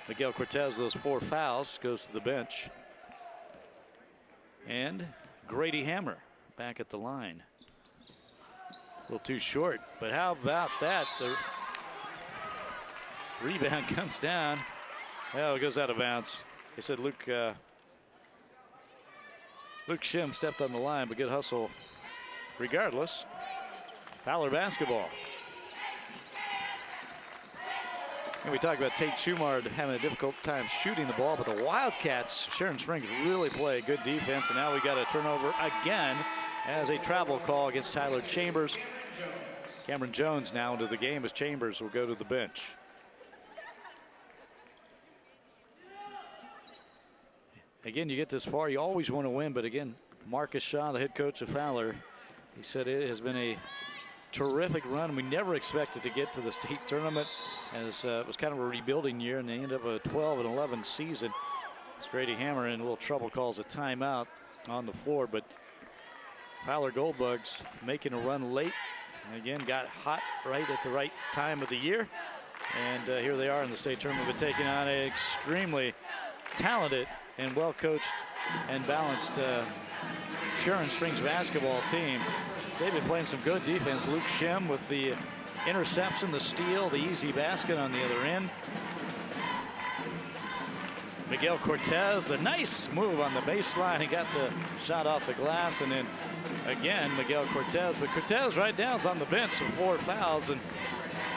Miguel Cortez, those 4 fouls, goes to the bench. And Grady Hammer back at the line. A little too short, but how about that? The rebound comes down. Well, it goes out of bounds. They said Luke Shim stepped on the line, but good hustle regardless. Fowler basketball. And we talked about Tate Schumard having a difficult time shooting the ball, but the Wildcats, Sharon Springs, really play good defense, and now we got a turnover again as a travel call against Tyler Chambers. Cameron Jones now into the game as Chambers will go to the bench. Again, you get this far, you always want to win, but again, Marcus Shaw, the head coach of Fowler, he said it has been a terrific run. We never expected to get to the state tournament, as it was kind of a rebuilding year, and they ended up a 12-11 season. It's Grady Hammer in a little trouble, calls a timeout on the floor, but Fowler Goldbugs making a run late, and again got hot right at the right time of the year, and here they are in the state tournament, but taking on an extremely talented and well-coached and balanced Sharon Springs basketball team. They've been playing some good defense. Luke Shim with the interception, the steal, the easy basket on the other end. Miguel Cortez, the nice move on the baseline. He got the shot off the glass, and then again Miguel Cortez. But Cortez right now is on the bench with 4 fouls, and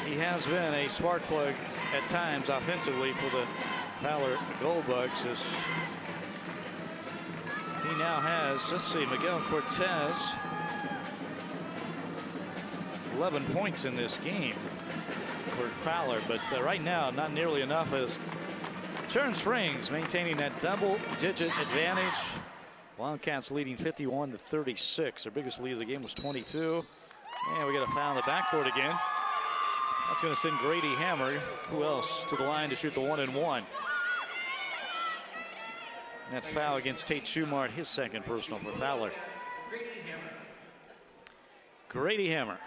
he has been a spark plug at times offensively for the Fowler Goldbugs. As he now has, let's see, Miguel Cortez 11 points in this game for Fowler, but right now not nearly enough, as Sharon Springs maintaining that double-digit advantage. Wildcats leading 51-36. Their biggest lead of the game was 22. And we got a foul in the backcourt again. That's going to send Grady Hammer, who else, to the line to shoot the 1-and-1. That foul against Tate Schumard, his second personal for Fowler. Grady Hammer.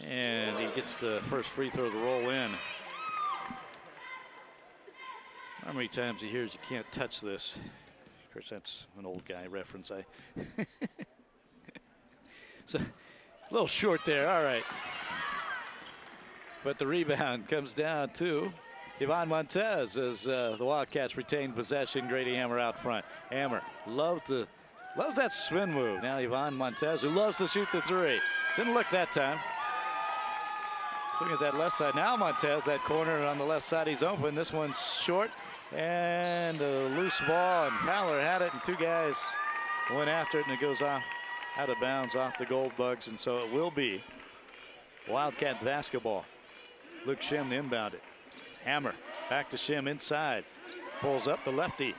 And he gets the first free throw to roll in. How many times he hears you can't touch this? Of course, that's an old guy reference. So, a little short there. All right. But the rebound comes down to Yvonne Montez as the Wildcats retain possession. Grady Hammer out front. Hammer loves that spin move. Now Yvonne Montez, who loves to shoot the three. Didn't look that time. Looking at that left side. Now Montez, that corner on the left side, he's open. This one's short and a loose ball, and Fowler had it, and 2 guys went after it, and it goes out of bounds off the Goldbugs, and so it will be Wildcat basketball. Luke Shim to inbound it. Hammer back to Shim inside. Pulls up the lefty.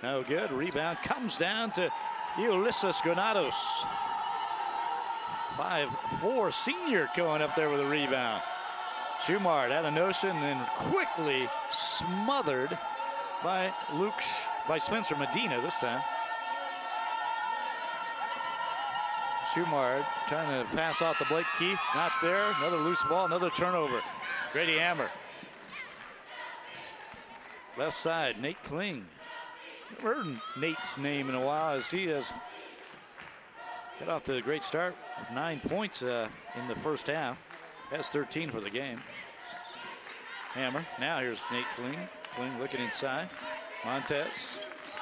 No good. Rebound comes down to Ulysses Granados. 5'4" senior going up there with a rebound. Schumard had a notion, then quickly smothered by Spencer Medina this time. Schumard trying to pass off to Blake Keith, not there. Another loose ball, another turnover. Grady Hammer. Left side, Nate Kling. Never heard Nate's name in a while, as he has Got off to a great start. 9 points in the first half. Has 13 for the game. Hammer. Now here's Nate Kling. Kling looking inside. Montez.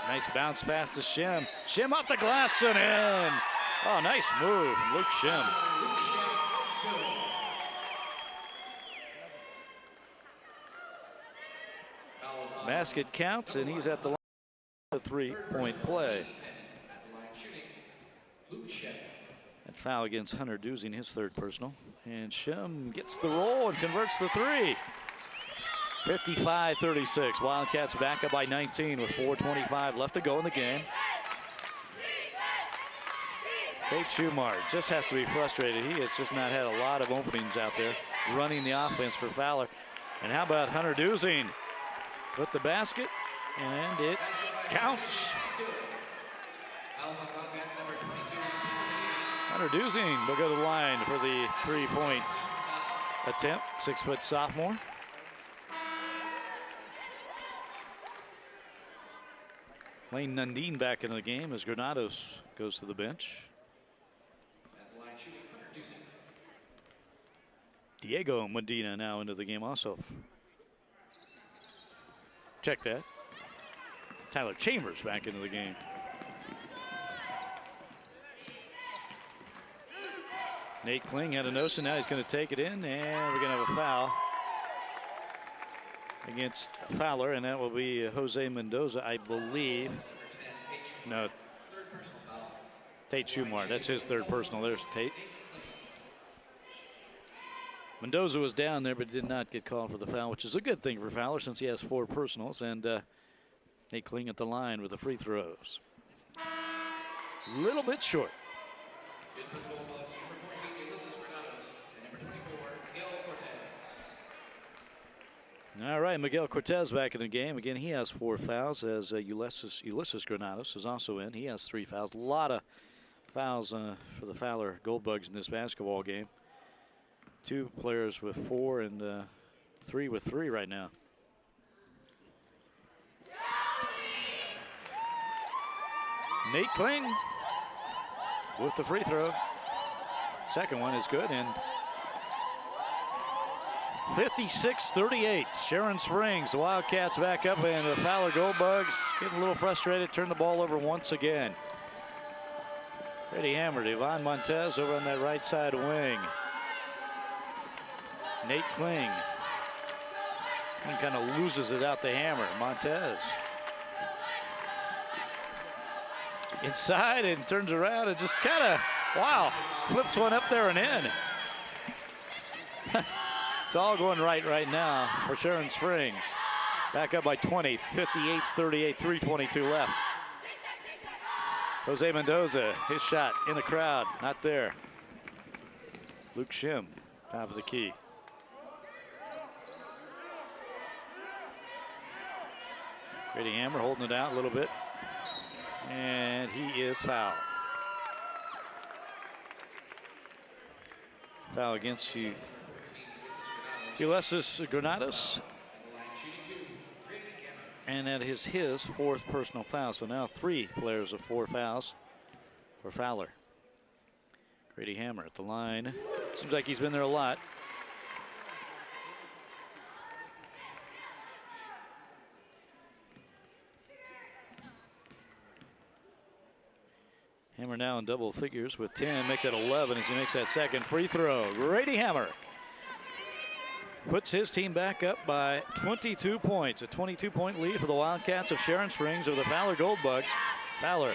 Nice bounce pass to Shim. Shim off the glass and in. Oh, nice move, Luke Shim. Basket counts, and he's at the line for a 3-point play. And foul against Hunter Dusing, his third personal. And Shim gets the roll and converts the three. 55-36. Wildcats back up by 19 with 4:25 left to go in the game. Tate Schumart just has to be frustrated. He has just not had a lot of openings out there running the offense for Fowler. And how about Hunter Dusing with the basket? And it counts. Hunter Dusing will go to the line for the 3-point attempt. 6-foot sophomore. Lane Nundeen back into the game as Granados goes to the bench. Diego Medina now into the game also. Check that. Tyler Chambers back into the game. Nate Kling had a notion. Now he's going to take it in, and we're going to have a foul against Fowler, and that will be Jose Mendoza, I believe. No, Tate Schumart. That's his third personal. There's Tate. Mendoza was down there but did not get called for the foul, which is a good thing for Fowler since he has 4 personals. And Nate Kling at the line with the free throws. A little bit short. All right, Miguel Cortez back in the game. Again, he has 4 fouls as Ulysses Granados is also in. He has 3 fouls. A lot of fouls for the Fowler Goldbugs in this basketball game. 2 players with 4 and 3 with 3 right now. Nate Kling with the free throw. Second one is good, and 56-38. Sharon Springs, the Wildcats back up, and the Fowler Goldbugs getting a little frustrated, turn the ball over once again. Freddie Hammer, Yvonne Montez over on that right side wing. Nate Kling. He kind of loses it out to Hammer. Montez. Inside and turns around and just kind of, wow, flips one up there and in. It's all going right now for Sharon Springs. Back up by 20, 58-38, 3:22 left. Jose Mendoza, his shot in the crowd, not there. Luke Shim, top of the key. Grady Hammer holding it out a little bit. And he is fouled. Foul against you. Ulysses Granados. And that is his 4th personal foul. So now 3 players of 4 fouls for Fowler. Grady Hammer at the line. Seems like he's been there a lot. Hammer now in double figures with 10, makes it 11 as he makes that second free throw. Grady Hammer puts his team back up by 22 points. A 22-point lead for the Wildcats of Sharon Springs over the Fowler Goldbugs. Fowler,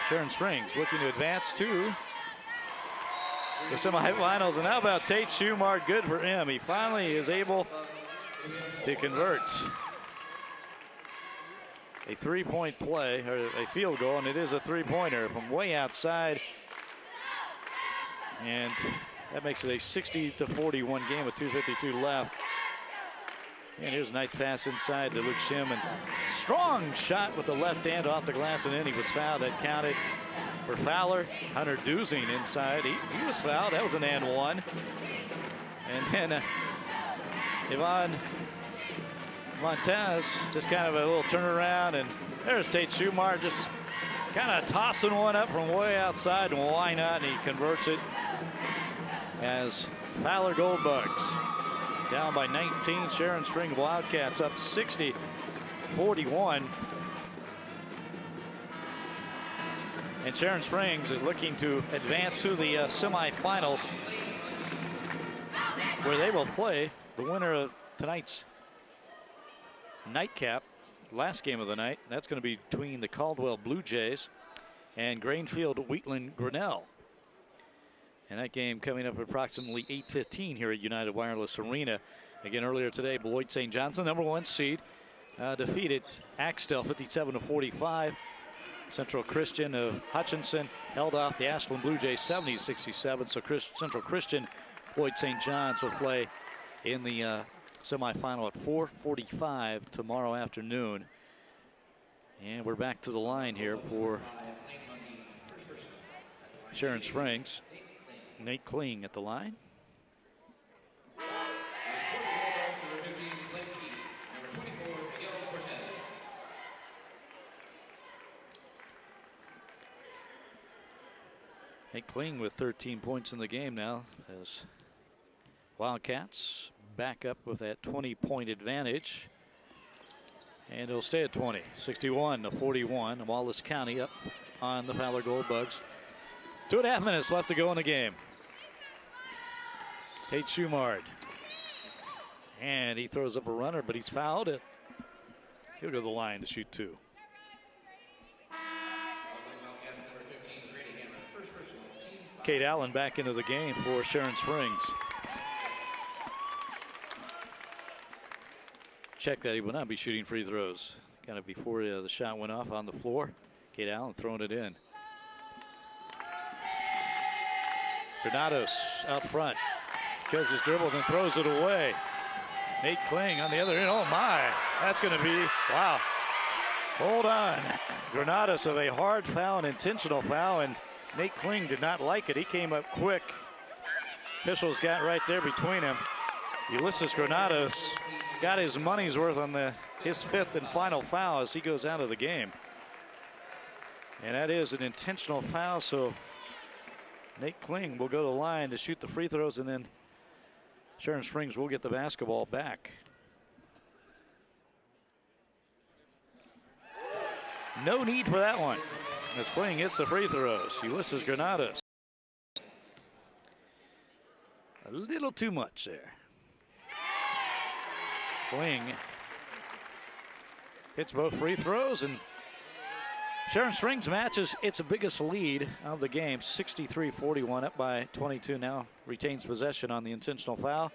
Sharon Springs looking to advance to the semifinals. And how about Tate Schumart? Good for him. He finally is able to convert a 3-point play, or a field goal, and it is a 3-pointer from way outside. And that makes it a 60-41 game with 2:52 left. And here's a nice pass inside to Luke Shim, and strong shot with the left hand off the glass, and then he was fouled. That counted for Fowler. Hunter Dusing inside. He was fouled. That was an and one. And then Yvonne Montez just kind of a little turnaround, and there's Tate Schumart just Kind of tossing one up from way outside, and why not? And he converts it as Fowler Goldbugs down by 19. Sharon Springs Wildcats up 60-41. And Sharon Springs is looking to advance to the semifinals, where they will play the winner of tonight's nightcap, last game of the night. That's going to be between the Caldwell Blue Jays and Grainfield Wheatland Grinnell. And that game coming up at approximately 8:15 here at United Wireless Arena. Again, earlier today, Beloit St. Johnson, #1 seed, defeated Axtell 57-45. Central Christian of Hutchinson held off the Ashland Blue Jays 70-67. So Central Christian, Beloit St. John's will play in the semifinal at 4:45 tomorrow afternoon. And we're back to the line here for Sharon Springs. Nate Kling at the line. Nate Kling with 13 points in the game now as Wildcats back up with that 20-point advantage. And it'll stay at 20, 61-41. Wallace County up on the Fowler Goldbugs. 2.5 minutes left to go in the game. Tate Schumard. And he throws up a runner, but he's fouled it. He'll go to the line to shoot two. Kate Allen back into the game for Sharon Springs. Check that he will not be shooting free throws. Kind of before the shot went off on the floor. Kate Allen throwing it in. Granados out front. Kills his dribble and throws it away. Nate Kling on the other end. Oh my, that's going to be, wow. Hold on. Granados of a hard foul, an intentional foul, and Nate Kling did not like it. He came up quick. Officials got right there between him. Ulysses Granados got his money's worth on his 5th and final foul as he goes out of the game. And that is an intentional foul, so Nate Kling will go to the line to shoot the free throws, and then Sharon Springs will get the basketball back. No need for that one as Kling hits the free throws. Ulysses Granados. A little too much there. Kling hits both free throws, and Sharon Springs matches its biggest lead of the game, 63-41, up by 22 now. Retains possession on the intentional foul.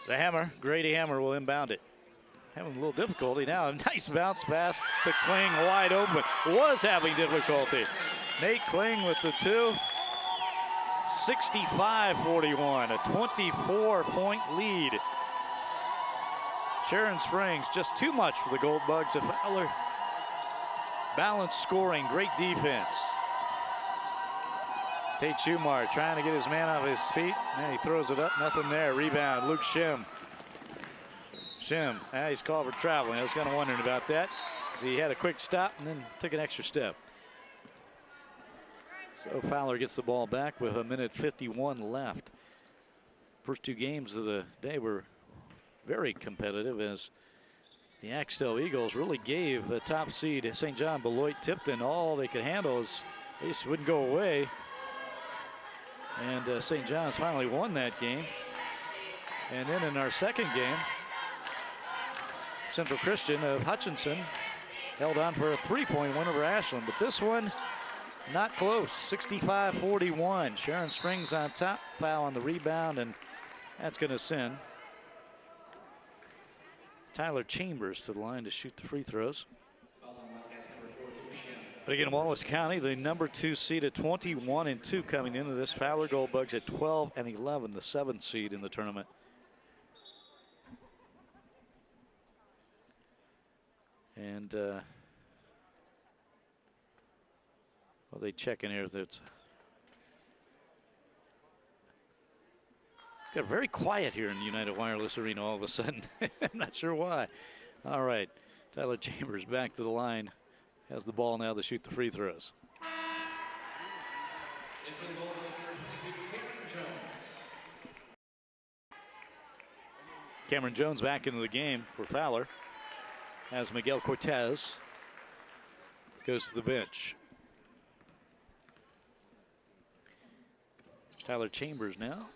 The Hammer, Grady Hammer, will inbound it. Having a little difficulty now. A nice bounce pass to Kling, wide open. Was having difficulty. Nate Kling with the two. 65-41, a 24-point lead. Sharon Springs, just too much for the Goldbugs. A Fowler. Balanced scoring, great defense. Tate Schumard trying to get his man off his feet, and he throws it up, nothing there. Rebound, Luke Shim. He's called for traveling. I was kind of wondering about that. So he had a quick stop and then took an extra step. So Fowler gets the ball back with 1:51 left. First two games of the day were very competitive as the Axtell Eagles really gave the top seed St. John Beloit Tipton all they could handle as they just wouldn't go away. And St. John's finally won that game. And then in our second game, Central Christian of Hutchinson held on for a 3-point win over Ashland. But this one, not close, 65-41. Sharon Springs on top, foul on the rebound, and that's going to send Tyler Chambers to the line to shoot the free throws. But again, Wallace County, the #2 seed at 21-2 coming into this. Fowler Goldbugs at 12-11, the 7th seed in the tournament. And well, they check in here. That's got very quiet here in the United Wireless Arena all of a sudden. I'm not sure why. All right, Tyler Chambers back to the line has the ball now to shoot the free throws. In for the goal, number 22, Cameron Jones. Cameron Jones back into the game for Fowler as Miguel Cortez goes to the bench. Tyler Chambers now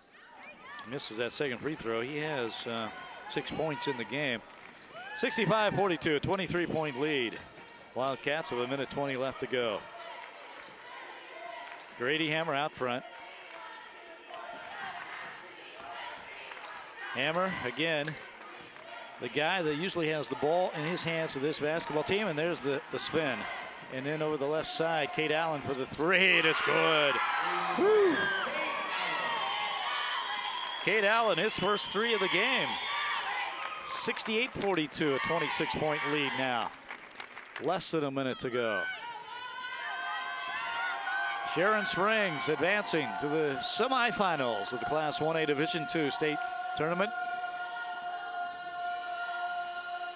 misses that second free throw. He has 6 points in the game. 65-42, a 23-point lead. Wildcats with 1:20 left to go. Grady Hammer out front. Hammer again, the guy that usually has the ball in his hands for this basketball team, and there's the spin. And then over the left side, Cade Allen for the three, and it's good. Woo. Cade Allen, his first three of the game. 68-42, a 26-point lead now. Less than a minute to go. Sharon Springs advancing to the semifinals of the Class 1A Division II state tournament.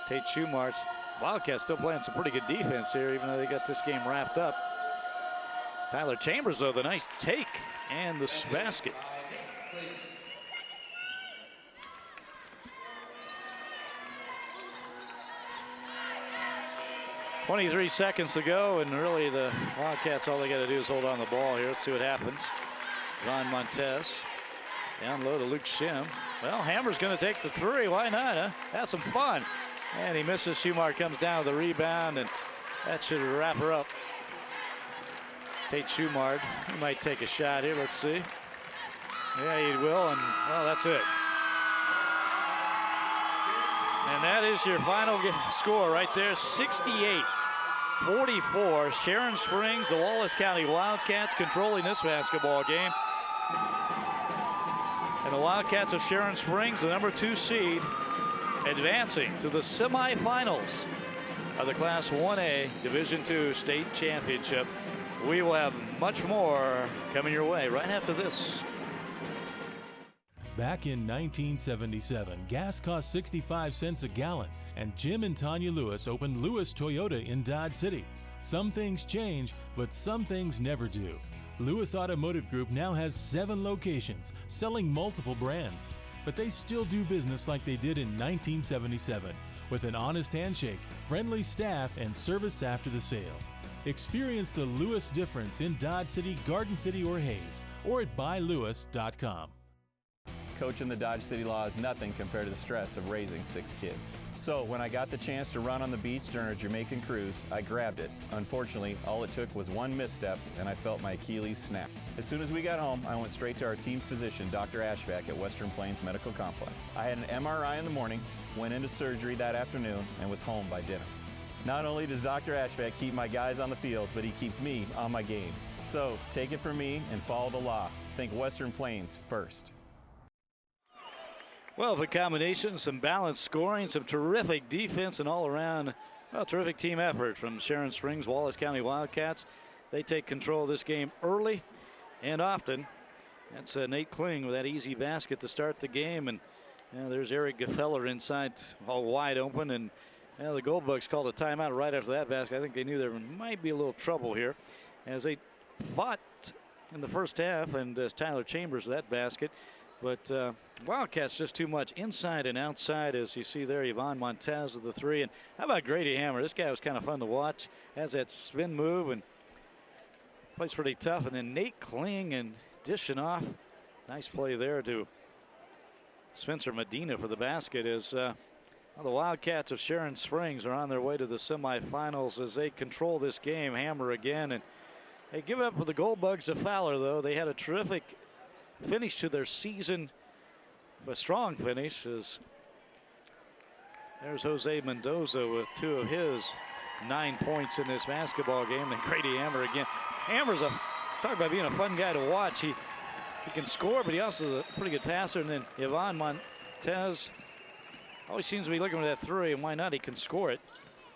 Tate Schumart's Wildcats still playing some pretty good defense here, even though they got this game wrapped up. Tyler Chambers, though, the nice take and the basket. 23 seconds to go, and really the Wildcats, all they got to do is hold on the ball here. Let's see what happens. Ron Montez down low to Luke Shim. Well, Hammer's going to take the three. Why not, huh? Have some fun. And he misses. Schumart comes down with the rebound, and that should wrap her up. Tate Schumart, he might take a shot here. Let's see. Yeah, he will, and well, that's it. And that is your final score right there, 68-44. Sharon Springs, the Wallace County Wildcats controlling this basketball game. And the Wildcats of Sharon Springs, the number 2 seed, advancing to the semifinals of the Class 1A Division II State Championship. We will have much more coming your way right after this. Back in 1977, gas cost 65 cents a gallon, and Jim and Tanya Lewis opened Lewis Toyota in Dodge City. Some things change, but some things never do. Lewis Automotive Group now has 7 locations, selling multiple brands, but they still do business like they did in 1977, with an honest handshake, friendly staff, and service after the sale. Experience the Lewis difference in Dodge City, Garden City, or Hayes, or at buylewis.com. Coaching the Dodge City Law is nothing compared to the stress of raising 6 kids. So when I got the chance to run on the beach during a Jamaican cruise, I grabbed it. Unfortunately, all it took was one misstep, and I felt my Achilles snap. As soon as we got home, I went straight to our team physician, Dr. Ashvack at Western Plains Medical Complex. I had an MRI in the morning, went into surgery that afternoon, and was home by dinner. Not only does Dr. Ashvack keep my guys on the field, but he keeps me on my game. So take it from me and follow the law. Think Western Plains first. Well, the combination, some balanced scoring, some terrific defense, and all around, well, terrific team effort from Sharon Springs, Wallace County Wildcats. They take control of this game early and often. That's Nate Kling with that easy basket to start the game, and there's Eric Gefeller inside, all wide open, and the Goldbugs called a timeout right after that basket. I think they knew there might be a little trouble here as they fought in the first half, and Tyler Chambers that basket. But Wildcats just too much inside and outside, as you see there. Yvonne Montez with the three. And how about Grady Hammer? This guy was kind of fun to watch. Has that spin move and plays pretty tough. And then Nate Kling and dishing off. Nice play there to Spencer Medina for the basket as the Wildcats of Sharon Springs are on their way to the semifinals as they control this game. Hammer again. And they give it up for the Goldbugs of Fowler, though. They had a terrific finish to their season, a strong finish. As there's Jose Mendoza with 2 of his 9 points in this basketball game, and Grady Hammer again. Hammer's talk about being a fun guy to watch. He can score, but he also is a pretty good passer. And then Yvonne Montez always seems to be looking for that three, and why not? He can score it.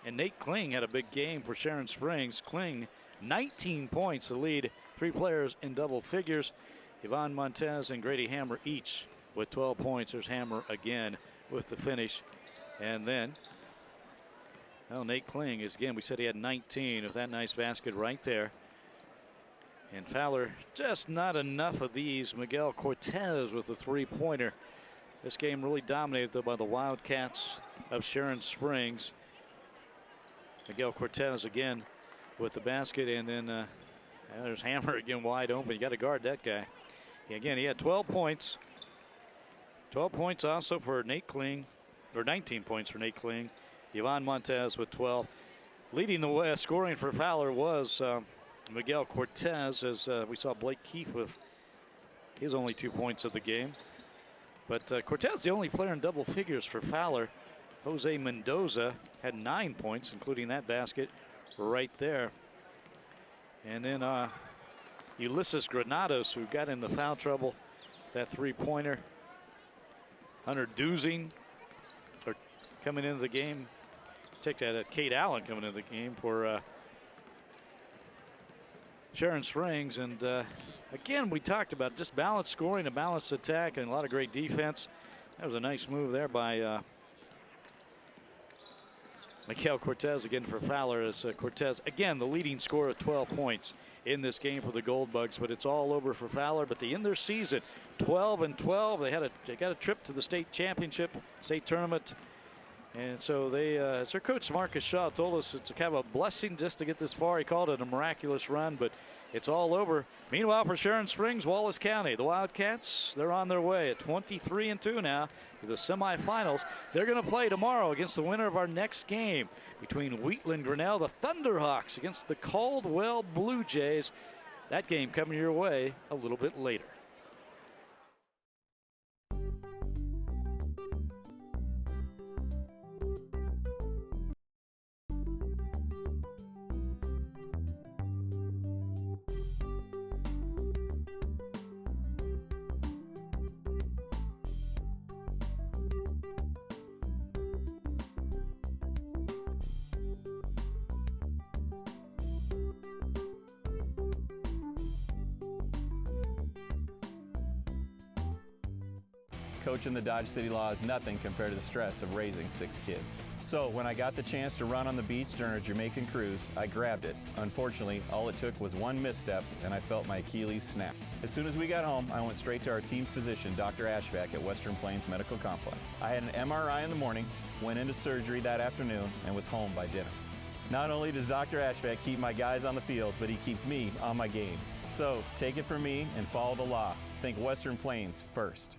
And Nate Kling had a big game for Sharon Springs. Kling, 19 points to lead 3 players in double figures. Yvonne Montez and Grady Hammer each with 12 points. There's Hammer again with the finish. And then Well, Nate Kling is, again, we said he had 19 of that nice basket right there. And Fowler, just not enough of these. Miguel Cortez with the three-pointer. This game really dominated, though, by the Wildcats of Sharon Springs. Miguel Cortez again with the basket, and then there's Hammer again wide open. You got to guard that guy. Again, he had 12 points. 12 points also for Nate Kling, or 19 points for Nate Kling. Yvonne Montez with 12. Leading the way, scoring for Fowler was Miguel Cortez, as we saw Blake Keefe with his only 2 points of the game. But Cortez, the only player in double figures for Fowler. Jose Mendoza had 9 points, including that basket right there. And then Ulysses Granados, who got in the foul trouble, that three-pointer. Hunter Duzing coming into the game. Take that, Kate Allen coming into the game for Sharon Springs. And again, we talked about just balanced scoring, a balanced attack, and a lot of great defense. That was a nice move there by Miguel Cortez again for Fowler, as Cortez, again, the leading scorer at 12 points in this game for the Gold Bugs. But it's all over for Fowler. But they end their season 12-12. They got a trip to the state championship, state tournament. And so they, as their coach Marcus Shaw told us, it's kind of a blessing just to get this far. He called it a miraculous run, but it's all over. Meanwhile, for Sharon Springs, Wallace County, the Wildcats, they're on their way at 23-2 now to the semifinals. They're going to play tomorrow against the winner of our next game between Wheatland Grinnell, the Thunderhawks, against the Caldwell Blue Jays. That game coming your way a little bit later. Coaching the Dodge City Law is nothing compared to the stress of raising 6 kids. So when I got the chance to run on the beach during a Jamaican cruise, I grabbed it. Unfortunately, all it took was one misstep and I felt my Achilles snap. As soon as we got home, I went straight to our team physician, Dr. Ashvack at Western Plains Medical Complex. I had an MRI in the morning, went into surgery that afternoon, and was home by dinner. Not only does Dr. Ashvack keep my guys on the field, but he keeps me on my game. So take it from me and follow the law. Think Western Plains first.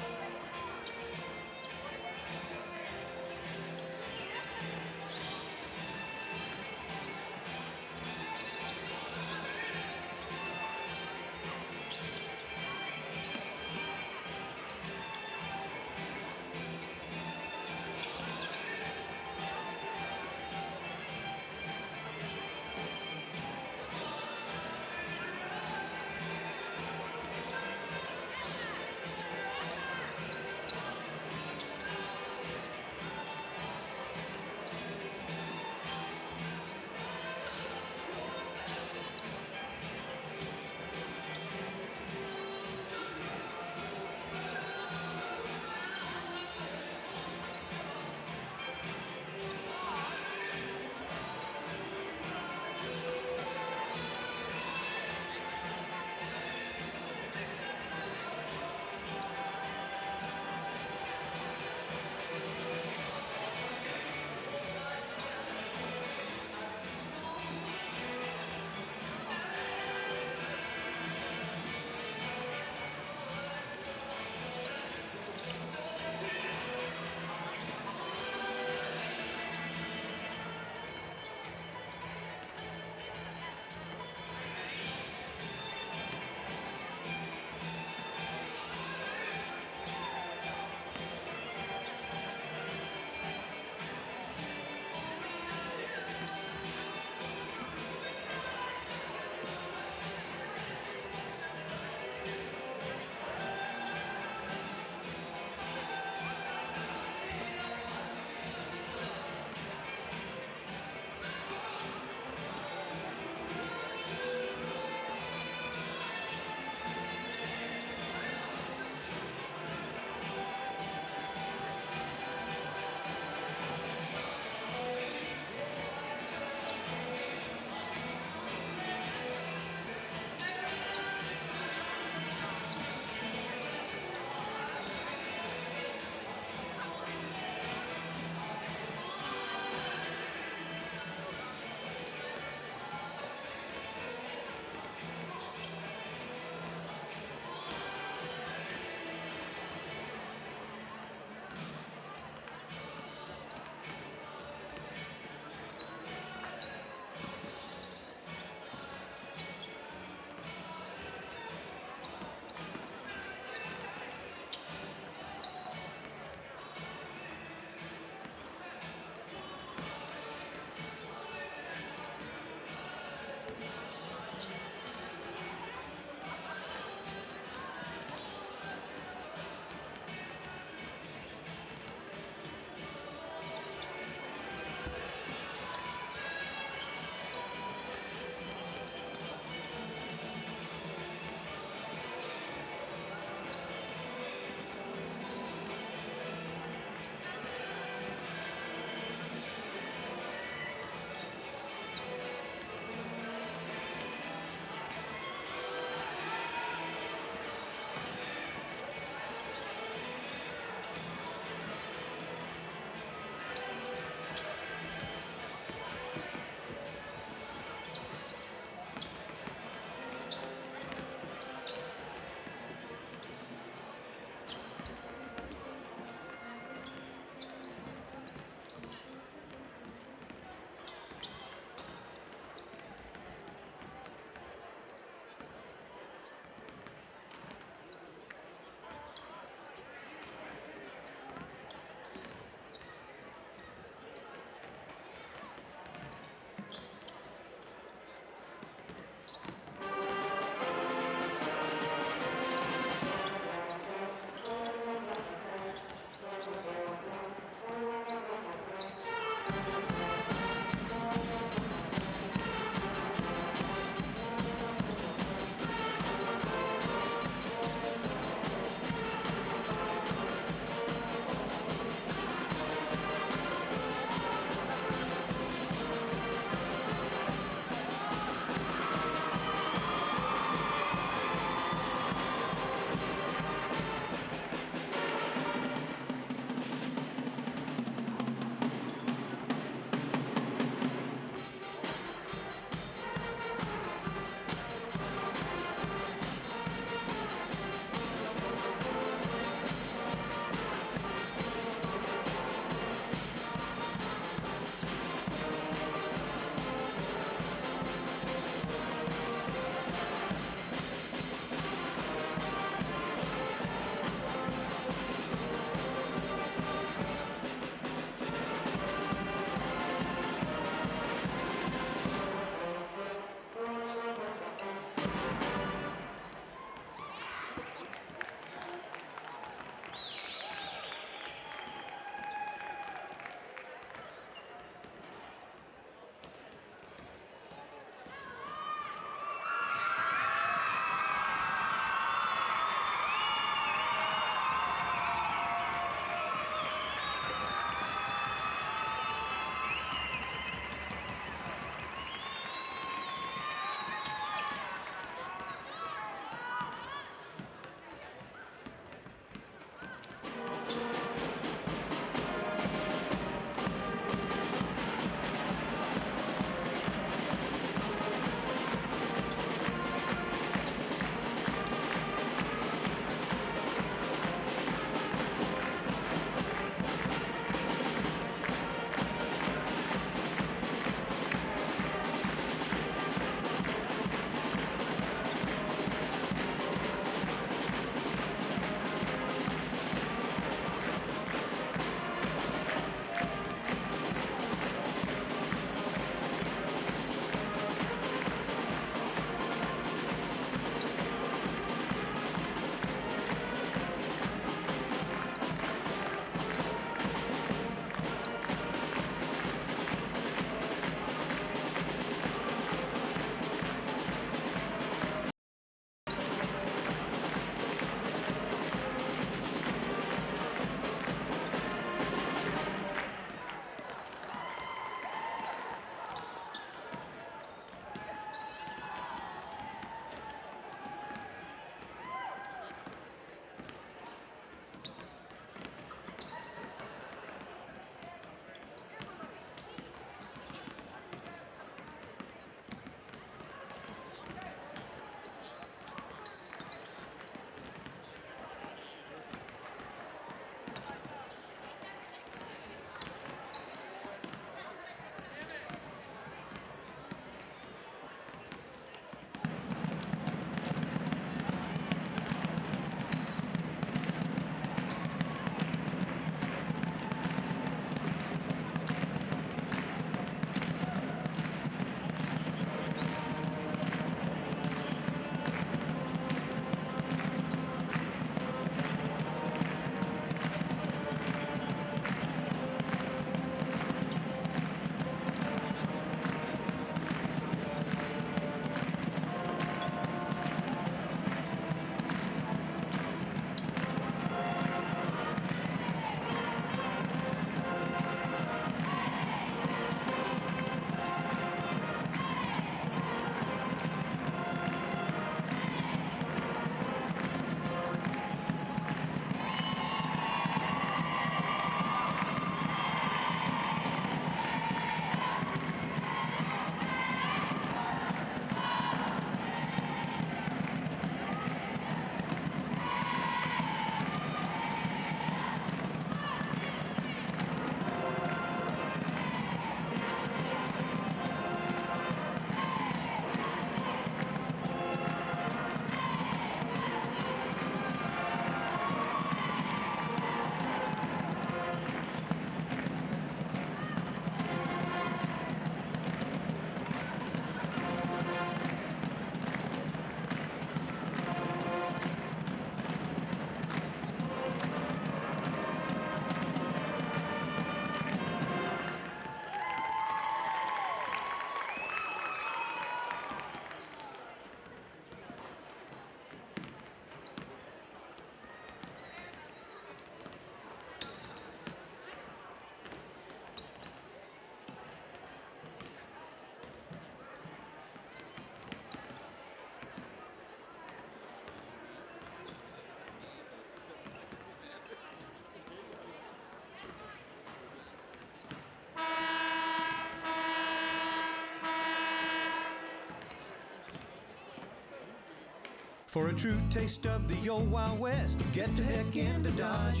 For a true taste of the old Wild West, get the heck into Dodge.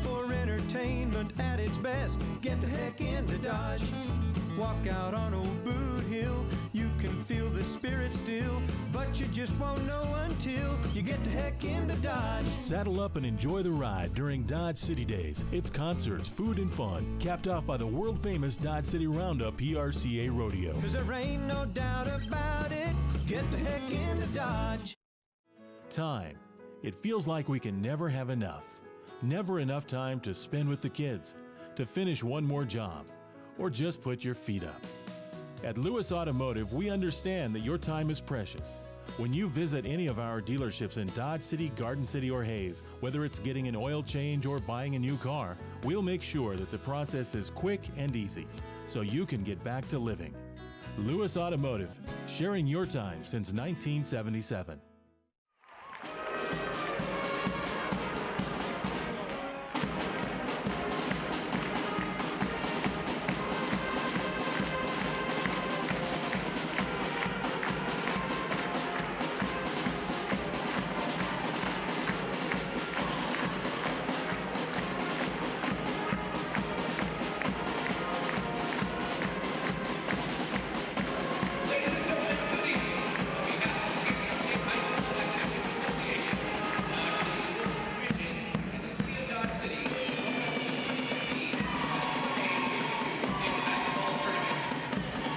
For entertainment at its best, get the heck into Dodge. Walk out on old Boot Hill, you can feel the spirit still, but you just won't know until you get the heck into Dodge. Saddle up and enjoy the ride during Dodge City Days. It's concerts, food, and fun, capped off by the world-famous Dodge City Roundup PRCA Rodeo. 'Cause there ain't no doubt about it, get the heck into Dodge. Time. It feels like we can never have enough. Never enough time to spend with the kids, to finish one more job, or just put your feet up. At Lewis Automotive, we understand that your time is precious. When you visit any of our dealerships in Dodge City, Garden City, or Hayes, whether it's getting an oil change or buying a new car, we'll make sure that the process is quick and easy, so you can get back to living. Lewis Automotive, sharing your time since 1977. Ladies and gentlemen, good evening. On behalf of the Kansas State High School Activities Association, Dodge City Sports Commission, and the City of Dodge City, welcome to the 2015 Class 1A Division II State Basketball Tournament.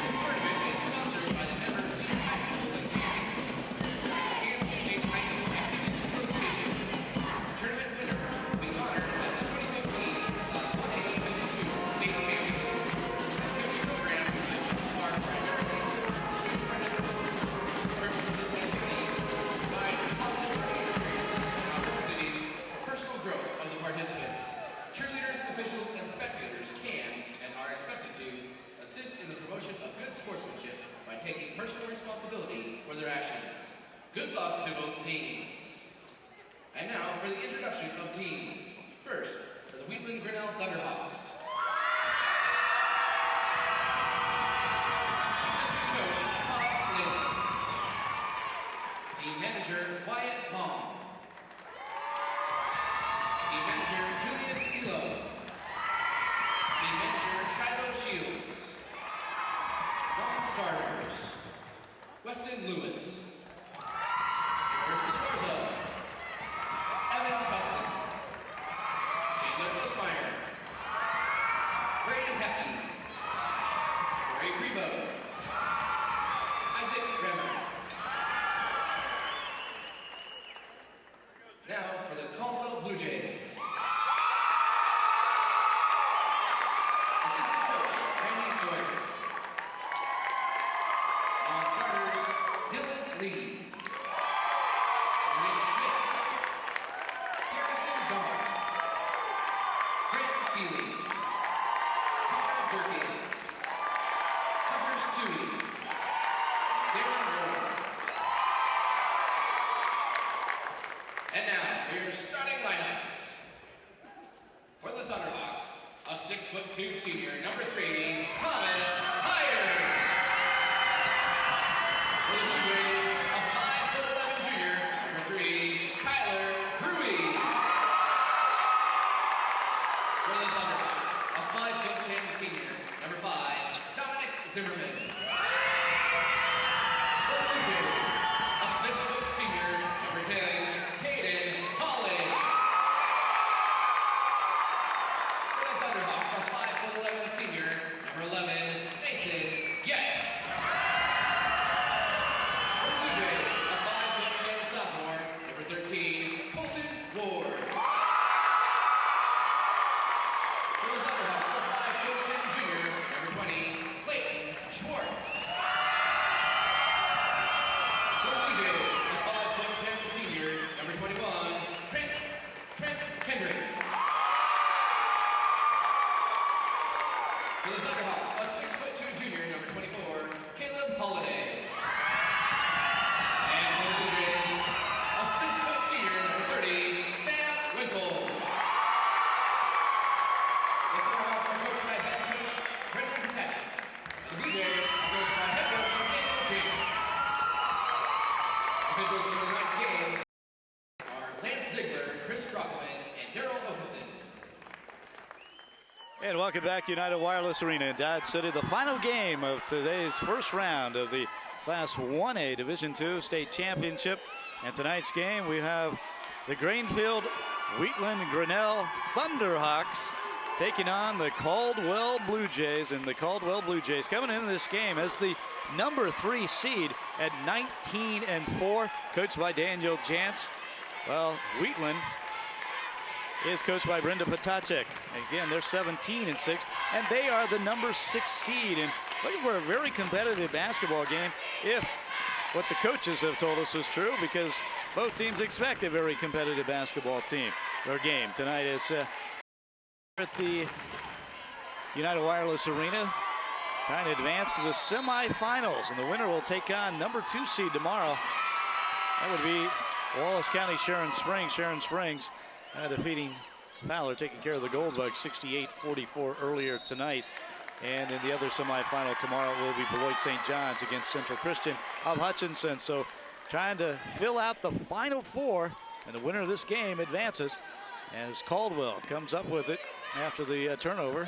This tournament is sponsored by the member senior high schools in Kansas. The Kansas State High School Activities Association. The tournament winner will be honored as the 2015 Class 1A Division II State Champion. Activity program are primarily student participants. The purpose of this activity is to provide positive learning experiences and opportunities for personal growth of the participants. Cheerleaders, officials, and spectators can and are expected to assist in the promotion of good sportsmanship by taking personal responsibility for their actions. Good luck to both teams. And now for the introduction of teams. First, for the Wheatland Grinnell Thunderhawks. Assistant coach Todd Flynn. Team manager Wyatt Long. Team manager Julian Elo. Team manager Shiloh Shields. Non-starters Weston Lewis. George Esparza. Evan Tustin. Chandler Osmeyer. Brady Hepke. Ray Grebo. Isaac Remmer. Now for the Caldwell Blue Jays. Assistant coach Randy Sawyer. Non-starters Dylan Lee. Jermaine Schmidt. Garrison Gaunt. Grant Keeley. Connor Durkin. Hunter Stewie. Darren Rowe. And now for your starting lineups. For the Thunderhawks, a 6'2" senior, number 3, Thomas Hyder. For the Blue Jays, a 5'11" junior, number 3, Kyler Brewy. For the Thunderhawks, a 5'10" senior, number 5, Dominic Zimmerman. For the Blue Jays, a 6' senior, number 10, Caden Holly. For the Thunderhawks, a 5'11" senior, number 11, Nathan Getz. For the Blue Jays, a 5'10" sophomore, number 13, Colton Ward. For the Thunderhawks, a 5'10" junior, number 20, Clayton Schwartz. welcome back to United Wireless Arena in Dodge City. The final game of today's first round of the Class 1A Division II State Championship. And tonight's game, we have the Grainfield Wheatland Grinnell Thunderhawks taking on the Caldwell Blue Jays. And the Caldwell Blue Jays coming into this game as the number 3 seed at 19-4, coached by Daniel Jantz. Well, Wheatland is coached by Brenda Potacek. Again, they're 17-6, and they are the number 6 seed. And looking for a very competitive basketball game, if what the coaches have told us is true, because both teams expect a very competitive basketball team or game. Tonight is at the United Wireless Arena, trying to advance to the semifinals, and the winner will take on number 2 seed tomorrow. That would be Wallace County Sharon Springs. Sharon Springs defeating Fowler, taking care of the Goldbugs 68-44 earlier tonight. And in the other semifinal tomorrow will be Beloit St. John's against Central Christian of Hutchinson. So trying to fill out the final 4, and the winner of this game advances as Caldwell comes up with it after the turnover.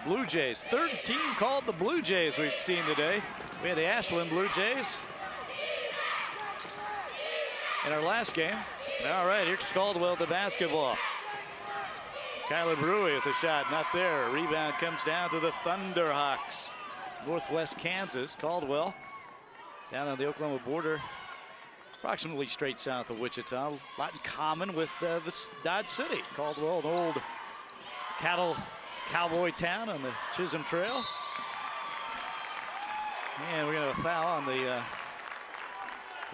Blue Jays, third team called the Blue Jays we've seen today. We had the Ashland Blue Jays in our last game. All right, here's Caldwell to basketball. Kyler Brewy with a shot, not there. Rebound comes down to the Thunderhawks. Northwest Kansas. Caldwell down on the Oklahoma border, approximately straight south of Wichita. A lot in common with this Dodge City. Caldwell, an old cattle cowboy town on the Chisholm Trail. And we're going to foul on the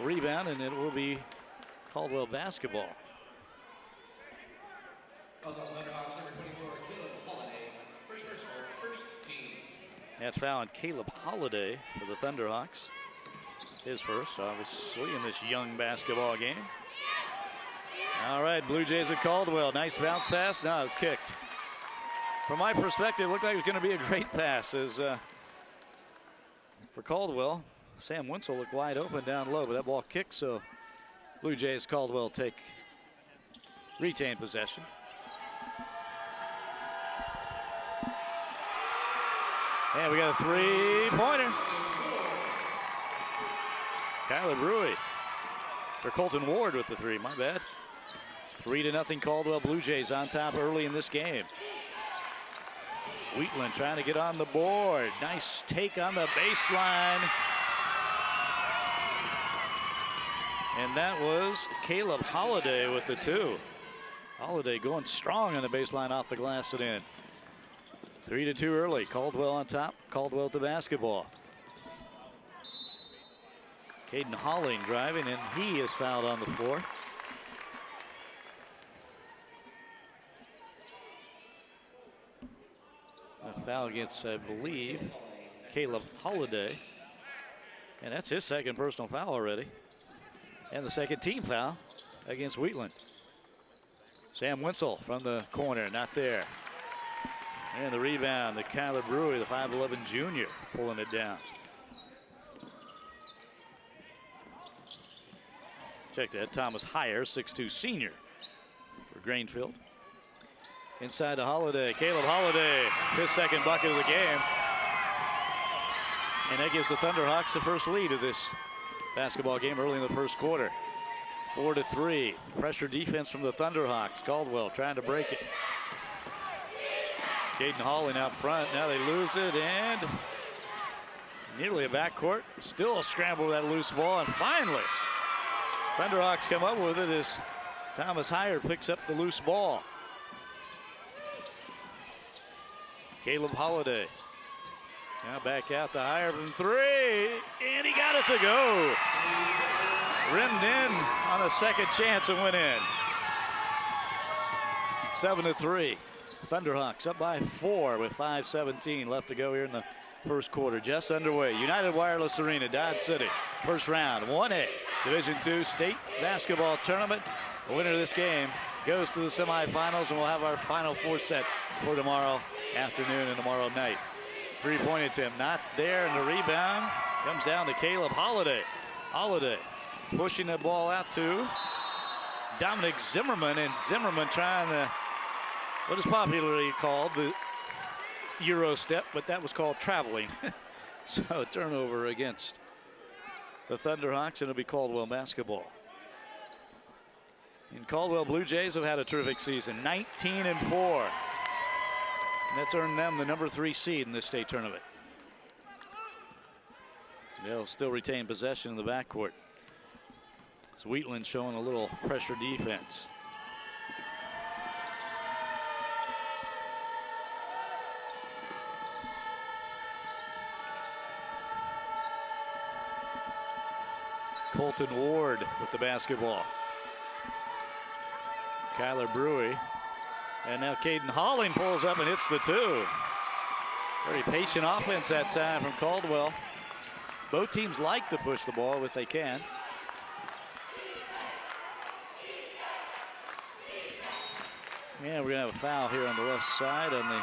rebound, and it will be Caldwell basketball. Also, Thunderhawks number 24, Caleb Holiday, first personal, first team. That's foul on Caleb Holiday for the Thunderhawks. His first, obviously, in this young basketball game. All right, Blue Jays at Caldwell. Nice bounce pass. No, it's kicked. From my perspective, it looked like it was going to be a great pass. As for Caldwell, Sam Winsel looked wide open down low, but that ball kicked, so Blue Jays Caldwell retain possession. And we got a 3-pointer. Kyler Brewy for Colton Ward with the 3, my bad. 3-0 Caldwell Blue Jays on top early in this game. Wheatland trying to get on the board. Nice take on the baseline. And that was Caleb Holiday with the 2. Holiday going strong on the baseline off the glass and in. 3-2 early. Caldwell on top. Caldwell to basketball. Caden Holling driving, and he is fouled on the floor. A foul against, I believe, Caleb Holiday. And that's his second personal foul already. And the second team foul against Wheatland. Sam Winsel from the corner, not there. And the rebound to Kyler Brewy, the 5'11 junior, pulling it down. Check that, Thomas Heyer, 6'2 senior for Grainfield. Inside to Holiday, Caleb Holiday, his second bucket of the game. And that gives the Thunderhawks the first lead of this basketball game early in the first quarter. 4-3, pressure defense from the Thunderhawks. Caldwell trying to break it. Caden Holling out front, now they lose it, and nearly a backcourt. Still a scramble with that loose ball, and finally, Thunderhawks come up with it as Thomas Heyer picks up the loose ball. Caleb Holiday. Now back out to Heyer from 3, and he got it to go. Rimmed in on a second chance and went in. 7-3. Thunderhawks up by 4 with 5:17 left to go here in the first quarter. Just underway. United Wireless Arena, Dodge City. First round, 1A, Division II State Basketball Tournament. The winner of this game goes to the semifinals, and we'll have our final 4 set for tomorrow afternoon and tomorrow night. 3-point attempt, not there, and the rebound comes down to Caleb Holiday. Holiday pushing the ball out to Dominic Zimmerman, and Zimmerman trying to, what is popularly called the Euro step, but that was called traveling. So a turnover against the Thunderhawks, and it'll be Caldwell basketball. And Caldwell Blue Jays have had a terrific season, 19-4. And that's earned them the #3 seed in this state tournament. They'll still retain possession in the backcourt. So Wheatland showing a little pressure defense. Colton Ward with the basketball. Kyler Brewery. And now Caden Holling pulls up and hits the 2. Very patient offense that time from Caldwell. Both teams like to push the ball if they can. Yeah, we're going to have a foul here on the left side on the.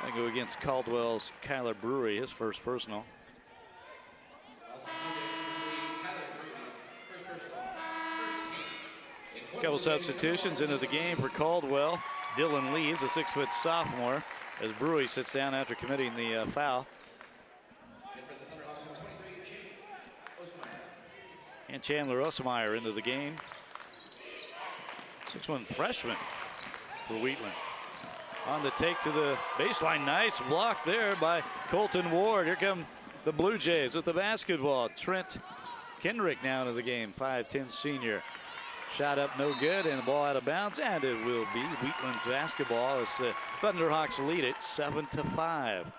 I go against Caldwell's Kyler Brewery, his first personal. A couple substitutions into the game for Caldwell. Dylan Lee is a 6-foot sophomore as Brewery sits down after committing the foul. And Chandler Osmeyer into the game. 6'1" freshman for Wheatland. On the take to the baseline. Nice block there by Colton Ward. Here come the Blue Jays with the basketball. Trent Kendrick now into the game, 5'10" senior. Shot up no good, and the ball out of bounds, and it will be Wheatland's basketball as the Thunderhawks lead it 7-5.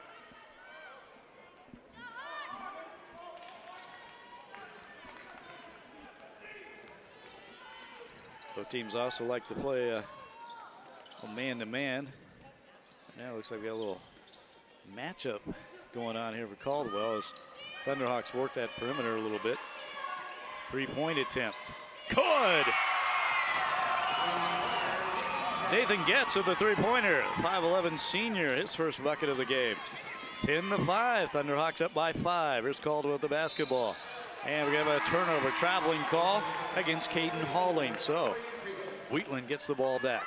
Both teams also like to play a man-to-man. Now it looks like we got a little matchup going on here for Caldwell as Thunderhawks work that perimeter a little bit. 3-point attempt. Good! Nathan Getz with the 3-pointer. 5'11" senior, his first bucket of the game. 10-5. Thunderhawks up by 5. Here's Caldwell with the basketball. And we're going to have a turnover, traveling call against Caden Holling. So Wheatland gets the ball back.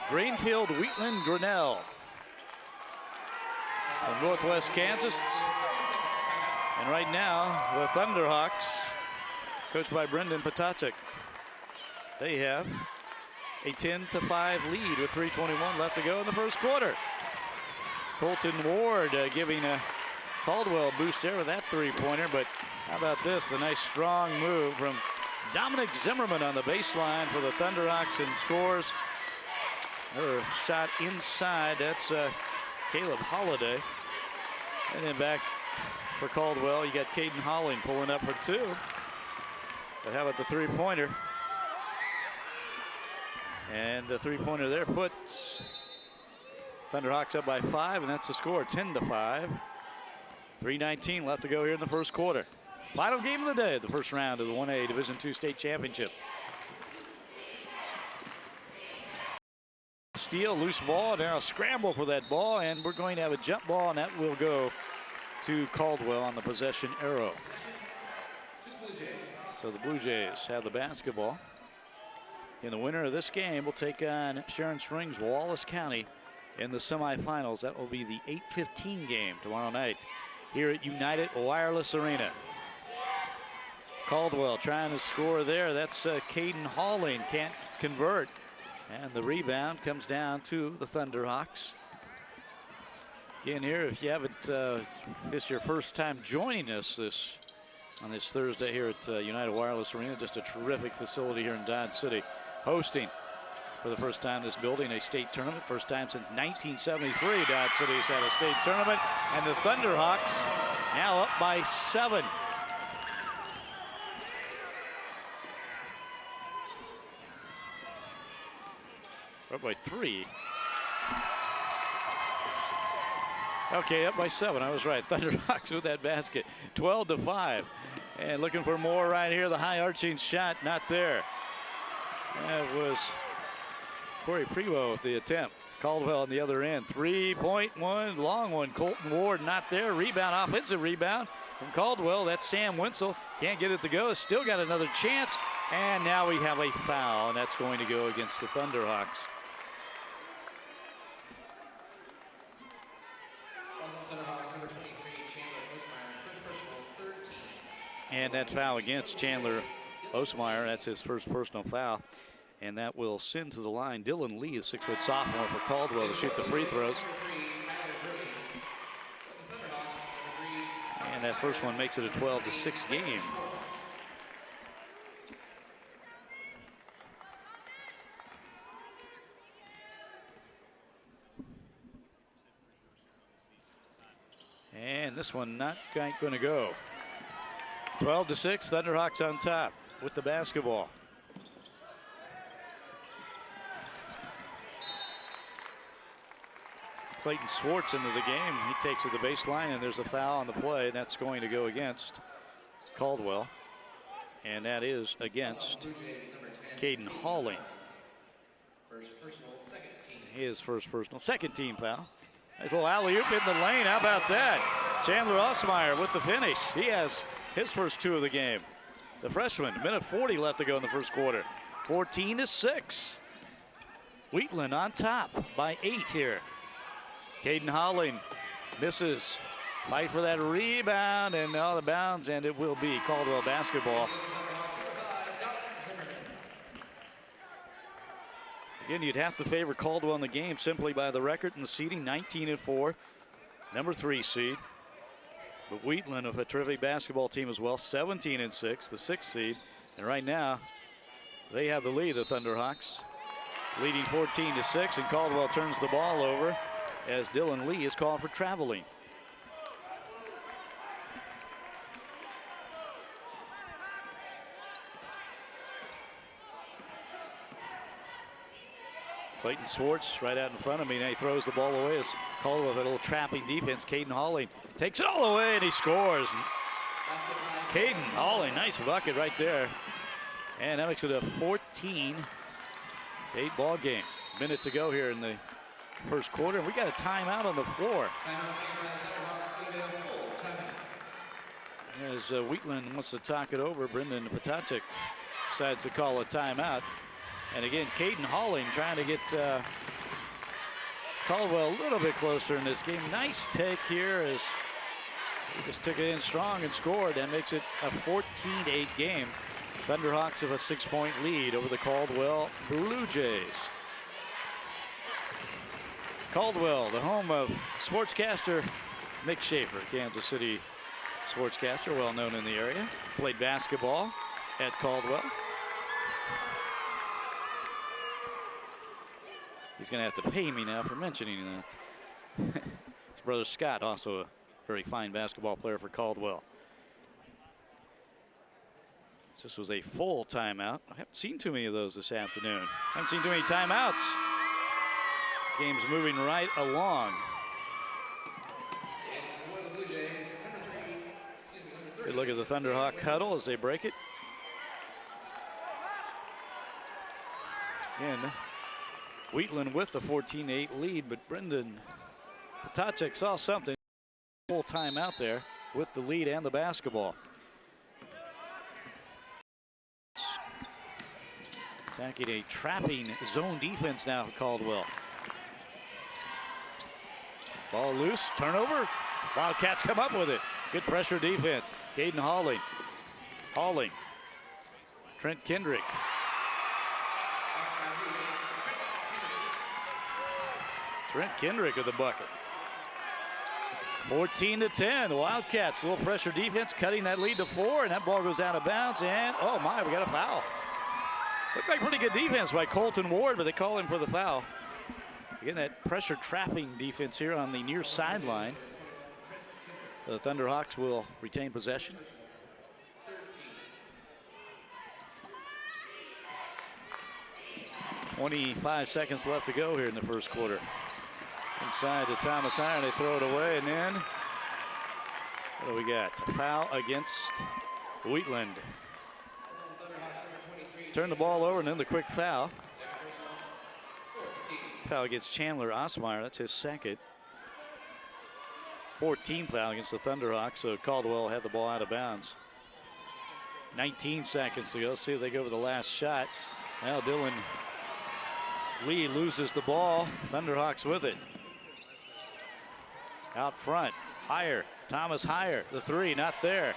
Greenfield, Wheatland, Grinnell from Northwest Kansas. And right now, the Thunderhawks, coached by Brendan Potacek, they have a 10-5 lead with 3:21 left to go in the first quarter. Colton Ward giving a Caldwell boost there with that 3-pointer, but how about this? The nice strong move from Dominic Zimmerman on the baseline for the Thunderhawks and scores. Another shot inside. That's Caleb Holliday. And then back for Caldwell, you got Caden Holling pulling up for 2. But how about the 3-pointer? And the 3-pointer there puts Thunderhawks up by 5, and that's the score, 10-5. 3:19 left to go here in the first quarter. Final game of the day, the first round of the 1A Division II State Championship. Steal, loose ball, now a scramble for that ball, and we're going to have a jump ball, and that will go to Caldwell on the possession arrow. So the Blue Jays have the basketball. And the winner of this game will take on Sharon Springs, Wallace County in the semifinals. That will be the 8:15 game tomorrow night here at United Wireless Arena. Caldwell trying to score there. That's Caden Holling, can't convert. And the rebound comes down to the Thunderhawks. Again here, if you haven't, it's your first time joining us on this Thursday here at United Wireless Arena. Just a terrific facility here in Dodge City. Hosting for the first time this building a state tournament. First time since 1973 Dodge City's had a state tournament. And the Thunderhawks now up by 7. Up by 3. Okay, up by 7. I was right. Thunderhawks with that basket. 12-5. And looking for more right here. The high arching shot, not there. That was Corey Prevo with the attempt. Caldwell on the other end. 3-point one, long one. Colton Ward not there. Rebound, offensive rebound from Caldwell. That's Sam Wenzel. Can't get it to go. Still got another chance. And now we have a foul, and that's going to go against the Thunderhawks. And that foul against Chandler Osmeyer, that's his first personal foul. And that will send to the line Dylan Lee, a 6-foot sophomore for Caldwell, to shoot the free throws. And that first one makes it a 12-6 game. And this one not quite going to go. 12-6, Thunderhawks on top with the basketball. Clayton Swartz into the game. He takes it to the baseline, and there's a foul on the play. And that's going to go against Caldwell. And that is against Caden Hawley. His first personal, second team foul. Nice little alley-oop in the lane. How about that? Chandler Osmeyer with the finish. He has his first 2 of the game. The freshman, minute 40 left to go in the first quarter. 14-6. Wheatland on top by 8 here. Caden Holling misses. Fight for that rebound and out of bounds, and it will be Caldwell basketball. Again, you'd have to favor Caldwell in the game simply by the record and the seeding, 19-4, number 3 seed. But Wheatland of a terrific basketball team as well, 17-6, the 6th seed. And right now, they have the lead, the Thunderhawks, leading 14-6, and Caldwell turns the ball over as Dylan Lee is called for traveling. Clayton Swartz right out in front of me. Now he throws the ball away as Caldwell with a little trapping defense. Caden Hawley takes it all away and he scores. Caden Hawley, nice bucket right there. And that makes it a 14-8 ball game. Minute to go here in the first quarter. We got a timeout on the floor. As Wheatland wants to talk it over, Brendan Patacek decides to call a timeout. And again, Caden Hawley trying to get Caldwell a little bit closer in this game. Nice take here as he just took it in strong and scored. That makes it a 14-8 game. Thunderhawks have a 6-point lead over the Caldwell Blue Jays. Caldwell, the home of sportscaster Mick Schaefer, Kansas City sportscaster, well known in the area. Played basketball at Caldwell. He's going to have to pay me now for mentioning that. His brother Scott, also a very fine basketball player for Caldwell. This was a full timeout. I haven't seen too many of those this afternoon. I haven't seen too many timeouts. This game's moving right along. Good look at the Thunderhawk huddle as they break it. Again, Wheatland with the 14-8 lead, but Brendan Patacek saw something. Full timeout there with the lead and the basketball. Attacking a trapping zone defense now for Caldwell. Ball loose, turnover. Wildcats come up with it. Good pressure defense. Caden Hawley. Trent Kendrick. Trent Kendrick with the bucket. 14-10. The Wildcats, a little pressure defense, cutting that lead to 4, and that ball goes out of bounds. And oh my, we got a foul. Looked like pretty good defense by Colton Ward, but they call him for the foul. Again, that pressure trapping defense here on the near sideline. The Thunderhawks will retain possession. .25 seconds left to go here in the first quarter. Inside to Thomas Hire, they throw it away, and then what do we got? A foul against Wheatland. Turn the ball over, and then the quick foul. Foul against Chandler Osmeyer, that's his second. 14th foul against the Thunderhawks, so Caldwell had the ball out of bounds. 19 seconds to go, see if they go for the last shot. Now Dylan Lee loses the ball, Thunderhawks with it. Out front, Thomas Hire, the 3, not there.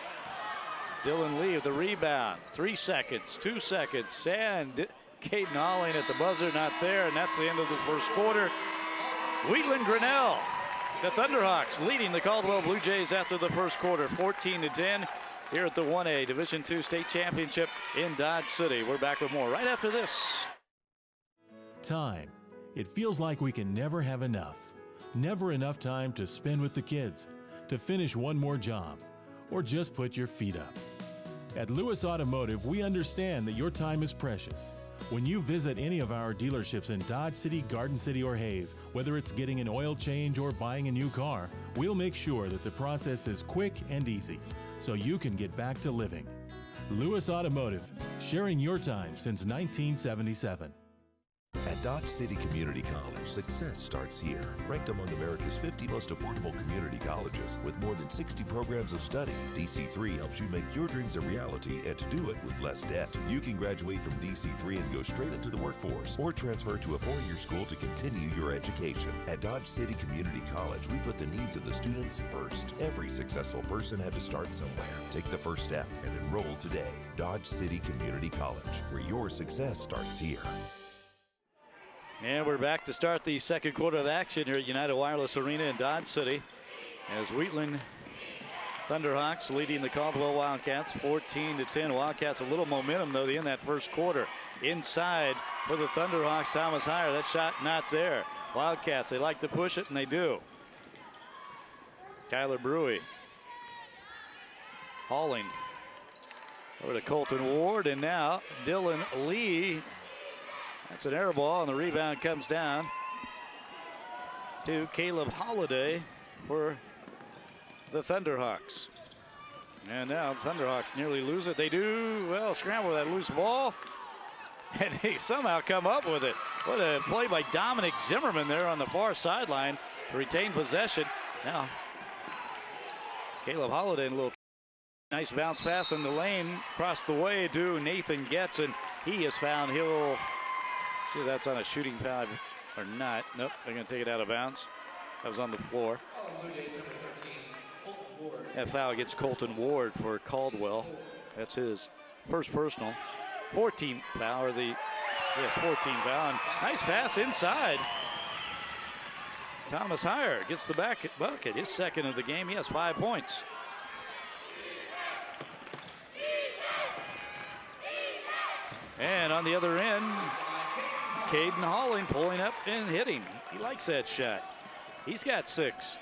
Dylan Lee with the rebound. 3 seconds, 2 seconds, and Caden Holling at the buzzer, not there, and that's the end of the first quarter. Wheatland Grinnell, the Thunderhawks leading the Caldwell Blue Jays after the first quarter, 14-10 here at the 1A Division II State Championship in Dodge City. We're back with more right after this. Time. It feels like we can never have enough. Never enough time to spend with the kids, to finish one more job, or just put your feet up. At Lewis Automotive, we understand that your time is precious. When you visit any of our dealerships in Dodge City, Garden City, or Hayes, whether it's getting an oil change or buying a new car, we'll make sure that the process is quick and easy, so you can get back to living. Lewis Automotive, sharing your time since 1977. At Dodge City Community College, success starts here. Ranked among America's 50 most affordable community colleges with more than 60 programs of study, DC3 helps you make your dreams a reality and to do it with less debt. You can graduate from DC3 and go straight into the workforce or transfer to a four-year school to continue your education. At Dodge City Community College, we put the needs of the students first. Every successful person had to start somewhere. Take the first step and enroll today. Dodge City Community College, where your success starts here. And we're back to start the second quarter of action here at United Wireless Arena in Dodge City as Wheatland Thunderhawks leading the Caldwell Wildcats 14-10. Wildcats a little momentum though in that first quarter. Inside for the Thunderhawks, Thomas Heyer. That shot not there. Wildcats, they like to push it and they do. Kyler Brewy. Holling over to Colton Ward, and now Dylan Lee. That's an air ball, and the rebound comes down to Caleb Holliday for the Thunderhawks. And now the Thunderhawks nearly lose it. They do, well, scramble that loose ball, and they somehow come up with it. What a play by Dominic Zimmerman there on the far sideline to retain possession. Now, Caleb Holliday in a little nice bounce pass in the lane, across the way to Nathan Getz, and he is found. He'll see if that's on a shooting foul or not. Nope, they're going to take it out of bounds. That was on the floor. That foul against Colton Ward for Caldwell. That's his first personal. 14th foul, or the, yes, 14th foul. And nice pass inside. Thomas Heyer gets the bucket, his second of the game. He has 5 points. And on the other end, Caden Holling pulling up and hitting. He likes that shot. He's got 6.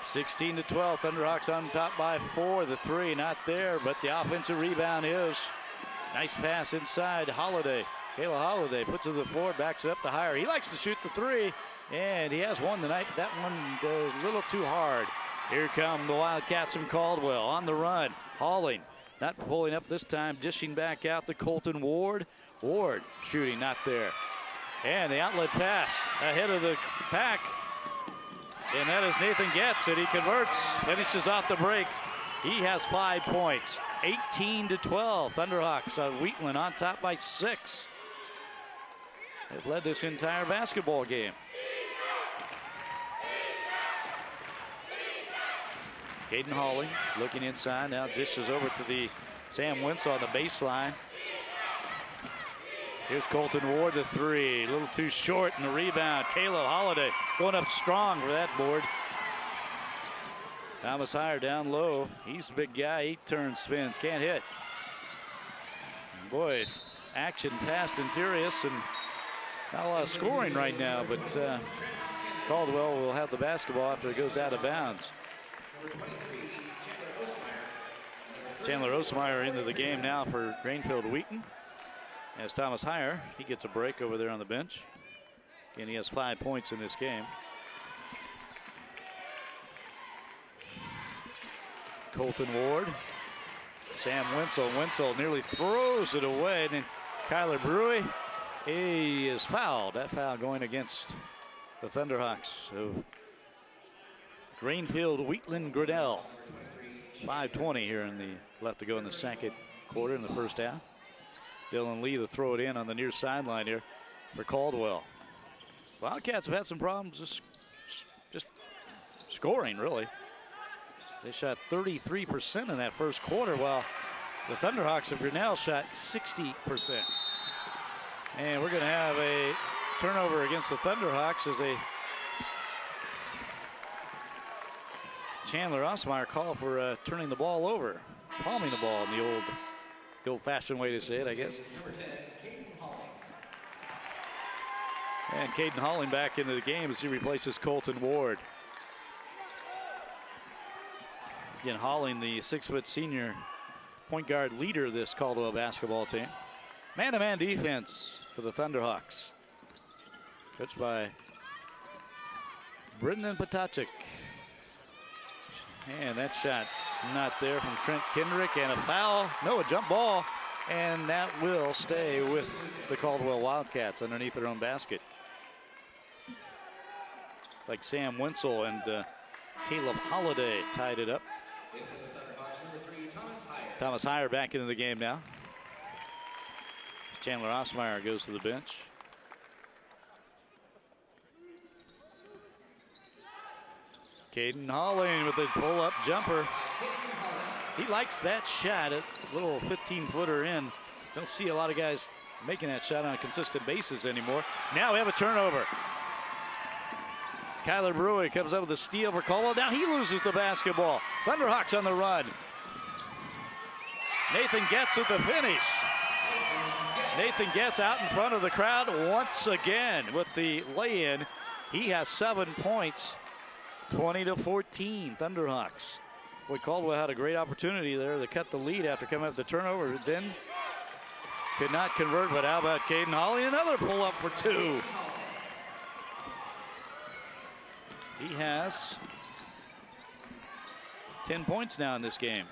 16-12. Thunderhawks on top by 4. The 3 not there, but the offensive rebound is. Nice pass inside. Holliday. Kayla Holliday puts it to the floor, backs it up to Heyer. He likes to shoot the 3, and he has one tonight. That one goes a little too hard. Here come the Wildcats from Caldwell on the run. Holling. Not pulling up this time, dishing back out to Colton Ward. Ward shooting, not there. And the outlet pass ahead of the pack. And that is Nathan Getz, and he converts, finishes off the break. He has 5 points, 18-12. Thunderhawks on Wheatland on top by 6. They've led this entire basketball game. Caden Holling looking inside, now dishes over to the Sam Winslow on the baseline. Here's Colton Ward, the 3, a little too short, and the rebound. Caleb Holliday going up strong for that board. Thomas Heyer down low. He's a big guy, 8 turns, spins, can't hit. And boy, action fast and furious, and not a lot of scoring right now, but Caldwell will have the basketball after it goes out of bounds. Chandler Osmeyer into the game now for Grainfield Wheaton. As Thomas Heyer, he gets a break over there on the bench. Again, he has 5 points in this game. Colton Ward. Sam Winslow. Winslow nearly throws it away. And then Kyler Brewy, he is fouled. That foul going against the Thunderhawks. So Grainfield Wheatland Grinnell. 5:20 here in the left to go in the second quarter in the first half. Dylan Lee to throw it in on the near sideline here for Caldwell. Wildcats have had some problems just scoring, really. They shot 33% in that first quarter, while the Thunderhawks of Grinnell shot 60%. And we're going to have a turnover against the Thunderhawks as a Chandler Osmeyer call for turning the ball over, palming the ball in the old-fashioned way to say it, I guess. And Caden Holling back into the game as he replaces Colton Ward. Again, Holling, the 6-foot senior point guard leader of this Caldwell basketball team. Man-to-man defense for the Thunderhawks. Coached by Brendan Potacek. And that shot's not there from Trent Kendrick, and a foul. No, a jump ball. And that will stay with the Caldwell Wildcats underneath their own basket. Like Sam Wenzel and Caleb Holliday tied it up. Thomas Heyer back into the game now. Chandler Osmeyer goes to the bench. Caden Holling with a pull-up jumper. He likes that shot, a little 15-footer in. Don't see a lot of guys making that shot on a consistent basis anymore. Now we have a turnover. Kyler Brewery comes up with a steal for Caldwell. Now he loses the basketball. Thunderhawks on the run. Nathan Getz with the finish. Nathan Getz out in front of the crowd once again with the lay-in. He has 7 points, 20-14 Thunderhawks. Boy, Caldwell had a great opportunity there to cut the lead after coming up with the turnover. Then could not convert, but how about Caden Holling? Another pull-up for 2. He has 10 points now in this game.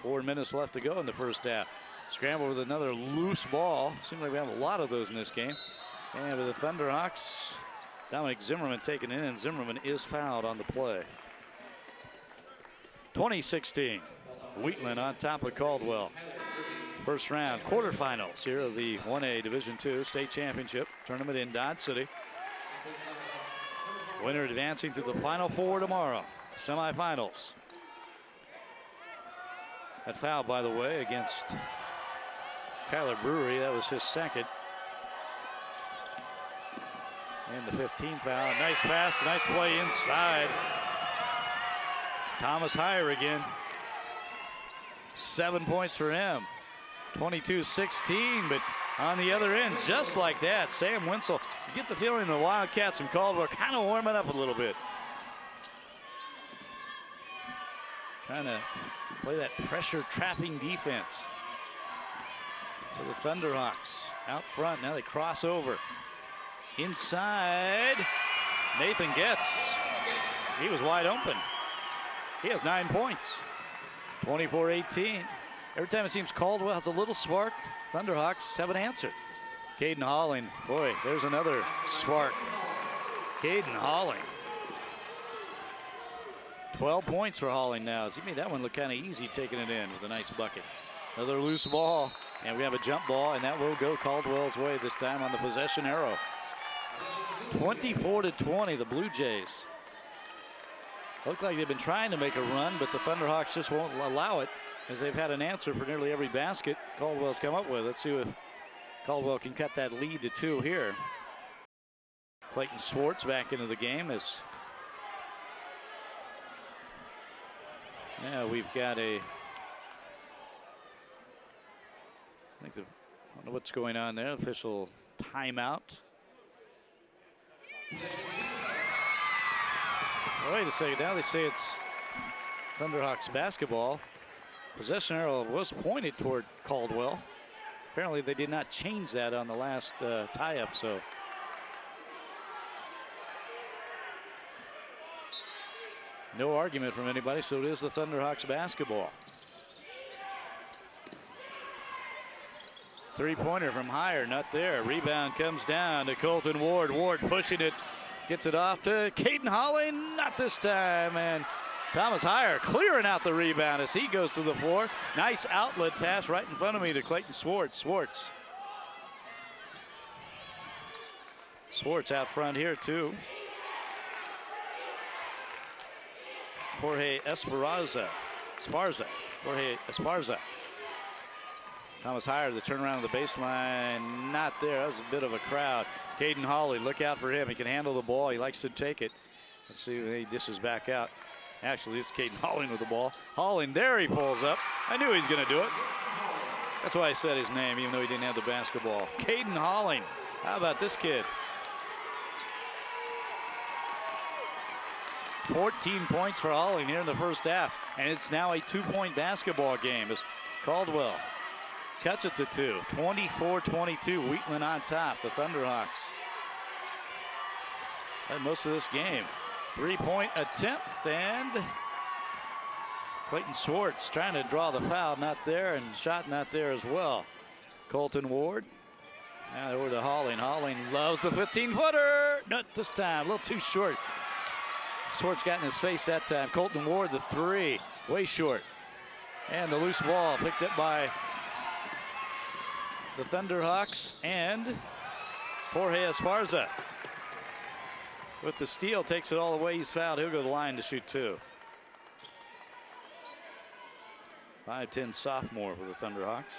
4 minutes left to go in the first half. Scramble with another loose ball. Seems like we have a lot of those in this game. And with the Thunderhawks, Dominic Zimmerman taken in, and Zimmerman is fouled on the play. 2016, Wheatland on top of Caldwell. First round quarterfinals here of the 1A Division II state championship tournament in Dodge City. Winner advancing to the Final Four tomorrow, semifinals. That foul, by the way, against Kyler Brewery. That was his second. And the 15th foul. Nice pass, nice play inside. Thomas Heyer again. 7 points for him. 22-16, but on the other end, just like that, Sam Wenzel. You get the feeling the Wildcats and Caldwell kind of warming up a little bit. Trying to play that pressure trapping defense. For the Thunderhawks out front, now they cross over. Inside, Nathan Getz. He was wide open. He has 9 points. 24-18. Every time it seems Caldwell has a little spark, Thunderhawks have an answer. Caden Holling, boy, there's another spark. Caden Holling. 12 points for Holling now. He made that one look kind of easy, taking it in with a nice bucket. Another loose ball, and we have a jump ball, and that will go Caldwell's way this time on the possession arrow. 24-20, the Blue Jays. Look like they've been trying to make a run, but the Thunderhawks just won't allow it, as they've had an answer for nearly every basket Caldwell's come up with. Let's see if Caldwell can cut that lead to 2 here. Clayton Swartz back into the game as now we've got a, I don't know what's going on there, official timeout. Oh, wait a second, now they say it's Thunderhawks basketball. Possession arrow was pointed toward Caldwell. Apparently they did not change that on the last tie-up, so. No argument from anybody, so it is the Thunderhawks basketball. Three-pointer from Heyer, not there. Rebound comes down to Colton Ward. Ward pushing it, gets it off to Caden Holling, not this time, and Thomas Heyer clearing out the rebound as he goes to the floor. Nice outlet pass right in front of me to Clayton Swartz. Swartz out front here too. Jorge Esparza. Jorge Esparza. Thomas Hyer, the turnaround of the baseline, not there. That was a bit of a crowd. Caden Hawley, look out for him. He can handle the ball. He likes to take it. Let's see when he dishes back out. Actually, it's Caden Holling with the ball. Holling, there he pulls up. I knew he was going to do it. That's why I said his name, even though he didn't have the basketball. Caden Holling. How about this kid? 14 points for Holling here in the first half. And it's now a 2-point basketball game as Caldwell cuts it to 2. 24-22. Wheatland on top. The Thunderhawks had most of this game. 3-point attempt, and Clayton Schwartz trying to draw the foul, not there, and shot not there as well. Colton Ward. Now over to Holling. Holling loves the 15-footer. Not this time, a little too short. Schwartz got in his face that time. Colton Ward, the 3, way short. And the loose ball picked up by the Thunderhawks and Jorge Esparza. With the steal, takes it all the way. He's fouled. He'll go to the line to shoot 2. 5'10" sophomore for the Thunderhawks.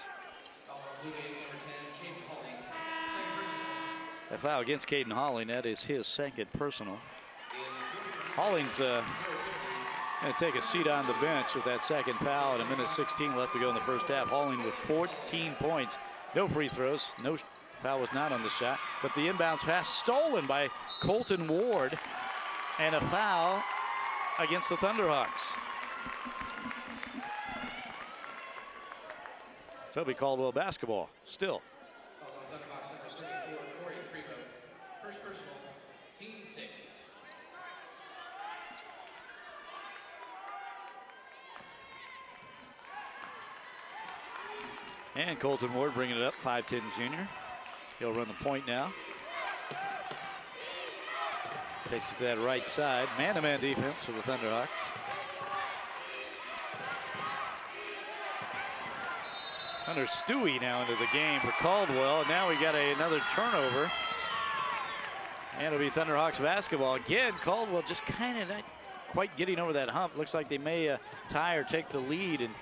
Blue Jays, number 10, Caden Holling, second personal. A foul against Caden Holling. That is his second personal. Holling's going to take a seat on the bench with that second foul, and 1:16 left to go in the first half. Holling with 14 points. No free throws. No foul was not on the shot, but the inbounds pass stolen by Colton Ward, and a foul against the Thunderhawks. So it'll be Caldwell basketball still. Also on Thunderhawks, number 34, Corey Primo. First personal, team 6. And Colton Ward bringing it up, 5'10" junior. He'll run the point now. Takes it to that right side. Man-to-man defense for the Thunderhawks. Hunter Stewie now into the game for Caldwell. And now we got another turnover. And it'll be Thunderhawks basketball. Again, Caldwell just kind of not quite getting over that hump. Looks like they may tie or take the lead. And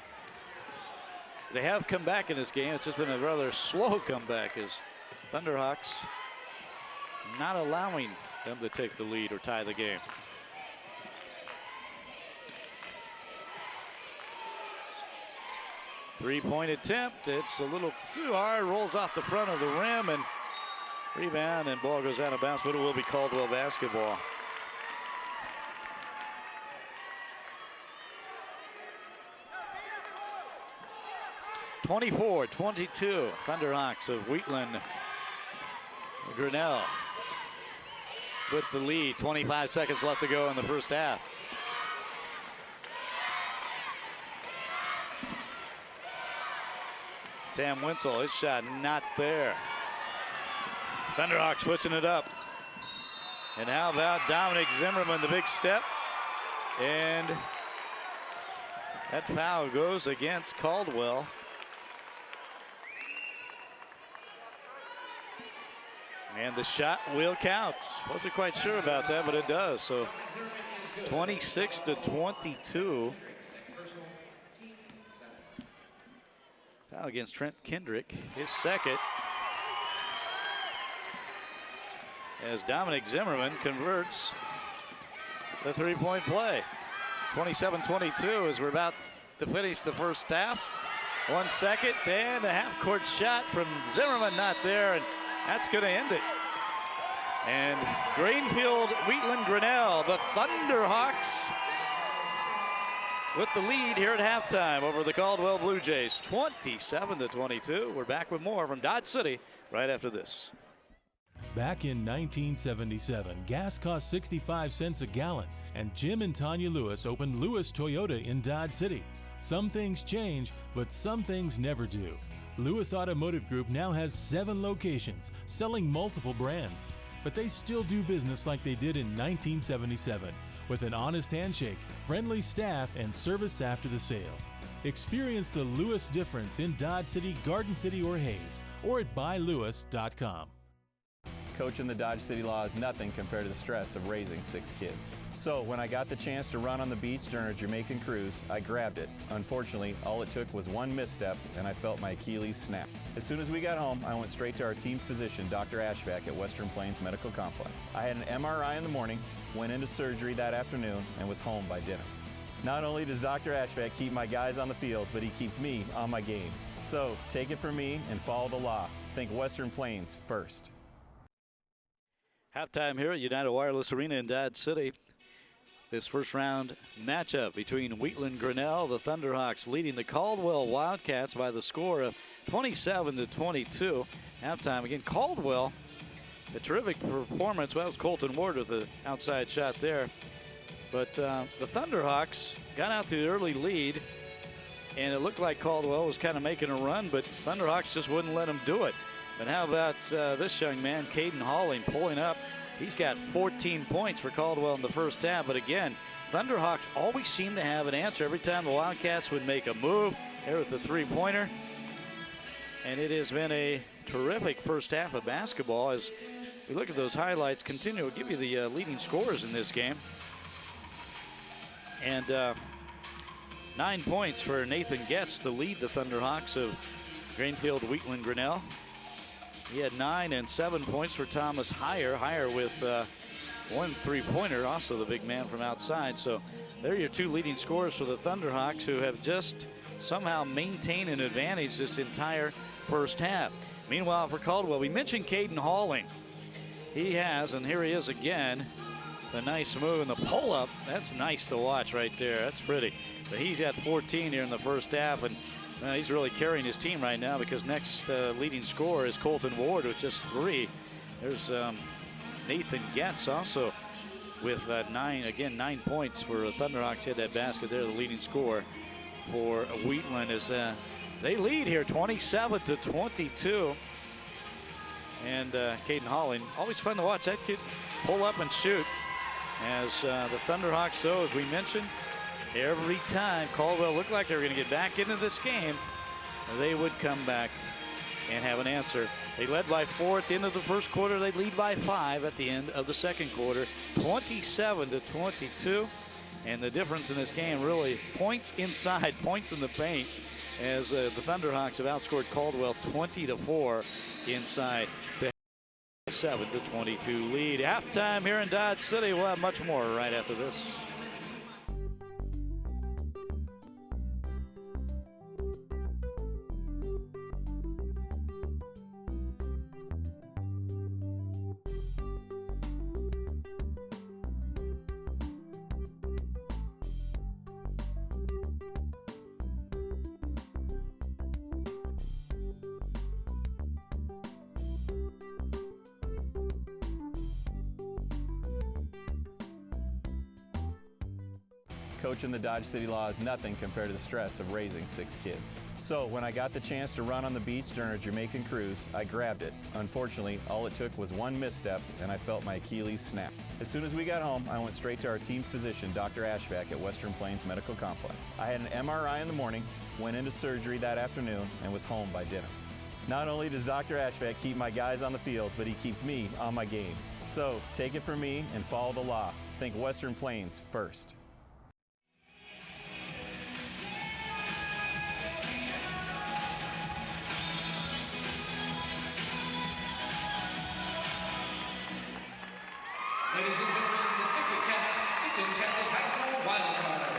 they have come back in this game. It's just been a rather slow comeback as Thunderhawks not allowing them to take the lead or tie the game. Three-point attempt. It's a little too hard. Rolls off the front of the rim and rebound, and ball goes out of bounds, but it will be Caldwell basketball. (24-22). Thunderhawks of Wheatland. Grinnell with the lead. 25 seconds left to go in the first half. Sam Winsel, his shot not there. Thunderhawks pushing it up. And how about Dominic Zimmerman, the big step? And that foul goes against Caldwell. And the shot will count. Wasn't quite sure about that, but it does. So 26-22. Foul against Trent Kendrick, his second. As Dominic Zimmerman converts the three-point play. 27-22 as we're about to finish the first half. 1 second and a half-court shot from Zimmerman, not there, and that's going to end it. And Greenfield, Wheatland, Grinnell, the Thunderhawks with the lead here at halftime over the Caldwell Blue Jays, 27-22. We're back with more from Dodge City right after this. Back in 1977, gas cost 65 cents a gallon, and Jim and Tanya Lewis opened Lewis Toyota in Dodge City. Some things change, but some things never do. Lewis Automotive Group now has 7 locations, selling multiple brands. But they still do business like they did in 1977, with an honest handshake, friendly staff, and service after the sale. Experience the Lewis difference in Dodge City, Garden City, or Hayes, or at buylewis.com. Coaching the Dodge City Law is nothing compared to the stress of raising 6 kids. So when I got the chance to run on the beach during a Jamaican cruise, I grabbed it. Unfortunately, all it took was one misstep and I felt my Achilles snap. As soon as we got home, I went straight to our team physician, Dr. Ashvack at Western Plains Medical Complex. I had an MRI in the morning, went into surgery that afternoon, and was home by dinner. Not only does Dr. Ashvack keep my guys on the field, but he keeps me on my game. So take it from me and follow the law. Think Western Plains first. Halftime here at United Wireless Arena in Dodge City. This first round matchup between Wheatland Grinnell, the Thunderhawks, leading the Caldwell Wildcats by the score of 27-22. Halftime again, Caldwell, a terrific performance. Well, that was Colton Ward with an outside shot there. But the Thunderhawks got out to the early lead, and it looked like Caldwell was kind of making a run, but Thunderhawks just wouldn't let him do it. But how about this young man, Caden Halling, pulling up. He's got 14 points for Caldwell in the first half. But again, Thunderhawks always seem to have an answer every time the Wildcats would make a move. There with the three-pointer. And it has been a terrific first half of basketball. As we look at those highlights, continue to give you the leading scorers in this game. And 9 points for Nathan Getz to lead the Thunderhawks of Greenfield Wheatland Grinnell. He had 9 and 7 points for Thomas Heyer with one three-pointer, also the big man from outside. So they're your two leading scorers for the Thunderhawks, who have just somehow maintained an advantage this entire first half. Meanwhile, for Caldwell, we mentioned Caden Halling. He has, and here he is again, the nice move and the pull-up. That's nice to watch right there. That's pretty. But he's got 14 here in the first half, and he's really carrying his team right now because next leading scorer is Colton Ward with just 3. There's Nathan Getz also with 9 points for Thunderhawks. Hit that basket there, the leading scorer for Wheatland as they lead here 27-22. And Caden Halling, always fun to watch that kid pull up and shoot. As the Thunderhawks, so as we mentioned, every time Caldwell looked like they were going to get back into this game, they would come back and have an answer. They led by 4 at the end of the first quarter. They lead by 5 at the end of the second quarter, 27-22. And the difference in this game really points inside, points in the paint, as the Thunderhawks have outscored Caldwell 20-4 inside the 7-22 lead. Halftime here in Dodge City. We'll have much more right after this. Coaching the Dodge City Law is nothing compared to the stress of raising 6 kids. So when I got the chance to run on the beach during a Jamaican cruise, I grabbed it. Unfortunately, all it took was one misstep and I felt my Achilles snap. As soon as we got home, I went straight to our team physician, Dr. Ashvack at Western Plains Medical Complex. I had an MRI in the morning, went into surgery that afternoon, and was home by dinner. Not only does Dr. Ashvack keep my guys on the field, but he keeps me on my game. So take it from me and follow the law. Think Western Plains first. Ladies and gentlemen, the Tipton Catholic High School Wildcards.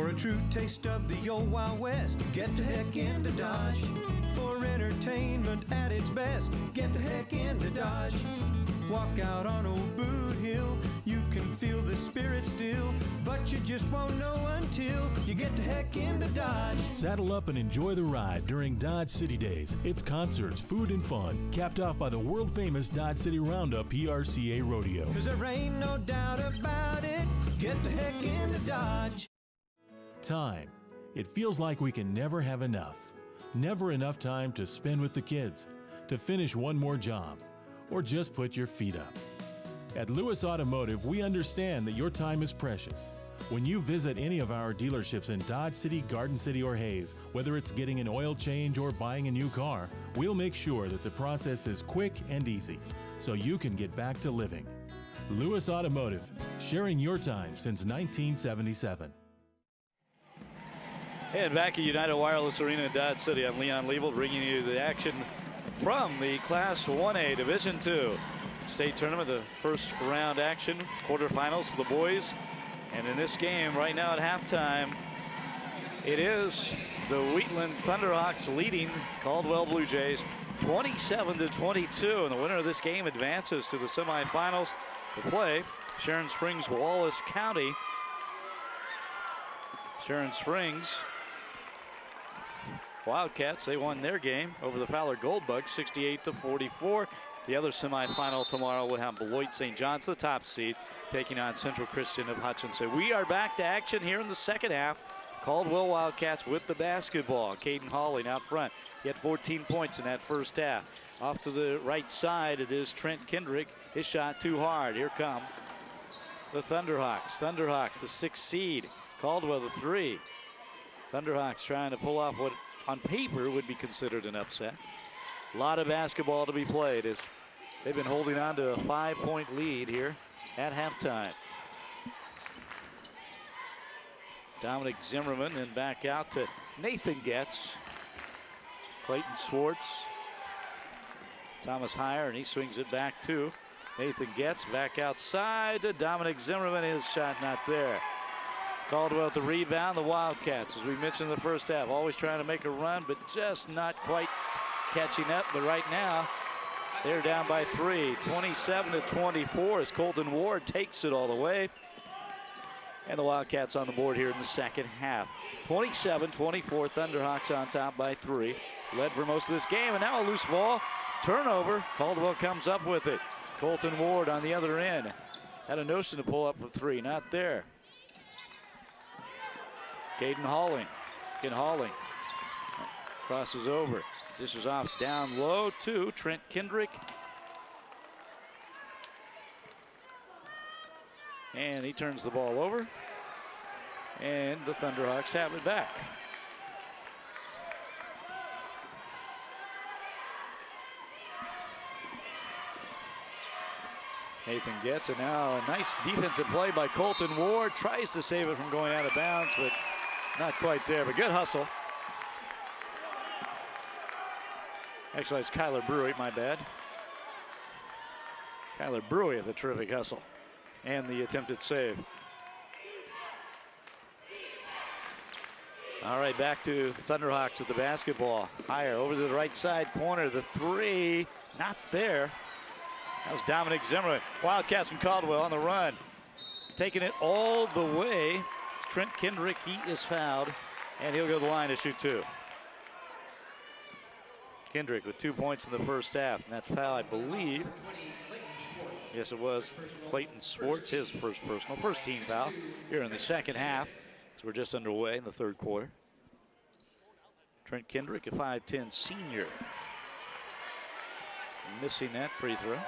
For a true taste of the old Wild West, get the heck into Dodge. For entertainment at its best, get the heck into Dodge. Walk out on old Boot Hill, you can feel the spirit still, but you just won't know until you get the heck into Dodge. Saddle up and enjoy the ride during Dodge City Days. It's concerts, food, and fun, capped off by the world-famous Dodge City Roundup PRCA Rodeo. 'Cause there ain't no doubt about it, get the heck into Dodge. Time. It feels like we can never have enough. Never enough time to spend with the kids, to finish one more job, or just put your feet up. At Lewis Automotive, we understand that your time is precious. When you visit any of our dealerships in Dodge City, Garden City, or Hayes, whether it's getting an oil change or buying a new car, we'll make sure that the process is quick and easy, so you can get back to living. Lewis Automotive, sharing your time since 1977. And back at United Wireless Arena in Dodge City, I'm Leon Liebel, bringing you the action from the Class 1A Division II state tournament, the first round action, quarterfinals for the boys. And in this game right now at halftime, it is the Wheatland Thunderhawks leading Caldwell Blue Jays 27-22. And the winner of this game advances to the semifinals to play Sharon Springs Wallace County. Sharon Springs Wildcats, they won their game over the Fowler Goldbugs 68-44. The other semifinal tomorrow will have Beloit St. John's, the top seed, taking on Central Christian of Hutchinson. We are back to action here in the second half. Caldwell Wildcats with the basketball. Caden Hawley out front. He had 14 points in that first half. Off to the right side, it is Trent Kendrick. His shot too hard. Here come the Thunderhawks. Thunderhawks, the 6th seed. Caldwell, the 3. Thunderhawks trying to pull off what on paper would be considered an upset. A lot of basketball to be played as they've been holding on to a 5-point lead here at halftime. Dominic Zimmerman and back out to Nathan Getz. Clayton Swartz. Thomas Heyer, and he swings it back to Nathan Getz. Back outside to Dominic Zimmerman. His shot not there. Caldwell with the rebound. The Wildcats, as we mentioned in the first half, always trying to make a run, but just not quite catching up. But right now, they're down by 3, 27-24, as Colton Ward takes it all the way. And the Wildcats on the board here in the second half. 27-24, Thunderhawks on top by 3. Led for most of this game, and now a loose ball. Turnover. Caldwell comes up with it. Colton Ward on the other end. Had a notion to pull up for 3, not there. Caden Hawley. Again, Hawley crosses over. Dishes off down low to Trent Kendrick. And he turns the ball over. And the Thunderhawks have it back. Nathan gets it now. A nice defensive play by Colton Ward. Tries to save it from going out of bounds, but not quite there. But good hustle. Actually, it's Kyler Brewy, my bad. Kyler Brewy with a terrific hustle. And the attempted save. All right, back to Thunderhawks with the basketball. Higher over to the right side corner. The 3, not there. That was Dominic Zimmerman. Wildcats from Caldwell on the run. Taking it all the way. Trent Kendrick, he is fouled. And he'll go to the line to shoot 2. Kendrick with 2 points in the first half. And that foul, I believe. Yes, it was Clayton Swartz, his first team foul here in the second half. So we're just underway in the third quarter. Trent Kendrick, a 5'10" senior. Missing that free throw.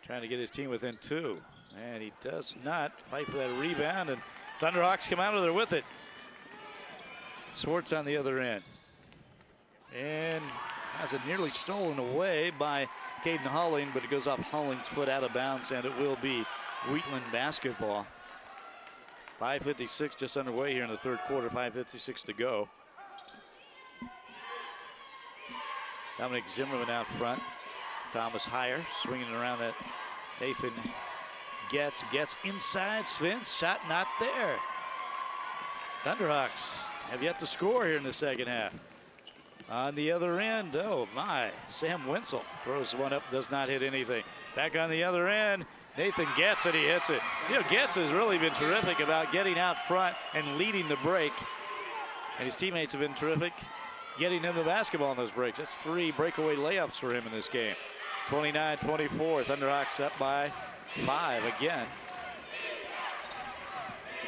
Trying to get his team within 2. And he does not fight for that rebound. And Thunderhawks come out of there with it. Swartz on the other end. And has it nearly stolen away by Caden Holling, but it goes off Holling's foot out of bounds, and it will be Wheatland basketball. 5:56 just underway here in the third quarter, 5:56 to go. Dominic Zimmerman out front. Thomas Heyer swinging around that Nathan Gets inside, spins, shot not there. Thunderhawks have yet to score here in the second half. On the other end, oh my, Sam Wenzel throws one up, does not hit anything. Back on the other end, Nathan Getz, and he hits it. You know, Getz has really been terrific about getting out front and leading the break. And his teammates have been terrific getting him the basketball in those breaks. That's 3 breakaway layups for him in this game. 29-24, Thunderhawks up by 5 again.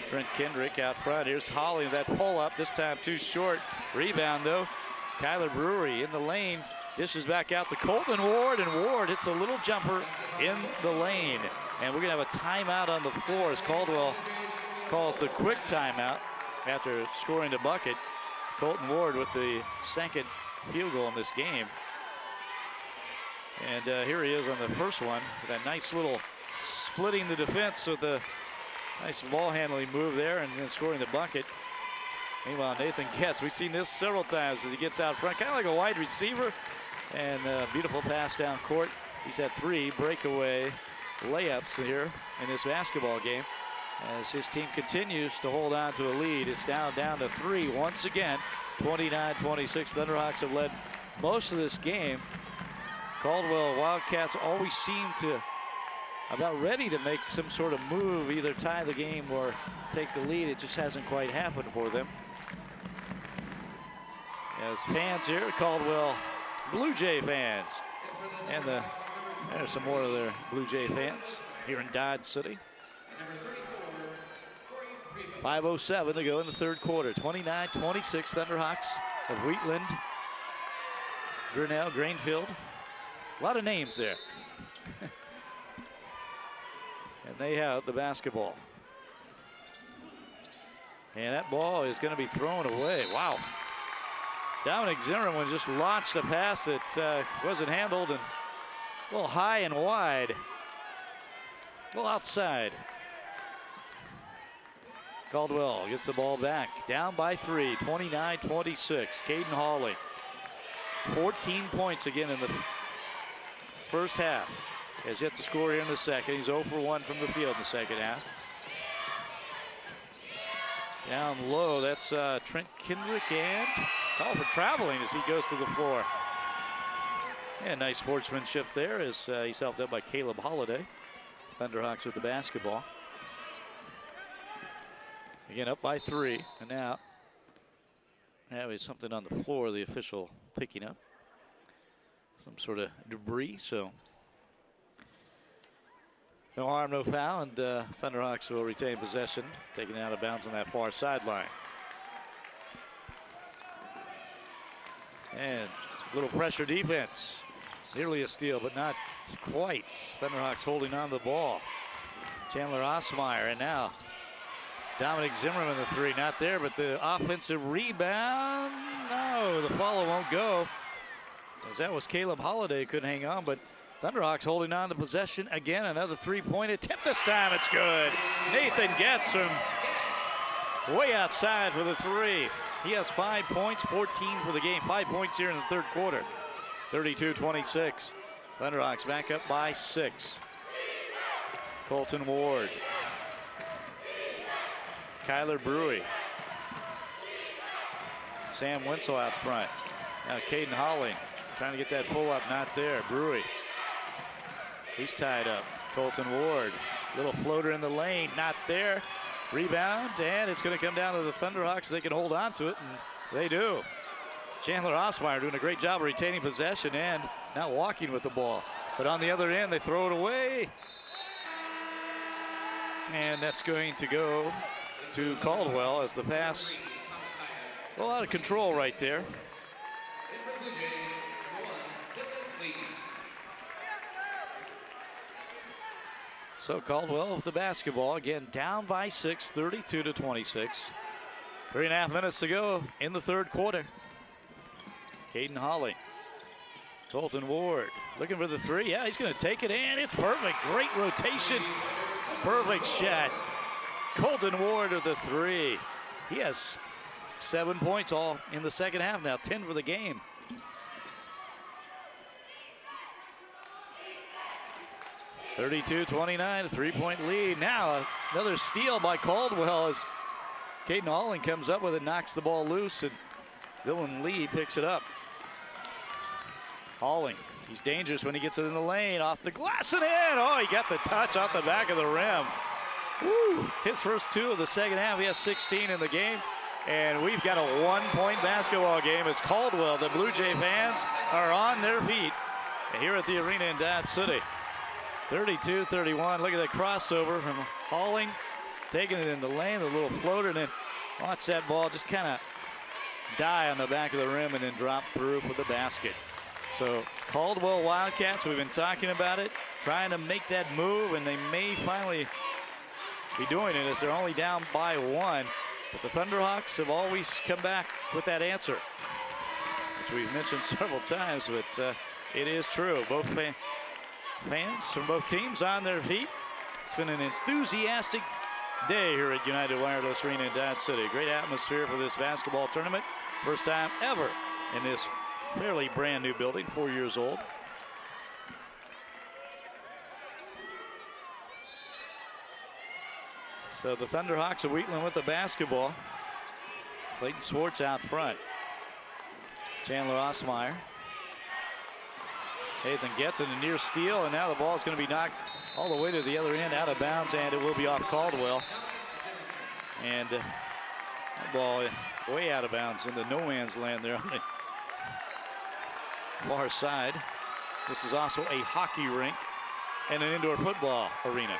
Trent Kendrick out front. Here's Holly, that pull-up, this time too short. Rebound, though. Kyler Brewery in the lane. Dishes back out to Colton Ward, and Ward hits a little jumper in the lane. And we're going to have a timeout on the floor as Caldwell calls the quick timeout after scoring the bucket. Colton Ward with the second field goal in this game. And here he is on the first one with that nice little splitting the defense with a nice ball handling move there and then scoring the bucket. Meanwhile, Nathan Getz, we've seen this several times as he gets out front, kind of like a wide receiver. And beautiful pass down court. He's had 3 breakaway layups here in this basketball game as his team continues to hold on to a lead. It's now down to 3 once again. 29-26. Thunderhawks have led most of this game. Caldwell Wildcats always seem to about ready to make some sort of move, either tie the game or take the lead. It just hasn't quite happened for them. As fans here, Caldwell Blue Jay fans. And there's some more of their Blue Jay fans here in Dodge City. 5:07 to go in the third quarter. 29-26 Thunderhawks of Wheatland, Grinnell, Grainfield. A lot of names there. And they have the basketball. And that ball is going to be thrown away. Wow. Dominic Zimmerman just launched a pass that wasn't handled, and a little high and wide. A little outside. Caldwell gets the ball back. Down by 3, 29-26. Caden Hawley. 14 points again in the first half. Has yet to score here in the second. He's 0 for 1 from the field in the second half. Down low, that's Trent Kendrick, and call for traveling as he goes to the floor. And nice sportsmanship there as he's helped out by Caleb Holliday. Thunderhawks with the basketball. Again, up by 3, and now having something on the floor, the official picking up some sort of debris, so no harm, no foul, and Thunderhawks will retain possession, taken out of bounds on that far sideline. And a little pressure defense. Nearly a steal, but not quite. Thunderhawks holding on to the ball. Chandler Osmeyer, and now Dominic Zimmerman, the 3, not there, but the offensive rebound. No, the follow won't go. As that was Caleb Holliday, couldn't hang on, but Thunderhawks holding on to possession again. Another 3-point attempt. This time it's good. Nathan Getz from way outside for the 3. He has 5 points, 14 for the game. 5 points here in the third quarter. 32-26. Thunderhawks back up by 6. Colton Ward. Kyler Brewery. Sam Wenzel out front. Now Caden Hawley trying to get that pull-up, not there. Brewery. He's tied up. Colton Ward. Little floater in the lane, not there. Rebound, and it's going to come down to the Thunderhawks. They can hold on to it, and they do. Chandler Osmeyer doing a great job of retaining possession and not walking with the ball. But on the other end, they throw it away. And that's going to go to Caldwell as the pass, a little out of control right there. So Caldwell with the basketball, again down by 6, 32-26. 3.5 minutes to go in the third quarter. Caden Hawley. Colton Ward looking for the 3. Yeah, he's going to take it, and it's perfect. Great rotation. Perfect shot. Colton Ward with the 3. He has 7 points all in the second half now, 10 for the game. 32-29, a 3-point lead. Now another steal by Caldwell as Caden Halling comes up with it, knocks the ball loose, and Dylan Lee picks it up. Halling, he's dangerous when he gets it in the lane, off the glass and in. Oh, he got the touch off the back of the rim. Woo. His first 2 of the second half. He has 16 in the game. And we've got a 1-point basketball game as Caldwell, the Blue Jay fans, are on their feet here at the arena in Dodge City. 32-31. Look at that crossover from Halling, taking it in the lane, the little floater, and then watch that ball just kind of die on the back of the rim and then drop through for the basket. So Caldwell Wildcats, we've been talking about it, trying to make that move, and they may finally be doing it as they're only down by 1. But the Thunderhawks have always come back with that answer, which we've mentioned several times, but it is true. Both fans from both teams on their feet. It's been an enthusiastic day here at United Wireless Arena in Dodge City. Great atmosphere for this basketball tournament. First time ever in this fairly brand new building, 4 years old. So the Thunderhawks of Wheatland with the basketball. Clayton Swartz out front. Chandler Osmeyer. Nathan gets it, a near steal, and now the ball is going to be knocked all the way to the other end, out of bounds, and it will be off Caldwell. And that ball way out of bounds into no man's land there on the far side. This is also a hockey rink and an indoor football arena.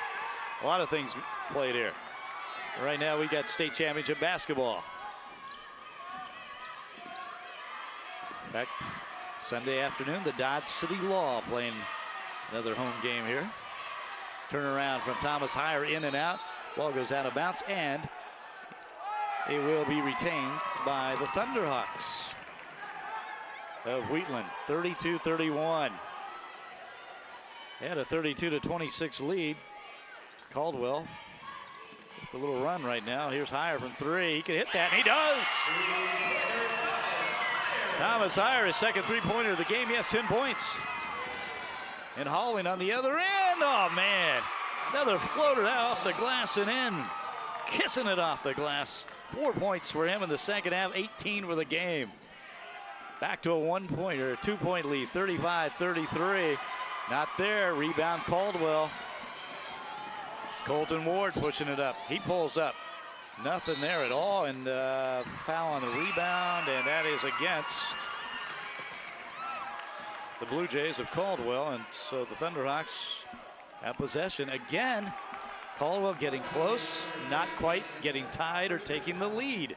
A lot of things played here. Right now we got state championship basketball. In fact, Sunday afternoon, the Dodge City Law playing another home game here. Turnaround from Thomas Heyer, in and out. Ball goes out of bounds, and it will be retained by the Thunderhawks of Wheatland. 32-31. They had a 32-26 lead. Caldwell with a little run right now. Here's Heyer from 3. He can hit that, and he does. Thomas Heyer, his second three-pointer of the game. He has 10 points. And Halling on the other end. Oh, man. Another floater out off the glass and in. Kissing it off the glass. 4 points for him in the second half, 18 for the game. Back to a 1-point or a 2-point lead, 35-33. Not there. Rebound Caldwell. Colton Ward pushing it up. He pulls up. Nothing there at all, and foul on the rebound, and that is against the Blue Jays of Caldwell, and so the Thunderhawks have possession again. Caldwell getting close, not quite getting tied or taking the lead.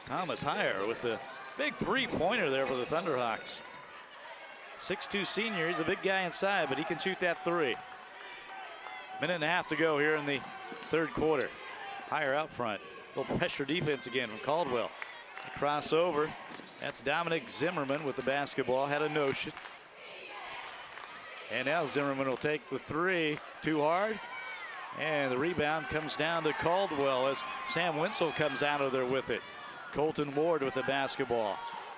Thomas Heyer with the big three-pointer there for the Thunderhawks. 6'2" senior, he's a big guy inside, but he can shoot that 3. Minute and a half to go here in the third quarter. Heyer out front. A little pressure defense again from Caldwell. A crossover. That's Dominic Zimmerman with the basketball. Had a notion. And now Zimmerman will take the 3. Too hard. And the rebound comes down to Caldwell as Sam Winsel comes out of there with it. Colton Ward with the basketball.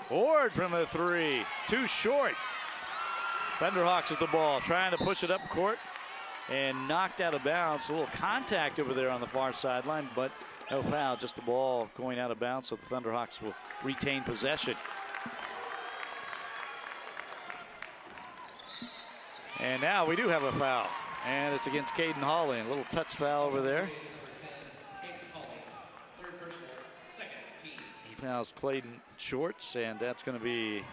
Ward from the 3. Too short. Thunderhawks with the ball. Trying to push it up court. And knocked out of bounds. A little contact over there on the far sideline, but no foul, just the ball going out of bounds, so the Thunderhawks will retain possession. And now we do have a foul, and it's against Caden Halling. A little touch foul over there. He fouls Clayton Shorts, and that's going to be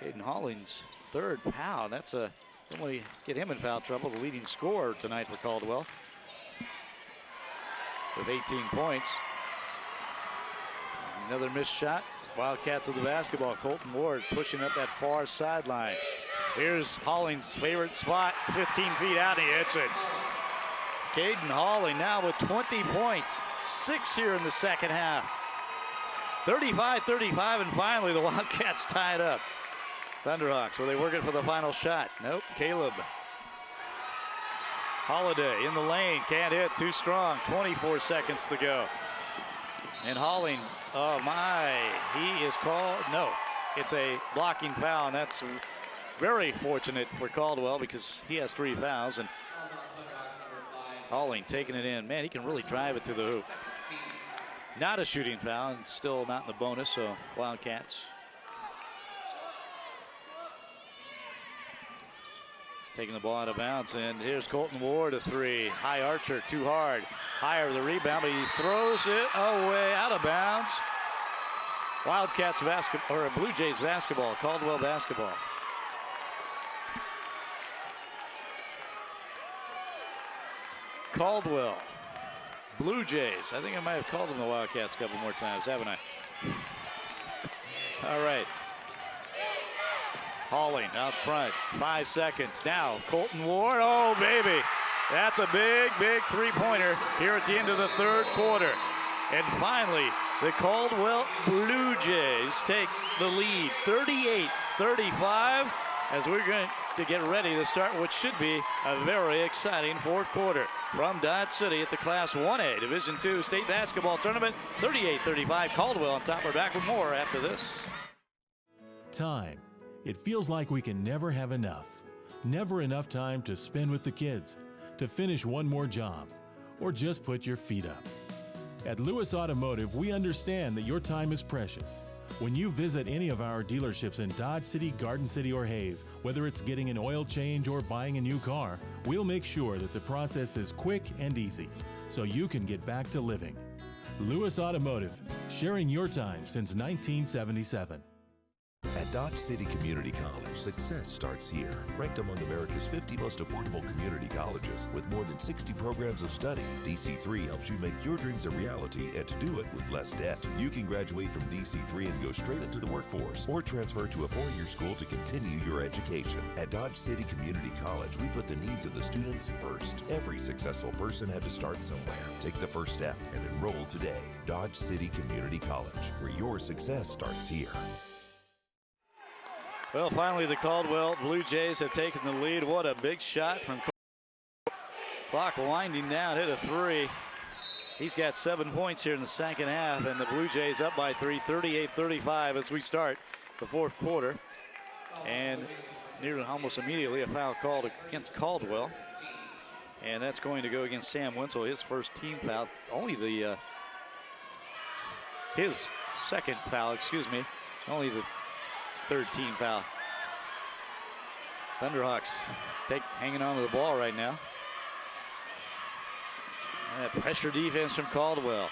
Caden Halling's third foul. That's a Don't want to get him in foul trouble. The leading scorer tonight for Caldwell with 18 points. Another missed shot. Wildcats with the basketball. Colton Ward pushing up that far sideline. Here's Halling's favorite spot. 15 feet out, and he hits it. Caden Halling now with 20 points. 6 here in the second half. 35-35, and finally the Wildcats tie it up. Thunderhawks, were they working for the final shot? Nope. Caleb Holiday in the lane, can't hit, too strong. 24 seconds to go. And Halling, oh my, he is called, no, it's a blocking foul, and that's Very fortunate for Caldwell because he has 3 fouls, and Halling taking it in. Man, he can really drive it to the hoop. Not a shooting foul, and still not in the bonus, so Wildcats taking the ball out of bounds, and here's Colton Ward, a 3. High archer, too hard. Higher the rebound, but he throws it away, out of bounds. Wildcats basketball, or Blue Jays basketball, Caldwell basketball. Caldwell, Blue Jays. I think I might have called them the Wildcats a couple more times, haven't I? All right. Halling out front, 5 seconds. Now, Colton Ward, oh baby. That's a big, big 3-pointer here at the end of the 3rd quarter. And finally, the Caldwell Blue Jays take the lead, 38-35, as we're going to get ready to start what should be a very exciting 4th quarter. From Dodge City at the Class 1A Division II State Basketball Tournament, 38-35, Caldwell on top. We're back with more after this. Time. It feels like we can never have enough. Never enough time to spend with the kids, to finish one more job, or just put your feet up. At Lewis Automotive, we understand that your time is precious. When you visit any of our dealerships in Dodge City, Garden City, or Hayes, whether it's getting an oil change or buying a new car, we'll make sure that the process is quick and easy, so you can get back to living. Lewis Automotive, sharing your time since 1977. At Dodge City Community College, success starts here. Ranked among America's 50 most affordable community colleges with more than 60 programs of study, DC3 helps you make your dreams a reality and to do it with less debt. You can graduate from DC3 and go straight into the workforce or transfer to a 4-year school to continue your education. At Dodge City Community College, we put the needs of the students first. Every successful person had to start somewhere. Take the first step and enroll today. Dodge City Community College, where your success starts here. Well, finally, the Caldwell Blue Jays have taken the lead. What a big shot from Clock winding down, hit a 3. He's got 7 points here in the 2nd half, and the Blue Jays up by 3, 38-35 as we start the 4th quarter. And nearly almost immediately a foul called against Caldwell. And that's going to go against Sam Wenzel, his first team foul. Only his 2nd foul, excuse me. Only the 3rd team foul. Thunderhawks hanging on to the ball right now. And pressure defense from Caldwell.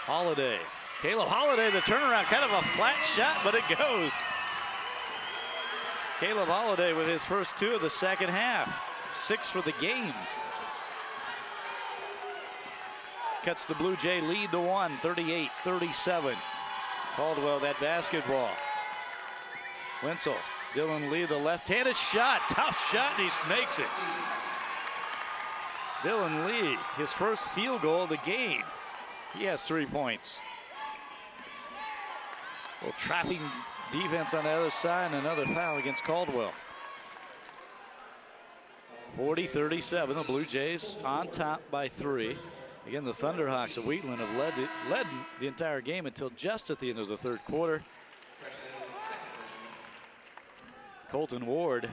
Holiday. Caleb Holiday, the turnaround, kind of a flat shot, but it goes. Caleb Holiday with his first 2 of the 2nd half. 6 for the game. Cuts the Blue Jay lead to 1, 38-37. Caldwell that basketball. Wenzel, Dylan Lee, the left-handed shot, tough shot, and he makes it. Dylan Lee, his first field goal of the game. He has 3 points. A little trapping defense on the other side, and another foul against Caldwell. 40-37, the Blue Jays on top by 3. Again, the Thunderhawks of Wheatland have led the entire game until just at the end of the 3rd quarter. Colton Ward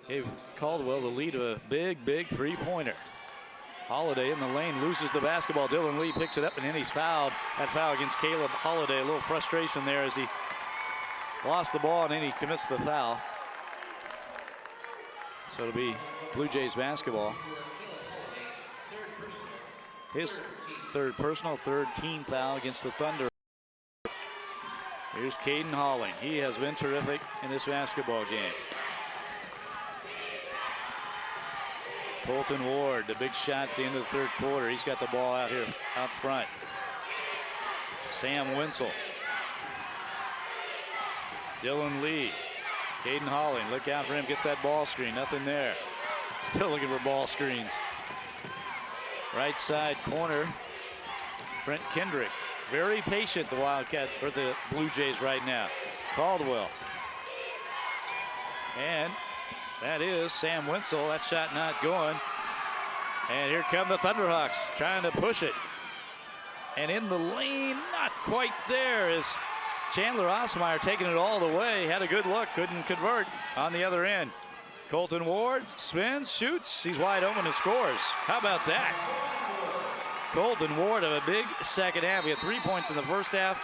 gave Caldwell the lead of a big, big 3-pointer. Holiday in the lane loses the basketball. Dylan Lee picks it up, and then he's fouled. That foul against Caleb Holiday. A little frustration there as he lost the ball, and then he commits the foul. So it'll be Blue Jays basketball. His 3rd personal, 3rd team foul against the Thunder. Here's Caden Halling. He has been terrific in this basketball game. Colton Ward, the big shot at the end of the 3rd quarter. He's got the ball out here, out front. Sam Wenzel. Dylan Lee. Caden Halling, look out for him, gets that ball screen, nothing there. Still looking for ball screens. Right side corner, Trent Kendrick. Very patient, the Wildcat, or the Blue Jays right now. Caldwell. And that is Sam Wenzel. That shot not going. And here come the Thunderhawks trying to push it. And in the lane, not quite there, is Chandler Osmeyer taking it all the way. Had a good look, couldn't convert on the other end. Colton Ward spins, shoots. He's wide open and scores. How about that? Colton Ward of a big second half. He had 3 points in the first half.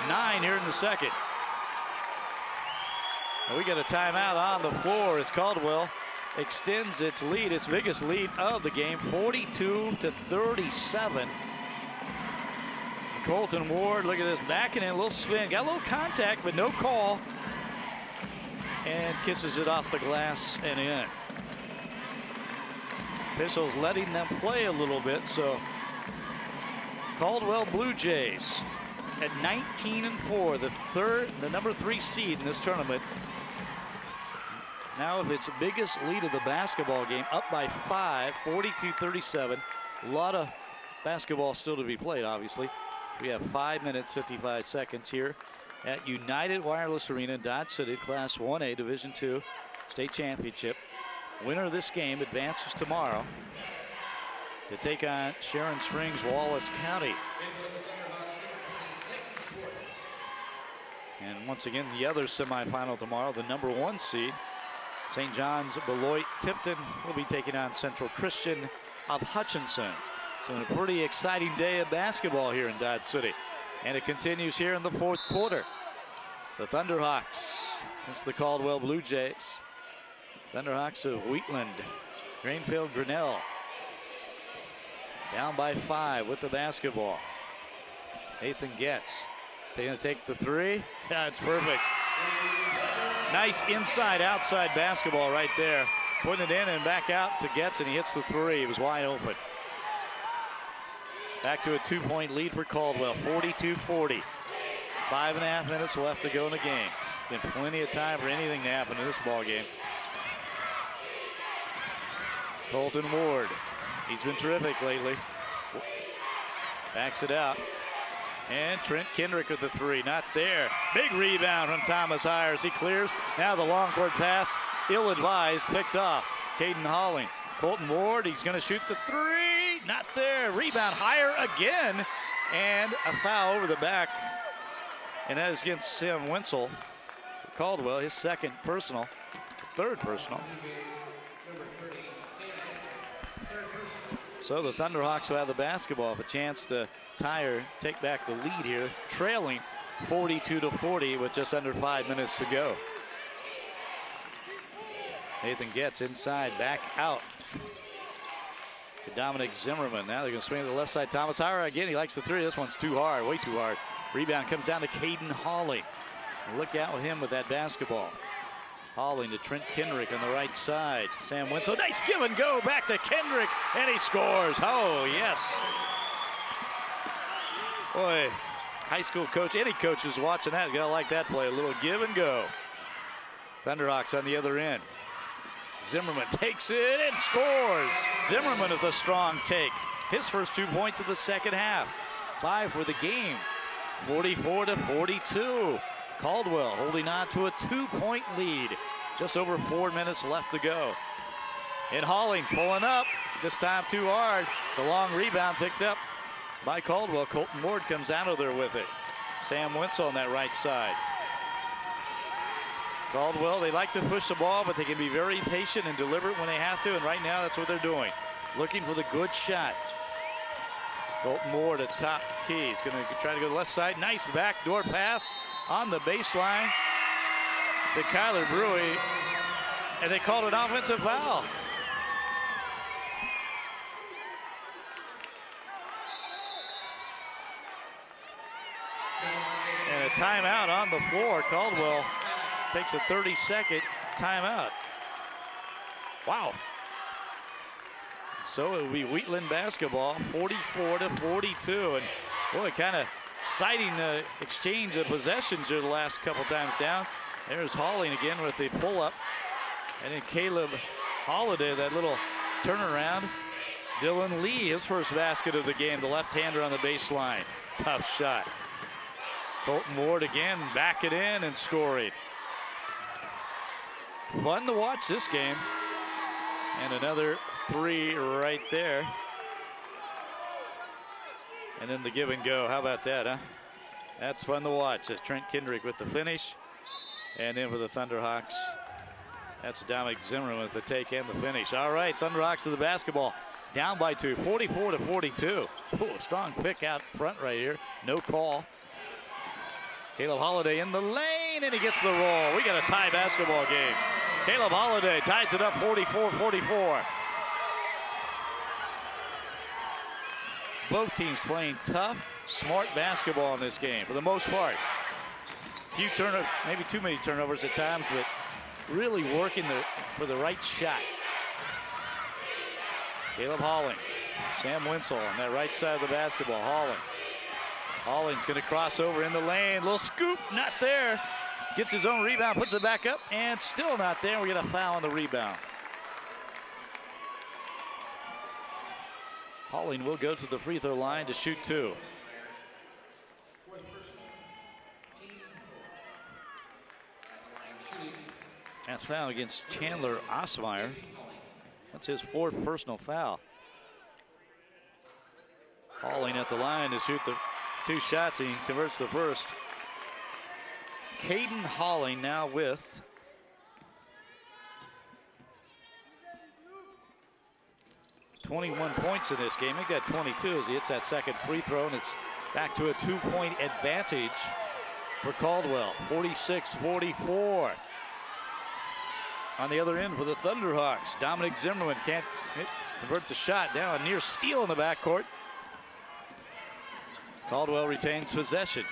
9 here in the second. And we got a timeout on the floor as Caldwell extends its lead, its biggest lead of the game, 42-37. Colton Ward, look at this, backing in, a little spin, got a little contact, but no call. And kisses it off the glass and in. Officials letting them play a little bit, so Caldwell Blue Jays at 19-4, the number 3 seed in this tournament. Now with its biggest lead of the basketball game, up by 5, 42-37. A lot of basketball still to be played, obviously. We have 5 minutes, 55 seconds here at United Wireless Arena, Dodge City, Class 1A, Division II State Championship. Winner of this game advances tomorrow to take on Sharon Springs, Wallace County. And once again, the other semifinal tomorrow, the number 1 seed, St. John's Beloit Tipton, will be taking on Central Christian of Hutchinson. So a pretty exciting day of basketball here in Dodge City. And it continues here in the 4th quarter. So Thunderhawks, it's the Caldwell Blue Jays. Thunderhawks of Wheatland, Greenfield, Grinnell. Down by 5 with the basketball. Nathan Getz. They're going to take the 3. Yeah, it's perfect. Nice inside-outside basketball right there. Putting it in and back out to Getz, and he hits the 3. He was wide open. Back to a 2-point lead for Caldwell, 42-40. 5.5 minutes left to go in the game. Been plenty of time for anything to happen in this ball game. Colton Ward, he's been terrific lately. Backs it out. And Trent Kendrick with the 3, not there. Big rebound from Thomas Hires. He clears. Now the long court pass, ill-advised, picked off. Caden Halling. Colton Ward, he's going to shoot the 3. Not there. Rebound higher again. And a foul over the back. And that is against Sam Wenzel. Caldwell, his second personal, third personal. So the Thunderhawks will have the basketball with a chance to tie or take back the lead here, trailing 42-40 with just under 5 minutes to go. Nathan Getz inside, back out to Dominic Zimmerman. Now they're going to swing to the left side. Thomas Hire again. He likes the 3. This one's too hard, way too hard. Rebound comes down to Caden Hawley. Look out with him with that basketball. Hauling to Trent Kendrick on the right side. Sam Winslow, nice give and go back to Kendrick, and he scores. Oh, yes. Boy, high school coach, any coach is watching that, gonna like that play. A little give and go. Thunderhawks on the other end. Zimmerman takes it and scores. Zimmerman with a strong take. His first 2 points of the second half. 5 for the game. 44-42. Caldwell holding on to a 2-point lead. Just over 4 minutes left to go. And Halling pulling up. This time too hard. The long rebound picked up by Caldwell. Colton Ward comes out of there with it. Sam Winslow on that right side. Caldwell, they like to push the ball, but they can be very patient and deliberate when they have to, and right now that's what they're doing. Looking for the good shot. Colton Ward at top key. He's going to try to go to the left side. Nice backdoor pass on the baseline to Kyler Brewy, and they called an offensive foul. And a timeout on the floor. Caldwell takes a 30-second timeout. Wow. So it will be Wheatland basketball, 44-42. And boy, kind of exciting exchange of possessions here the last couple times down. There's Halling again with the pull-up. And then Caleb Holiday, that little turnaround. Dylan Lee, his first basket of the game, the left-hander on the baseline. Tough shot. Colton Ward again, back it in and scoring. Fun to watch this game. And another 3 right there. And then the give and go. How about that, huh? That's fun to watch as Trent Kendrick with the finish. And then for the Thunderhawks, that's Dominic Zimmerman with the take and the finish. All right, Thunderhawks to the basketball. Down by 2, 44-42. Ooh, a strong pick out front right here. No call. Caleb Holiday in the lane, and he gets the roll. We got a tie basketball game. Caleb Holiday ties it up 44-44. Both teams playing tough, smart basketball in this game for the most part. Few turnovers, maybe too many turnovers at times, but really working for the right shot. Caleb Holling, Sam Winslow on that right side of the basketball. Holling's going to cross over in the lane. Little scoop, not there. Gets his own rebound, puts it back up, and still not there. We get a foul on the rebound. Holling will go to the free throw line to shoot 2. That's foul against Chandler Osmeyer. That's his 4th personal foul. Holling at the line to shoot the 2 shots. He converts the first. Caden Holling now with 21 points in this game. He got 22 as he hits that second free throw, and it's back to a 2-point advantage for Caldwell. 46-44. On the other end for the Thunderhawks, Dominic Zimmerman can't convert the shot. Down a near steal in the backcourt. Caldwell retains possession.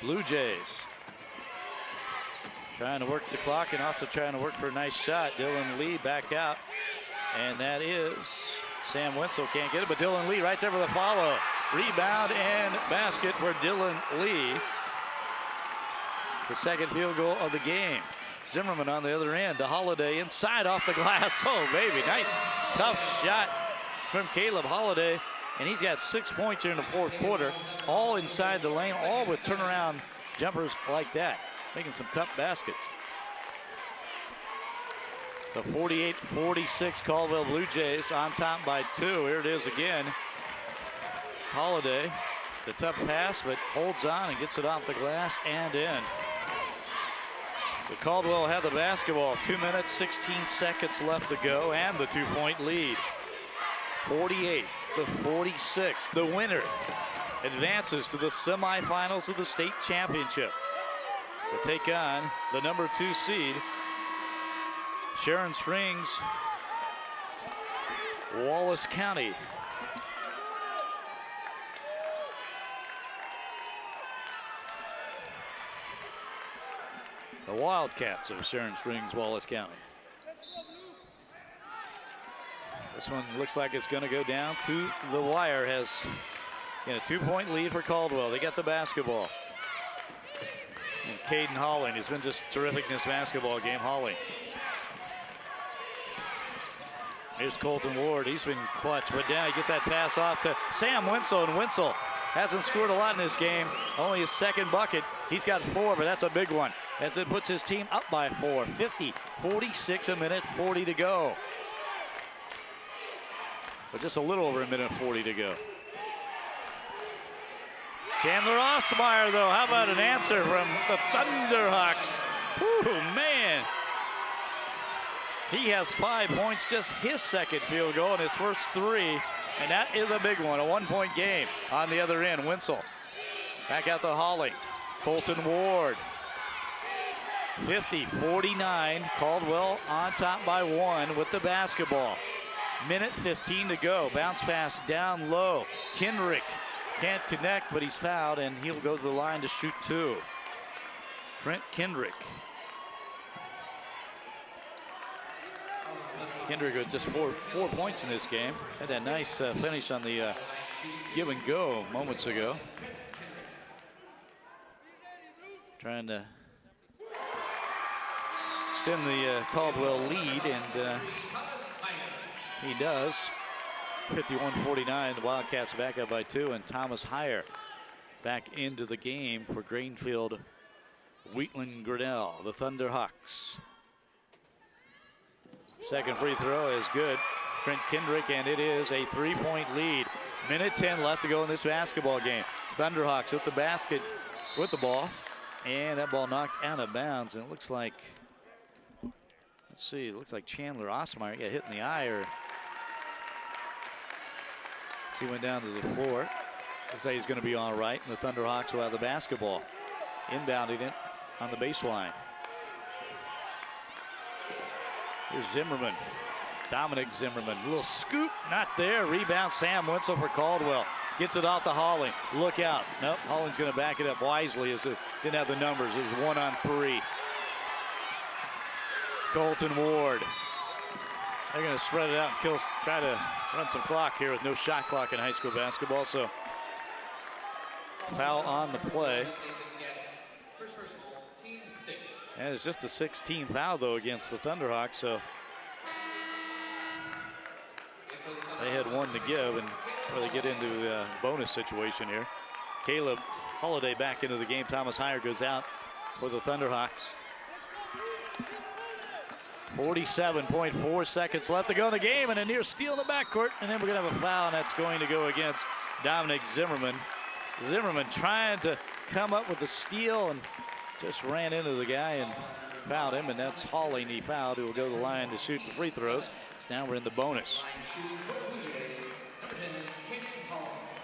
Blue Jays trying to work the clock and also trying to work for a nice shot. Dylan Lee back out, and that is Sam Winslow. Can't get it, but Dylan Lee right there for the follow. Rebound and basket for Dylan Lee. The second field goal of the game. Zimmerman on the other end to Holiday inside off the glass. Oh, baby, nice tough shot from Caleb Holiday. And he's got 6 points here in the 4th quarter, all inside the lane, all with turnaround jumpers like that, making some tough baskets. So 48-46 Caldwell Blue Jays on top by 2. Here it is again. Holiday, the tough pass, but holds on and gets it off the glass and in. So Caldwell had the basketball. 2 minutes, 16 seconds left to go, and the 2-point lead. 48-46. The winner advances to the semifinals of the state championship. To take on the number 2 seed, Sharon Springs, Wallace County. The Wildcats of Sharon Springs, Wallace County. This one looks like it's going to go down to the wire. Has a 2-point lead for Caldwell. They got the basketball. And Caden Holling has been just terrific in this basketball game. Holling. Here's Colton Ward. He's been clutch, but now he gets that pass off to Sam Winslow, and Winslow hasn't scored a lot in this game. Only his 2nd bucket. He's got 4, but that's a big one as it puts his team up by 4. 50-46, a minute 40 to go. But just a little over a minute 40 to go. Chandler Osmeyer, though, how about an answer from the Thunderhawks? Whew, man. He has 5 points, just his 2nd field goal and his first 3. And that is a big one, a 1-point game. On the other end, Winslow. Back out to Holling. Colton Ward. 50-49. Caldwell on top by 1 with the basketball. Minute 15 to go. Bounce pass down low. Kendrick can't connect, but he's fouled, and he'll go to the line to shoot 2. Trent Kendrick. Kendrick with just four points in this game. Had that nice finish on the give and go moments ago. Trying to extend the Caldwell lead, and he does. 51-49, the Wildcats back up by 2, and Thomas Heyer back into the game for Greenfield Wheatland Grinnell, the Thunderhawks. Second free throw is good. Trent Kendrick, and it is a 3-point lead. Minute 10 left to go in this basketball game. Thunderhawks with the basket, with the ball, and that ball knocked out of bounds. And it looks like, let's see, it looks like Chandler Osmeyer got hit in the eye, or he went down to the floor. Looks like he's going to be all right, and the Thunderhawks will have the basketball. Inbounding it on the baseline. Here's Zimmerman. Dominic Zimmerman. A little scoop, not there. Rebound, Sam Wenzel for Caldwell. Gets it off to Holling. Look out. Nope, Holling's going to back it up wisely as it didn't have the numbers. It was 1 on 3. Colton Ward. They're going to spread it out and try to run some clock here with no shot clock in high school basketball. So foul on the play. And it's just the 16th foul, though, against the Thunderhawks. So they had one to give, and really get into the bonus situation here. Caleb Holiday back into the game. Thomas Heyer goes out for the Thunderhawks. 47.4 seconds left to go in the game, and a near steal in the backcourt, and then we're going to have a foul, and that's going to go against Dominic Zimmerman. Zimmerman trying to come up with the steal and just ran into the guy and fouled him, and that's Holling he fouled, who will go to the line to shoot the free throws. So now we're in the bonus.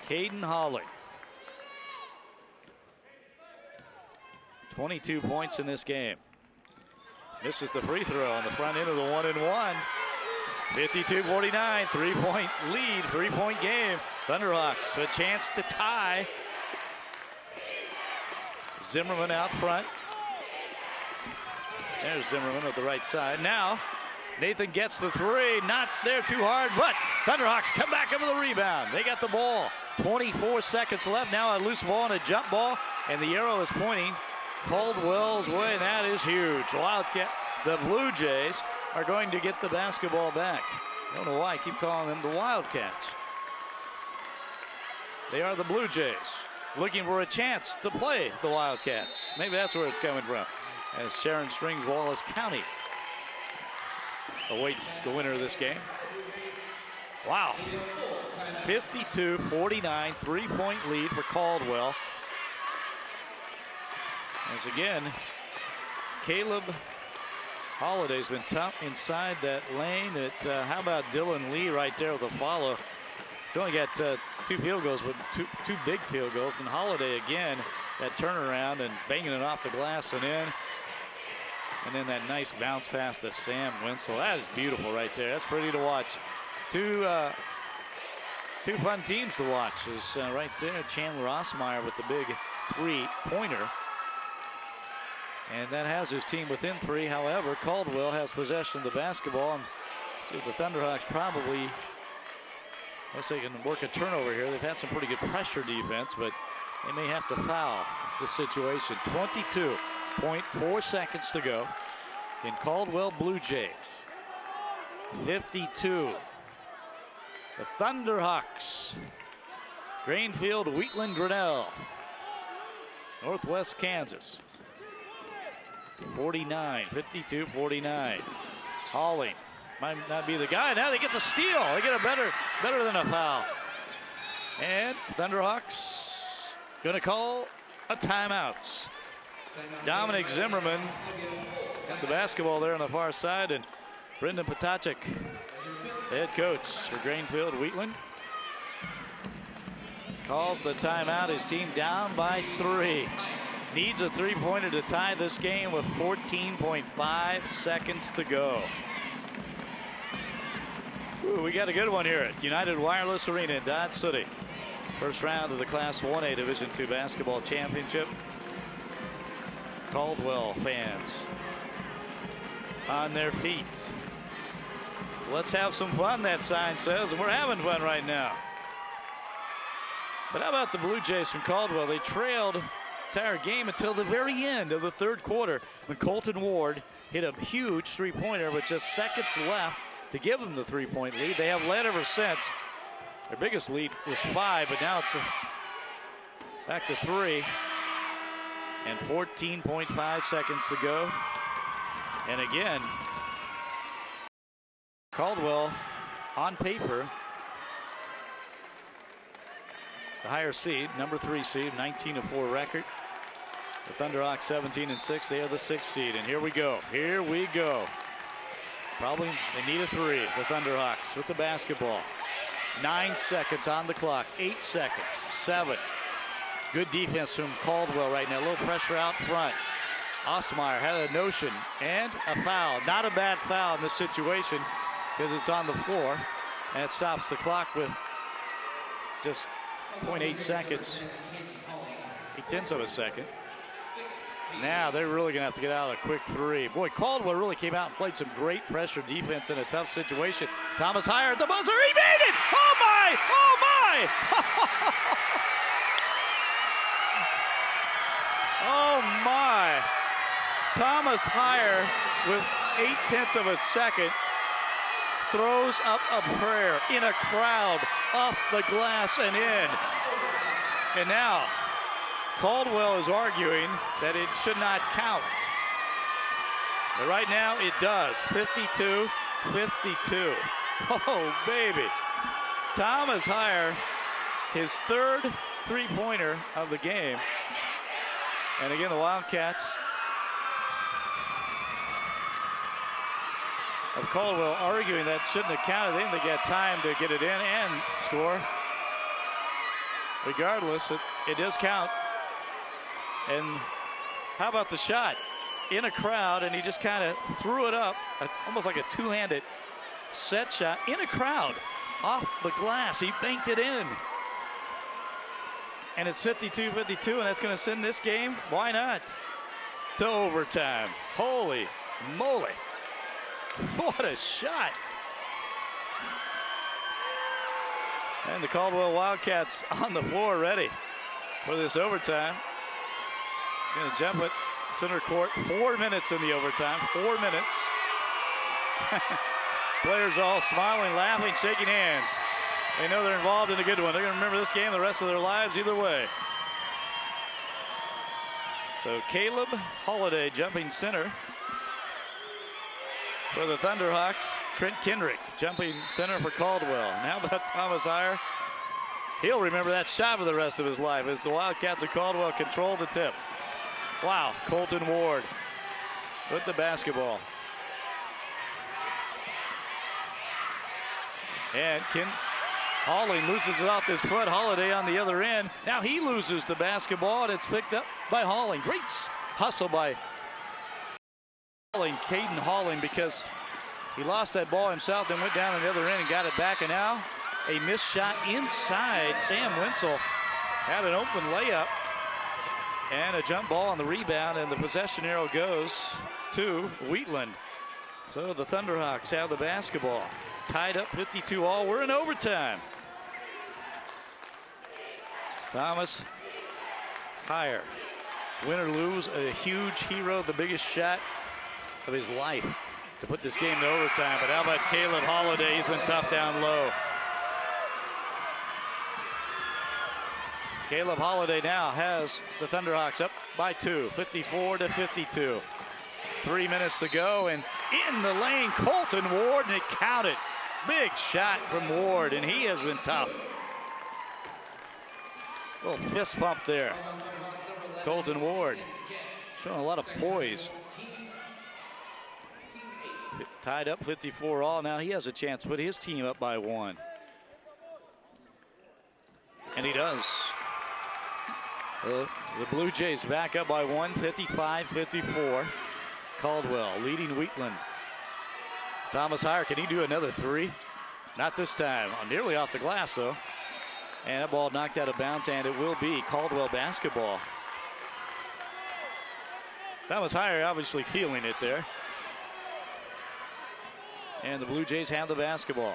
Caden Holling. 22 points in this game. Misses the free throw on the front end of the 1-and-1. 52-49, 3-point lead, 3-point game. Thunderhawks a chance to tie. Zimmerman out front. There's Zimmerman at the right side. Now Nathan gets the three, not there too hard, but Thunderhawks come back up with a rebound. They got the ball. 24 seconds left. Now a loose ball and a jump ball, and the arrow is pointing Caldwell's way, and that is huge. Wildcat, the Blue Jays are going to get the basketball back. I don't know why I keep calling them the Wildcats. They are the Blue Jays, looking for a chance to play the Wildcats. Maybe that's where it's coming from. As Sharon Strings Wallace County awaits the winner of this game. Wow. 52-49, 3-point lead for Caldwell. As again, Caleb Holiday's been tough inside that lane. How about Dylan Lee right there with a follow? He's only got 2 field goals, but two big field goals. And Holiday again, that turnaround and banging it off the glass and in. And then that nice bounce pass to Sam Wenzel. That is beautiful right there. That's pretty to watch. Two fun teams to watch is right there. Chandler Osmeyer with the big 3-pointer. And that has his team within 3. However, Caldwell has possession of the basketball. And see if the Thunderhawks probably, unless they can work a turnover here. They've had some pretty good pressure defense, but they may have to foul this situation. 22.4 seconds to go in Caldwell Blue Jays. 52. The Thunderhawks. Grainfield, Wheatland, Grinnell. Northwest Kansas. 49, 52-49. Holling might not be the guy. Now they get the steal. They get a better than a foul. And Thunderhawks gonna call a timeout. Dominic Zimmerman had the basketball there on the far side, and Brendan Potacek, the head coach for Grainfield Wheatland, calls the timeout. His team down by 3. Needs a 3-pointer to tie this game with 14.5 seconds to go. Ooh, we got a good one here at United Wireless Arena in Dodge City. First round of the Class 1A Division II Basketball Championship. Caldwell fans on their feet. Let's have some fun, that sign says, and we're having fun right now. But how about the Blue Jays from Caldwell? They trailed entire game until the very end of the 3rd quarter when Colton Ward hit a huge 3-pointer with just seconds left to give them the 3-point lead. They have led ever since. Their biggest lead was 5, but now it's back to 3. And 14.5 seconds to go. And again, Caldwell on paper, the higher seed, number 3 seed, 19-4 record. The Thunderhawks 17-6. They are the 6th seed. And here we go. Here we go. Probably they need a 3. The Thunderhawks with the basketball. 9 seconds on the clock. 8 seconds. 7. Good defense from Caldwell right now. A little pressure out front. Osmeyer had a notion and a foul. Not a bad foul in this situation because it's on the floor. And it stops the clock with just 0.8 seconds. 0.8 of a second. Now they're really going to have to get out a quick 3. Boy, Caldwell really came out and played some great pressure defense in a tough situation. Thomas Heyer at the buzzer. He made it! Oh, my! Oh, my! Oh, my. Thomas Heyer with 0.8 of a second throws up a prayer in a crowd, off the glass and in. And now Caldwell is arguing that it should not count. But right now it does. 52-52. Oh, baby. Thomas Heyer, his 3rd three-pointer of the game. And again, the Wildcats of Caldwell arguing that shouldn't have counted. They think they got time to get it in and score. Regardless, it does count. And how about the shot? In a crowd, and he just kind of threw it up, almost like a two-handed set shot in a crowd, off the glass. He banked it in. And it's 52-52, and that's going to send this game, why not, to overtime. Holy moly. What a shot. And the Caldwell Wildcats on the floor ready for this overtime. Going to jump it center court. 4 minutes in the overtime. 4 minutes. Players all smiling, laughing, shaking hands. They know they're involved in a good one. They're going to remember this game the rest of their lives either way. So Caleb Holiday jumping center for the Thunderhawks. Trent Kendrick jumping center for Caldwell. And how about Thomas Heyer? He'll remember that shot for the rest of his life as the Wildcats of Caldwell control the tip. Wow, Colton Ward with the basketball. And Hawley loses it off his foot. Holiday on the other end. Now he loses the basketball, and it's picked up by Hawley. Great hustle by Caden Hawley, because he lost that ball himself, then went down on the other end and got it back. And now a missed shot inside. Sam Wenzel had an open layup and a jump ball on the rebound, and the possession arrow goes to Wheatland. So the Thunderhawks have the basketball. Tied up 52 all. We're in overtime. Thomas Heyer, win or lose, a huge hero, the biggest shot of his life to put this game to overtime. But how about Caleb Holiday? He's been tough down low. Caleb Holiday now has the Thunderhawks up by 2, 54-52. 3 minutes to go, and in the lane, Colton Ward, and it counted. Big shot from Ward, and he has been tough. Little fist pump there. Colton Ward showing a lot of poise. Tied up 54 all. Now he has a chance to put his team up by 1. And he does. The Blue Jays back up by 1, 55-54. Caldwell leading Wheatland. Thomas Heyer, can he do another 3? Not this time. Nearly off the glass, though. And that ball knocked out of bounds, and it will be Caldwell basketball. Thomas Heyer obviously feeling it there. And the Blue Jays have the basketball.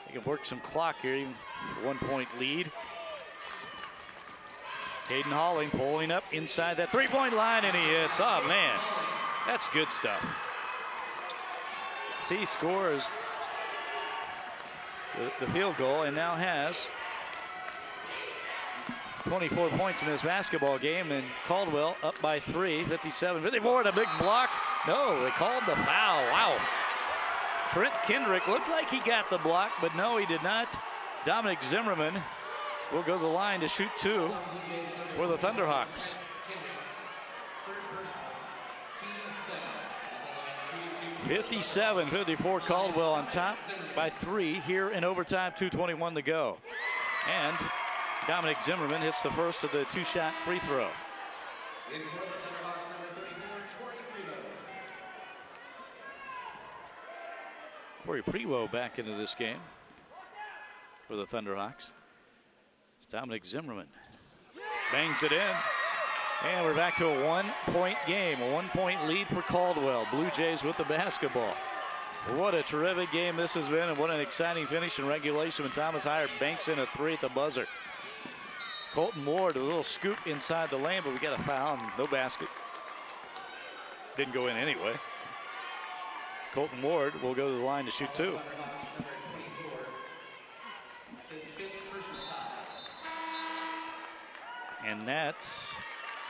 They can work some clock here, even 1-point lead. Caden Hawley pulling up inside that three-point line, and he hits. Oh, man, that's good stuff. He scores the field goal and now has 24 points in this basketball game, and Caldwell up by 3, 57-54, and a big block. No, they called the foul. Wow. Trent Kendrick looked like he got the block, but no, he did not. Dominic Zimmerman will go to the line to shoot 2 for the Thunderhawks. 57-54, Caldwell on top by 3 here in overtime, 2:21 to go. And Dominic Zimmerman hits the first of the 2-shot free throw. Corey Prevost back into this game for the Thunderhawks. It's Dominic Zimmerman. Bangs it in. And we're back to a 1-point game. A 1-point lead for Caldwell. Blue Jays with the basketball. What a terrific game this has been, and what an exciting finish in regulation when Thomas Heyer banks in a 3 at the buzzer. Colton Ward, a little scoop inside the lane, but we got a foul and no basket. Didn't go in anyway. Colton Ward will go to the line to shoot 2. And that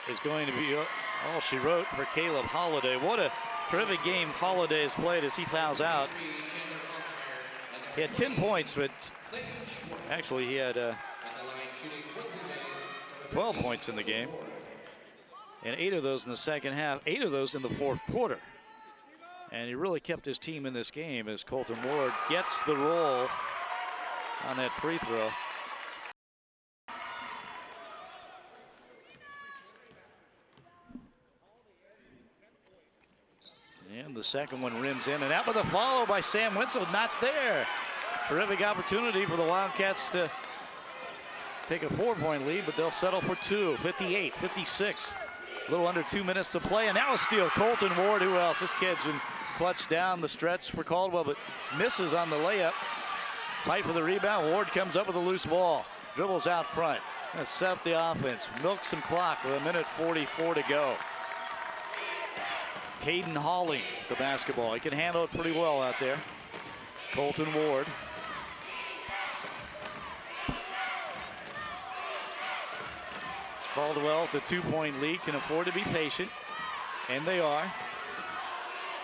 is going to be all she wrote for Caleb Holiday. What a terrific game Holiday has played as he fouls out. He had 10 points, but actually he had 12 points in the game. And 8 of those in the second half, 8 of those in the fourth quarter. And he really kept his team in this game as Colton Ward gets the roll on that free throw. And the second one rims in and out, with a follow by Sam Winslow, not there. Terrific opportunity for the Wildcats to take a 4-point lead, but they'll settle for 2, 58-56. A little under 2 minutes to play, and now a steal. Colton Ward, who else? This kid's been clutched down the stretch for Caldwell, but misses on the layup. Fight for the rebound. Ward comes up with a loose ball. Dribbles out front. Gonna set up the offense. Milk some clock with 1:44 to go. Caden Hawley, the basketball. He can handle it pretty well out there. Colton Ward. Caldwell, the 2-point lead, can afford to be patient, and they are.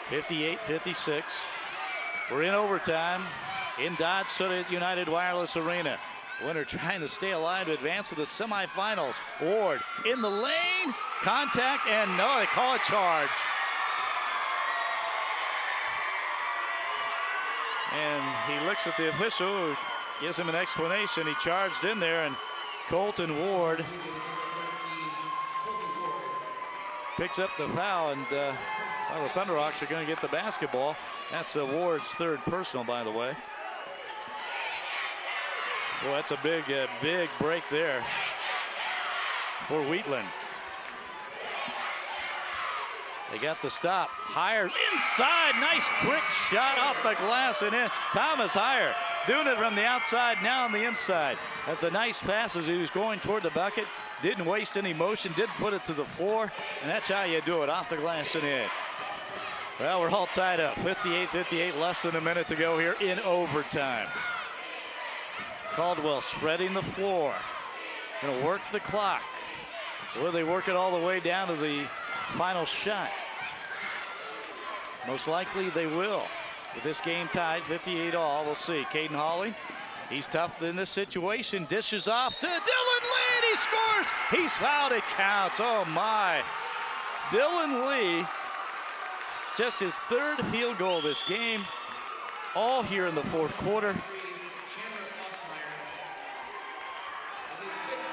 58-56. We're in overtime in Dodge City United Wireless Arena. Winner trying to stay alive to advance to the semifinals. Ward in the lane, contact, and no, they call a charge. And he looks at the official, who gives him an explanation. He charged in there, and Colton Ward picks up the foul, and well, the Thunderhawks are going to get the basketball. That's Ward's 3rd personal, by the way. Well, that's a big break there for Wheatland. They got the stop. Heyer inside. Nice quick shot off the glass and in. Thomas Heyer doing it from the outside, now on the inside. That's a nice pass as he was going toward the bucket. Didn't waste any motion, did put it to the floor, and that's how you do it, off the glass and in. Well, we're all tied up. 58-58, less than a minute to go here in overtime. Caldwell spreading the floor. Gonna work the clock. Will they work it all the way down to the final shot? Most likely they will. With this game tied 58 all, we'll see. Caden Hawley, he's tough in this situation. Dishes off to Dylan Lee, and he scores. He's fouled, it counts. Oh my. Dylan Lee, just his 3rd field goal this game, all here in the fourth quarter.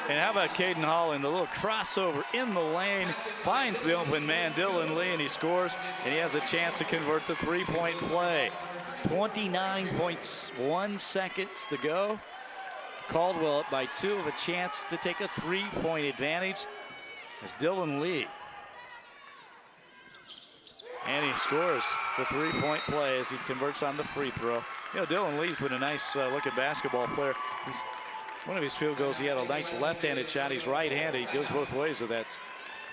And how about Caden Hall in the little crossover in the lane, finds the open man, Dylan Lee, and he scores, and he has a chance to convert the 3-point play. 29.1 seconds to go. Caldwell up by 2, of a chance to take a 3-point advantage as Dylan Lee. And he scores the 3-point play as he converts on the free throw. You know, Dylan Lee's been a nice looking basketball player. One of his field goals, he had a nice left-handed shot. He's right-handed. He goes both ways with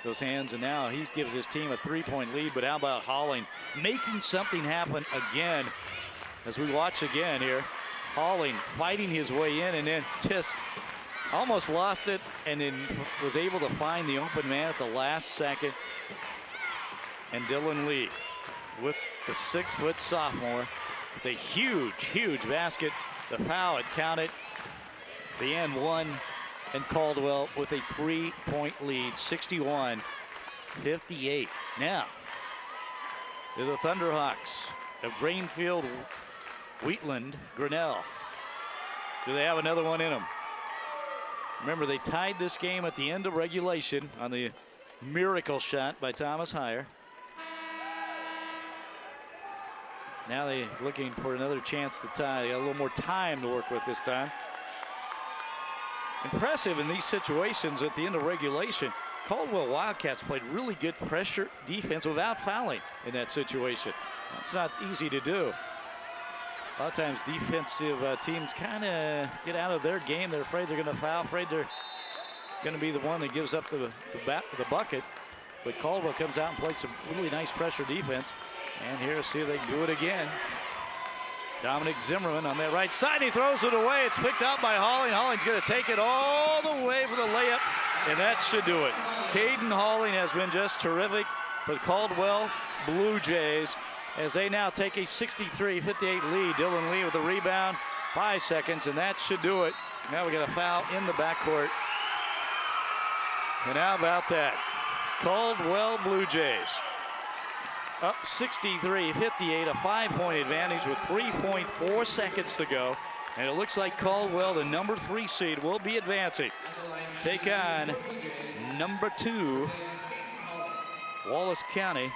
those hands, and now he gives his team a 3-point lead. But how about Holling making something happen again as we watch again here. Holling fighting his way in and then just almost lost it, and then was able to find the open man at the last second. And Dylan Lee with the 6-foot sophomore with a huge basket. The foul, it counted. The end one, and Caldwell with a 3-point lead, 61-58. Now, to the Thunderhawks of Greenfield, Wheatland, Grinnell. Do they have another one in them? Remember, they tied this game at the end of regulation on the miracle shot by Thomas Heyer. Now they're looking for another chance to tie. They got a little more time to work with this time. Impressive in these situations at the end of regulation. Caldwell Wildcats played really good pressure defense without fouling in that situation. That's not easy to do. A lot of times defensive teams kind of get out of their game. They're afraid they're going to foul, afraid they're going to be the one that gives up the bucket. But Caldwell comes out and plays some really nice pressure defense. And here, see if they can do it again. Dominic Zimmerman on that right side. He throws it away. It's picked up by Halling. Halling's going to take it all the way for the layup, and that should do it. Caden Halling has been just terrific for the Caldwell Blue Jays as they now take a 63-58 lead. Dylan Lee with the rebound. 5 seconds, and that should do it. Now we got a foul in the backcourt. And how about that? Caldwell Blue Jays up 63-58, a 5-point advantage with 3.4 seconds to go. And it looks like Caldwell, the number 3 seed, will be advancing. Take on number 2, Wallace County,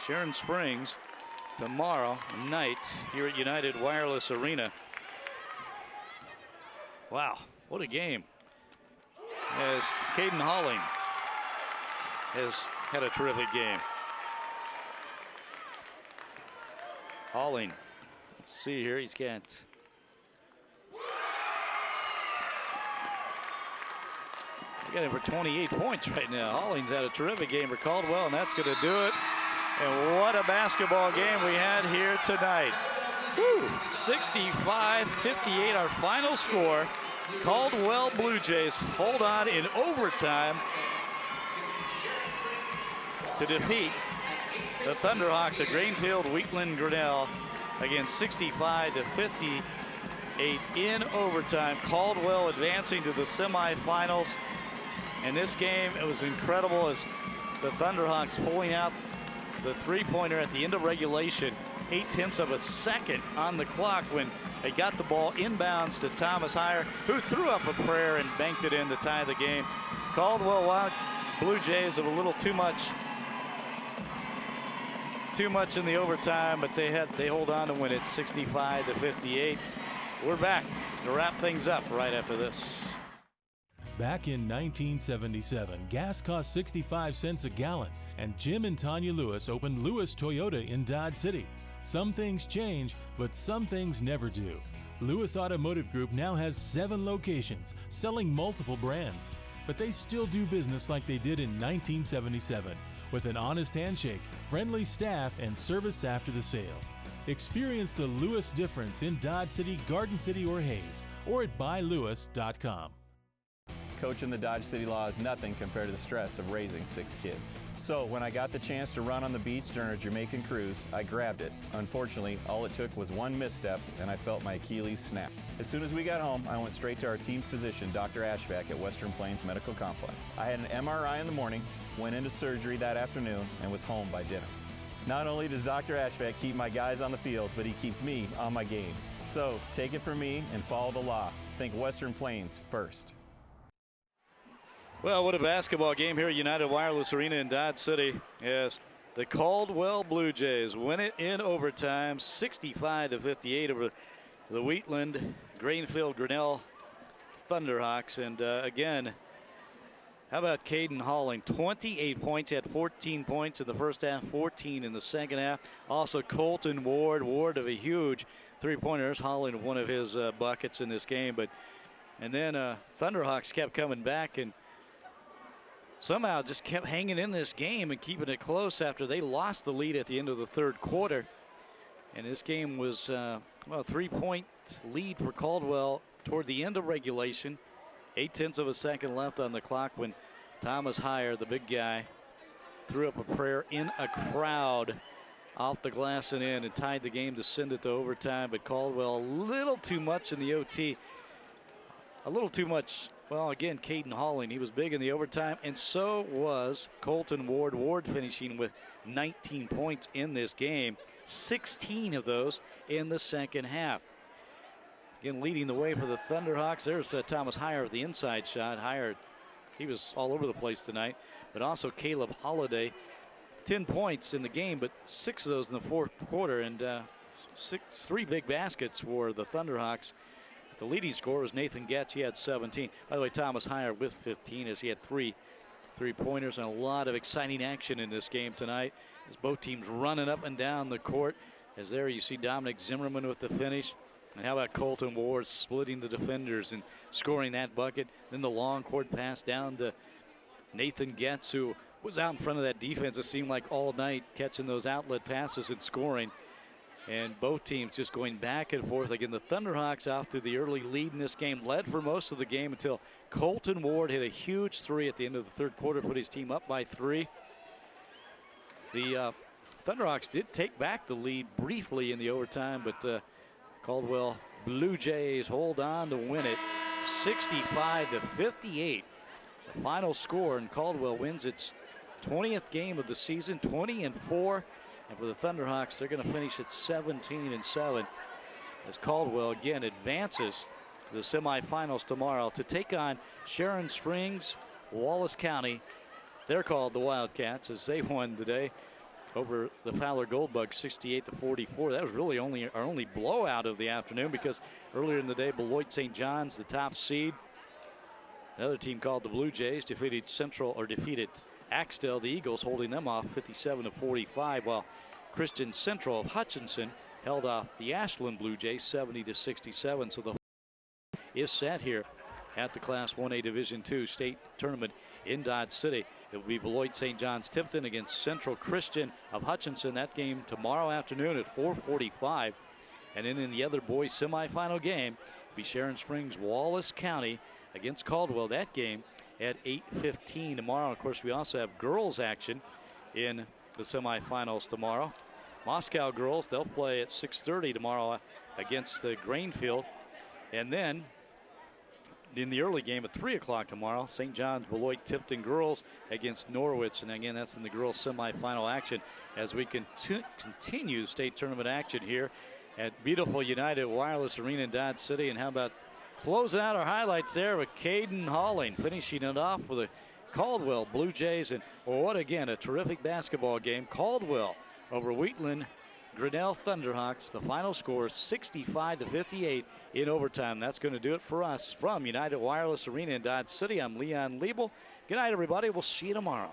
Sharon Springs, tomorrow night here at United Wireless Arena. Wow, what a game. As Caden Halling has had a terrific game. Halling, let's see here, he's got him for 28 points right now. Halling's had a terrific game for Caldwell, and that's going to do it. And what a basketball game we had here tonight. 65-58, our final score. Caldwell Blue Jays hold on in overtime to defeat the Thunderhawks of Greenfield, Wheatland, Grinnell, again 65-58 in overtime. Caldwell advancing to the semifinals. And this game, it was incredible as the Thunderhawks pulling out the three-pointer at the end of regulation. 0.8 of a second on the clock when they got the ball inbounds to Thomas Heyer, who threw up a prayer and banked it in to tie the game. Caldwell Blue Jays have a little too much in the overtime, but they hold on to win it 65-58. We're back to wrap things up right after this. Back in 1977, gas cost 65 cents a gallon, and Jim and Tanya Lewis opened Lewis Toyota in Dodge City. Some things change, but some things never do. Lewis Automotive Group now has 7 locations, selling multiple brands, but they still do business like they did in 1977, with an honest handshake, friendly staff, and service after the sale. Experience the Lewis difference in Dodge City, Garden City, or Hayes, or at buylewis.com. Coaching the Dodge City Law is nothing compared to the stress of raising 6 kids. So when I got the chance to run on the beach during a Jamaican cruise, I grabbed it. Unfortunately, all it took was one misstep and I felt my Achilles snap. As soon as we got home, I went straight to our team physician, Dr. Ashvack at Western Plains Medical Complex. I had an MRI in the morning, went into surgery that afternoon, and was home by dinner. Not only does Dr. Ashvack keep my guys on the field, but he keeps me on my game. So take it from me and follow the law. Think Western Plains first. Well, what a basketball game here at United Wireless Arena in Dodge City as the Caldwell Blue Jays win it in overtime, 65-58 over the Wheatland, Greenfield, Grinnell Thunderhawks. And again, how about Caden Halling? 28 points, had 14 points in the first half, 14 in the second half. Also Colton Ward of a huge three-pointers. Halling, one of his buckets in this game. And then Thunderhawks kept coming back and somehow just kept hanging in this game and keeping it close after they lost the lead at the end of the third quarter. And this game was a 3-point lead for Caldwell toward the end of regulation. 0.8 of a second left on the clock when Thomas Heyer, the big guy, threw up a prayer in a crowd off the glass and in and tied the game to send it to overtime. But Caldwell a little too much in the OT. A little too much. Well, again, Caden Halling, he was big in the overtime, and so was Colton Ward. Ward finishing with 19 points in this game, 16 of those in the second half. Again, leading the way for the Thunderhawks. There's Thomas Heyer with the inside shot. Heyer, he was all over the place tonight, but also Caleb Holliday, 10 points in the game, but 6 of those in the fourth quarter, and 3 big baskets for the Thunderhawks. The leading scorer was Nathan Getz. He had 17. By the way, Thomas Heyer with 15 as he had 3 3-pointers, and a lot of exciting action in this game tonight as both teams running up and down the court. As there you see Dominic Zimmerman with the finish. And how about Colton Ward splitting the defenders and scoring that bucket. Then the long court pass down to Nathan Getz, who was out in front of that defense, it seemed like all night, catching those outlet passes and scoring. And both teams just going back and forth. Again, the Thunderhawks off to the early lead in this game, led for most of the game until Colton Ward hit a huge 3 at the end of the third quarter, put his team up by 3. The Thunderhawks did take back the lead briefly in the overtime, but Caldwell Blue Jays hold on to win it 65-58. The final score, and Caldwell wins its 20th game of the season, 20-4. And for the Thunderhawks, they're going to finish at 17-7 as Caldwell again advances to the semifinals tomorrow to take on Sharon Springs, Wallace County. They're called the Wildcats as they won today over the Fowler Goldbugs 68-44. That was really our only blowout of the afternoon, because earlier in the day, Beloit St. John's, the top seed, another team called the Blue Jays, defeated Axtell, the Eagles, holding them off 57-45, while Christian Central of Hutchinson held off the Ashland Blue Jays 70-67. So the is set here at the Class 1A Division II state tournament in Dodge City. It will be Beloit St. John's Tipton against Central Christian of Hutchinson. That game tomorrow afternoon at 4:45. And then in the other boys semifinal game, it'll be Sharon Springs Wallace County against Caldwell. That game at 8:15 tomorrow. Of course, we also have girls action in the semifinals tomorrow. Moscow girls, they'll play at 6:30 tomorrow against the Grainfield. And then in the early game at 3 o'clock tomorrow, St. John's Beloit Tipton girls against Norwich. And again, that's in the girls semifinal action as we continue state tournament action here at beautiful United Wireless Arena in Dodge City. And how about closing out our highlights there with Caden Halling finishing it off for the Caldwell Blue Jays. And what, again, a terrific basketball game. Caldwell over Wheatland Grinnell Thunderhawks. The final score 65-58 in overtime. That's going to do it for us from United Wireless Arena in Dodge City. I'm Leon Liebel. Good night, everybody. We'll see you tomorrow.